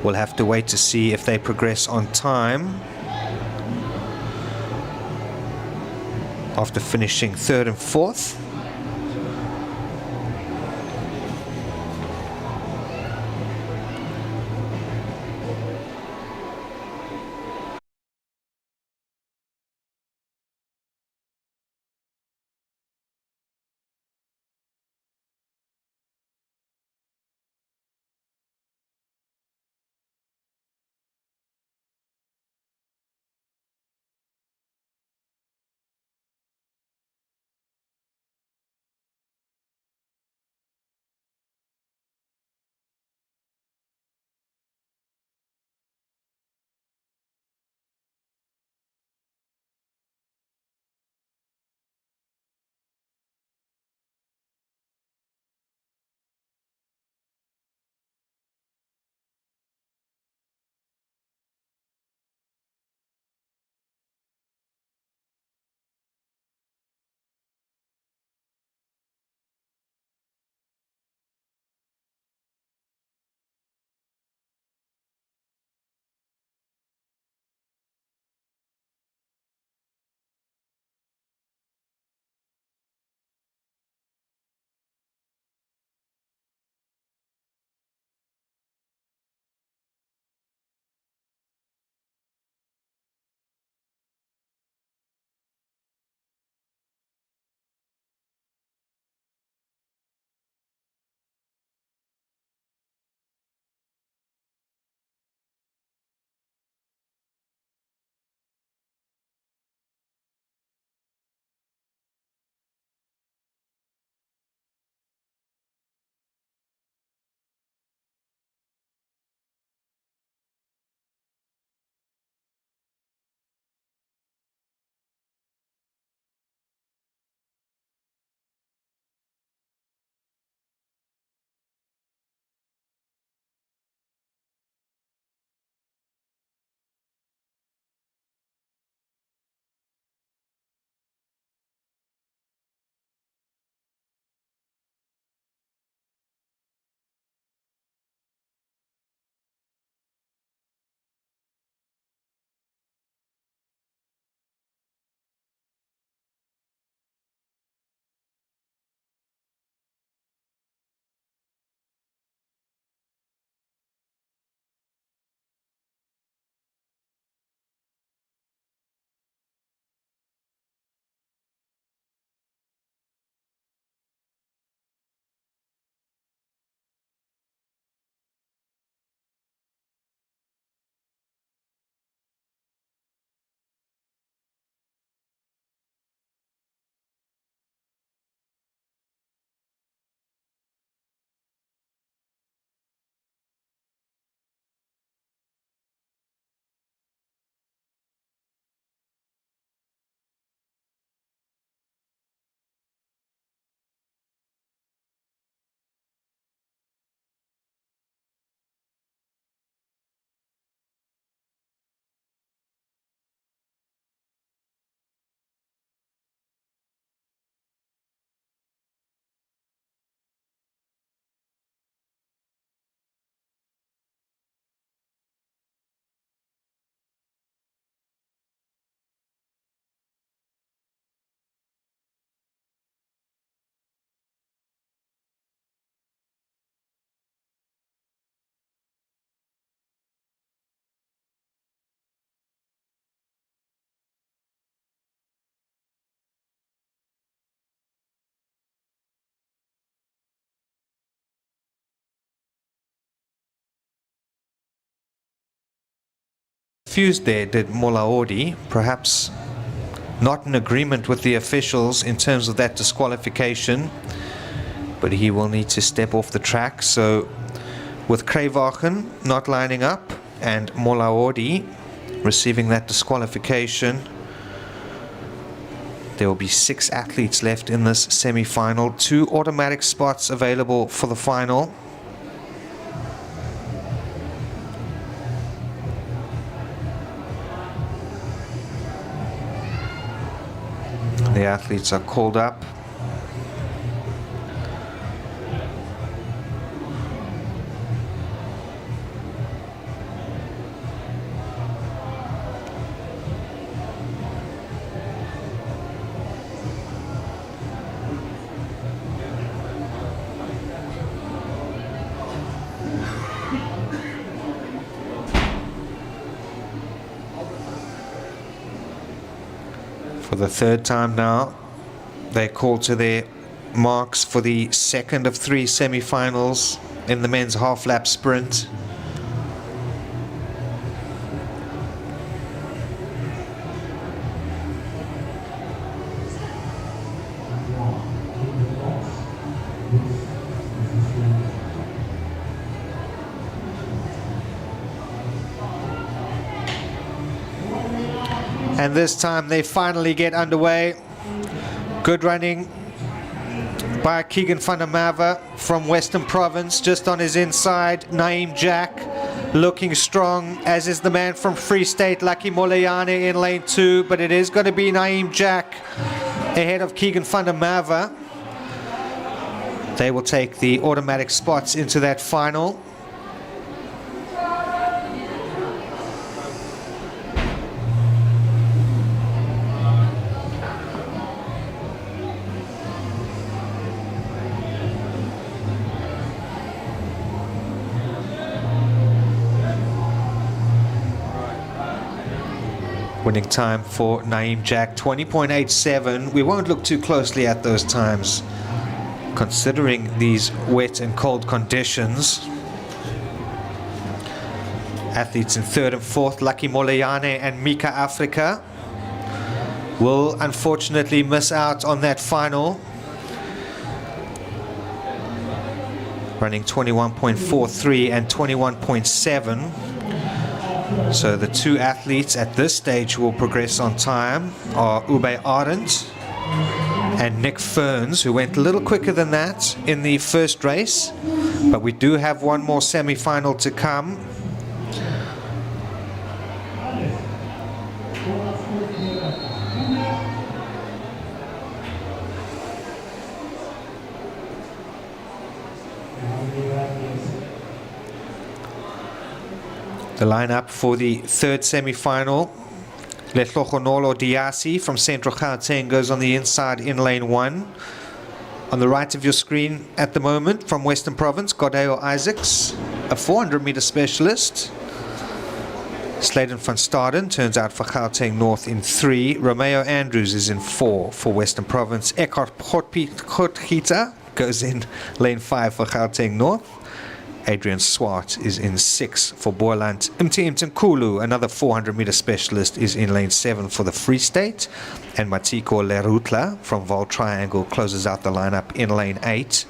will have to wait to see if they progress on time. After finishing 3rd and 4th. confused there, did Molaodi, perhaps not in agreement with the officials in terms of that disqualification, but he will need to step off the track. So with Kreyvagen not lining up and Molaodi receiving that disqualification, there will be 6 athletes left in this semi-final. 2 automatic spots available for the final. The athletes are called up. For the 3rd time now, they call to their marks for the second of 3 semi-finals in the men's half-lap sprint. And this time they finally get underway. Good running by Keegan van der Merwe from Western Province, just on his inside. Naeem Jack looking strong, as is the man from Free State, Lucky Molayane, in lane 2. But it is going to be Naeem Jack ahead of Keegan van der Merwe. They will take the automatic spots into that final. Winning time for Naeem Jack, 20.87. We won't look too closely at those times, considering these wet and cold conditions. Athletes in 3rd and 4th, Lucky Molayane and Mika Africa, will unfortunately miss out on that final. Running 21.43 and 21.7. So the 2 athletes at this stage who will progress on time are Ube Arendt and Nick Ferns, who went a little quicker than that in the first race. But we do have one more semi-final to come. The lineup for the 3rd semi-final: Letlogonolo Diasi from Central Gauteng goes on the inside in lane 1. On the right of your screen at the moment, from Western Province, Godeo Isaacs, a 400-meter specialist. Sladen van Staden turns out for Gauteng North in 3. Romeo Andrews is in 4 for Western Province. Eckhart Potgieter goes in lane 5 for Gauteng North. Adrian Swart is in 6 for Boland. Mti Mtenkulu, another 400-meter specialist, is in lane 7 for the Free State. And Matiko Lerutla from Vol Triangle closes out the lineup in lane 8.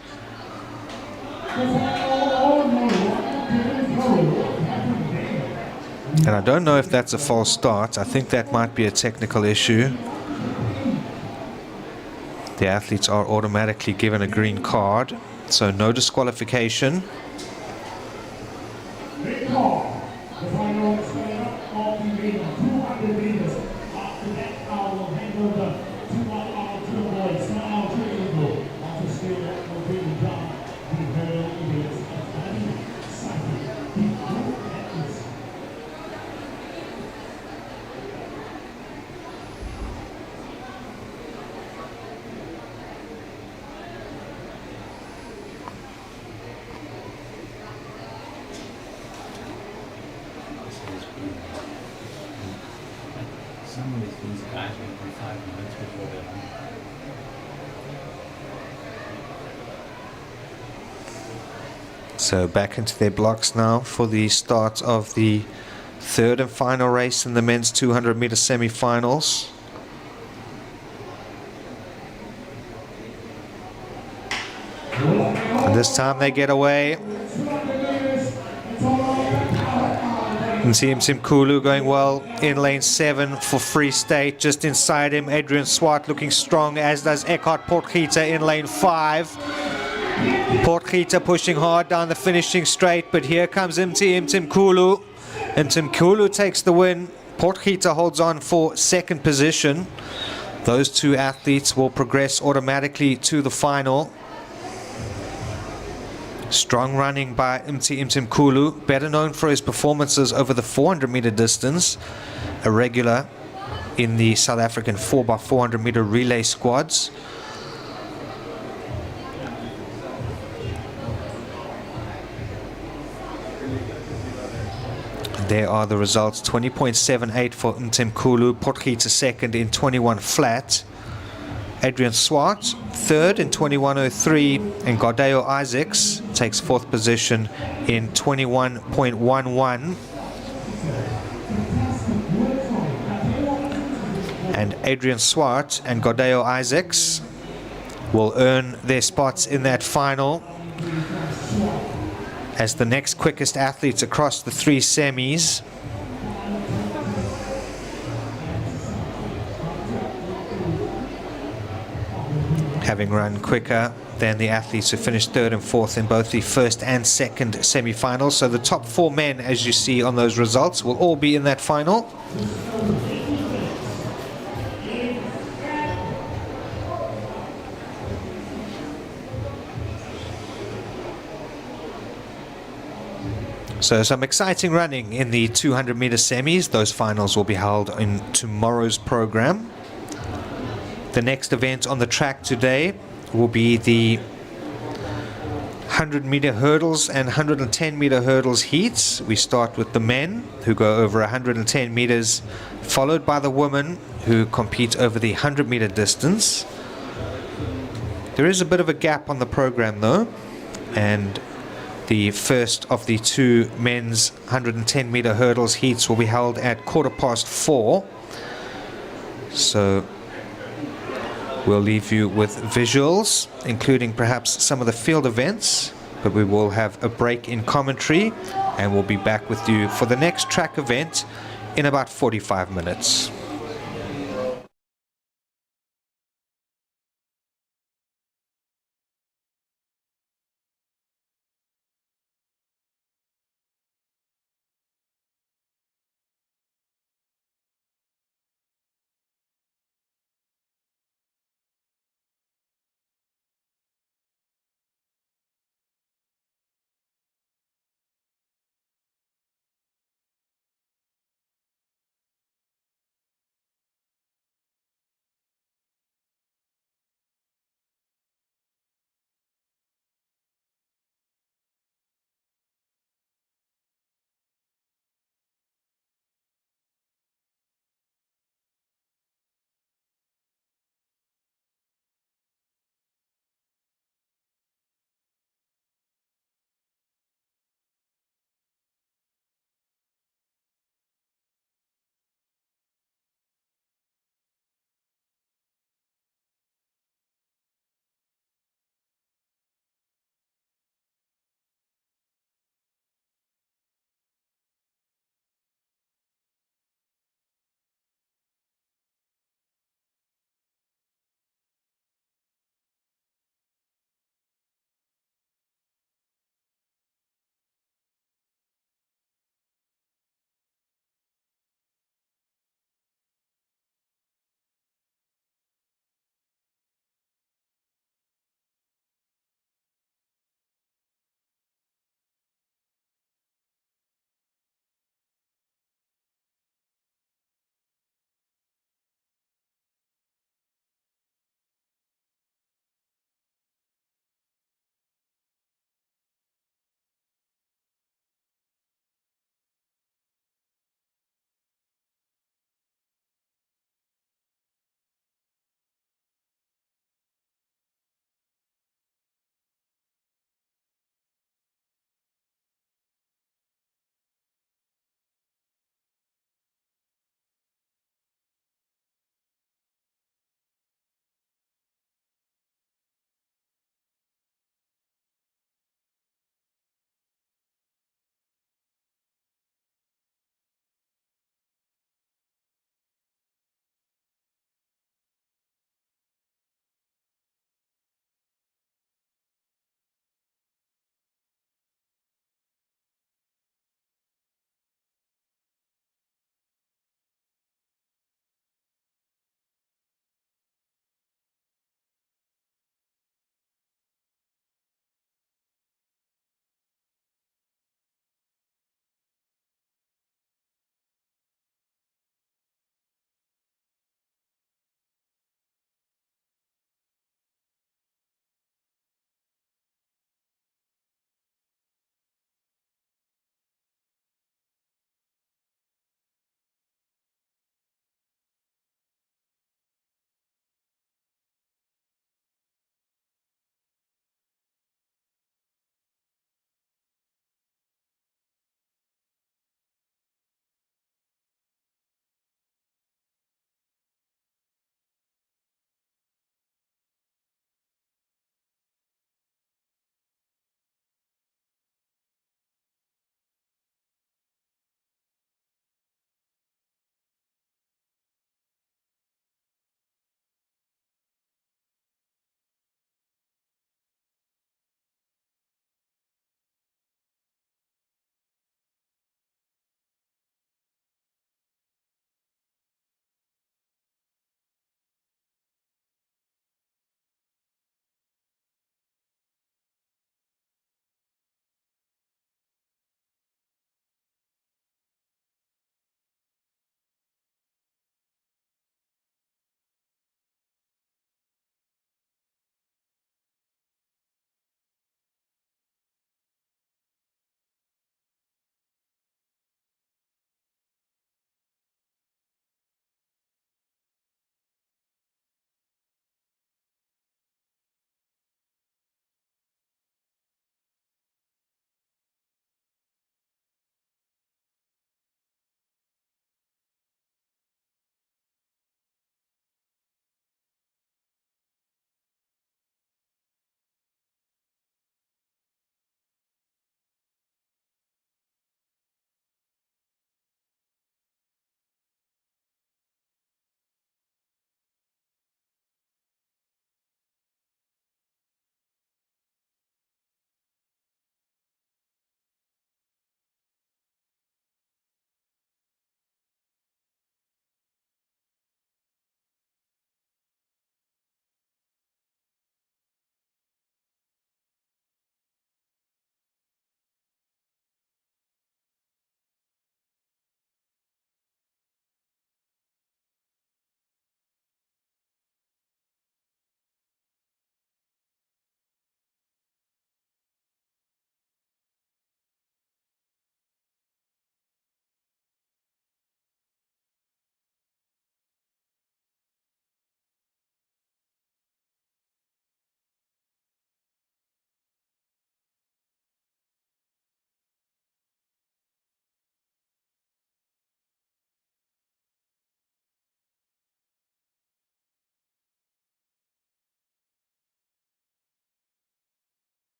And I don't know if that's a false start. I think that might be a technical issue. The athletes are automatically given a green card, so no disqualification. So back into their blocks now for the start of the Third and final race in the men's 200-meter semi-finals. And this time they get away. And Team Simkulu going well in lane 7 for Free State. Just inside him, Adrian Swart looking strong, as does Eckhart Portgieter in lane 5. Portgieter pushing hard down the finishing straight, but here comes Mtimkulu. And Mtimkulu takes the win. Portgieter holds on for second position. Those two athletes will progress automatically to the final. Strong running by Mtimkulu, better known for his performances over the 400-meter distance, a regular in the South African 4x400-meter relay squads. There are the results: 20.78 for Mtimkulu, Portgieter second in 21 flat. Adrian Swart third in 21.03, and Gardeo Isaacs takes fourth position in 21.11. And Adrian Swart and Gardeo Isaacs will earn their spots in that final as the next quickest athletes across the 3 semis. Having run quicker than the athletes who finished third and fourth in both the first and second semi-finals. So the top 4 men, as you see on those results, will all be in that final. So some exciting running in the 200-meter semis. Those finals will be held in tomorrow's program. The next event on the track today will be the 100-meter hurdles and 110-meter hurdles heats. We start with the men, who go over 110 meters, followed by the women, who compete over the 100-meter distance. There is a bit of a gap on the program though, and the first of the 2 men's 110-meter hurdles heats will be held at 4:15. So we'll leave you with visuals, including perhaps some of the field events, but we will have a break in commentary, and we'll be back with you for the next track event in about 45 minutes.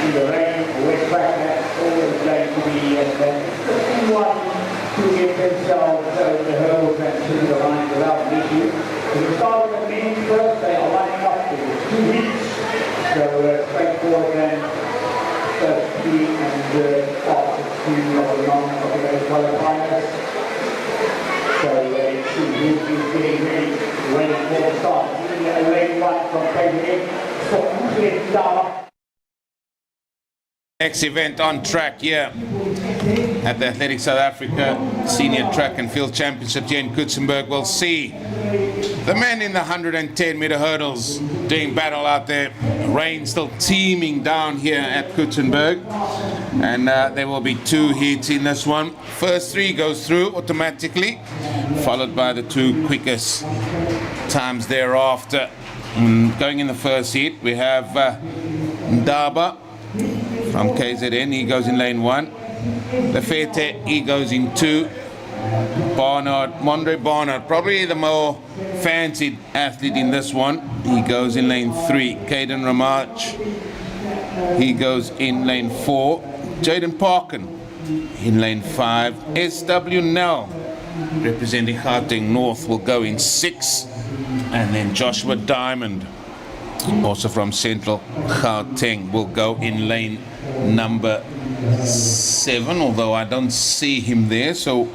see the rain, the wet track, that's always going to be anyone to get themselves over the hurdles and to the line without an issue. So we start with the men first, they are lining up for 2 weeks. So straightforward and first 3 and after 2 of the non-qualifiers. So she's getting ready for the start. Lane 1 from Coetzenburg. Next event on track here at the Athletic South Africa Senior Track and Field Championship here in Coetzenburg. We'll see the men in the 110 meter hurdles doing battle out there. Rain still teeming down here at Coetzenburg, and there will be 2 heats in this one. First 3 goes through automatically, followed by the 2 quickest times thereafter. Going in the first heat, we have Ndaba from KZN, he goes in lane 1. Lefete, he goes in 2. Mondre Barnard, probably the more fancied athlete in this one, he goes in lane 3. Caden Ramage, he goes in lane 4. Jaden Parkin in lane 5. SW Nell, representing Gauteng North, will go in 6. And then Joshua Diamond, also from Central Gauteng, will go in lane number 7, although I don't see him there, so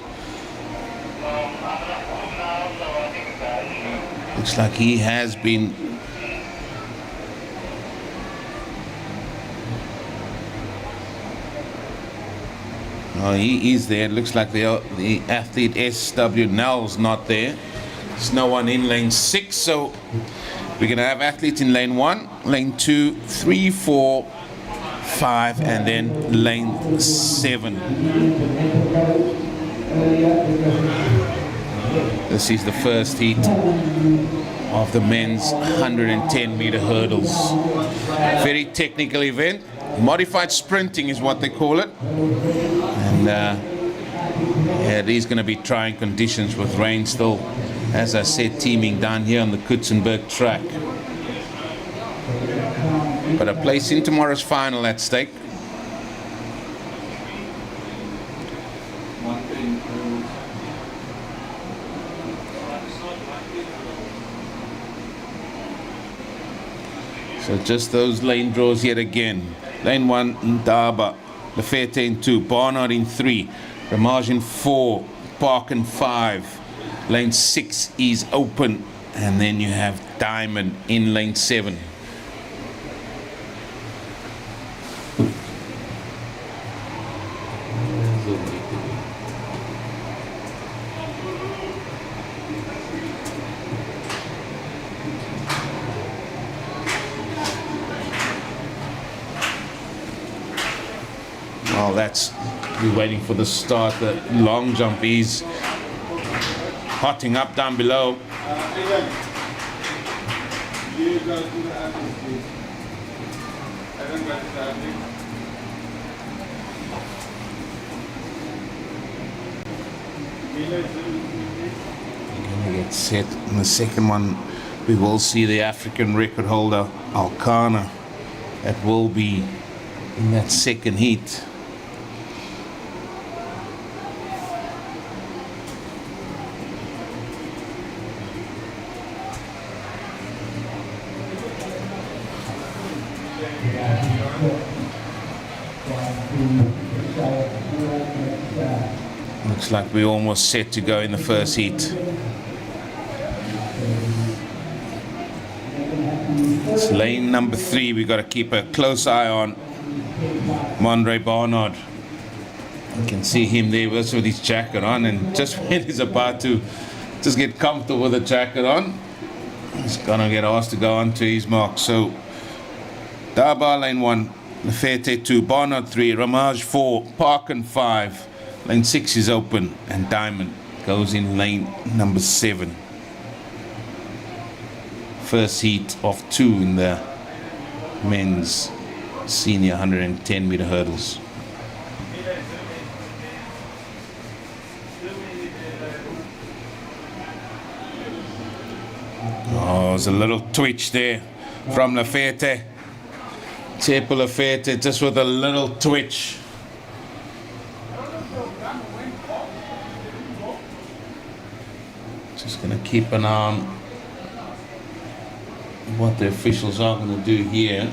looks like he has been he is there. It looks like the athlete SW Nell's not there. There's no one in lane 6, so we're going to have athletes in lane 1, lane 2, 3, 4, 5, and then lane 7. This is the first heat of the men's 110 meter hurdles. Very technical event. Modified sprinting is what they call it. And yeah, these going to be trying conditions with rain still, as I said, teeming down here on the Coetzenburg track. But a place in tomorrow's final at stake. So just those lane draws yet again. Lane 1, Ndaba. Lefete in 2. Barnard in 3. Ramage in 4. Park in 5. Lane 6 is open, and then you have Diamond in lane 7. Well, that's, we're waiting for the start. The long jump is hotting up down below. We're going to get set. In the second one, we will see the African record holder, Alkana. That will be in that second heat. Looks like we're almost set to go in the first heat. It's lane number 3. We've got to keep a close eye on Mondre Barnard. You can see him there with his jacket on, and just when he's about to just get comfortable with the jacket on, he's gonna get asked to go on to his mark. So Daba lane 1, Lefete 2, Barnard 3, Ramage 4, Parkin 5. Lane 6 is open, and Diamond goes in lane number 7. First heat of 2 in the men's senior 110 meter hurdles. Oh, there's a little twitch there from Lefete. Tepo Lefete just with a little twitch. Just going to keep an eye on what the officials are going to do here.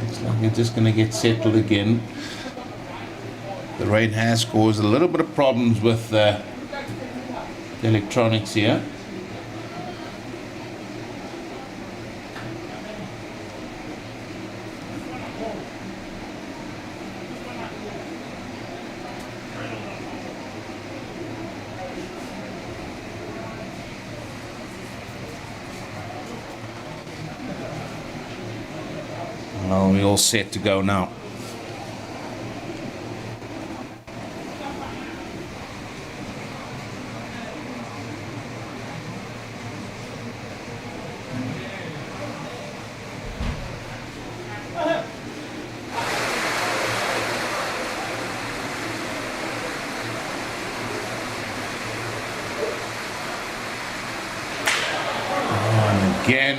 Looks like they're just going to get settled again. The rain has caused a little bit of problems with the electronics here. Well, we're all set to go now. And again,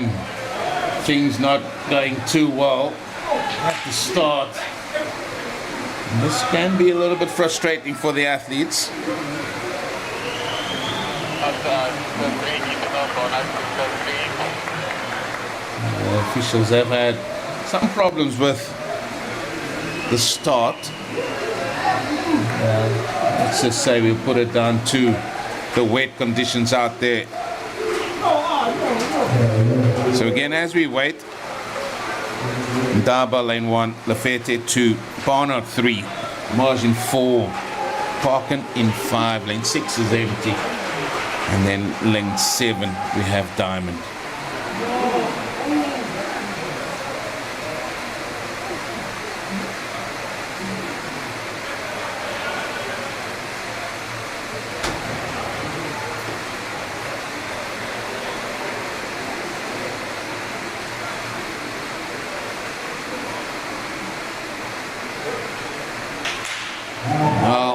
things not going too well at the start. And this can be a little bit frustrating for the athletes. The officials have had some problems with the start. Let's just say we'll put it down to the wet conditions out there. So again, as we wait, Ndaba lane 1, Lefete 2, Barnard 3, margin 4, Parkin in 5, lane 6 is empty, and then lane 7 we have Diamond.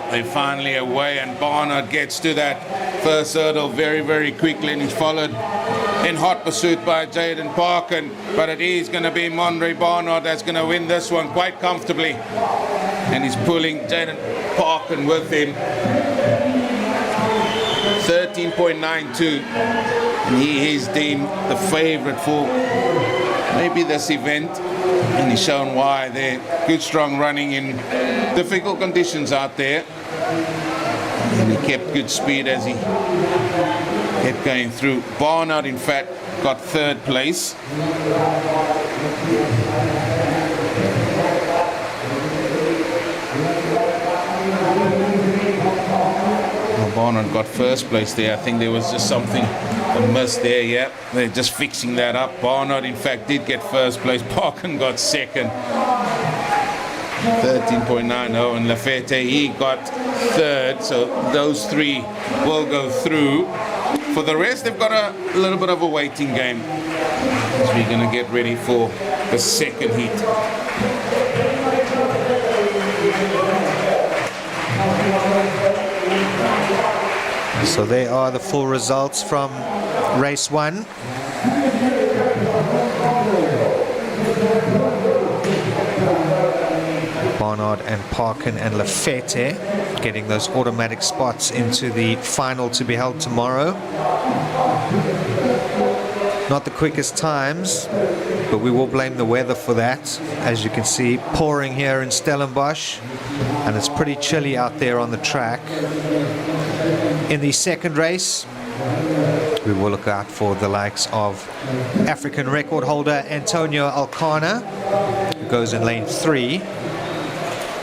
They're finally away, and Barnard gets to that first hurdle very, very quickly, and he's followed in hot pursuit by Jaden Parkin, but it is going to be Monre Barnard that's going to win this one quite comfortably, and he's pulling Jaden Parkin with him. 13.92, and he is deemed the favorite for maybe this event, and he's shown why. They're good, strong running in difficult conditions out there, and he kept good speed as he kept going through. Barnard, in fact, got third place. Barnard got first place there. I think there was just something amiss there. Yeah, they're just fixing that up. Barnard, in fact, did get first place. Parkin got second. 13.90, and Lefete, he got third. So those three will go through. For the rest, they've got a little bit of a waiting game as we're going to get ready for the second heat. So there are the full results from race 1. Barnard and Parkin and Lefete getting those automatic spots into the final to be held tomorrow. Not the quickest times, but we will blame the weather for that. As you can see, pouring here in Stellenbosch, and it's pretty chilly out there on the track. In the second race, we will look out for the likes of African record holder Antonio Alcana, who goes in lane 3,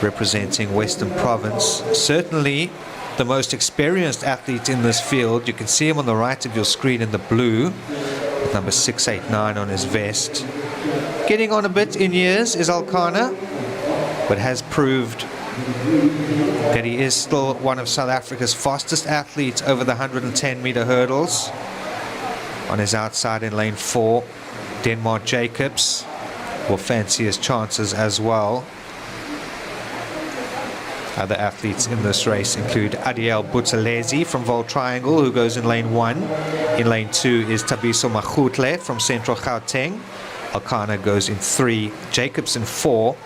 representing Western Province. Certainly the most experienced athlete in this field. You can see him on the right of your screen in the blue, with number 689 on his vest. Getting on a bit in years is Alcana, but has proved that he is still one of South Africa's fastest athletes over the 110-meter hurdles. On his outside in lane 4, Denmark Jacobs will fancy his chances as well. Other athletes in this race include Adiel Buthelezi from Vol Triangle, who goes in lane 1. In lane 2 is Tabiso Machutle from Central Gauteng. Alcana goes in 3, Jacobs in 4,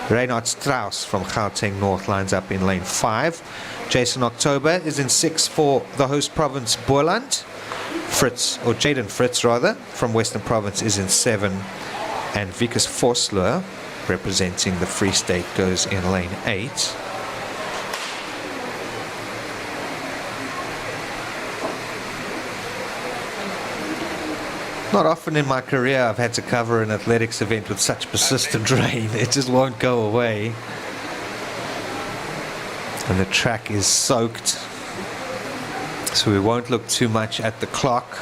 Reinhard Strauss from Gauteng North lines up in lane 5. Jason October is in 6 for the host province Boland. Fritz, or Jaden Fritz rather, from Western Province is in 7. And Vikas Vosloo, representing the Free State, goes in lane 8. Not often in my career I've had to cover an athletics event with such persistent rain. It just won't go away. And the track is soaked, so we won't look too much at the clock.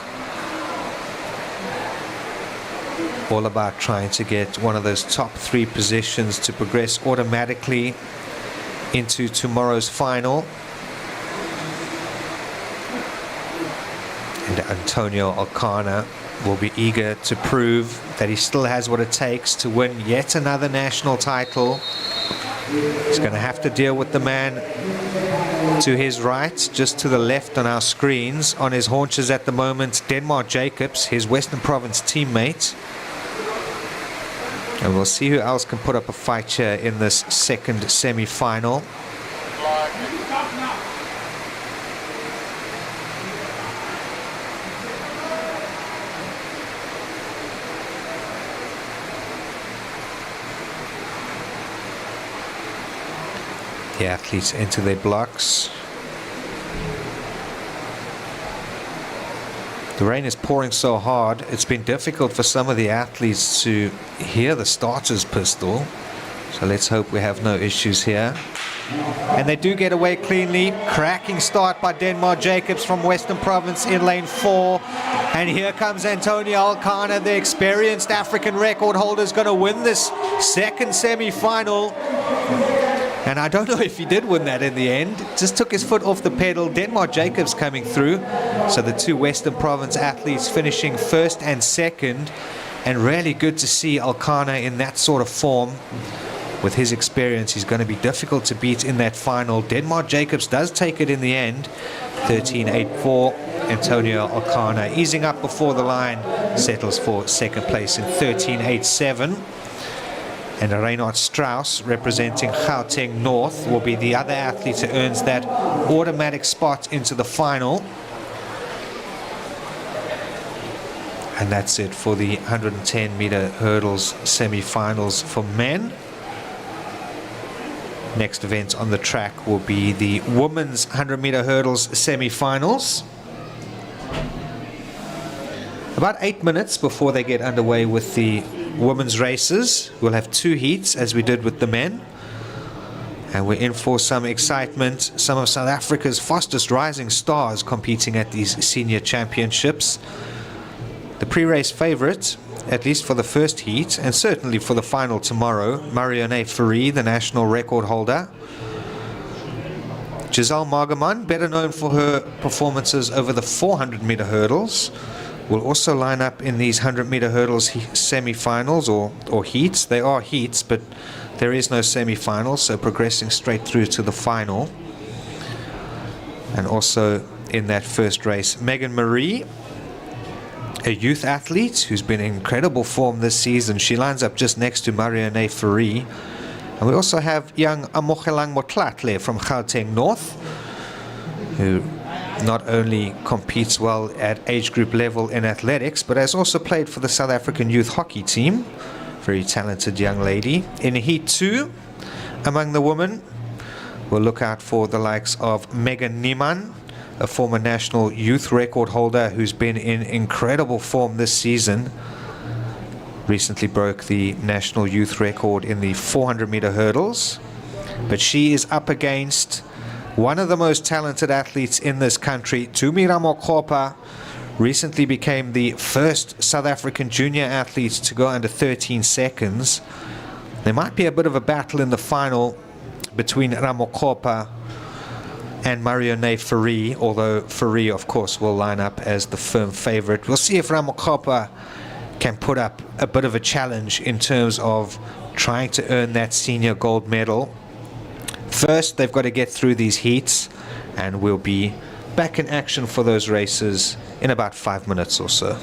All about trying to get one of those top 3 positions to progress automatically into tomorrow's final. And Antonio Alcana will be eager to prove that he still has what it takes to win yet another national title. He's going to have to deal with the man to his right, just to the left on our screens. On his haunches at the moment, Denmark Jacobs, his Western Province teammate. And we'll see who else can put up a fight here in this second semi-final. The athletes enter their blocks. The rain is pouring so hard, it's been difficult for some of the athletes to hear the starter's pistol. So let's hope we have no issues here. And they do get away cleanly. Cracking start by Denmark Jacobs from Western Province in lane 4. And here comes Antonio Alcana, the experienced African record holder, is going to win this second semi-final. And I don't know if he did win that in the end. Just took his foot off the pedal. Denmark Jacobs coming through. So the 2 Western Province athletes finishing first and second. And really good to see Alcana in that sort of form. With his experience, he's going to be difficult to beat in that final. Denmark Jacobs does take it in the end. 13.84. Antonio Alcana easing up before the line. Settles for second place in 13.87. And Reinhard Strauss, representing Gauteng North, will be the other athlete who earns that automatic spot into the final. And that's it for the 110-meter hurdles semi-finals for men. Next event on the track will be the women's 100-meter hurdles semi-finals. About 8 minutes before they get underway with the women's races. We'll have 2 heats as we did with the men. And we're in for some excitement. Some of South Africa's fastest rising stars competing at these senior championships. The pre-race favourite, at least for the first heat, and certainly for the final tomorrow, Marianne Fourie, the national record holder. Giselle Margaman, better known for her performances over the 400-meter hurdles, will also line up in these 100-meter hurdles semi-finals or heats. They are heats, but there is no semi-finals, so progressing straight through to the final. And also in that first race, Megan Marie, a youth athlete who's been in incredible form this season. She lines up just next to Marianne Fourie. And we also have young Amogelang Motlatle from Gauteng North, who not only competes well at age group level in athletics, but has also played for the South African youth hockey team. Very talented young lady. In Heat 2, among the women, we'll look out for the likes of Megan Niemann, a former national youth record holder who's been in incredible form this season. Recently broke the national youth record in the 400-meter hurdles. But she is up against one of the most talented athletes in this country, Tumi Ramokopa. Recently became the first South African junior athlete to go under 13 seconds. There might be a bit of a battle in the final between Ramokopa and Marianne Fourie, although Fourie, of course, will line up as the firm favorite. We'll see if Ramokopa can put up a bit of a challenge in terms of trying to earn that senior gold medal. First, they've got to get through these heats, and we'll be back in action for those races in about 5 minutes or so.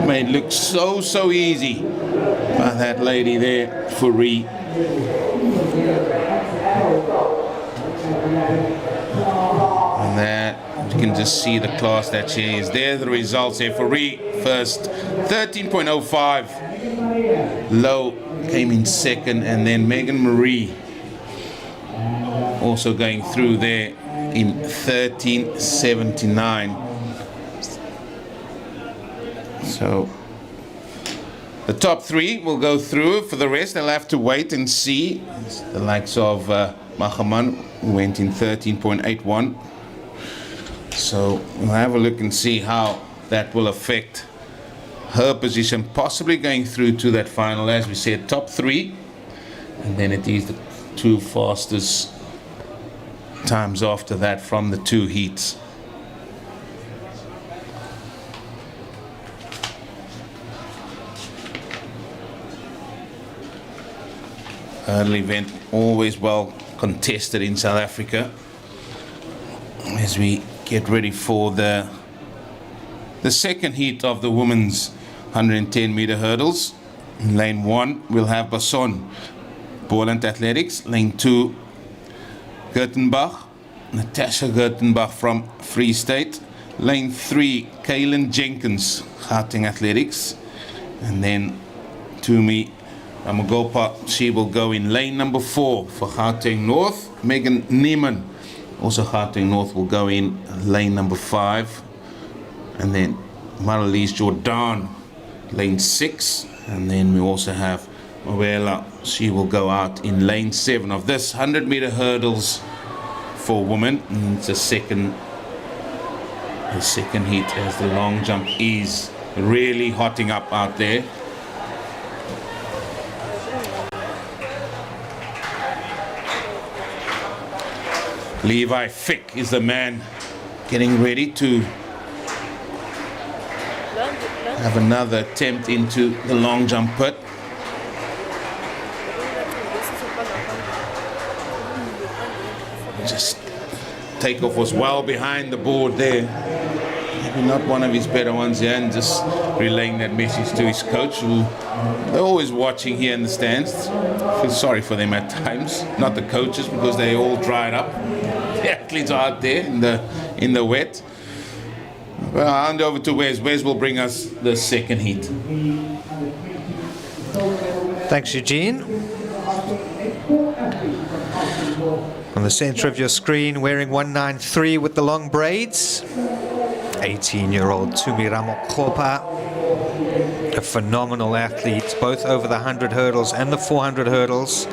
Made look so easy by that lady there, Furi. And there you can just see the class that she is. There are the results here. Furi first, 13.05. Low came in second, and then Megan Marie also going through there in 13.79. So the top three will go through. For the rest, they'll have to wait and see. The likes of Mahaman, who went in 13.81. So we'll have a look and see how that will affect her position, possibly going through to that final. As we said, top three, and then it is the two fastest times after that from the two heats. Hurdle event always well contested in South Africa as we get ready for the second heat of the women's 110 meter hurdles. In lane 1 we'll have Basson, Boland Athletics. Lane 2, Gertenbach, Natasha Gertenbach from Free State. Lane 3, Kaylin Jenkins, Gauteng Athletics. And then Tumi Amagopa, she will go in lane number 4 for Gauteng North. Megan Neiman, also Gauteng North, will go in lane number 5. And then Marlies Jordan, lane 6. And then we also have Mawela, she will go out in lane 7 of this 100 meter hurdles for women. And it's the second heat as the long jump is really hotting up out there. Levi Fick is the man getting ready to have another attempt into the long jump pit. Just takeoff was well behind the board there. Maybe not one of his better ones here, and just relaying that message to his coach, who they're always watching here in the stands. I feel sorry for them at times, not the coaches, because they all dried up. The athletes are out there in the wet. Well, I'll hand over to Wes. Wes will bring us the second heat. Thanks, Eugene. On the center of your screen, wearing 193 with the long braids, 18-year-old Tumi Ramokopa, a phenomenal athlete, both over the 100 hurdles and the 400 hurdles,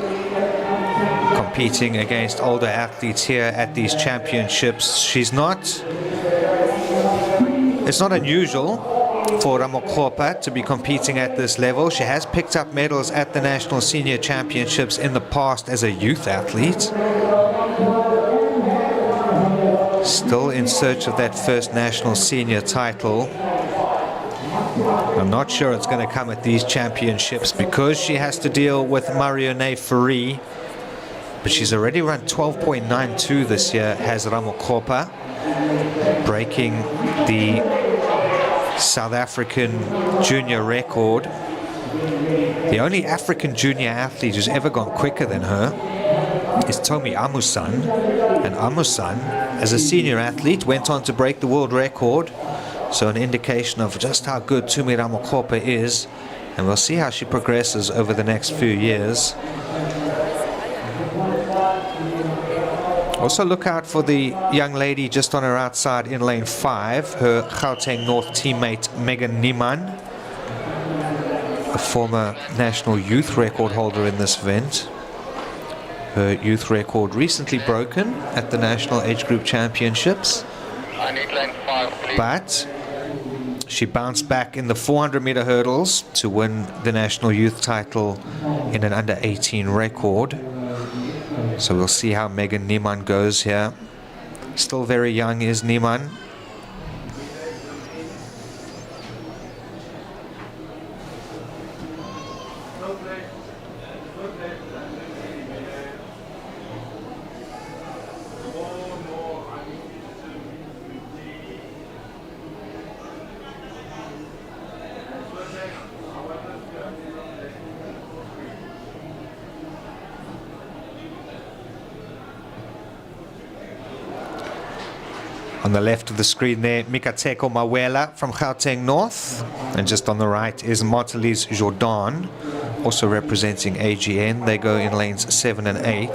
competing against older athletes here at these championships. It's not unusual for Ramokopa to be competing at this level. She has picked up medals at the National Senior Championships in the past as a youth athlete. Still in search of that first national senior title. I'm not sure it's going to come at these championships because she has to deal with Marione Fourie. But she's already run 12.92 this year, has Ramokopa, breaking the South African junior record. The only African junior athlete who's ever gone quicker than her is Tomi Amusan. And Amusan, as a senior athlete, went on to break the world record. So an indication of just how good Tumi Ramokopa is. And we'll see how she progresses over the next few years. Also look out for the young lady just on her outside in lane 5, her Gauteng North teammate Megan Neiman, a former national youth record holder in this event. Her youth record recently broken at the National Age Group Championships. I need lane 5, please. But she bounced back in the 400 meter hurdles to win the national youth title in an under 18 record. So we'll see how Megan Niemann goes here. Still very young is Niemann. On the left of the screen there, Mikateko Mawela from Gauteng North. And just on the right is Martelise Jordan, also representing AGN. They go in lanes 7 and 8.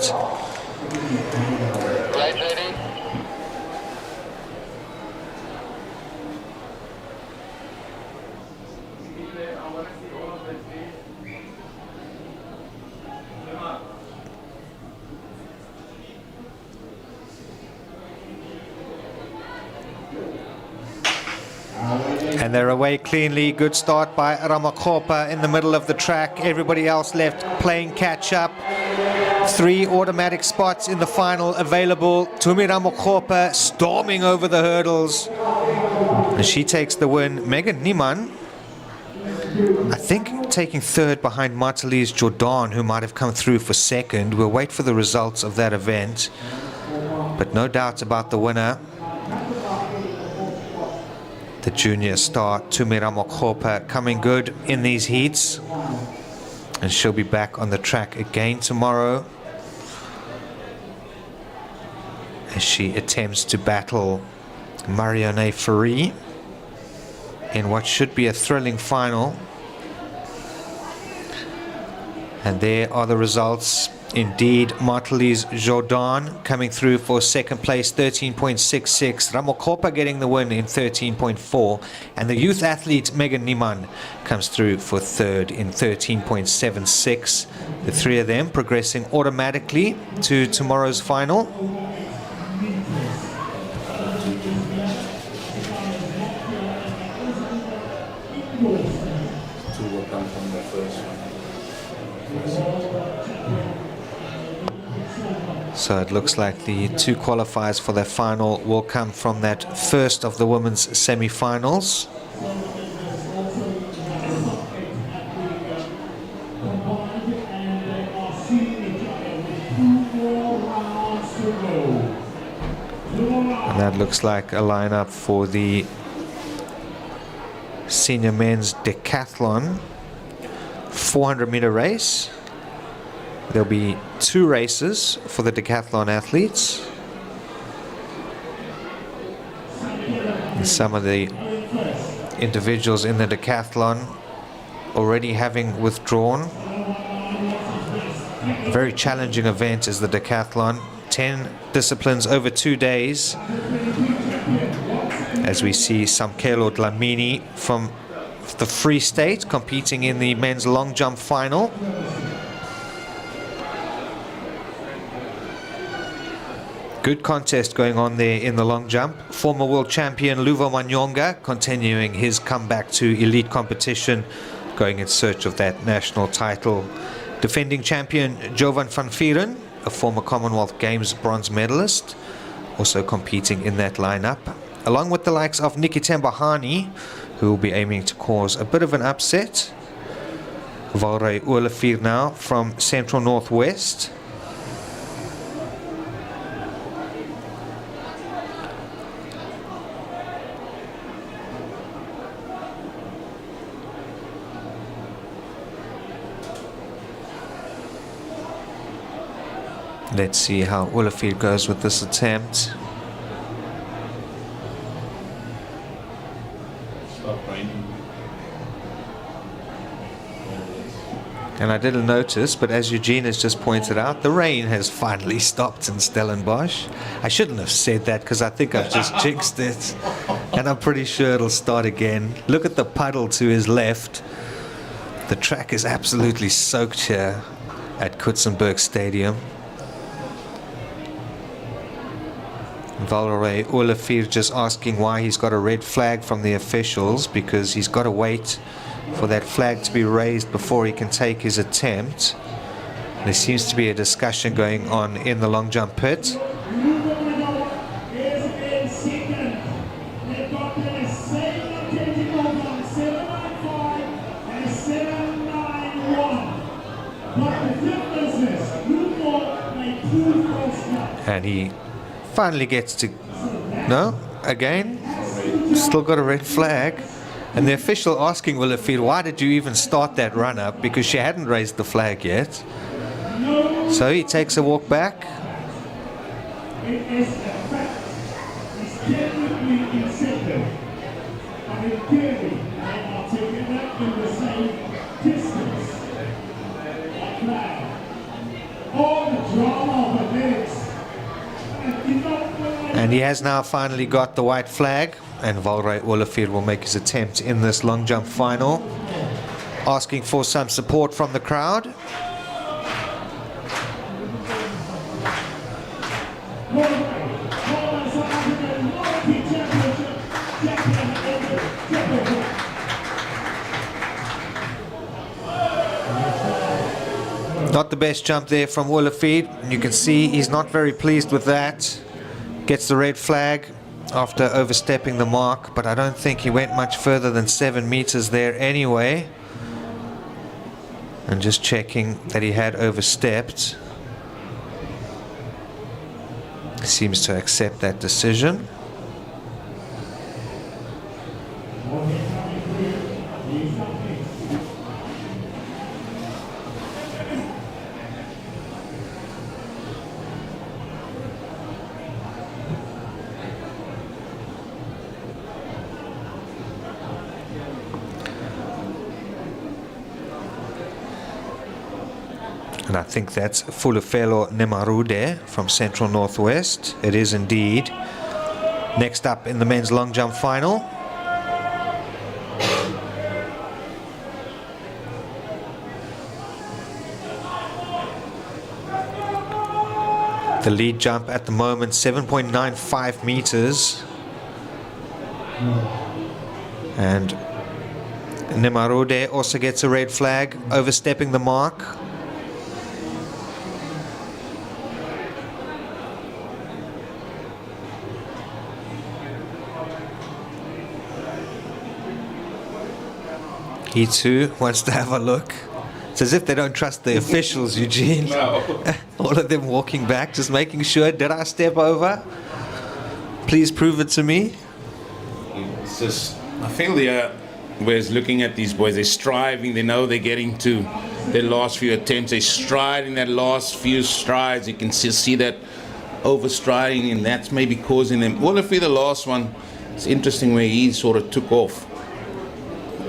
Right, ready? And they're away cleanly. Good start by Ramakopa in the middle of the track. Everybody else left playing catch up. 3 automatic spots in the final available. Tumi Ramakopa storming over the hurdles. And she takes the win. Megan Niemann, I think, taking third behind Martelise Jordan, who might have come through for second. We'll wait for the results of that event. But no doubt about the winner. The junior star Tumi Ramakopa coming good in these heats, and she'll be back on the track again tomorrow as she attempts to battle Marione Ferry in what should be a thrilling final. And there are the results. Indeed, Martelise Jordan coming through for second place, 13.66. Ramakopa getting the win in 13.4. And the youth athlete Megan Niemann comes through for third in 13.76. The 3 of them progressing automatically to tomorrow's final. So it looks like the 2 qualifiers for their final will come from that first of the women's semi-finals. And that looks like a lineup for the senior men's decathlon 400-meter race. There'll be 2 races for the decathlon athletes. And some of the individuals in the decathlon already having withdrawn. Very challenging event is the decathlon. 10 disciplines over 2 days. As we see Samkelo Dlamini from the Free State competing in the men's long jump final. Good contest going on there in the long jump. Former world champion Luvo Manyonga continuing his comeback to elite competition, going in search of that national title. Defending champion Jovan van Vieren, a former Commonwealth Games bronze medalist, also competing in that lineup, along with the likes of Nikitemba Hani, who will be aiming to cause a bit of an upset. Valray Olafir now from Central Northwest. Let's see how Olafir goes with this attempt. And I didn't notice, but as Eugene has just pointed out, the rain has finally stopped in Stellenbosch. I shouldn't have said that because I think I've just jinxed it. And I'm pretty sure it'll start again. Look at the puddle to his left. The track is absolutely soaked here at Coetzenburg Stadium. Valray Olafir just asking why he's got a red flag from the officials, because he's got to wait for that flag to be raised before he can take his attempt. There seems to be a discussion going on in the long jump pit. And he finally gets to, no, again, still got a red flag. And the official asking Willowfield, why did you even start that run up? Because she hadn't raised the flag yet. So he takes a walk back. And he has now finally got the white flag, and Valray Willowfield will make his attempt in this long jump final, asking for some support from the crowd. Not the best jump there from Willowfield, and you can see he's not very pleased with that. Gets the red flag after overstepping the mark, but I don't think he went much further than 7 meters there anyway. And just checking that he had overstepped. He seems to accept that decision. And I think that's Fulufelo Nemarude from Central Northwest. It is indeed. Next up in the men's long jump final. The lead jump at the moment, 7.95 meters. And Nemarude also gets a red flag, overstepping the mark. He too wants to have a look. It's as if they don't trust the officials, Eugene. No. All of them walking back, just making sure, did I step over? Please prove it to me. It's just, I feel whereas looking at these boys, they're striving, they know they're getting to their last few attempts, they're striding that last few strides. You can see that overstriding, and that's maybe causing them. Well, if the last one, it's interesting where he sort of took off.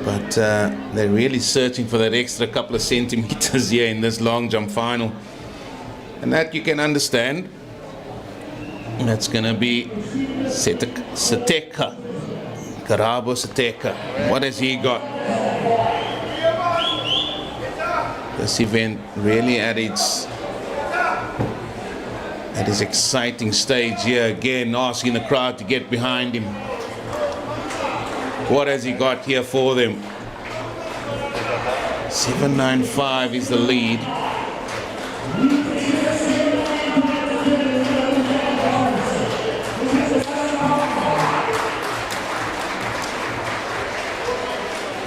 But they're really searching for that extra couple of centimeters here in this long jump final. And that you can understand. That's going to be Seteka. Karabo Seteka. What has he got? This event really at its exciting stage here again, asking the crowd to get behind him. What has he got here for them? 795 is the lead.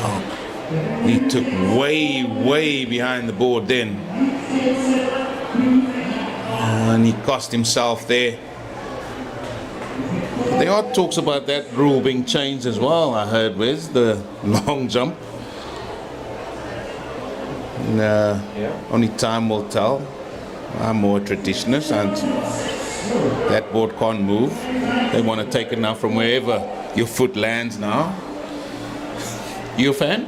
Oh, he took way behind the board then. And he cost himself there. There are talks about that rule being changed as well, I heard, Wes, the long jump. And, only time will tell. I'm more a traditionalist, and that board can't move. They want to take it now from wherever your foot lands now. You a fan?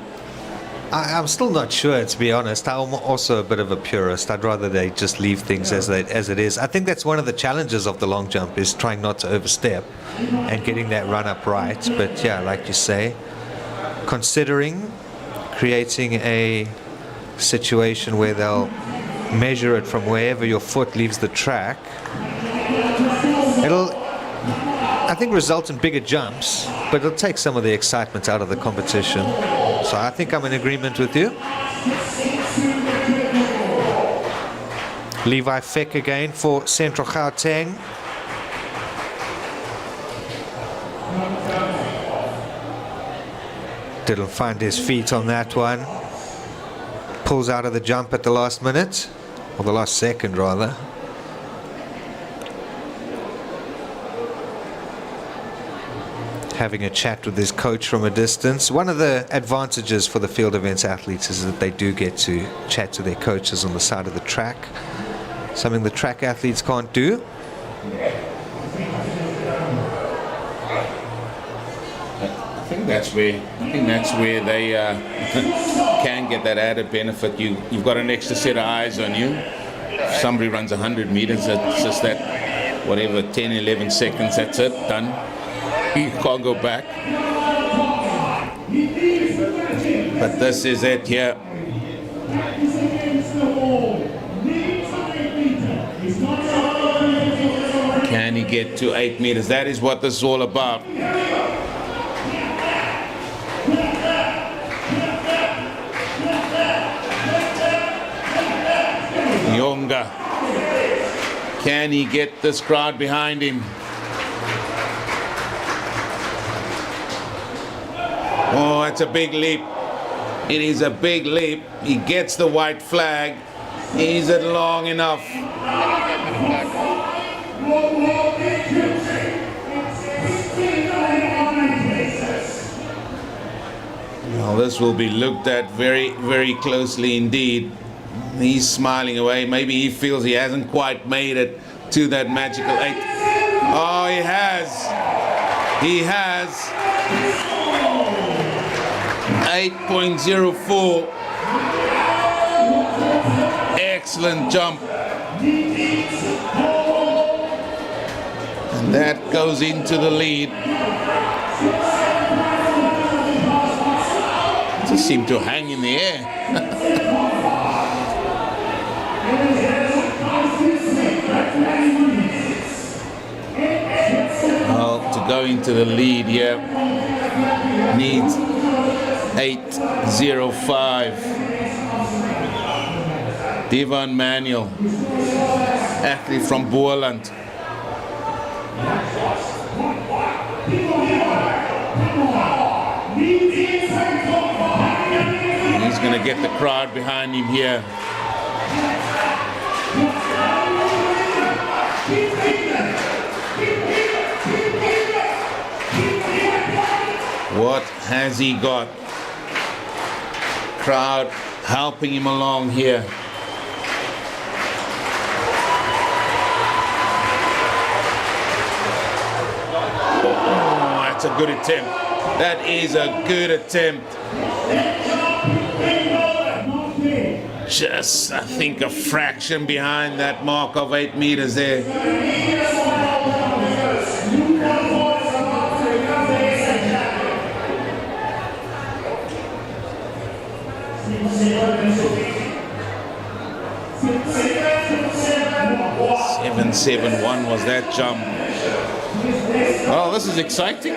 I'm still not sure, to be honest. I'm also a bit of a purist. I'd rather they just leave things as it is. I think that's one of the challenges of the long jump, is trying not to overstep and getting that run up right. But yeah, like you say, considering creating a situation where they'll measure it from wherever your foot leaves the track, it'll, I think, result in bigger jumps, but it'll take some of the excitement out of the competition. So I think I'm in agreement with you. Levi Feck again for Central Gauteng. Didn't find his feet on that one. Pulls out of the jump at the last minute, or the last second rather. Having a chat with his coach from a distance. One of the advantages for the field events athletes is that they do get to chat to their coaches on the side of the track, something the track athletes can't do. I think that's where they can get that added benefit. You've got an extra set of eyes on you. If somebody runs 100 meters, it's just that whatever 10, 11 seconds, that's it, done. You can't go back. But this is it here. Can he get to 8 meters? That is what this is all about. Nyonga. Can he get this crowd behind him? Oh, it's a big leap. It is a big leap. He gets the white flag. Is it long enough? Well, this will be looked at very, very closely indeed. He's smiling away. Maybe he feels he hasn't quite made it to that magical 8. Oh, he has. He has. 8.04. Excellent jump. And that goes into the lead. Just seemed to hang in the air. Well, to go into the lead here needs 8.05. Devon Manuel, athlete from Boerland. He's going to get the crowd behind him here. What has he got? Crowd helping him along here. Oh, that's a good attempt. That is a good attempt. Just, I think, a fraction behind that mark of 8 meters there. Seven, 7-1 was that jump. Oh, this is exciting.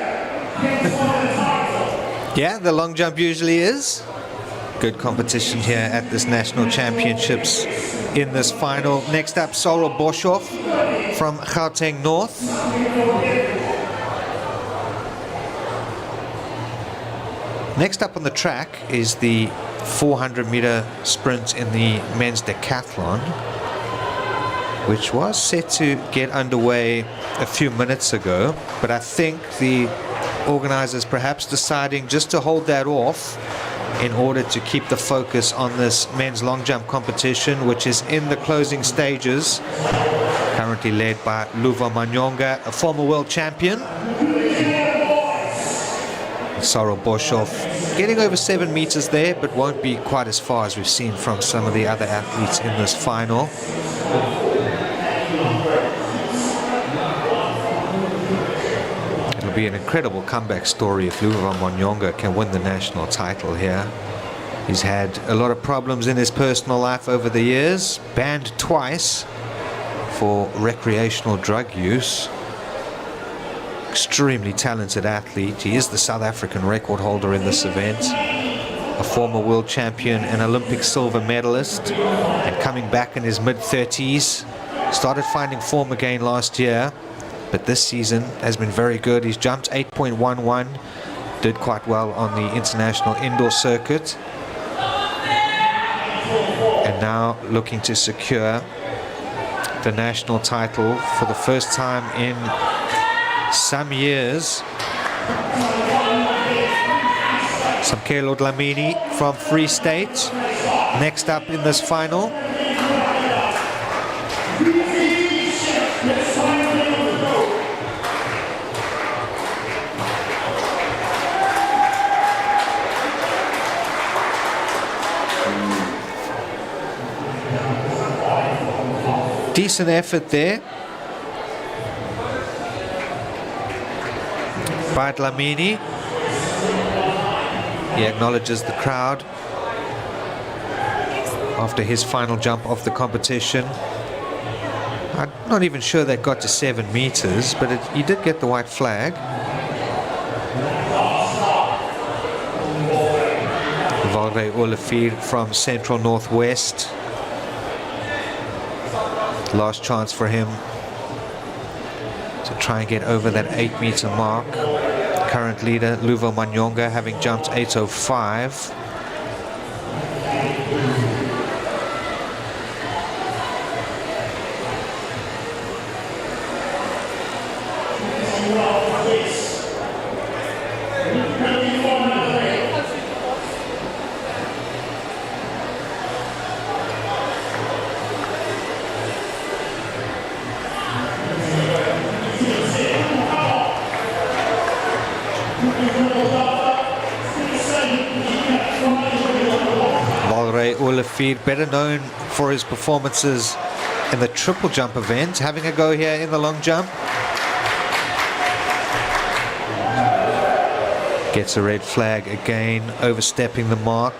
Yeah, the long jump usually is. Good competition here at this national championships in this final. Next up, Sorel Boshoff from Gauteng North. Next up on the track is the 400-meter sprint in the men's decathlon, which was set to get underway a few minutes ago, but I think the organizers perhaps deciding just to hold that off in order to keep the focus on this men's long jump competition, which is in the closing stages, currently led by Luva Manyonga, a former world champion. Sorel Boshoff getting over 7 meters there, but won't be quite as far as we've seen from some of the other athletes in this final. It'll be an incredible comeback story if Luva Manyonga can win the national title here. He's had a lot of problems in his personal life over the years, banned twice for recreational drug use. Extremely talented athlete. He is the South African record holder in this event. a former world champion and Olympic silver medalist, and coming back in his mid-30s. Started finding form again last year, but this season has been very good. He's jumped 8.11, did quite well on the international indoor circuit, and now looking to secure the national title for the first time in some years. Samkelo Dlamini from Free State, next up in this final. Decent effort there by Dlamini. He acknowledges the crowd after his final jump of the competition. I'm not even sure they got to 7 meters, but he did get the white flag. Valre Olafir from Central Northwest. Last chance for him to try and get over that 8-meter mark. Current leader Luvo Manyonga having jumped 8:05. Better known for his performances in the triple jump event, having a go here in the long jump. Gets a red flag again, overstepping the mark.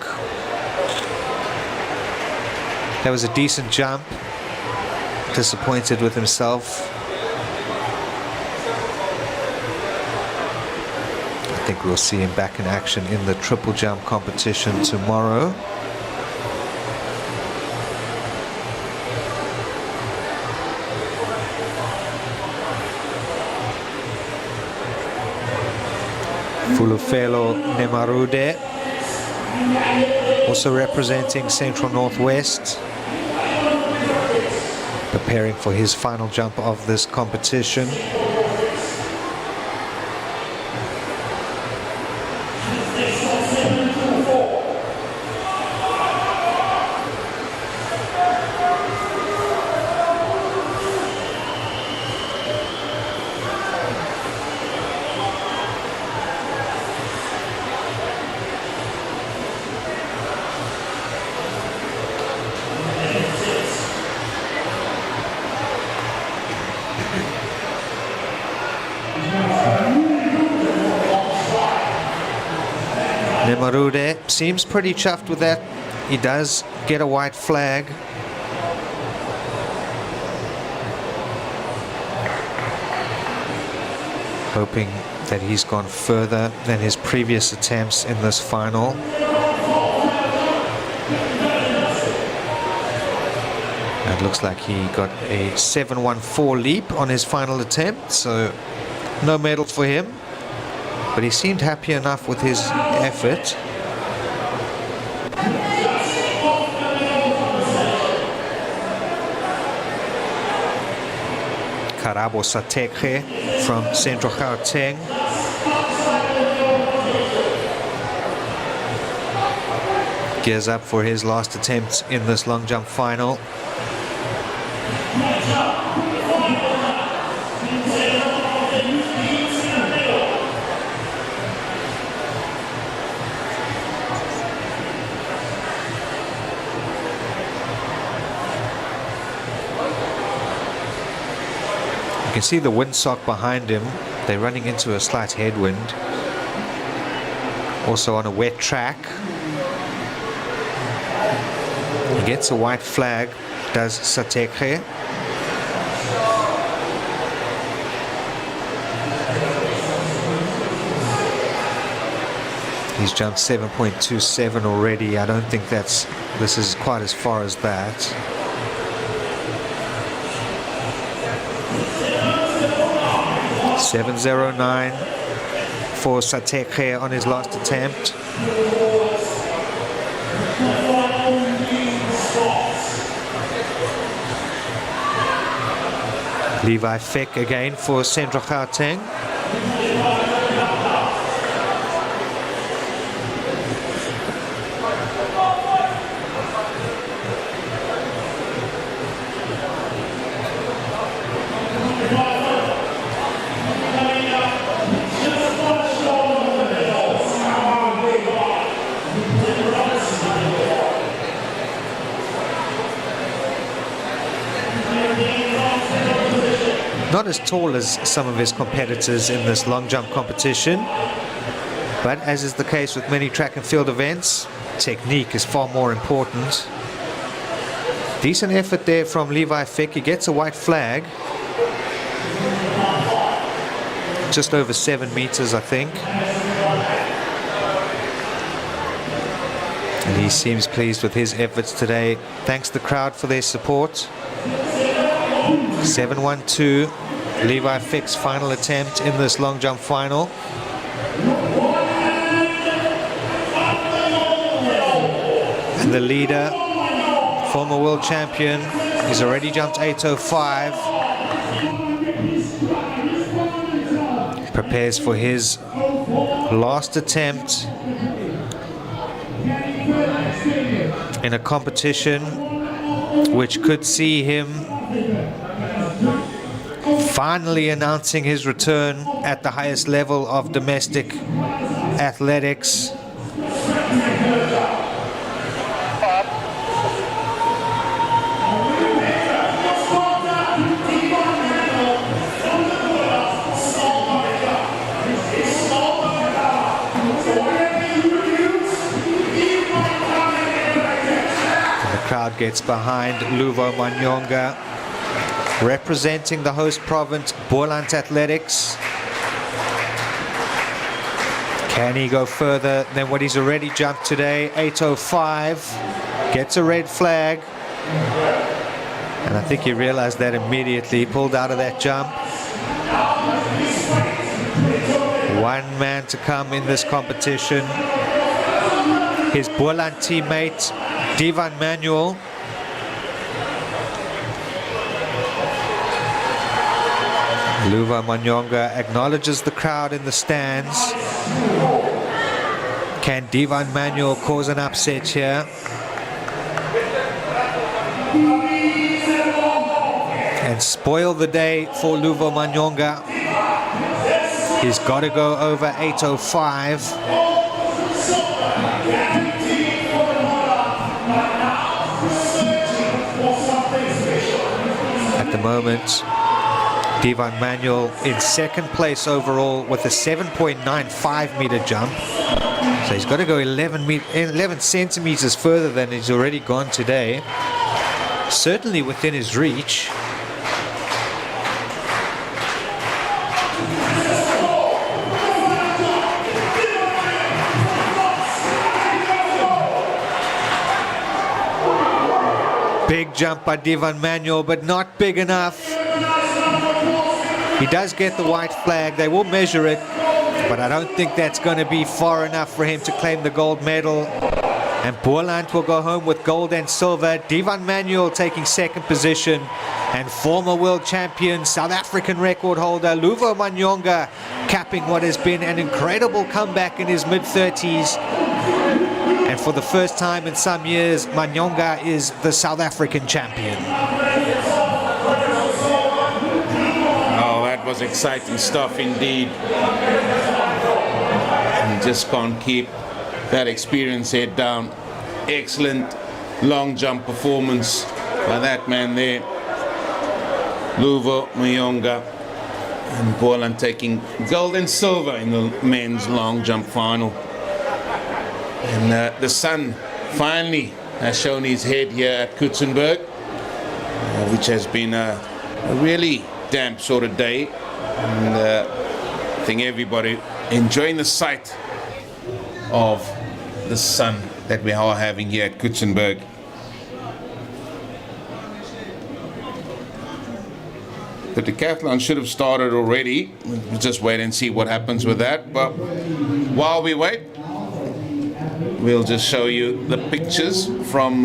That was a decent jump. Disappointed with himself. I think we'll see him back in action in the triple jump competition tomorrow. Fulufelo Nemarude, also representing Central Northwest, preparing for his final jump of this competition. Nemarude seems pretty chuffed with that. He does get a white flag. Hoping that he's gone further than his previous attempts in this final. It looks like he got a 7.14 leap on his final attempt, so no medal for him. But he seemed happy enough with his effort. Karabo Satekhe from Central Gauteng. Gears up for his last attempt in this long jump final. You can see the windsock behind him. They're running into a slight headwind. Also on a wet track. He gets a white flag, does Satekhe. He's jumped 7.27 already. I don't think this is quite as far as that. .709 for Sateke on his last attempt. Levi Fick again for Central Gauteng. Not as tall as some of his competitors in this long jump competition, but as is the case with many track and field events, technique is far more important. Decent effort there from Levi Fick. He gets a white flag. Just over 7 meters, I think. And he seems pleased with his efforts today. Thanks the crowd for their support. 7.12, Levi Fick's final attempt in this long jump final. And the leader, former world champion, he's already jumped 8.05. Prepares for his last attempt in a competition which could see him finally announcing his return at the highest level of domestic athletics. The crowd gets behind Luvo Manyonga, representing the host province, Boland Athletics. Can he go further than what he's already jumped today? 8.05, gets a red flag. And I think he realized that immediately. He pulled out of that jump. One man to come in this competition. His Boland teammate, Divan Manuel. Luva Manyonga acknowledges the crowd in the stands. Can Divan Manuel cause an upset here? And spoil the day for Luva Manyonga. He's got to go over 8.05. At the moment, Divan Manuel in second place overall with a 7.95 meter jump. So he's got to go 11 centimeters further than he's already gone today. Certainly within his reach. Big jump by Divan Manuel, but not big enough. He does get the white flag. They will measure it, but I don't think that's going to be far enough for him to claim the gold medal. And Boland will go home with gold and silver. Divan Manuel taking second position, and former world champion, South African record holder Luvo Manyonga capping what has been an incredible comeback in his mid-30s. And for the first time in some years, Manyonga is the South African champion. Was exciting stuff indeed. You just can't keep that experience head down. Excellent long jump performance by that man there, Luvo Manyonga, and Boland taking gold and silver in the men's long jump final. And the sun finally has shown his head here at Coetzenburg, which has been a really damp sort of day, and I think everybody enjoying the sight of the sun that we are having here at Coetzenburg. The decathlon should have started already. We'll just wait and see what happens with that. But while we wait, we'll just show you the pictures from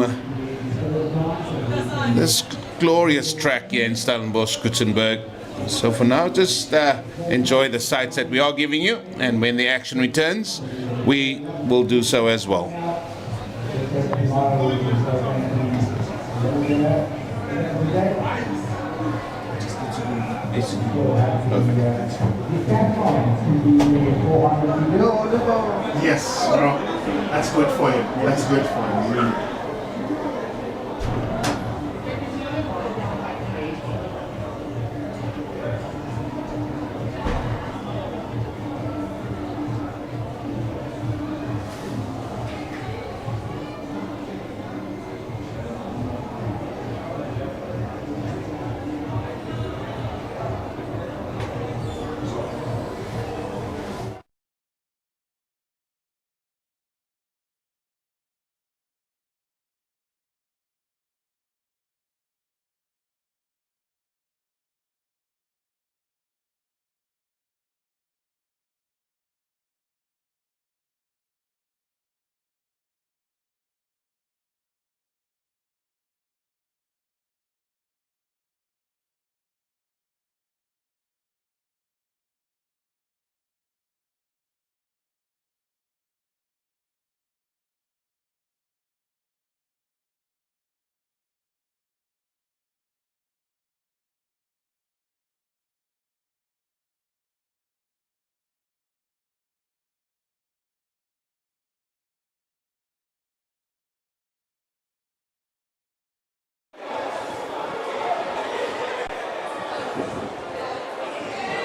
this glorious track here in Stellenbosch, Coetzenburg. So for now, just enjoy the sights that we are giving you, and when the action returns, we will do so as well. Yes, bro. That's good for him. That's good for him. Really.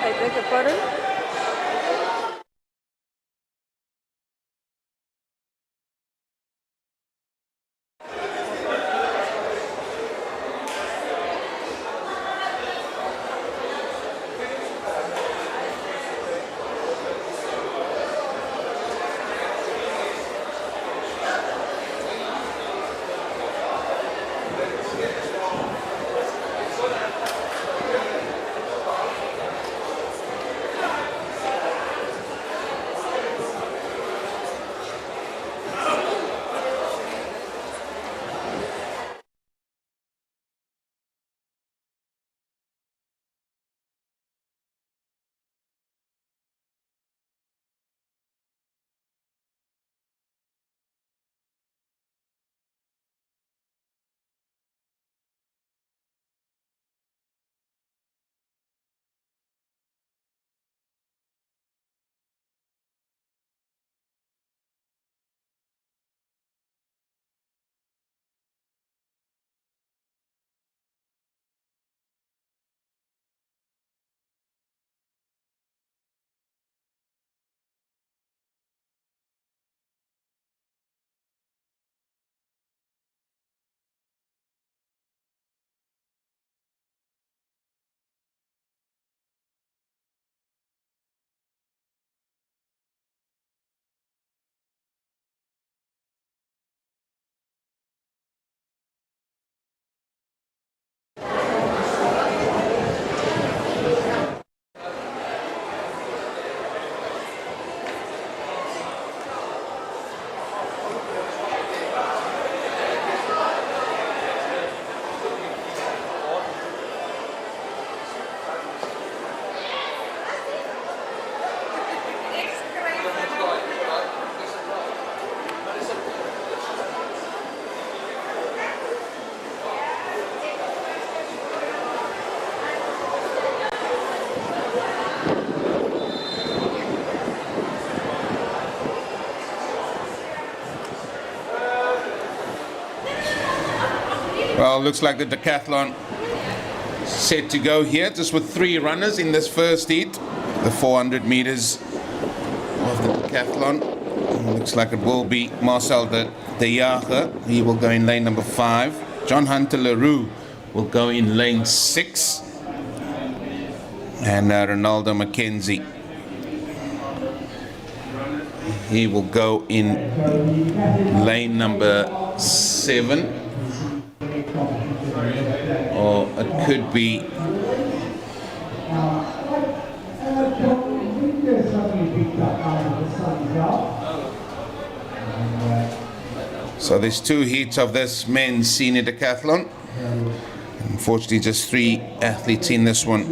I beg your pardon? Well, looks like the decathlon set to go here, just with 3 runners in this first heat, the 400 meters of the decathlon. Looks like it will be Marcel de Jager. He will go in lane number 5. John Hunter LaRue will go in lane 6. And Ronaldo McKenzie He will go in lane number 7, or it could be so there's 2 heats of this men's senior decathlon. Unfortunately, just 3 athletes in this one.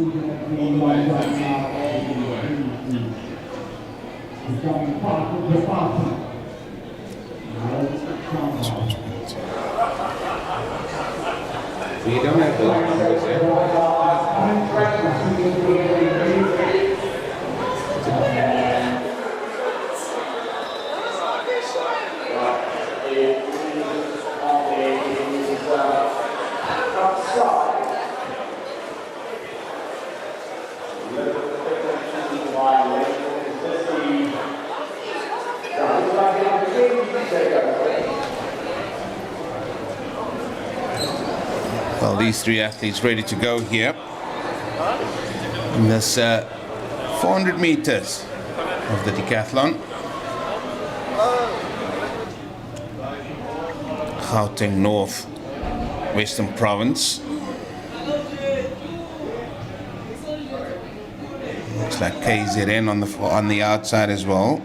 We don't have the numbers there. Well, these 3 athletes ready to go here in this 400 meters of the decathlon. Gauteng North, Western Province. Looks like KZN on the outside as well.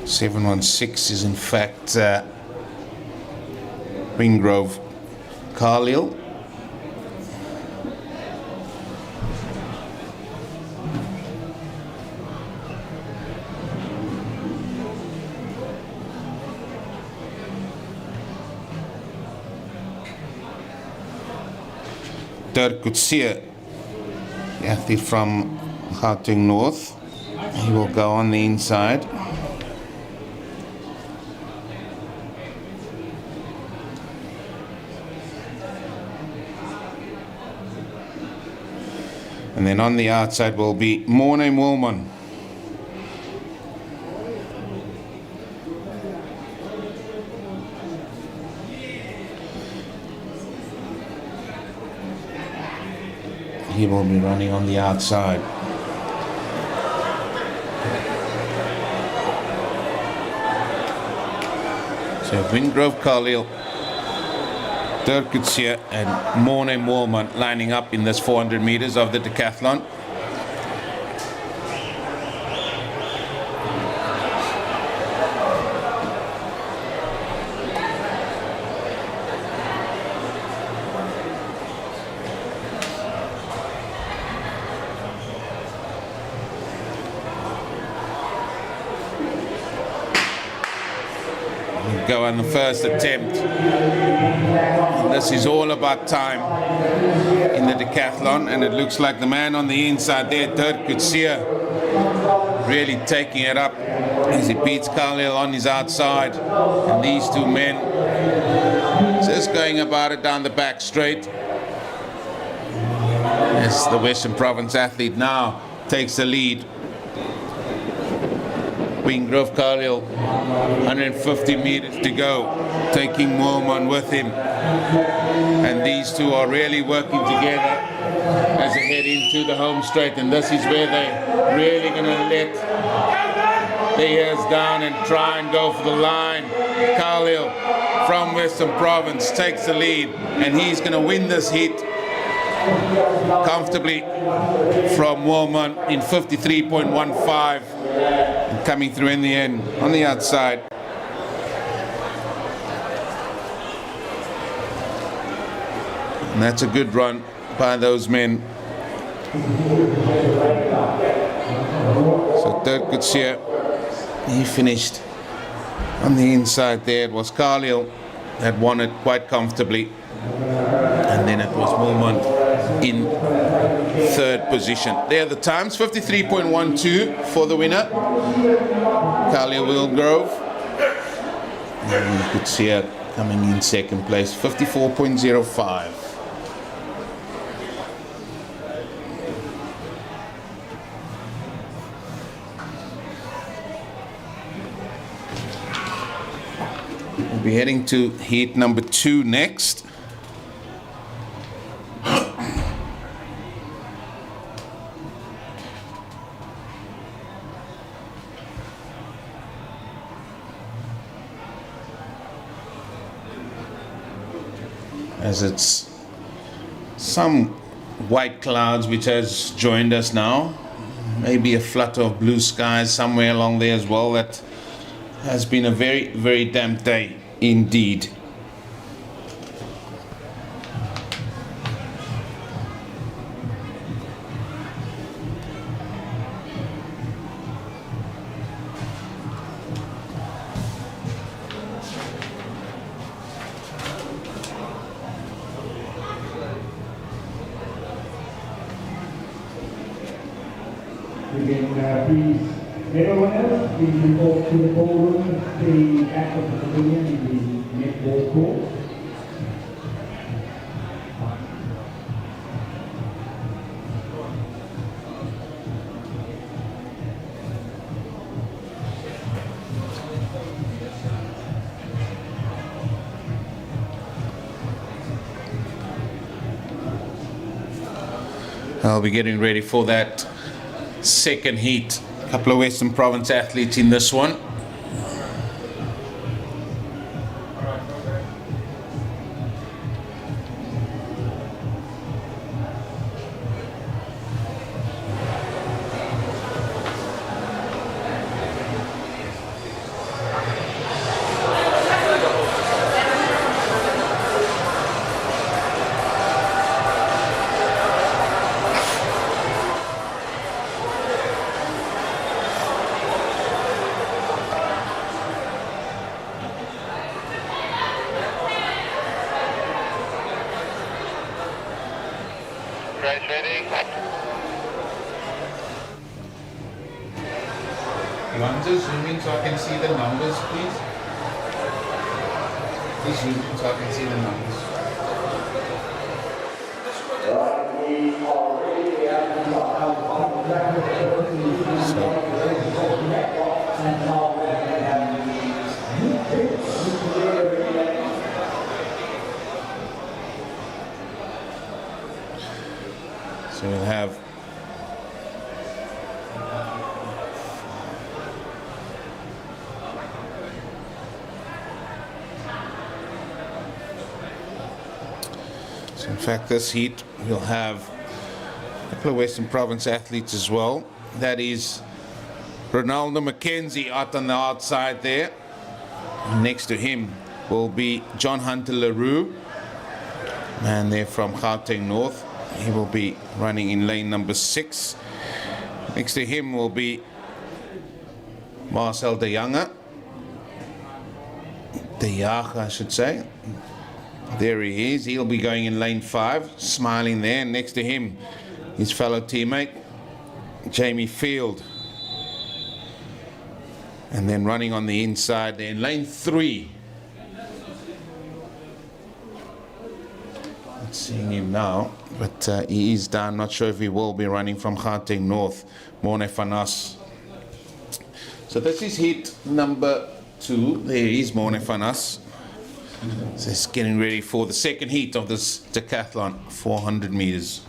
.716 is in fact Ringgrove Carlisle. Dirk Coetzee, the athlete from Gauteng North. He will go on the inside. And then on the outside will be Morne Moolman. He will be running on the outside. So Ringgrove Carlisle, Dirk Coetzee and Morne Moolman lining up in this 400 meters of the decathlon. Go on the first attempt. This is all about time in the decathlon, and it looks like the man on the inside there, Dirk Coetzee, really taking it up as he beats Carlisle on his outside. And these 2 men just going about it down the back straight. As the Western Province athlete now takes the lead. Ringgrove Carlisle, 150 meters to go, taking Moolman with him. And these 2 are really working together as they head into the home straight. And this is where they're really going to let their ears down and try and go for the line. Carlisle from Western Province takes the lead, and he's going to win this heat comfortably from Moolman in 53.15. Coming through in the end on the outside. And that's a good run by those men. So Dirk Coetzee, he finished on the inside there. It was Carlisle that won it quite comfortably. And then it was Moolman in 3rd position. There are the times, 53.12 for the winner, Carlisle Ringgrove. And you could see her coming in 2nd place, 54.05. We're heading to heat number 2 next. As it's some white clouds which has joined us now, maybe a flutter of blue skies somewhere along there as well. That has been a very, very damp day indeed. Please, everyone else, please report to the ballroom, the back of the pavilion in the netball court. I'll be getting ready for that second heat. A couple of Western Province athletes in this one. You want to zoom in so I can see the numbers, please? Just zoom in so I can see the numbers. So we'll have in fact, this heat we'll have a couple of Western Province athletes as well. That is Ronaldo McKenzie out on the outside there. Next to him will be John Hunter LaRue, man there from Gauteng North. He will be running in lane number 6. Next to him will be Marcel de Jager, I should say. There he is. He'll be going in lane 5, smiling there. Next to him, his fellow teammate, Jamie Field. And then running on the inside there in lane 3. Not seeing him now, but he is down. Not sure if he will be running from Gauteng North, Morne Fanas. So this is heat number 2. There is Morne Fanas. So it's getting ready for the second heat of this decathlon, 400 meters.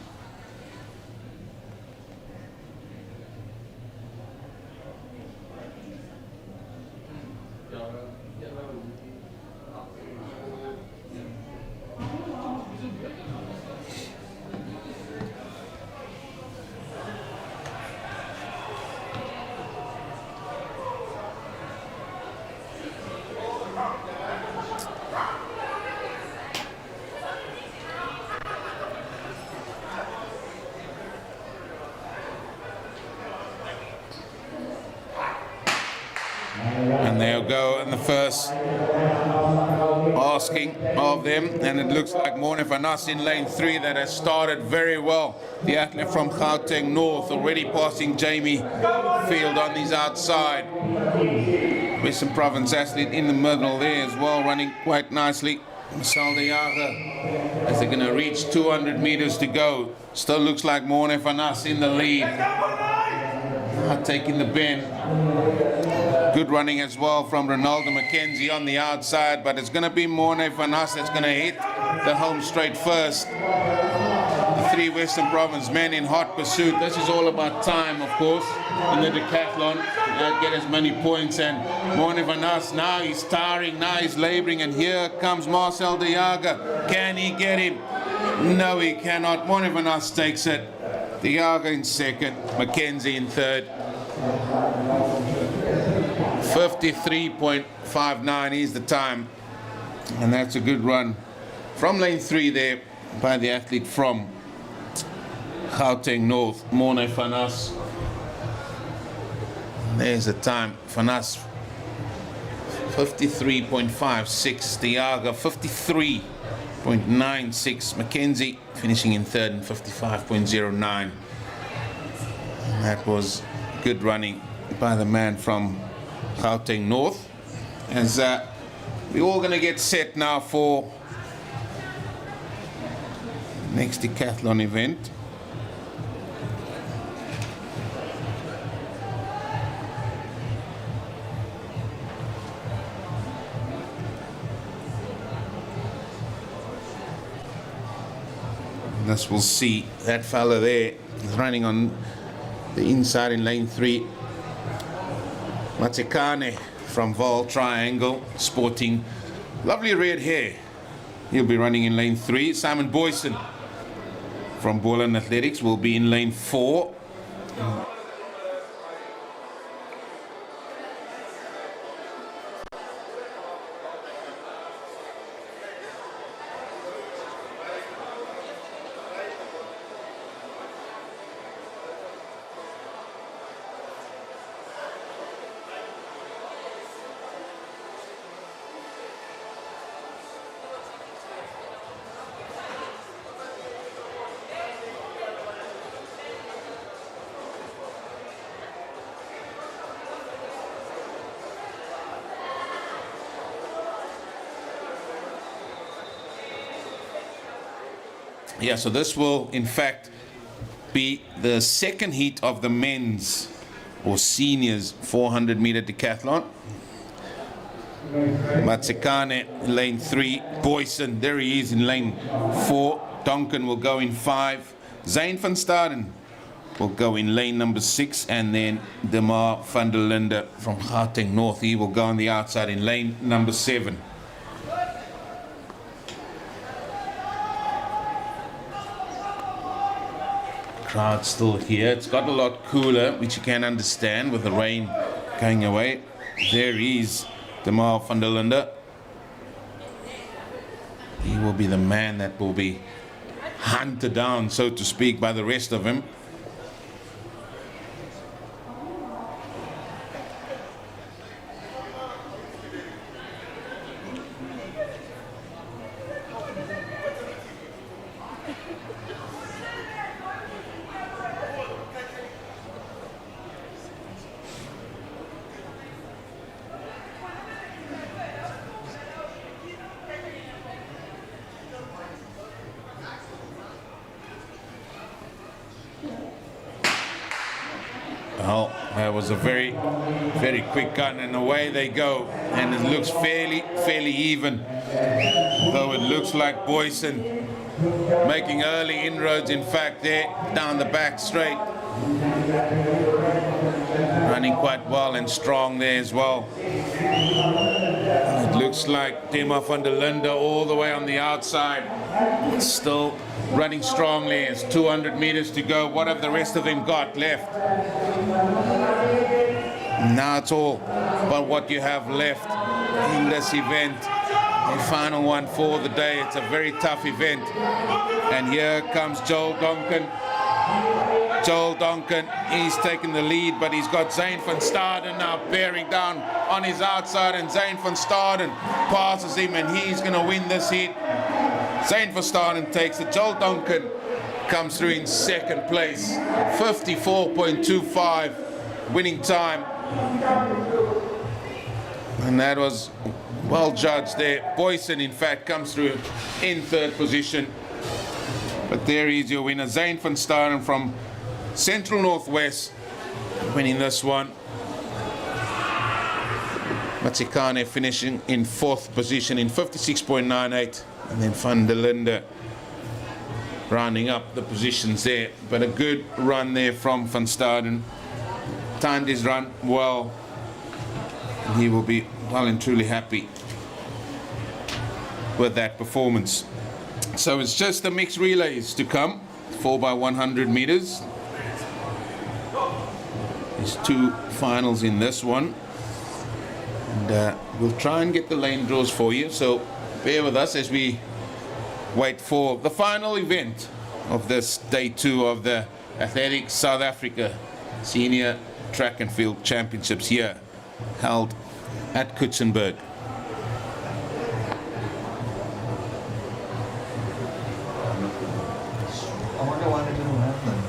And they'll go in the first asking of them, and it looks like Morne Fanas in lane 3 that has started very well. The athlete from Gauteng North already passing Jamie Field on his outside. Western Province athlete in the middle there as well, running quite nicely. Marcel de Jager, as they're going to reach 200 meters to go. Still looks like Morne Fanas in the lead. Taking the bend. Good running as well from Ronaldo McKenzie on the outside, but it's going to be Morne van As that's going to hit the home straight first. The three Western Province men in hot pursuit. This is all about time, of course, in the decathlon. Get as many points, and Morne van As, now he's tiring, now he's laboring, and here comes Marcel de Jager. Can he get him? No, he cannot. Morne van As takes it. De Jager in second, McKenzie in third. 53.59 is the time, and that's a good run from lane 3 there by the athlete from Gauteng North, Morne van As. There's the time, van As 53.56, de Jager 53.96, McKenzie finishing in third and 55.09. That was good running by the man from Gauteng North. As we're all going to get set now for next decathlon event. Thus we'll see that fella there is running on the inside in lane 3. Matsekane from Val Triangle, sporting lovely red hair. He'll be running in lane 3. Simon Boyson from Boland Athletics will be in lane 4. Yeah, so this will in fact be the second heat of the men's or seniors 400 meter decathlon. Matsekane in lane 3, Boyson, there he is in lane 4, Duncan will go in 5, Zane van Staden will go in lane number 6, and then Demar van der Linde from Gauteng North, he will go on the outside in lane number 7. Crowd still here. It's got a lot cooler, which you can understand with the rain going away. There is Demar van der Linde. He will be the man that will be hunted down, so to speak, by the rest of him. Well, that was a very, very quick gun, and away they go. And it looks fairly even. Though it looks like Boyson making early inroads, in fact, there down the back straight. Running quite well and strong there as well. And it looks like Demar van der Linde all the way on the outside. Still running strongly. It's 200 meters to go. What have the rest of them got left? Now it's all about what you have left in this event. The final one for the day. It's a very tough event. And here comes Joel Duncan. Joel Duncan, he's taken the lead, but he's got Zane van Staden now bearing down on his outside, and Zane van Staden passes him, and he's going to win this heat. Zane van Staden takes it. Joel Duncan comes through in second place, 54.25 winning time. And that was well judged there. Boyson, in fact, comes through in third position. But there is your winner, Zane van Staden from Central Northwest, winning this one. Matsikane finishing in 4th position in 56.98, and then Van der Linde rounding up the positions there. But a good run there from Van Staden. Timed his run well, and he will be well and truly happy with that performance. So it's just the mixed relays to come, 4x100 meters. There's 2 finals in this one, and we'll try and get the lane draws for you, so bear with us as we wait for the final event of this day 2 of the Athletics South Africa Senior Track and Field Championships here, held at Coetzenburg. I wonder why they didn't have them.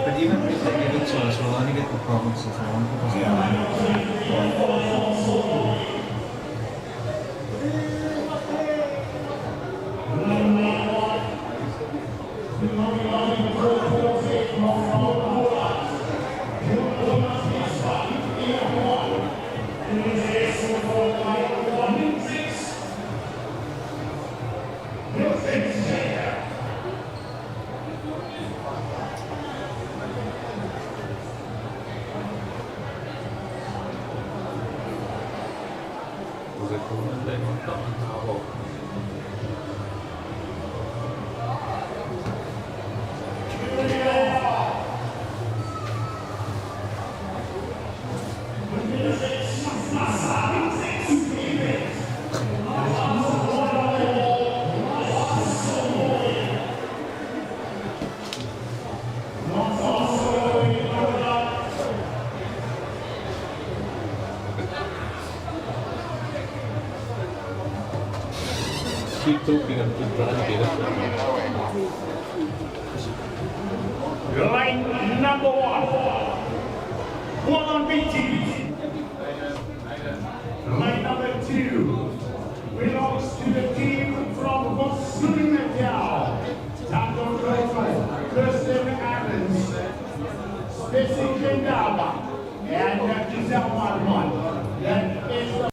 But even if they give it to us, we'll only get the provinces. I won't give us keep talking and keep trying to get it. Line number 1. One on BT. Line number 2 belongs to the team from KwaZulu-Natal. Tato Rojo, Kirsten Evans, Stacey Kendaba, and Giselle Marmon. That is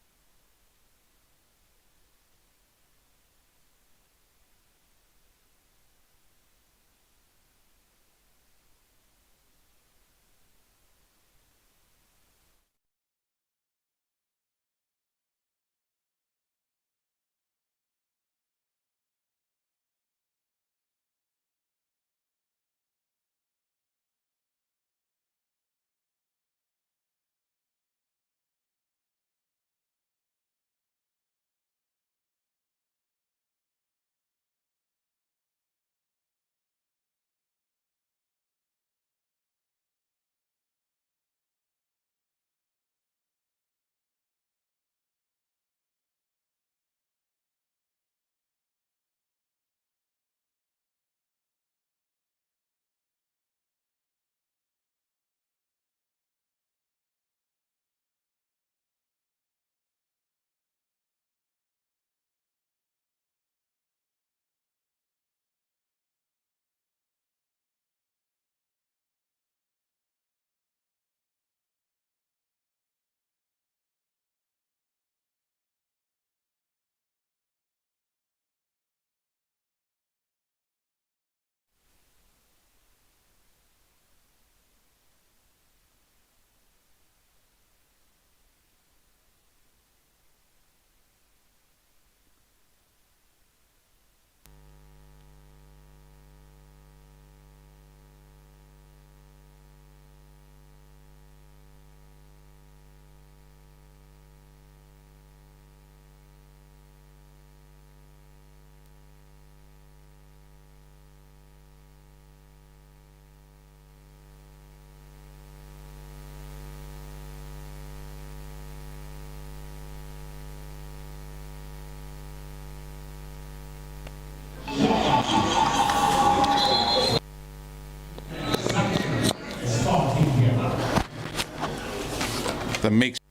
the mixed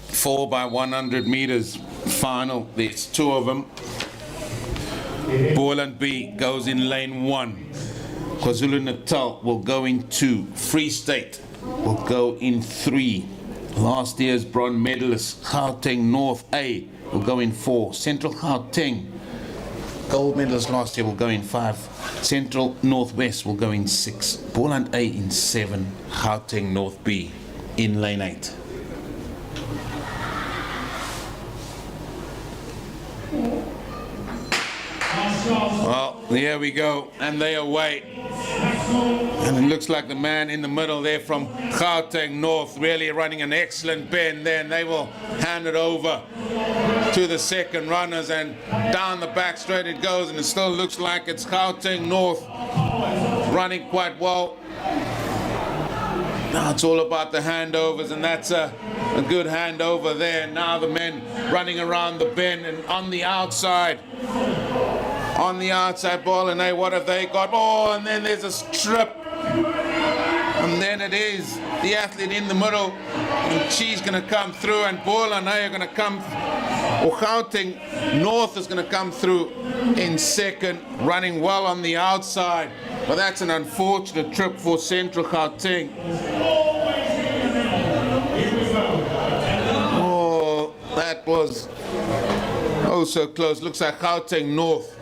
4x100 meters final. There's 2 of them. Boland B goes in lane 1. KwaZulu-Natal will go in 2. Free State will go in 3. Last year's bronze medalist, Gauteng North A, will go in 4. Central Gauteng, gold medalist last year, will go in 5. Central Northwest will go in 6. Boland A in 7. Gauteng North B in lane 8. Well, here we go, and they away. And it looks like the man in the middle there from Gauteng North really running an excellent bend there, and they will hand it over to the second runners, and down the back straight it goes, and it still looks like it's Gauteng North running quite well. Now it's all about the handovers, and that's a good handover there. Now the men running around the bend and on the outside ball, and hey, what have they got? Oh, and then there's a strip, and then it is the athlete in the middle, and she's going to come through, and Ball and I are going to come, or Gauteng North is going to come through in second, running well on the outside. But that's an unfortunate trip for Central Gauteng. Oh, that was oh so close. Looks like Gauteng North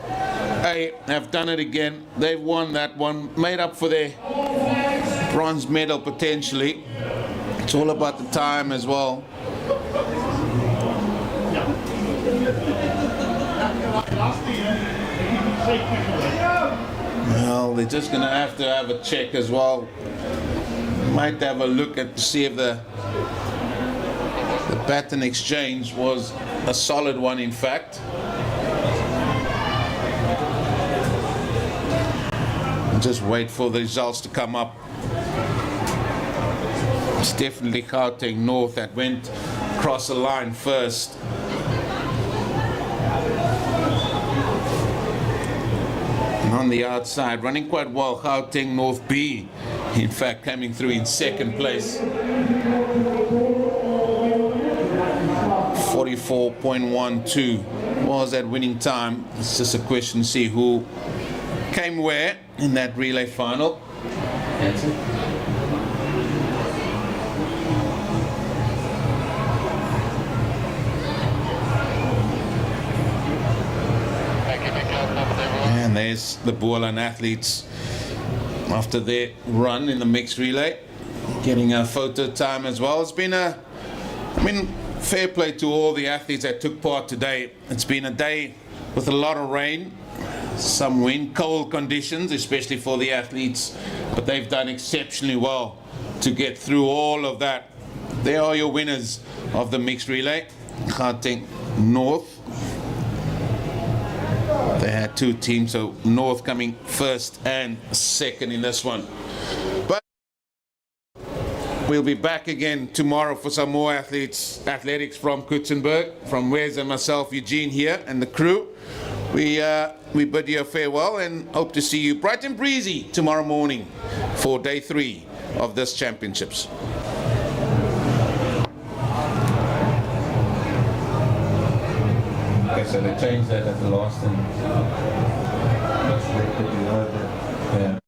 have done it again. They've won that one, made up for their bronze medal potentially. It's all about the time as well. Well, they're just going to have a check as well. Might have a look at to see if the pattern exchange was a solid one, in fact. And just wait for the results to come up. It's definitely Gauteng North that went across the line first. And on the outside, running quite well, Gauteng North B, in fact, coming through in second place. 44.12 was that winning time. It's just a question to see who came where in that relay final. That's it. And there's the Boland athletes after their run in the mixed relay, getting a photo time as well. It's been fair play to all the athletes that took part today. It's been a day with a lot of rain, some wind, cold conditions, especially for the athletes, but they've done exceptionally well to get through all of that. They are your winners of the mixed relay. Gauteng North. They had 2 teams, so North coming first and second in this one. But we'll be back again tomorrow for some more athletics from Coetzenburg, from Wes and myself, Eugene here, and the crew. We bid you a farewell and hope to see you bright and breezy tomorrow morning for day 3 of this championships. Okay, so they changed that at the last and yeah.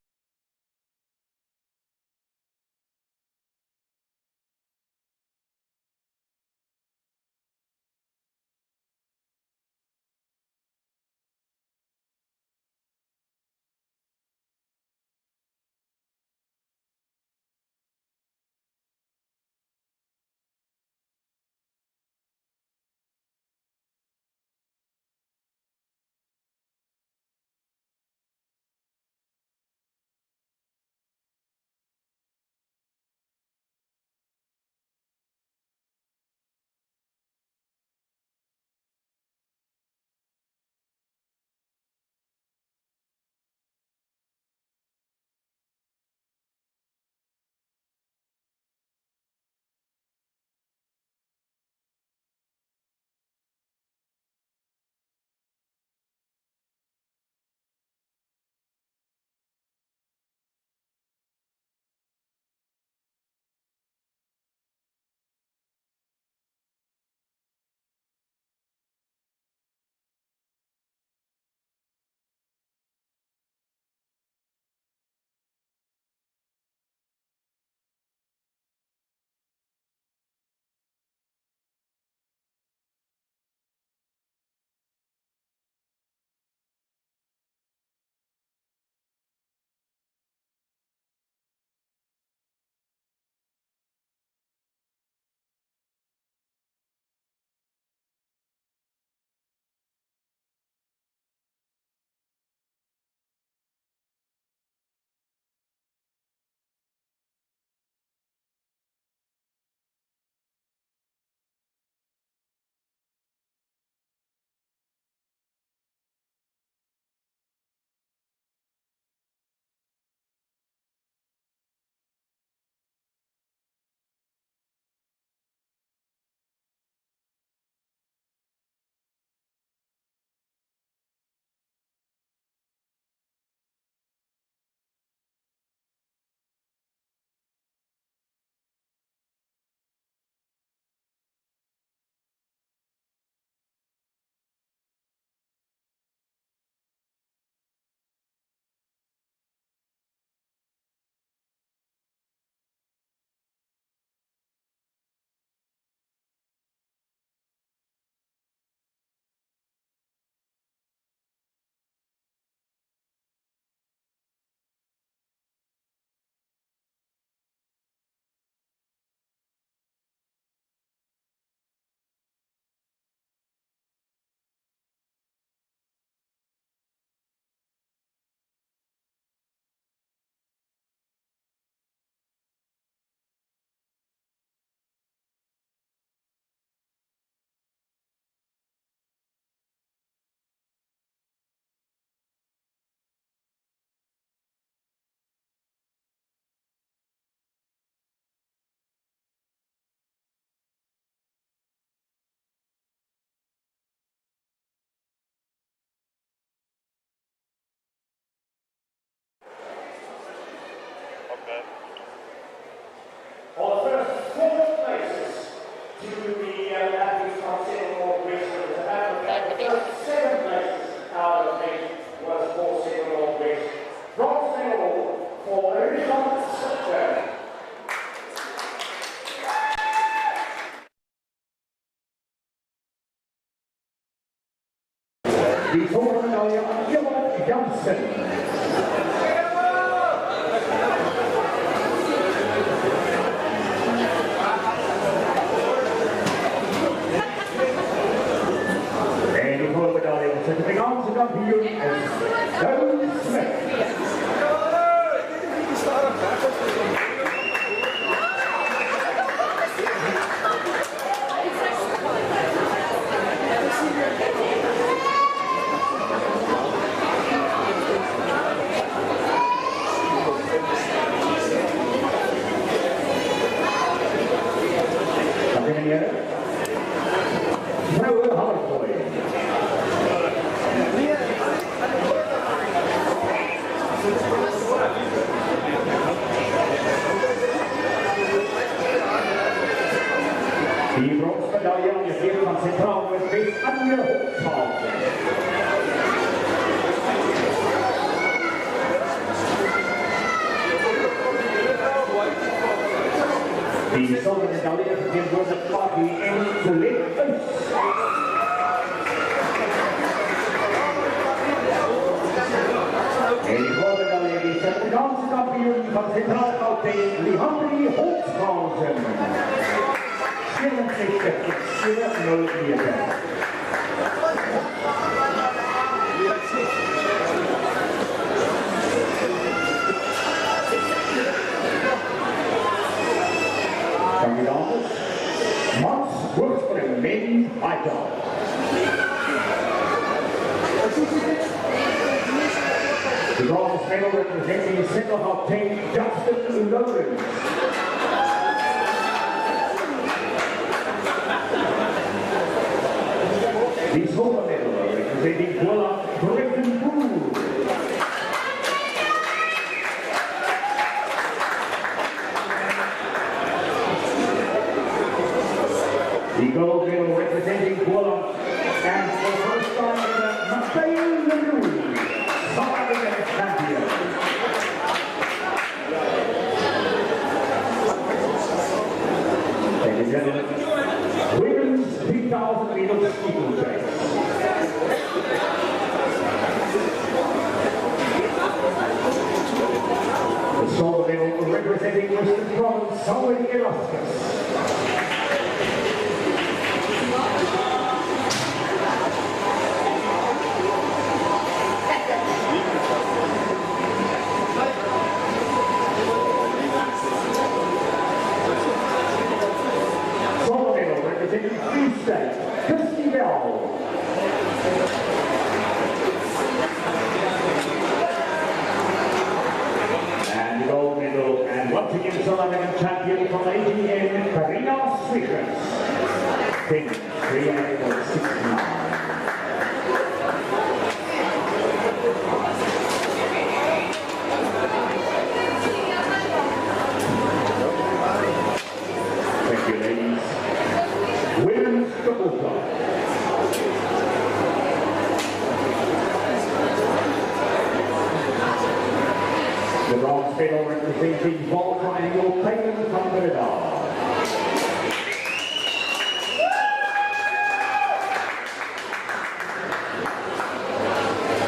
Die volgende medaille aan Johan Jansen. En die volgende medaille van de Amerikaanse kampioen is Duin Smit. Vrouwen hardgooi. Die bronsmedaille aan de heer van Centraal West Anje Holtzhausen. Die zilveren medaille vertegenwoordigt Papi en Colette Us. En die gouden medaille is de Amerikaanse kampioen van Centraal Gauteng, Lihandri Holtzhausen. 64 709. Kandidaten, Mats Hoogspring, main high jump. The bronze medal representing Central Gauteng, Justin Lawrence. The silver medal representing Coetzenburg. The gold medal representing Poland, and for the first time in Matthew Leroux, South African champion. Ladies and gentlemen, women's 3,000 meters steeplechase. The silver medal representing Western Province, Southern Erasmus. And the gold medal, and once again South African champion from AGN, Karina Swiggers. 3.69. Thank you, ladies. Women's double jump. The bronze medal representing ball triangle payment from Canada.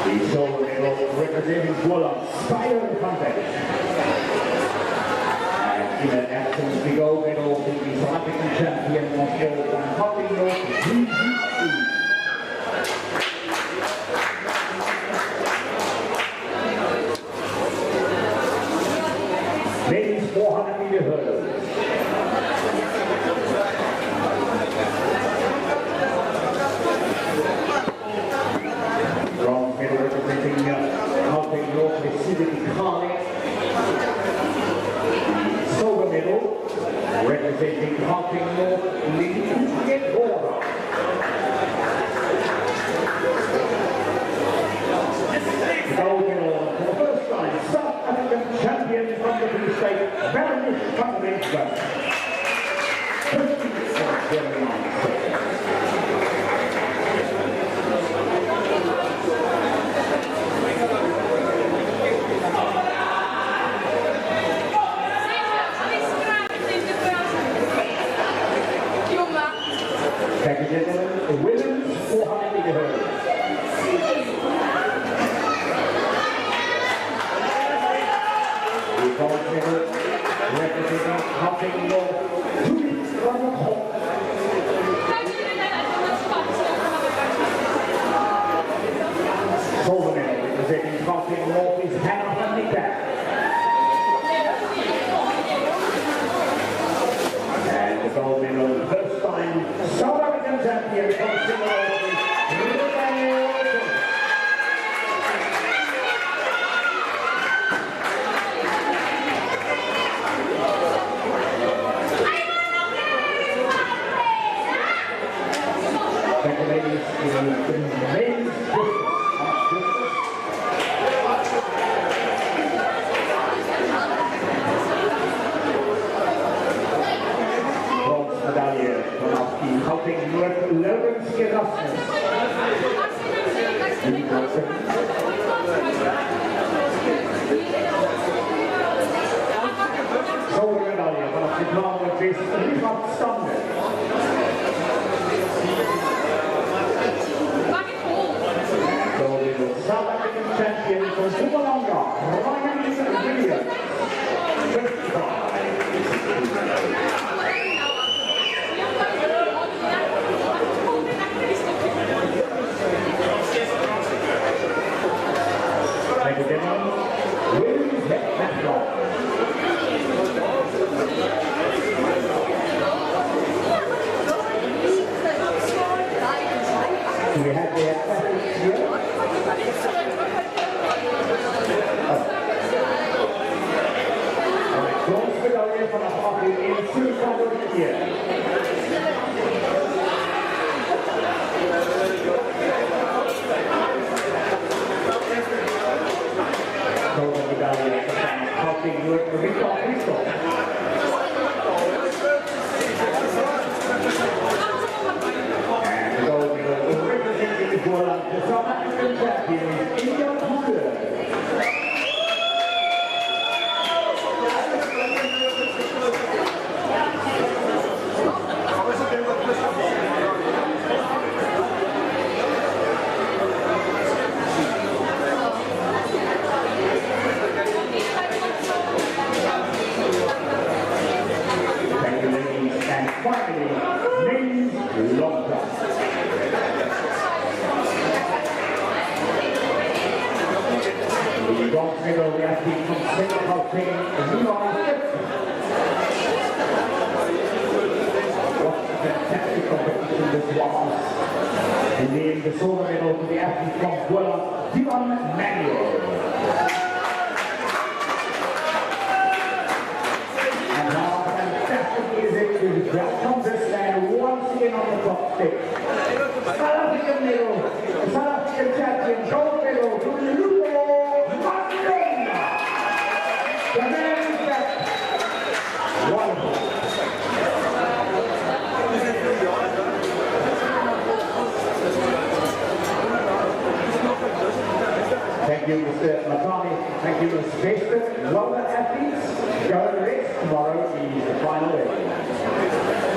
The silver medal representing Poland, Spire Foundation. And in an absence, the gold medal the South African champion of all hopping North, Ladies 400 meter hurdles. Bronze medal representing Gauteng North Mississippi Carly. Silver medal representing Gauteng North Lee Bora. advancing north is Hannah van Niekerk. And the gold medal, first time South African champion from Stellenbosch, South African champion from Mpumalanga, Ryan Williams. Thank you, gentlemen. Williams Decathlon. We have the athletes here. Bronze medalje vanaf afdeling in Suid-Afrika. Gouden medaille van afdeling Noord-Amerika. And the gold medal representing the South African champions in the finally, men's long jump. The bronze medal we have been from Stellenbosch, what a fantastic competition this was. And then the silver medal to the athlete from Gola, Dion Manuel. That comes this man once again on the top stage. South African medal, South African champion, gold medal to Lupo Mandela. The man is back. Wonderful. Thank you, Mr. Matani. Thank you, Mr. Baseman. Well done, athletes. Go and rest. Tomorrow is the final day.